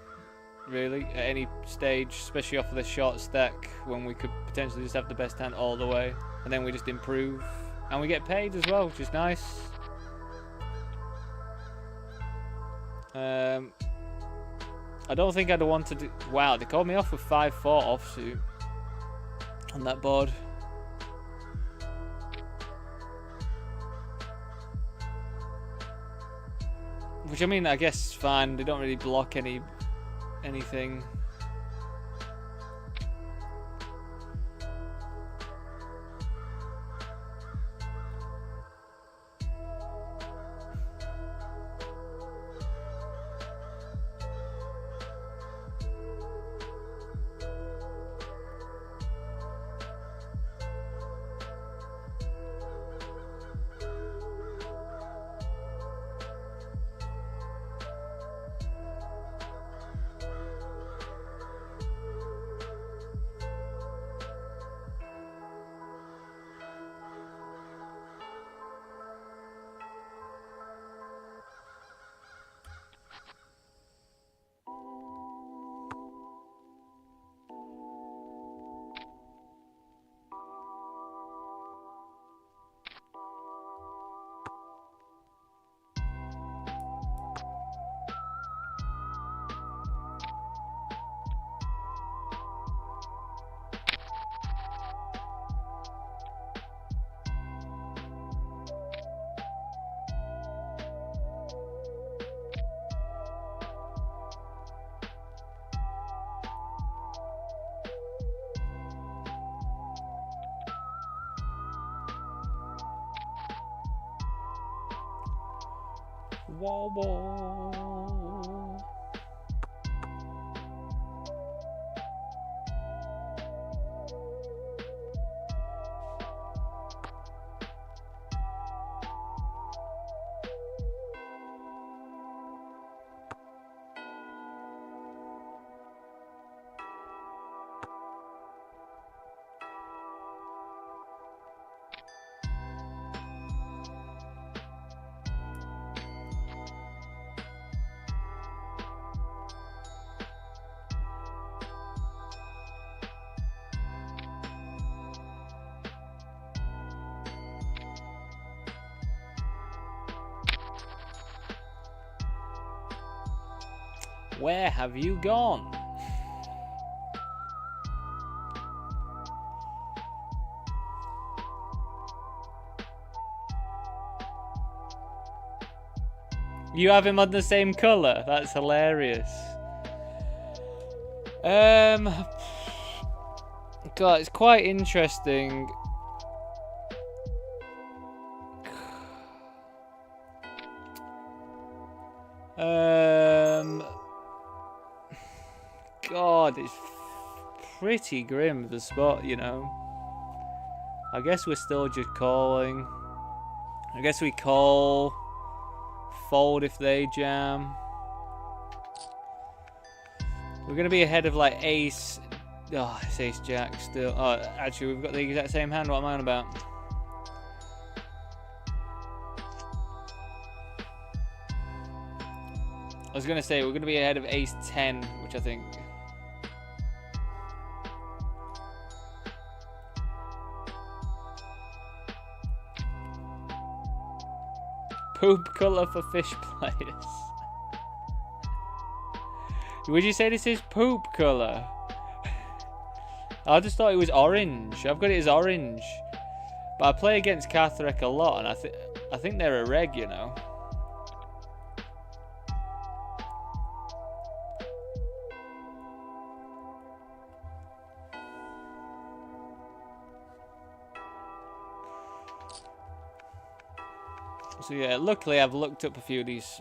really, at any stage, especially off of the short stack when we could potentially just have the best hand all the way, and then we just improve, and we get paid as well, which is nice. I don't think I'd want to do... Wow, they called me off with 5-4 offsuit on that board. Which, I mean, I guess fine. They don't really block anything. Whoa, whoa. Where have you gone? You have him on the same colour? That's hilarious. God, it's quite interesting. God, it's pretty grim, the spot, you know. I guess we're still just calling. I guess we call, fold if they jam. We're gonna be ahead of like ace. Oh, it's ace jack still. Oh, actually, we've got the exact same hand. What am I on about? I was gonna say we're gonna be ahead of ace 10, which I think. Poop colour for fish players. Would you say this is poop colour? I just thought it was orange. I've got it as orange. But I play against Catherek a lot, and I think they're a reg, you know. So yeah, luckily I've looked up a few of these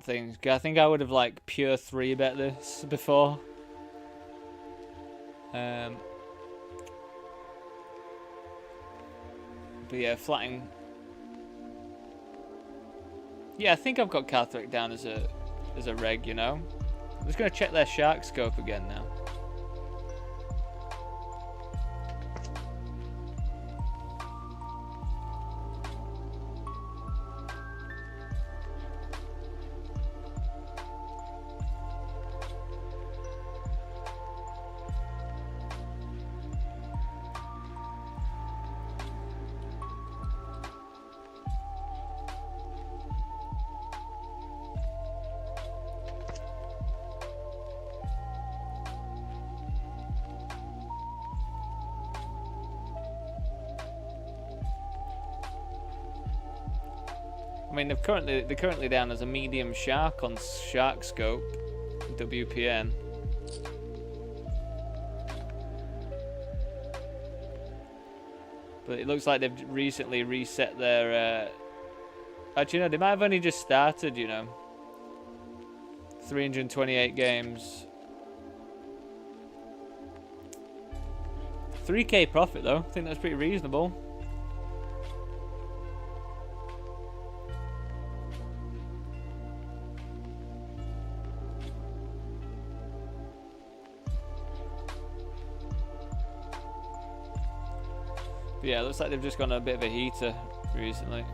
things. I think I would have like pure 3-bet this before. But yeah, flatting. Yeah, I think I've got Catherek down as a reg, you know. I'm just gonna check their shark scope again now. I mean, they're currently down as a medium shark on Shark Scope, WPN. But it looks like they've recently reset their. Actually, no, they might have only just started. You know, 328 games. 3K profit though. I think that's pretty reasonable. Yeah, it looks like they've just gone a bit of a heater recently.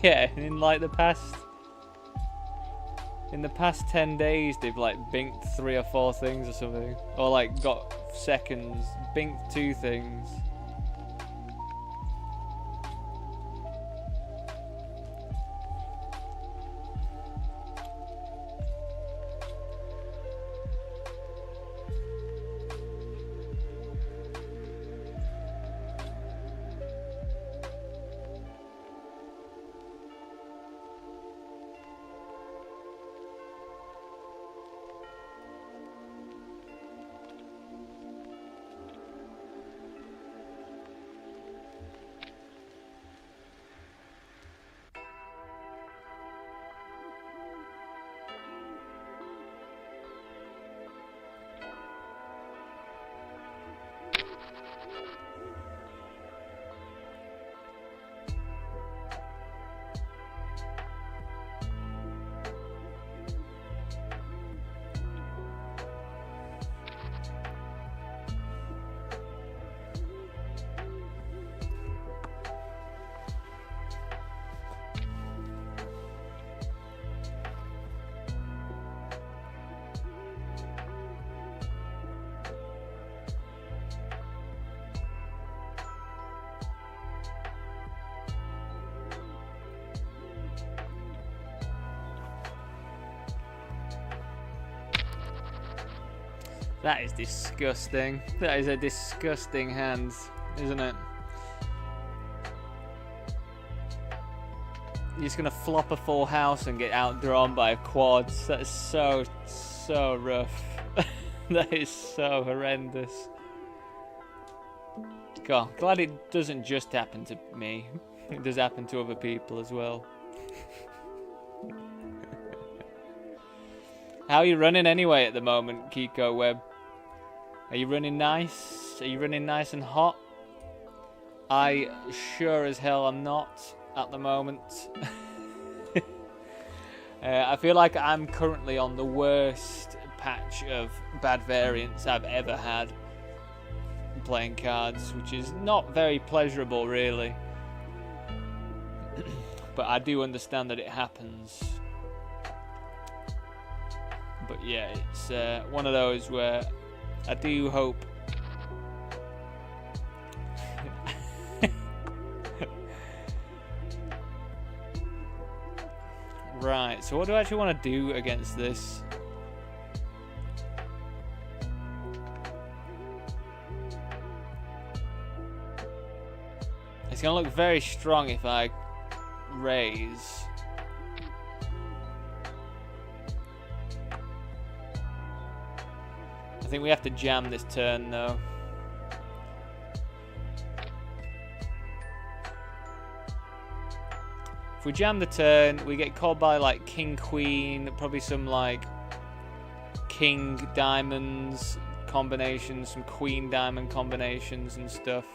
Yeah, in like the past 10 days they've like binked 3 or 4 things or something, or like got seconds, binked 2 things. That is disgusting. That is a disgusting hand, isn't it? You're just gonna flop a full house and get outdrawn by a quad. That is so rough. That is so horrendous. God, glad it doesn't just happen to me. It does happen to other people as well. How are you running anyway at the moment, Kiko Webb? Are you running nice? Are you running nice and hot? I sure as hell am not at the moment. I feel like I'm currently on the worst patch of bad variants I've ever had playing cards, which is not very pleasurable really. But I do understand that it happens. But yeah, it's one of those where I do hope. Right, so what do I actually want to do against this? It's going to look very strong if I raise. I think we have to jam this turn though. If we jam the turn, we get called by like King Queen, probably some like King Diamonds combinations, some Queen Diamond combinations and stuff.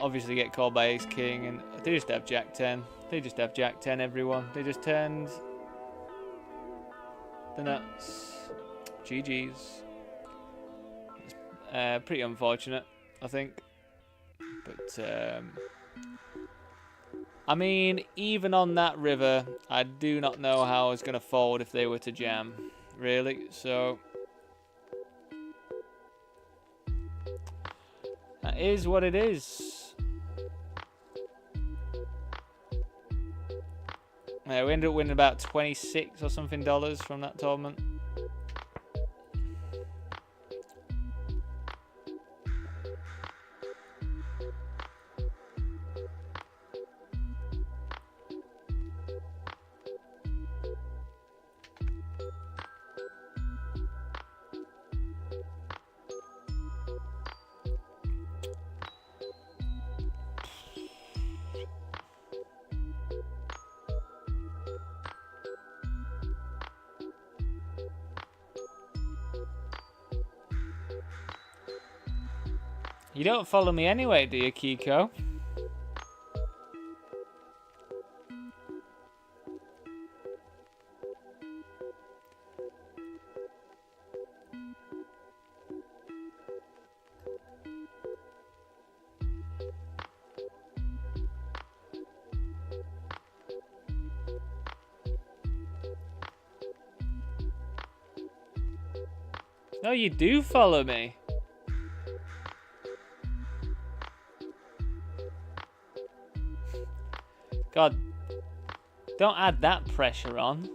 Obviously get called by Ace King, and they just have Jack 10. They just have Jack 10, everyone. They just turned the nuts. GG's. It's pretty unfortunate, I think. But, I mean, even on that river, I do not know how I was going to fold if they were to jam. Really, so... that is what it is. We ended up winning about 26 or something dollars from that tournament. You don't follow me anyway, do you, Kiko? No, you do follow me. God, don't add that pressure on.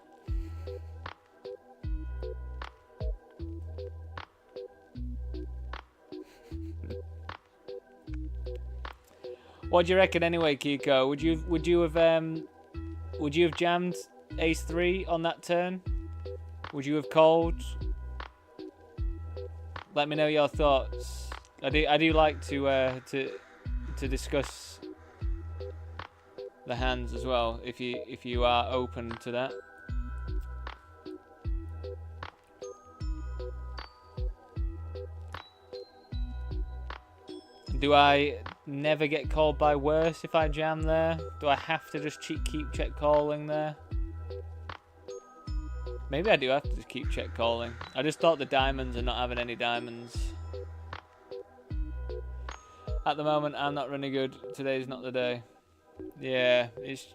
What do you reckon anyway, Kiko? Would you have jammed Ace 3 on that turn? Would you have called? Let me know your thoughts. I do like to discuss the hands as well, if you are open to that. Do I never get called by worse if I jam there? Do I have to just keep check calling there? Maybe I do have to just keep check calling. I just thought the diamonds and not having any diamonds. At the moment, I'm not running good. Today's not the day. Yeah, it's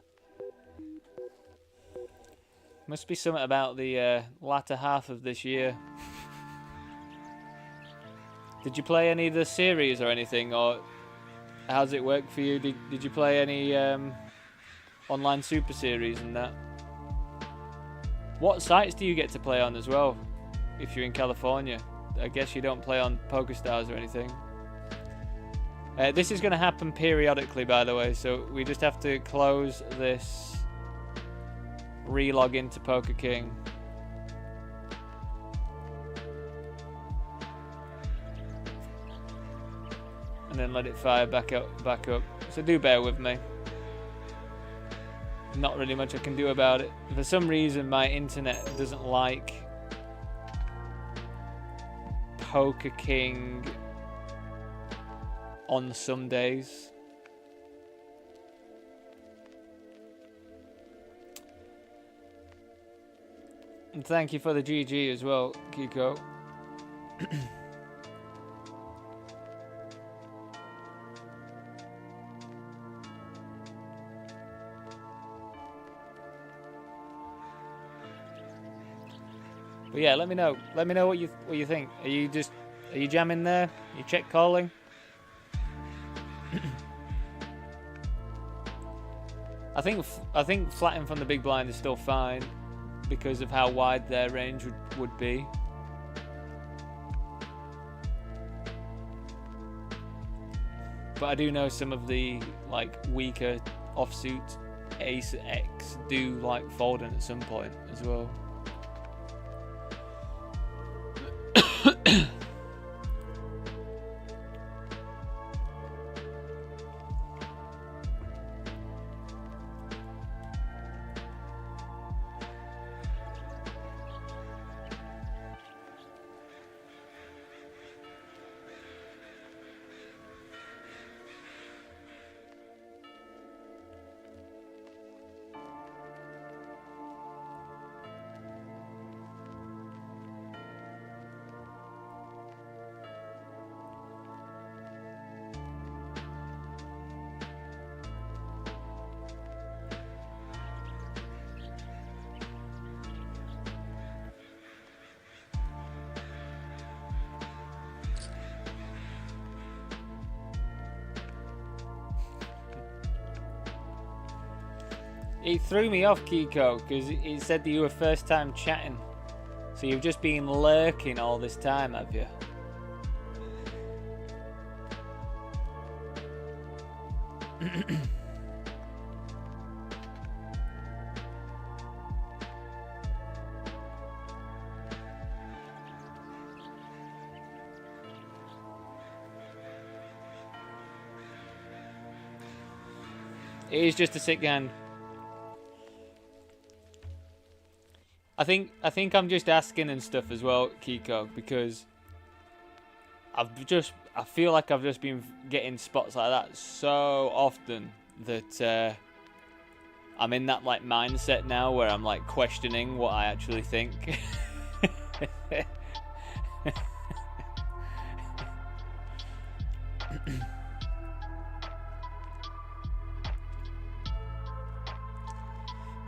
must be something about the latter half of this year. Did you play any of the series or anything, or how's it work for you? Did you play any online Super Series and that? What sites do you get to play on as well, if you're in California? I guess you don't play on PokerStars or anything. This is going to happen periodically, by the way, so we just have to close this, re-log into Poker King. And then let it fire back up. So do bear with me. not really much I can do about it. For some reason, my internet doesn't like Poker King on some days. And thank you for the GG as well, Kiko. But yeah, let me know. Let me know what you think. Are you jamming there? You check calling? I think flatting from the big blind is still fine because of how wide their range would be. But I do know some of the like weaker offsuit Ace X do like folding at some point as well. It threw me off, Kiko, because it said that you were first time chatting. So you've just been lurking all this time, have you? It is just a sick hand. I think I'm just asking and stuff as well, Kiko, because I feel like I've just been getting spots like that so often that I'm in that like mindset now where I'm like questioning what I actually think.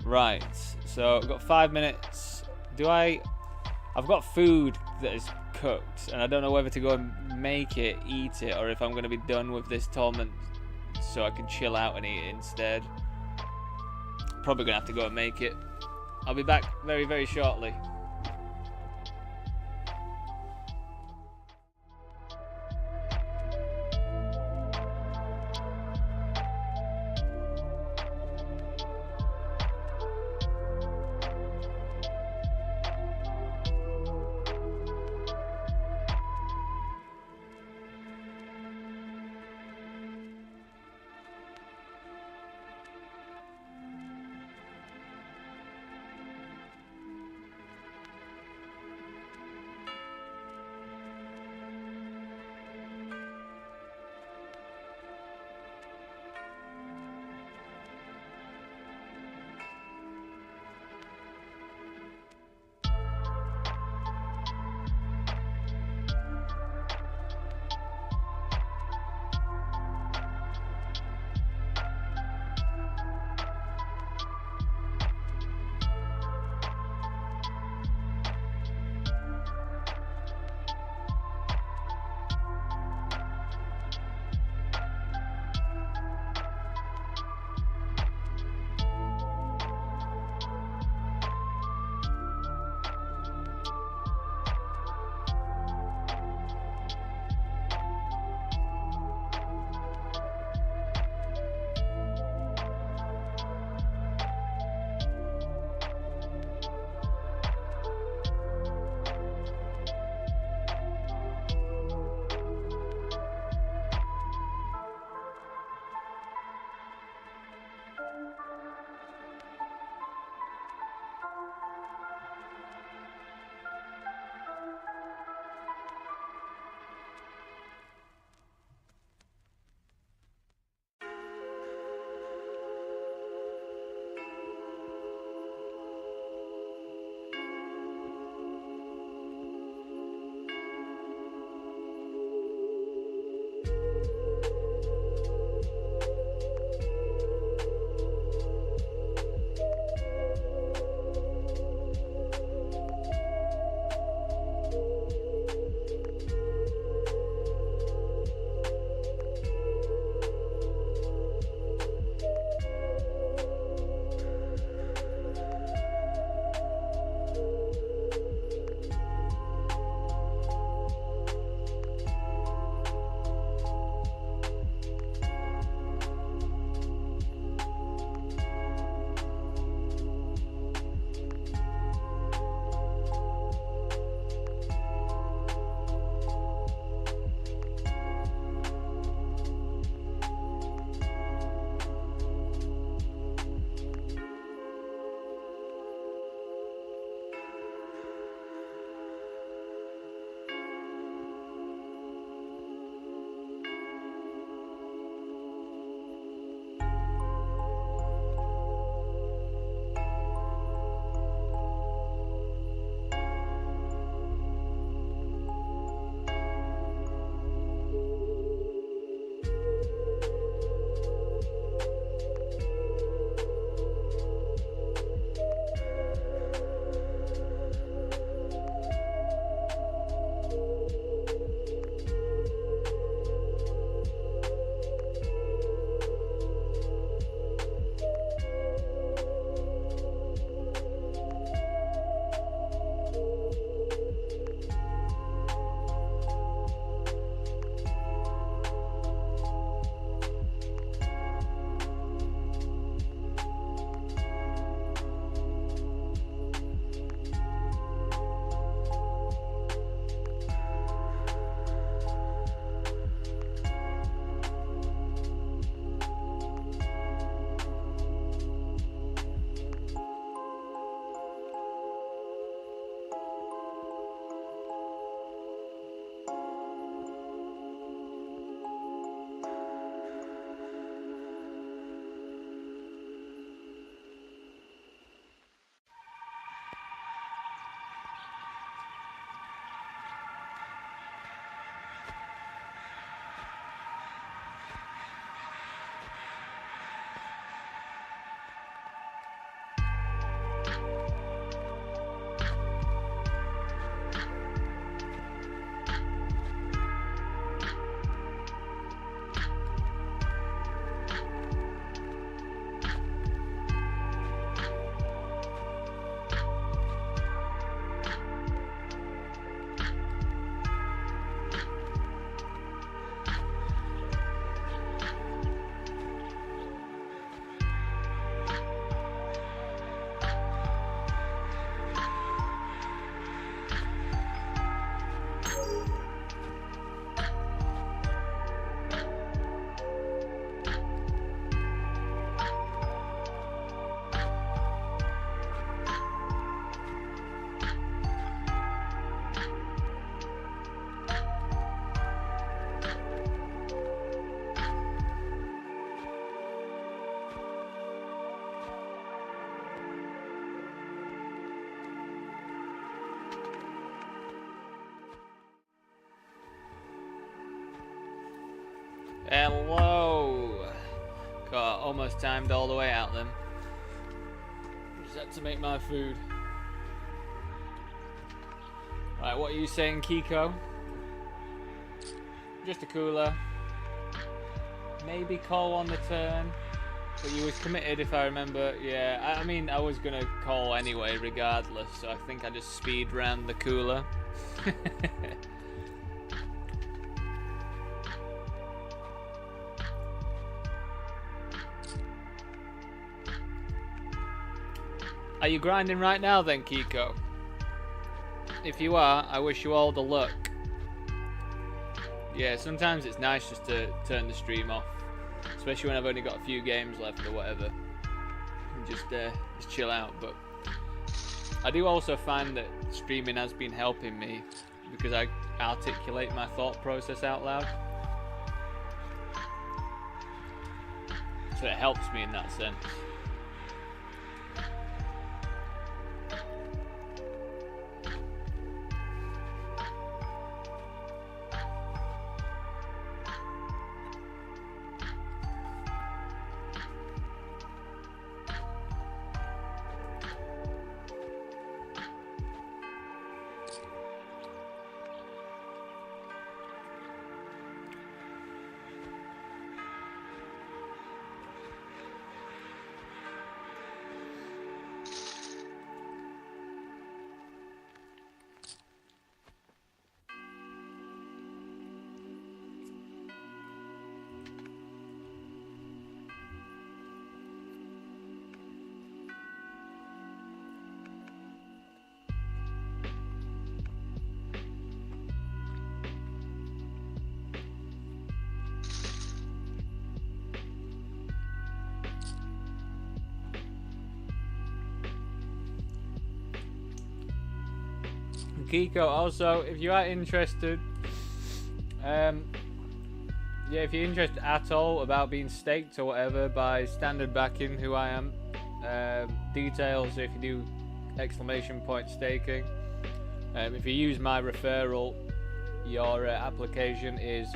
Right, so I've got 5 minutes. I've got food that is cooked, and I don't know whether to go and make it, eat it, or if I'm going to be done with this tournament so I can chill out and eat it instead. Probably going to have to go and make it. I'll be back very, very shortly. Hello! Got almost timed all the way out then. Just had to make my food. Right, what are you saying, Kiko? Just a cooler. Maybe call on the turn. But you was committed if I remember. Yeah, I mean, I was gonna call anyway regardless, so I think I just speed round the cooler. Are you grinding right now then, Kiko? If you are, I wish you all the luck. Yeah, sometimes it's nice just to turn the stream off. Especially when I've only got a few games left or whatever. And just chill out. But I do also find that streaming has been helping me because I articulate my thought process out loud. So it helps me in that sense. Kiko, also, if you are interested, yeah, if you're interested at all about being staked or whatever by Standard Backing, who I am, details if you do exclamation point staking. If you use my referral, your application is,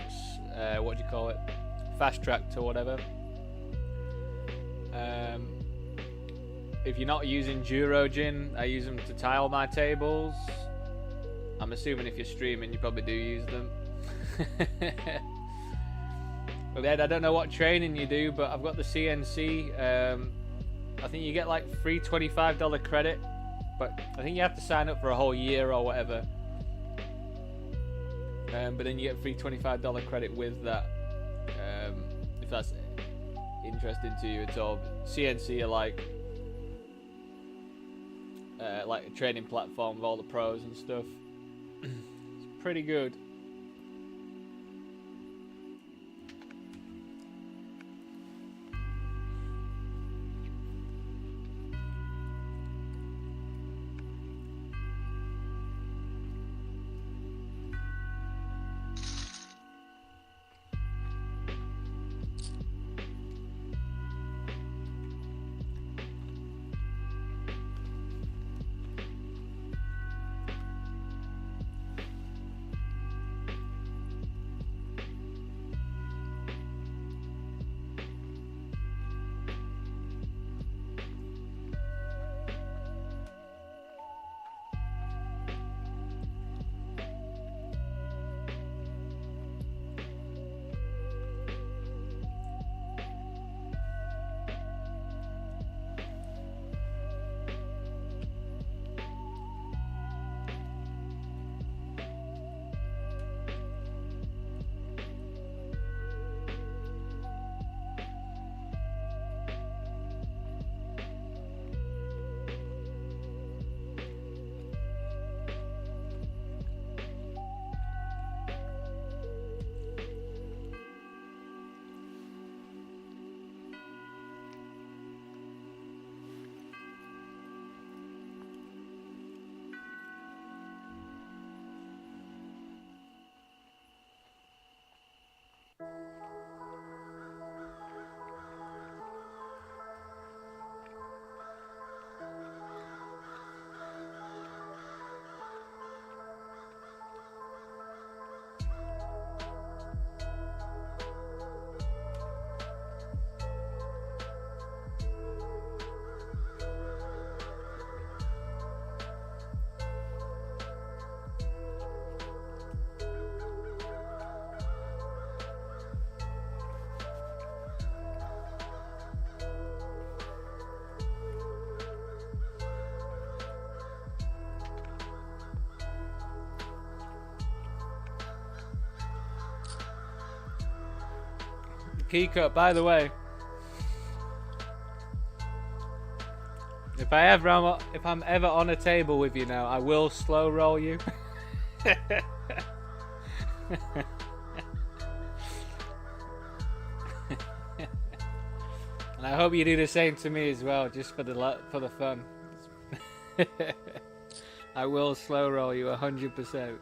what do you call it, fast tracked or whatever. If you're not using Durogin, I use them to tile my tables. I'm assuming if you're streaming, you probably do use them. But Ed, I don't know what training you do, but I've got the CNC. I think you get like free $25 credit, but I think you have to sign up for a whole year or whatever. But then you get free $25 credit with that, if that's interesting to you at all. CNC are like a training platform with all the pros and stuff. It's pretty good. Keycut, by the way. If I'm ever on a table with you now, I will slow roll you. And I hope you do the same to me as well, just for the fun. I will slow roll you 100%.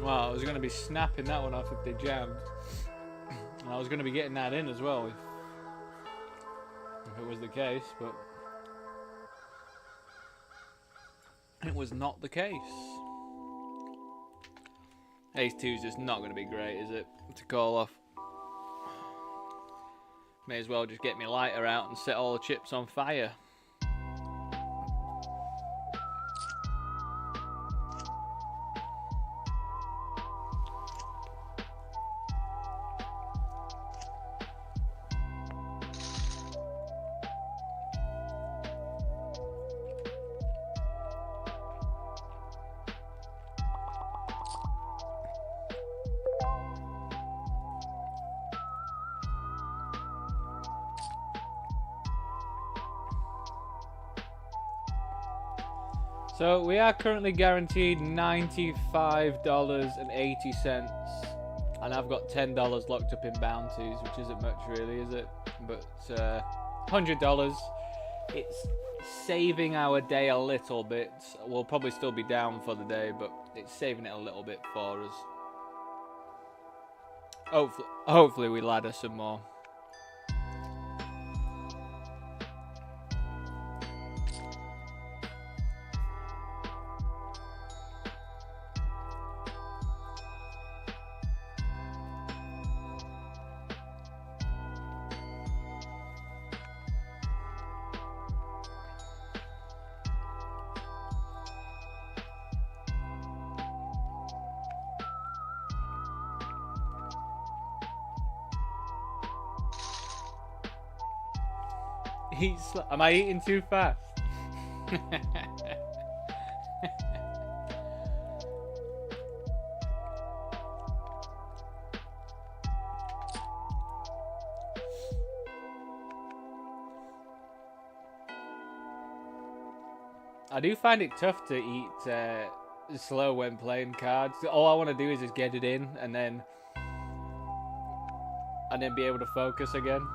Wow, I was going to be snapping that one off if they jammed. And I was going to be getting that in as well if it was the case, but it was not the case. Ace 2 is just not going to be great, is it? To call off. May as well just get my lighter out and set all the chips on fire. So we are currently guaranteed $95.80, and I've got $10 locked up in bounties, which isn't much really, is it? But $100, it's saving our day a little bit. We'll probably still be down for the day, but it's saving it a little bit for us. Hopefully we ladder some more. Am I eating too fast? I do find it tough to eat slow when playing cards. All I want to do is just get it in and then be able to focus again.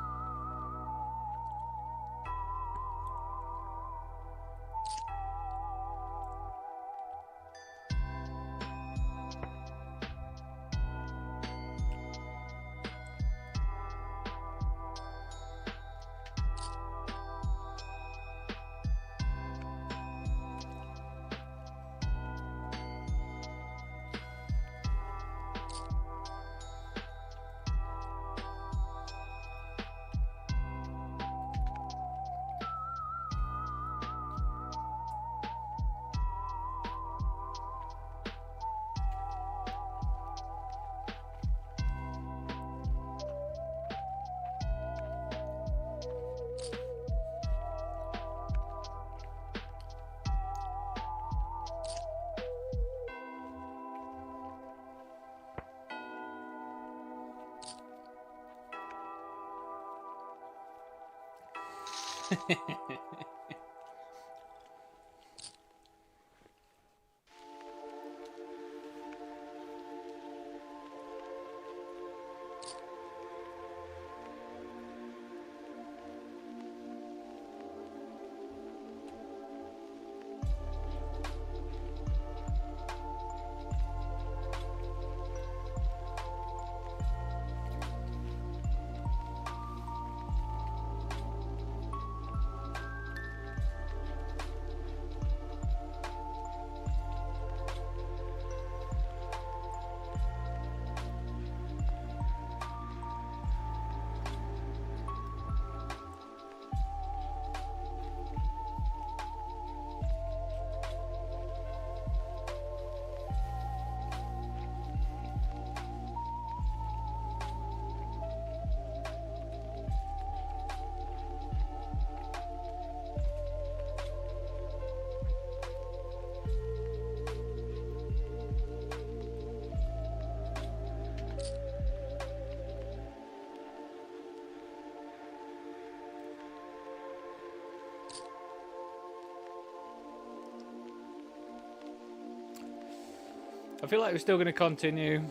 I feel like we're still going to continue.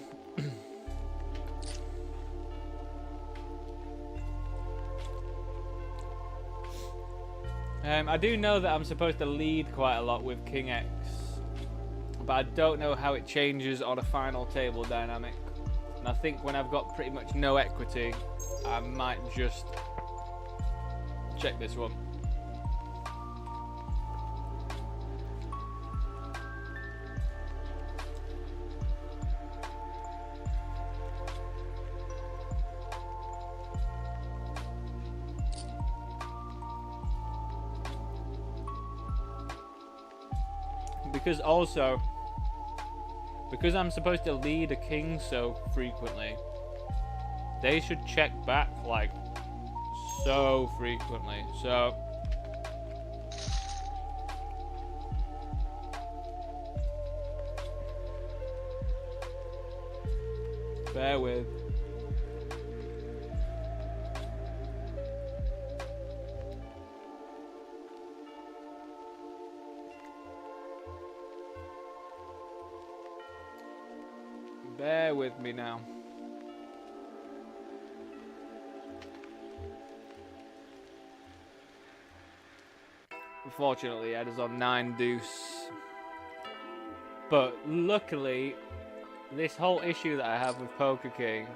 I do know that I'm supposed to lead quite a lot with King X, but I don't know how it changes on a final table dynamic. And I think when I've got pretty much no equity, I might just check this one. Because also, because I'm supposed to lead a king so frequently, they should check back like so frequently. So bear with. Bear with me now. Unfortunately, Ed is on 9 deuce. But luckily, this whole issue that I have with Poker King,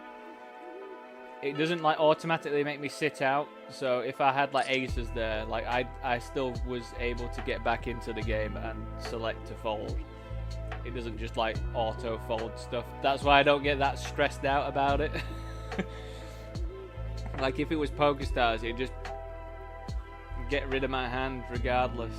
it doesn't like automatically make me sit out. So if I had like aces there, like I still was able to get back into the game and select to fold. It doesn't just like auto fold stuff. That's why I don't get that stressed out about it. Like if it was PokerStars, it'd just get rid of my hand regardless.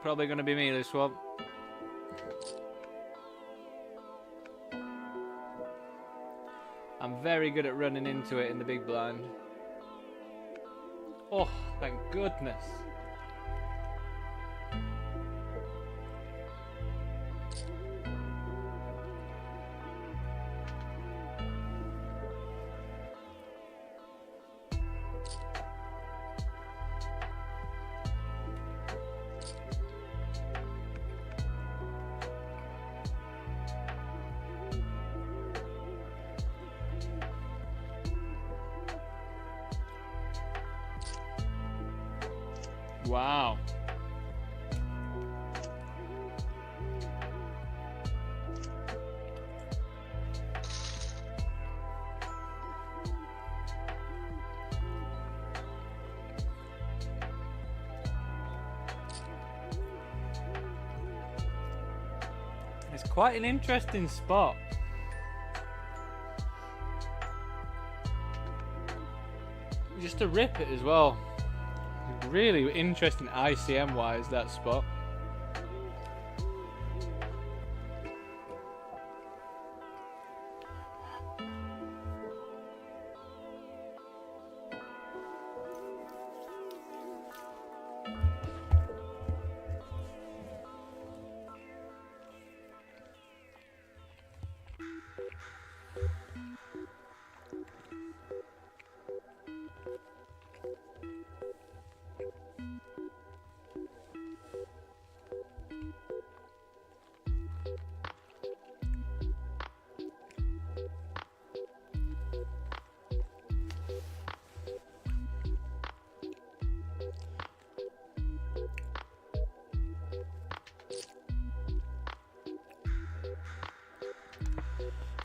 Probably going to be me this one. I'm very good at running into it in the big blind. Oh, thank goodness. Wow. It's quite an interesting spot. Just to rip it as well. Really interesting ICM wise, that spot.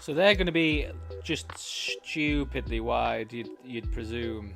So they're going to be just stupidly wide, you'd presume.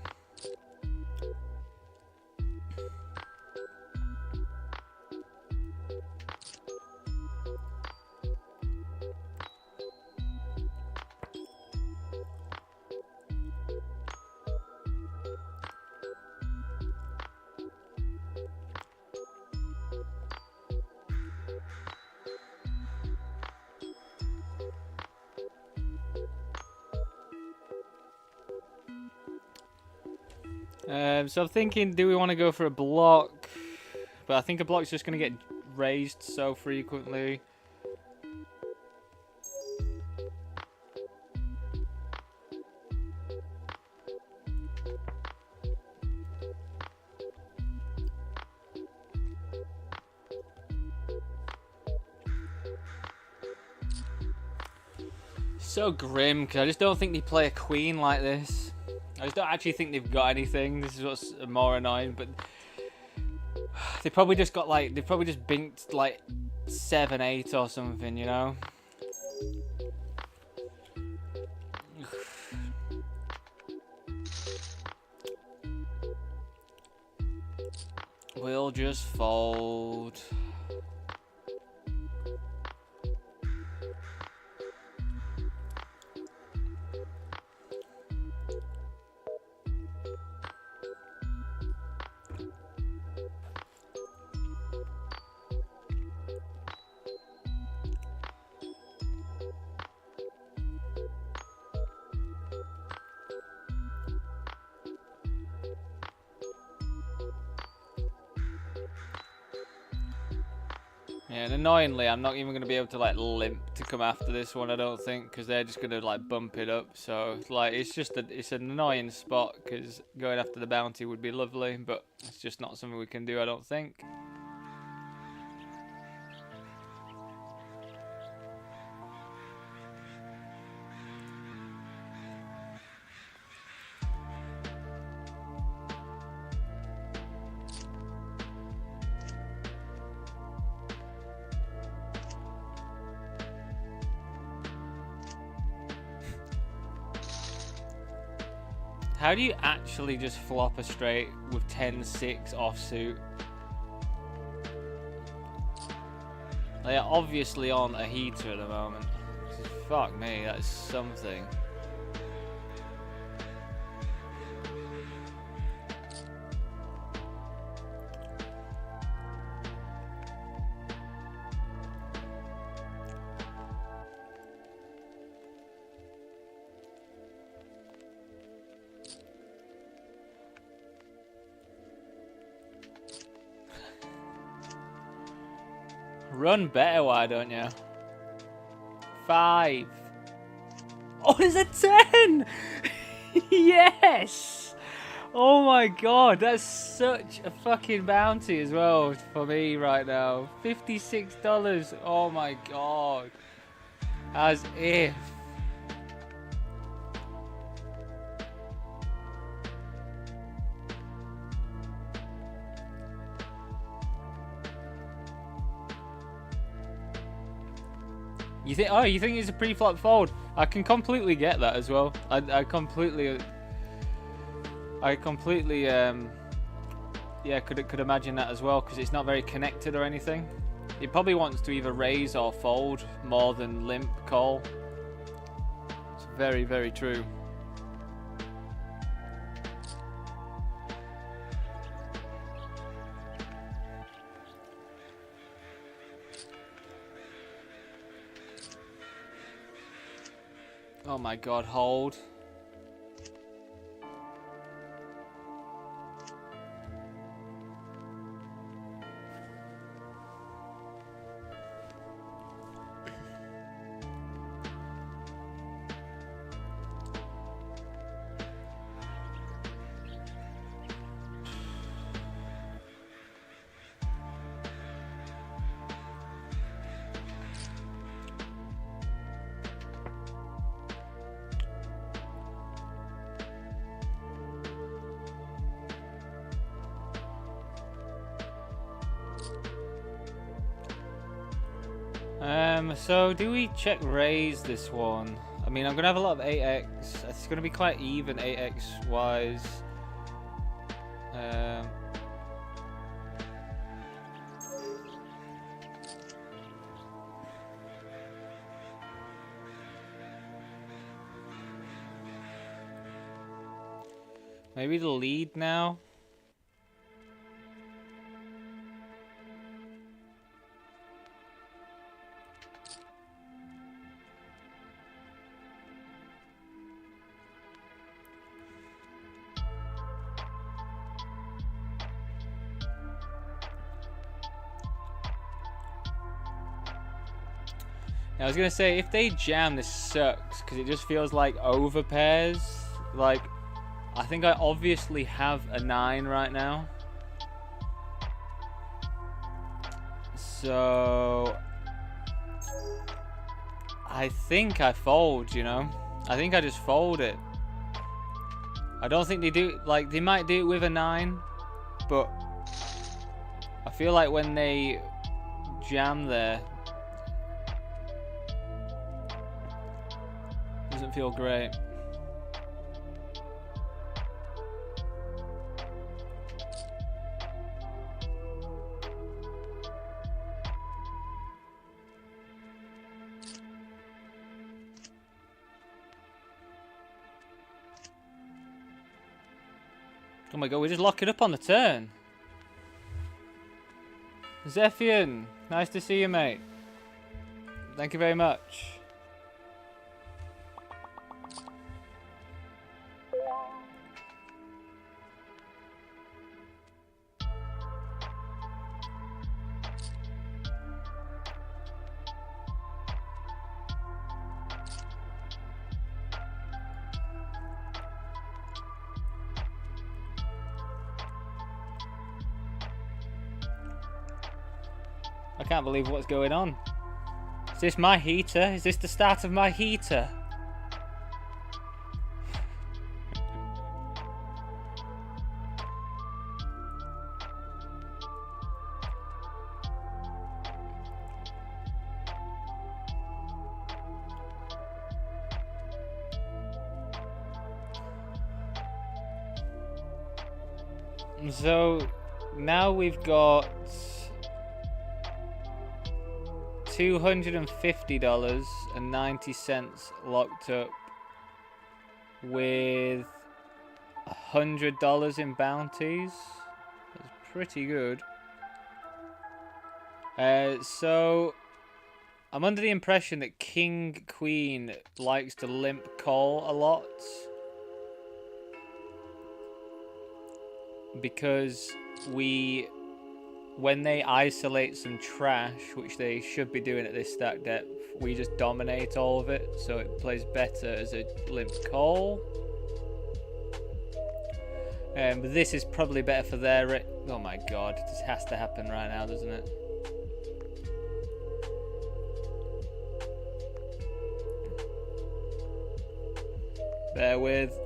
So I'm thinking, do we want to go for a block? But I think a block's just going to get raised so frequently. So grim, because I just don't think they play a queen like this. I just don't actually think they've got anything. This is what's more annoying, but they probably just got like, they probably just binked like 7-8 or something, you know? We'll just fold. Yeah, and annoyingly, I'm not even going to be able to like limp to come after this one, I don't think, because they're just going to like bump it up. So like, it's an annoying spot, because going after the bounty would be lovely, but it's just not something we can do, I don't think. How do you actually just flop a straight with 10-6 offsuit? They are obviously on a heater at the moment. Fuck me, that is something. Run better, why don't you? 5. Oh, it's a 10! Yes! Oh my god, that's such a fucking bounty as well for me right now. $56. Oh my god. As if. You think? Oh, you think it's a pre-flop fold? I can completely get that as well. I completely, yeah, could imagine that as well, because it's not very connected or anything. It probably wants to either raise or fold more than limp call. It's very, very true. Oh my god, hold. So do we check raise this one? I mean, I'm gonna have a lot of 8x. It's gonna be quite even 8x wise. Maybe the lead now. I was gonna say, if they jam, this sucks, because it just feels like over pairs. Like, I think I obviously have a 9 right now. So I think I fold, you know? I think I just fold it. I don't think they do, like, they might do it with a 9, but I feel like when they jam there, it doesn't feel great. Oh my god, we just lock it up on the turn. Zephian, nice to see you, mate. Thank you very much. I can't believe what's going on. Is this my heater? Is this the start of my heater? So now we've got $250.90 locked up with $100 in bounties. That's pretty good. So I'm under the impression that King Queen likes to limp call a lot, because when they isolate some trash, which they should be doing at this stack depth, we just dominate all of it, so it plays better as a limp call. But this is probably better for their... Oh my god, this has to happen right now, doesn't it? Bear with.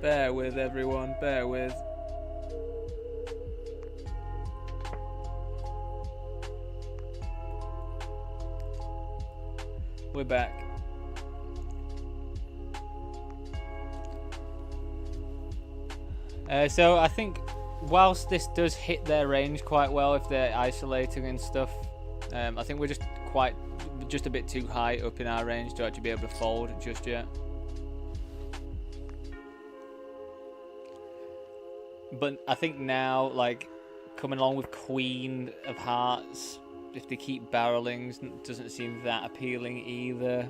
Bear with, everyone, bear with. We're back. So I think whilst this does hit their range quite well if they're isolating and stuff, I think we're just a bit too high up in our range to actually be able to fold just yet. But I think now, like, coming along with Queen of Hearts, if they keep barreling, doesn't seem that appealing either.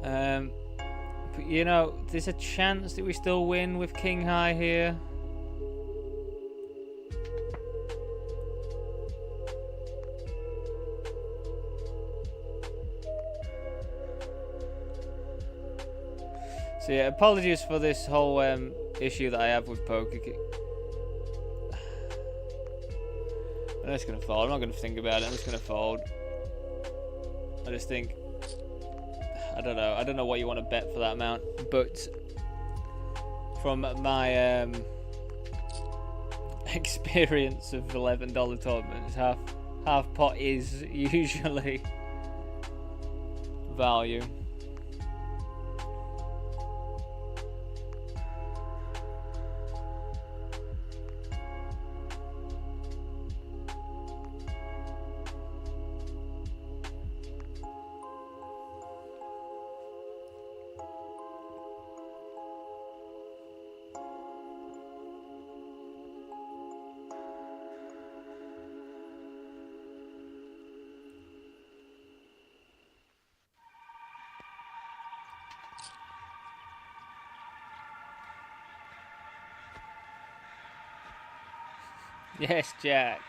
But you know, there's a chance that we still win with King High here. So yeah, apologies for this whole issue that I have with poker. I'm just gonna fold. I'm not gonna think about it. I'm just gonna fold. I just think, I don't know. I don't know what you want to bet for that amount, but from my experience of $11 tournaments, half pot is usually value. Yes, Jack.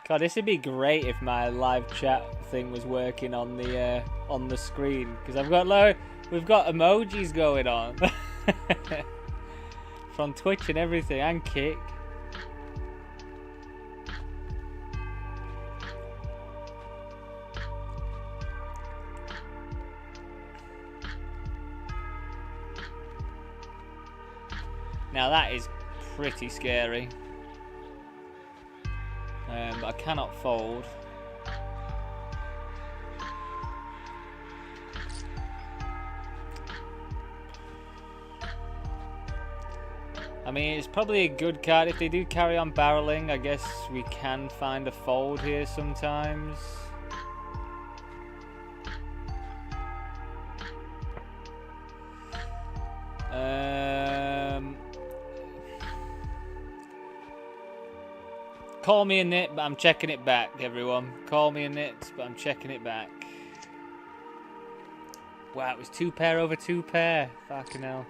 God, this would be great if my live chat thing was working on the screen, because we've got emojis going on from Twitch and everything, and Kick. Now that is pretty scary. But I cannot fold. I mean, it's probably a good card. If they do carry on barreling, I guess we can find a fold here sometimes. Call me a nit, but I'm checking it back, everyone. Call me a nit, but I'm checking it back. Wow, it was 2 pair over 2 pair. Fucking hell.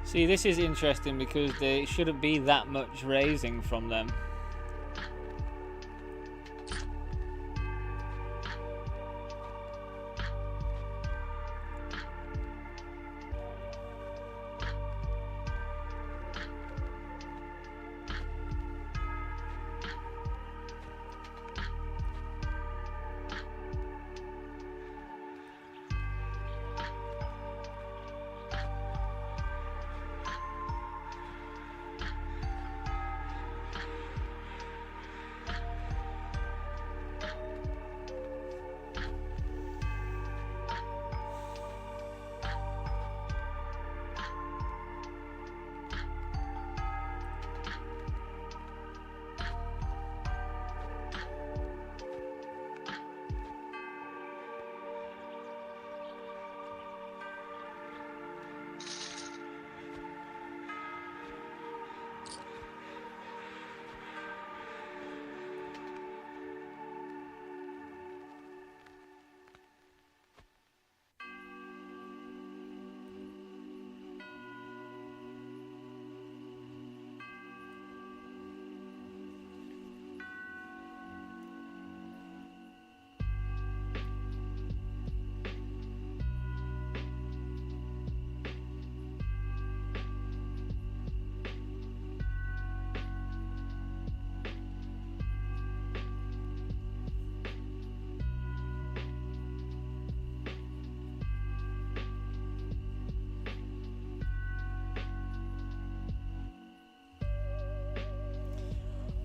See, this is interesting because there shouldn't be that much raising from them.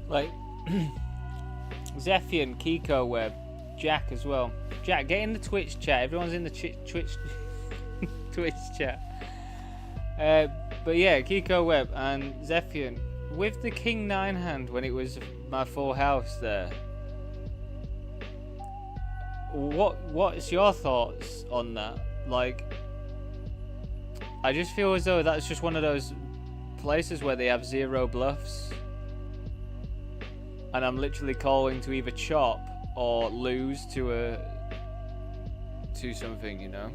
Like, Zephian, Kiko Web, Jack as well. Jack, get in the Twitch chat. Everyone's in the Twitch Twitch chat. But yeah, Kiko Web and Zephian, with the King 9 hand when it was my full house there. What's your thoughts on that? Like, I just feel as though that's just one of those places where they have 0 bluffs. And I'm literally calling to either chop or lose to something, you know.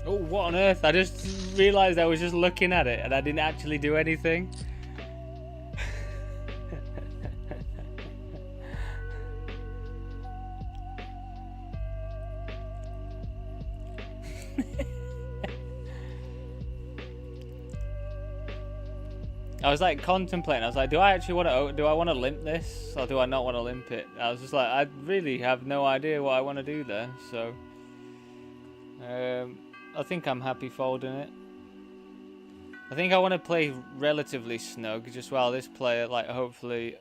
Oh, what on earth? I just realised I was just looking at it and I didn't actually do anything. I was like contemplating. I was like, do I actually want to? Do I want to limp this, or do I not want to limp it? I was just like, I really have no idea what I want to do there. So, I think I'm happy folding it. I think I want to play relatively snug, just while this player, like, hopefully,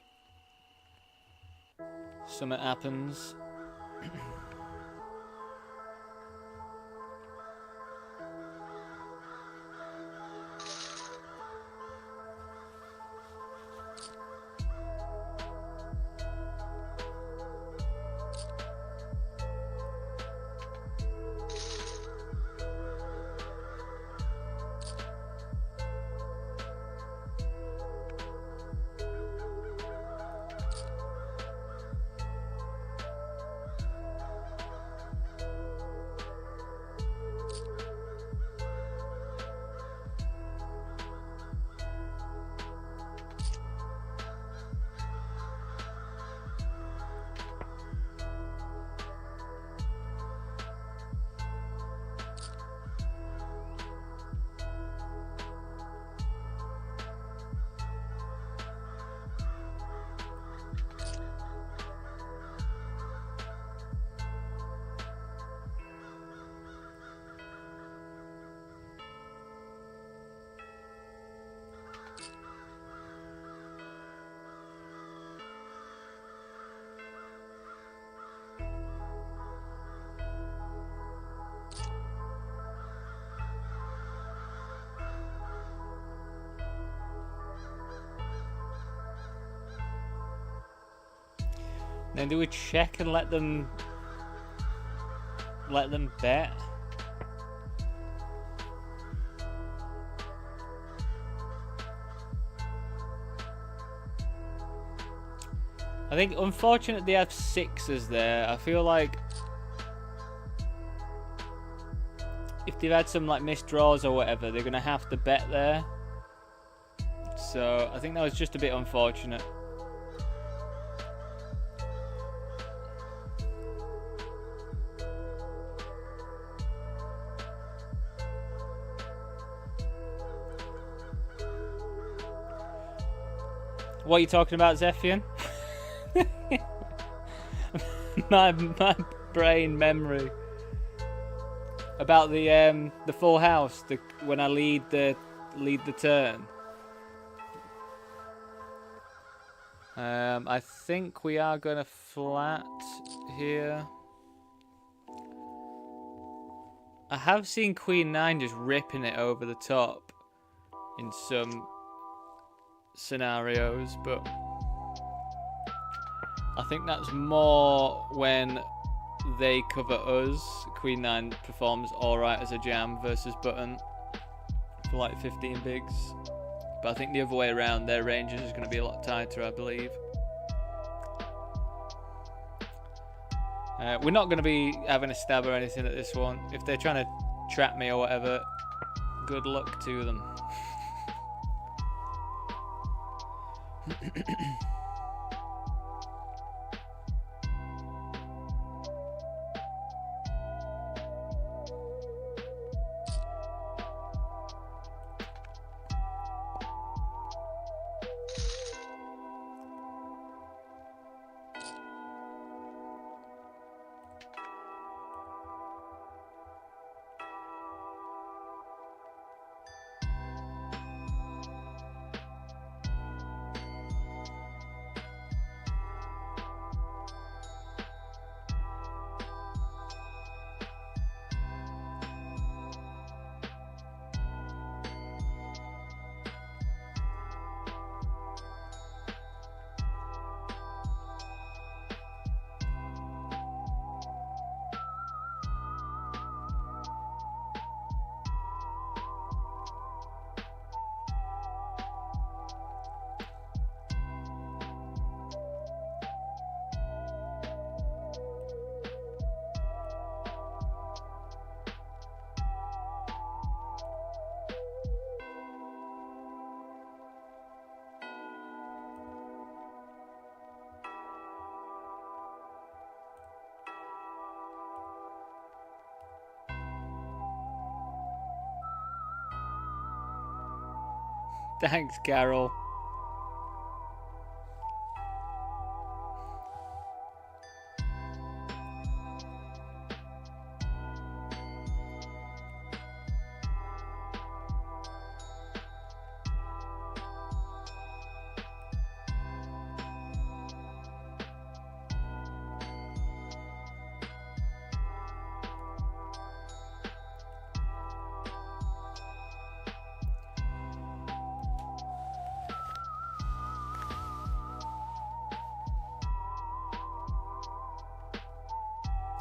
something happens. Then do we check and let them bet? I think unfortunately they have sixes there. I feel like if they've had some like missed draws or whatever, they're gonna have to bet there. So I think that was just a bit unfortunate. What are you talking about, Zephian? my brain memory about the full house. When I lead the turn. I think we are gonna flat here. I have seen Queen 9 just ripping it over the top in some scenarios, but I think that's more when they cover us. Queen 9 performs alright as a jam versus button for like 15 bigs, but I think the other way around, their ranges is going to be a lot tighter, I believe. We're not going to be having a stab or anything at this one. If they're trying to trap me or whatever, good luck to them. Thanks, Carol.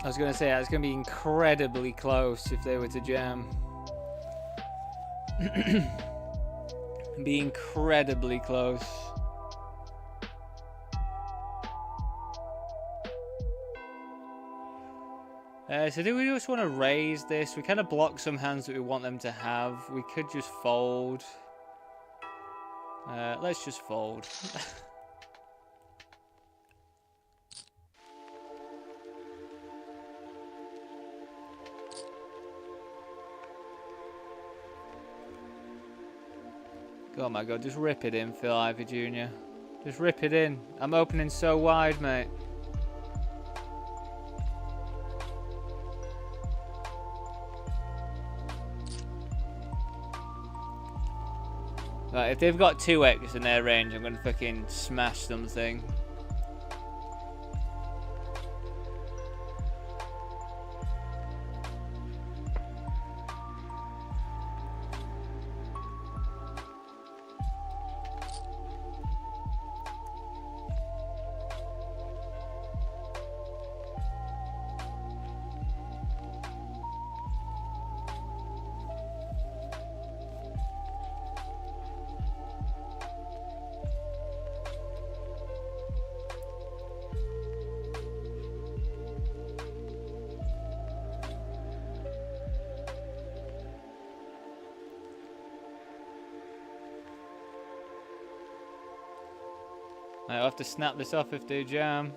I was going to say, that's going to be incredibly close if they were to jam. Be incredibly close. So do we just want to raise this? We kind of block some hands that we want them to have. We could just fold. Let's just fold. Oh my god, just rip it in, Phil Ivey Jr. Just rip it in. I'm opening so wide, mate. Right, if they've got 2x in their range, I'm gonna fucking smash something. I'll have to snap this off if they jam.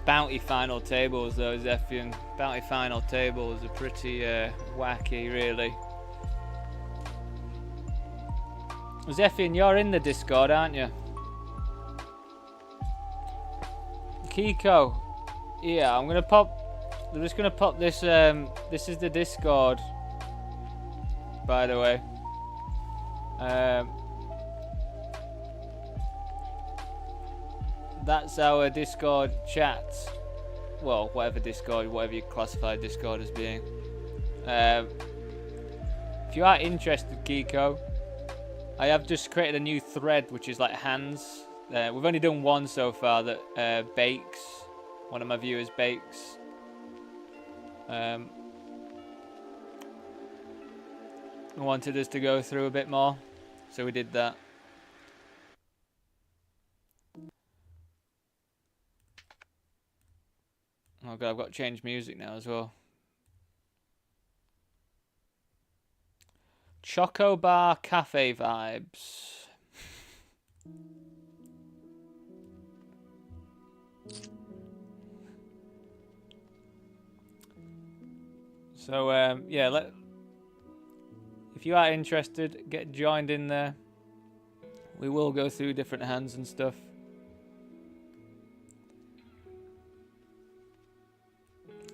Bounty final tables though, Zephian. Bounty final tables are pretty wacky, really. Zephian, you're in the Discord, aren't you? Kiko. Yeah, I'm just gonna pop this. This is the Discord, by the way. That's our Discord chat. Well, whatever you classify Discord as being. If you are interested, Kiko, I have just created a new thread, which is like hands. We've only done one so far that bakes. One of my viewers bakes. I wanted us to go through a bit more, so we did that. Oh god, I've got to change music now as well. Choco Bar Cafe vibes. So yeah, if you are interested, get joined in there. We will go through different hands and stuff.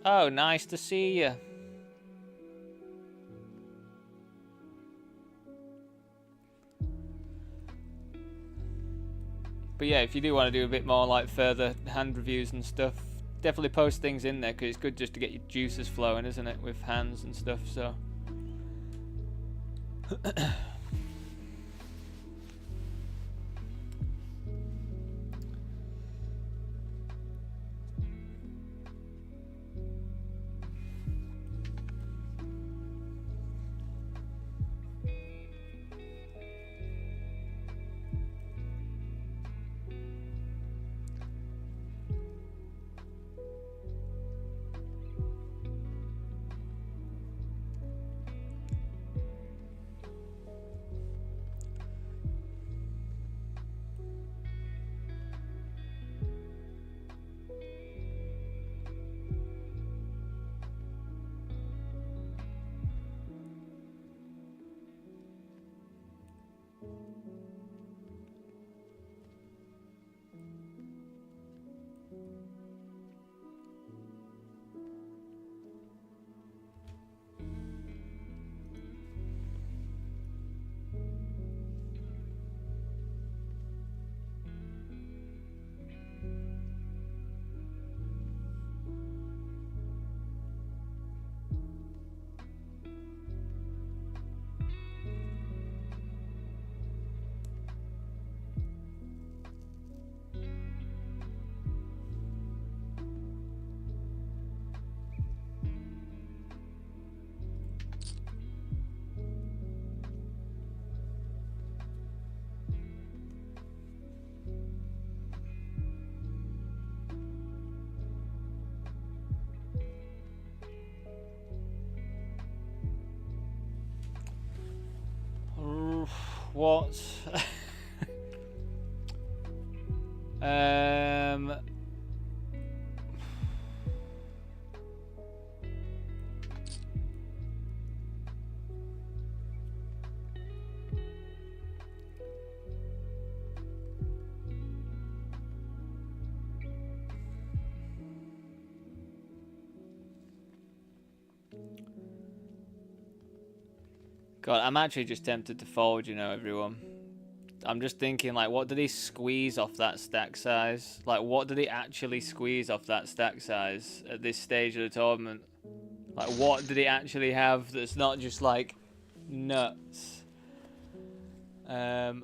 Oh, nice to see you. But yeah, if you do want to do a bit more like further hand reviews and stuff, definitely post things in there, because it's good just to get your juices flowing, isn't it, with hands and stuff, so. What? God, I'm actually just tempted to fold, you know, everyone. I'm just thinking, like, what did he squeeze off that stack size? Like, what did he actually squeeze off that stack size at this stage of the tournament? Like, what did he actually have that's not just, like, nuts? Again,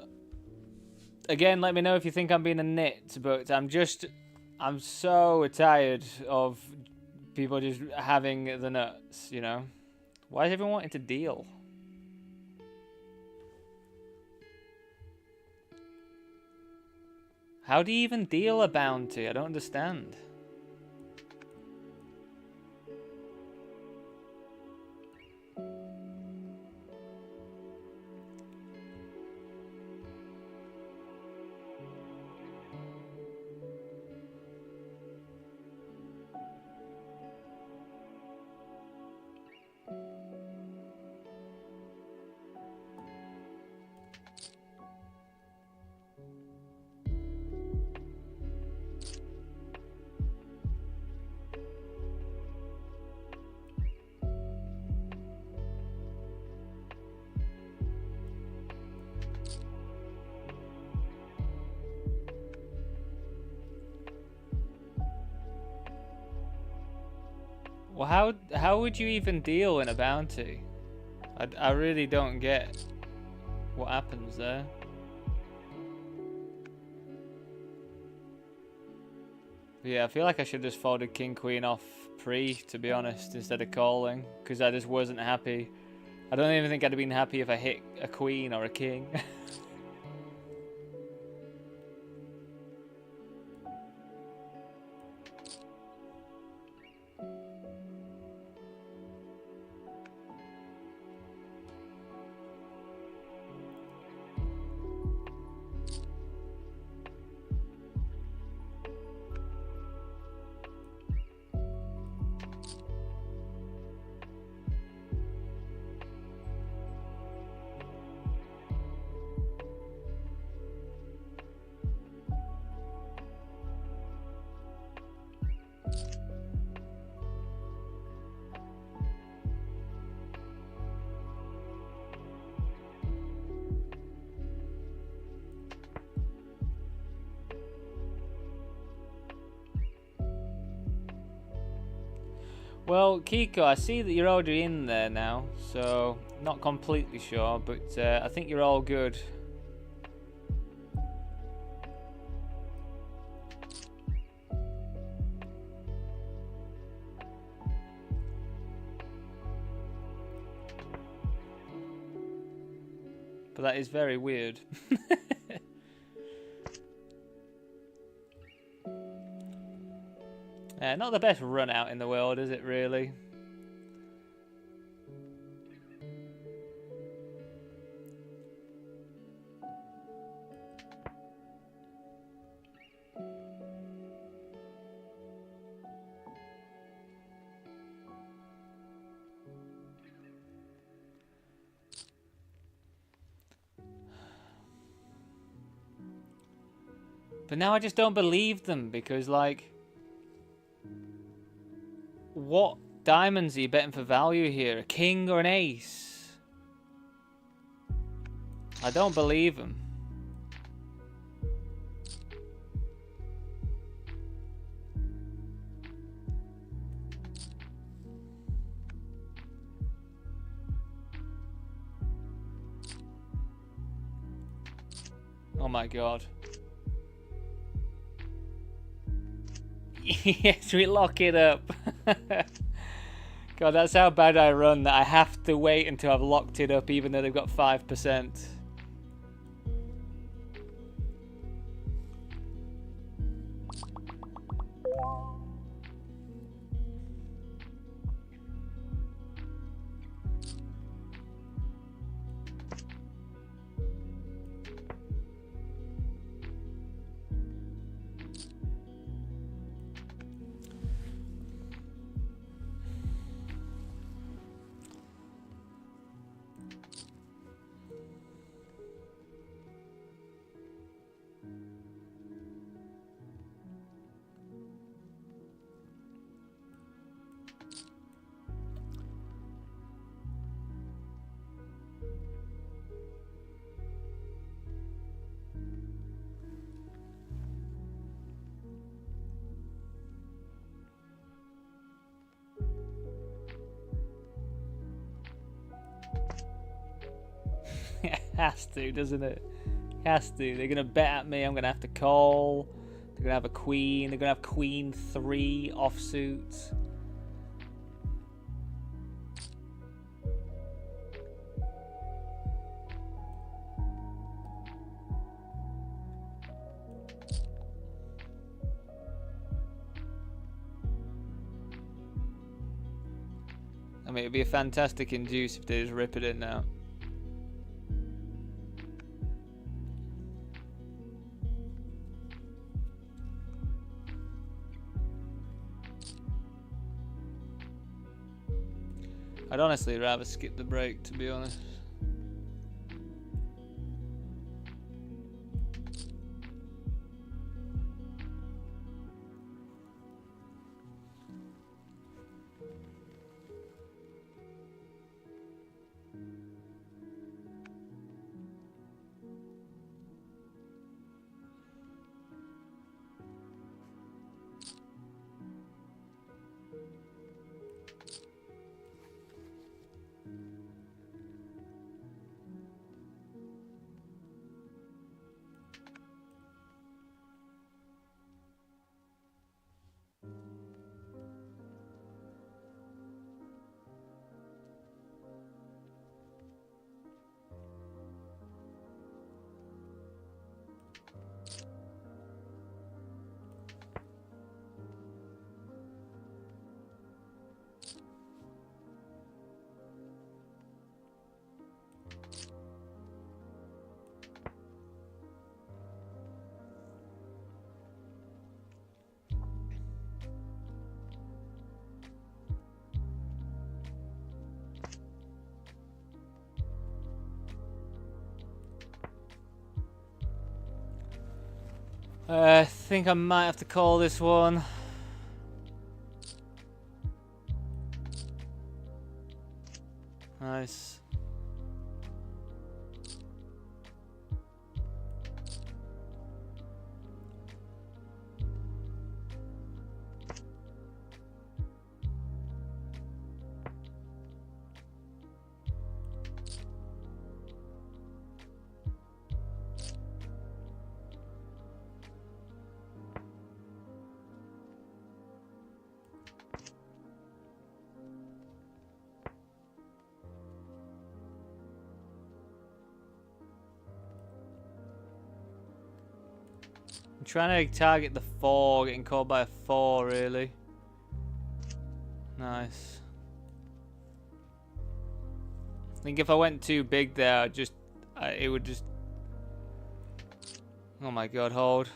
let me know if you think I'm being a nit, but I'm so tired of people just having the nuts, you know? Why is everyone wanting to deal? How do you even deal a bounty? I don't understand. Well, how would you even deal in a bounty? I really don't get what happens there. But yeah, I feel like I should have just folded King Queen off pre, to be honest, instead of calling, because I just wasn't happy. I don't even think I'd have been happy if I hit a queen or a king. Well, Kiko, I see that you're already in there now, so not completely sure, but I think you're all good. But that is very weird. Not the best run out in the world, is it really? But now I just don't believe them because, like, what diamonds are you betting for value here? A king or an ace? I don't believe him. Oh my god. Yes, we lock it up. God, that's how bad I run, that I have to wait until I've locked it up even though they've got 5%. It has to, doesn't it? It has to. They're gonna bet at me. I'm gonna have to call. They're gonna have a queen. They're gonna have queen 3 offsuit. I mean, it'd be a fantastic induce if they just rip it in now. I'd honestly rather skip the break, to be honest. I think I might have to call this one. Nice. I'm trying to target the 4, getting caught by a 4, really. Nice. I think if I went too big there, it would just... Oh my god, hold.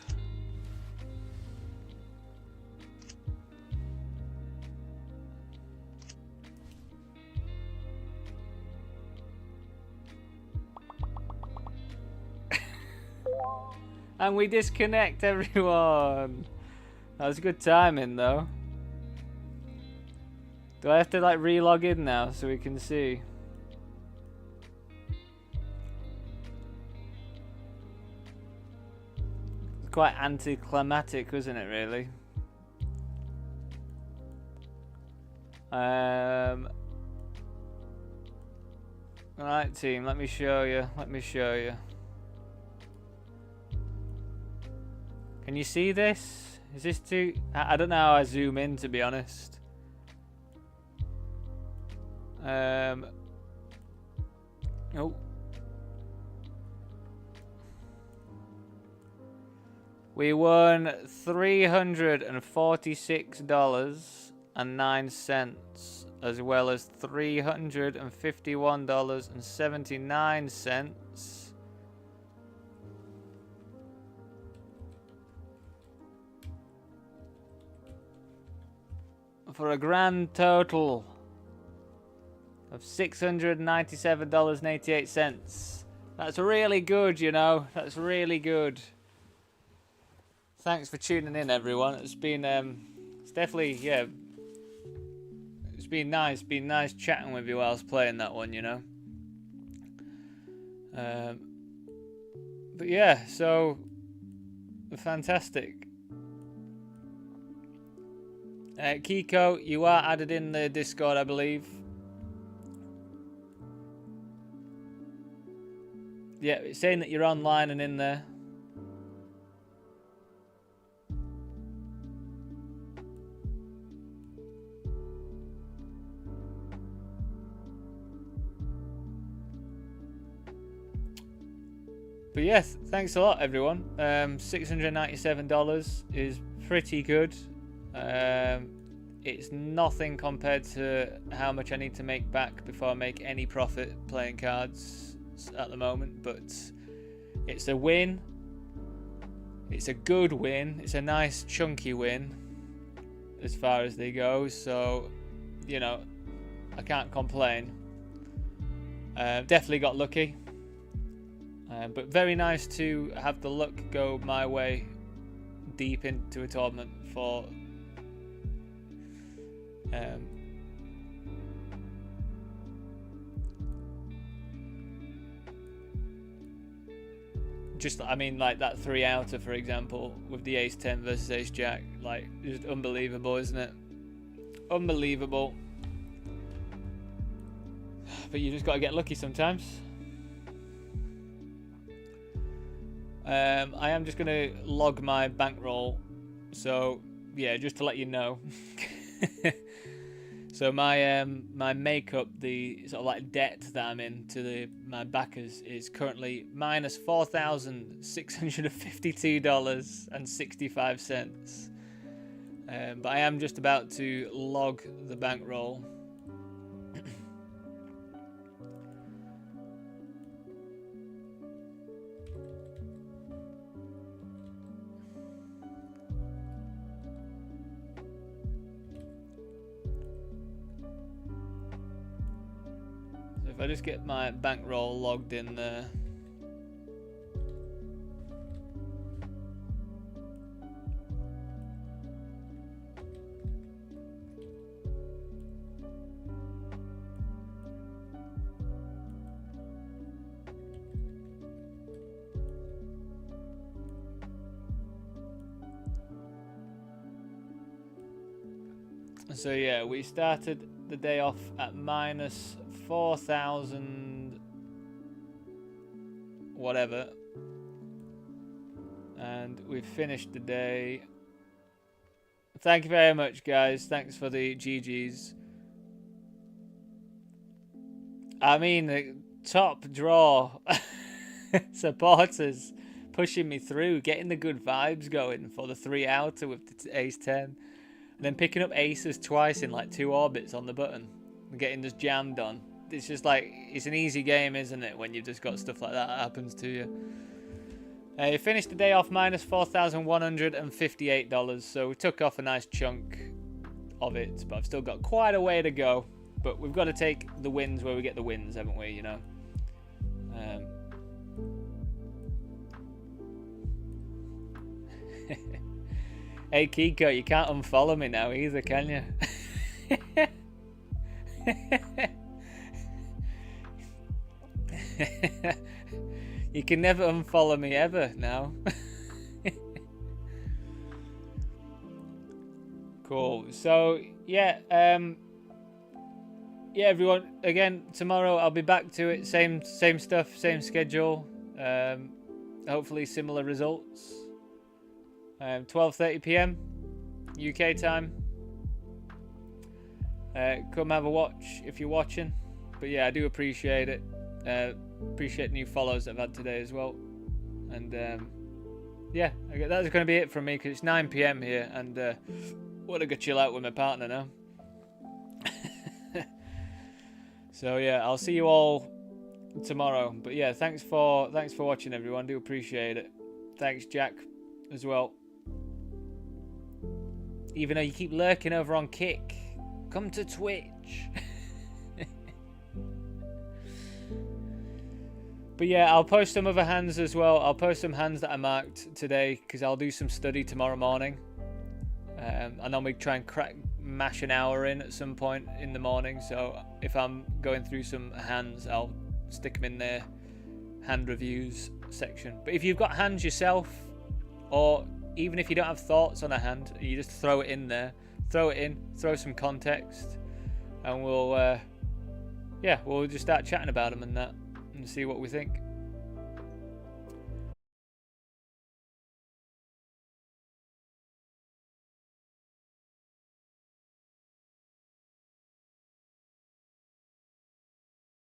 And we disconnect everyone. That was good timing though. Do I have to like re-log in now so we can see? It's quite anticlimactic, wasn't it, really? Alright team, let me show you. Let me show you. Can you see this? Is this too... I don't know how I zoom in, to be honest. Oh. We won $346.09, as well as $351.79. For a grand total of $697.88. That's really good, you know. That's really good. Thanks for tuning in, everyone. It's been, it's definitely, yeah, It's been nice chatting with you whilst playing that one, you know. But yeah, so fantastic. Kiko, you are added in the Discord, I believe. Yeah, it's saying that you're online and in there. But yes, thanks a lot, everyone. $697 is pretty good. It's nothing compared to how much I need to make back before I make any profit playing cards at the moment, but it's a win. It's a good win. It's a nice chunky win as far as they go, so you know, I can't complain. Definitely got lucky, but very nice to have the luck go my way deep into a tournament for just, I mean, like that 3-outer, for example, with the ace-10 versus ace-jack, like, just unbelievable, isn't it? Unbelievable. But you just got to get lucky sometimes. I am just going to log my bankroll, so yeah, just to let you know. So my my makeup, the sort of like debt that I'm in to my backers is currently minus $4,652.65. But I am just about to log the bankroll. If I just get my bankroll logged in there. So yeah, we started the day off at minus 4,000 whatever, and we finished the day. Thank you very much, guys. Thanks for the GGs. I mean, the top draw supporters pushing me through, getting the good vibes going for the 3-outer with the ace-10, and then picking up aces twice in like 2 orbits on the button and getting just jammed on. It's just like, it's an easy game, isn't it, when you've just got stuff like that happens to you. You finished the day off minus $4,158, so we took off a nice chunk of it, but I've still got quite a way to go. But we've got to take the wins where we get the wins, haven't we, you know? Hey Kiko, you can't unfollow me now either, can you? You can never unfollow me ever now. Cool. So yeah, yeah, everyone. Again, tomorrow I'll be back to it. Same stuff, same schedule. Hopefully similar results. 12:30 p.m. UK time. Come have a watch if you're watching. But yeah, I do appreciate it. Appreciate new follows that I've had today as well. And yeah, that's going to be it from me because it's 9 p.m. here, and want to go chill out with my partner now. So yeah, I'll see you all tomorrow. But yeah, thanks for watching, everyone. Do appreciate it. Thanks, Jack, as well. Even though you keep lurking over on Kick, come to Twitch. But yeah, I'll post some other hands as well. I'll post some hands that I marked today because I'll do some study tomorrow morning. I normally try and mash an hour in at some point in the morning. So if I'm going through some hands, I'll stick them in there. Hand reviews section. But if you've got hands yourself, or even if you don't have thoughts on a hand, you just throw it in there. Throw it in, throw some context, and we'll just start chatting about them and that, and see what we think.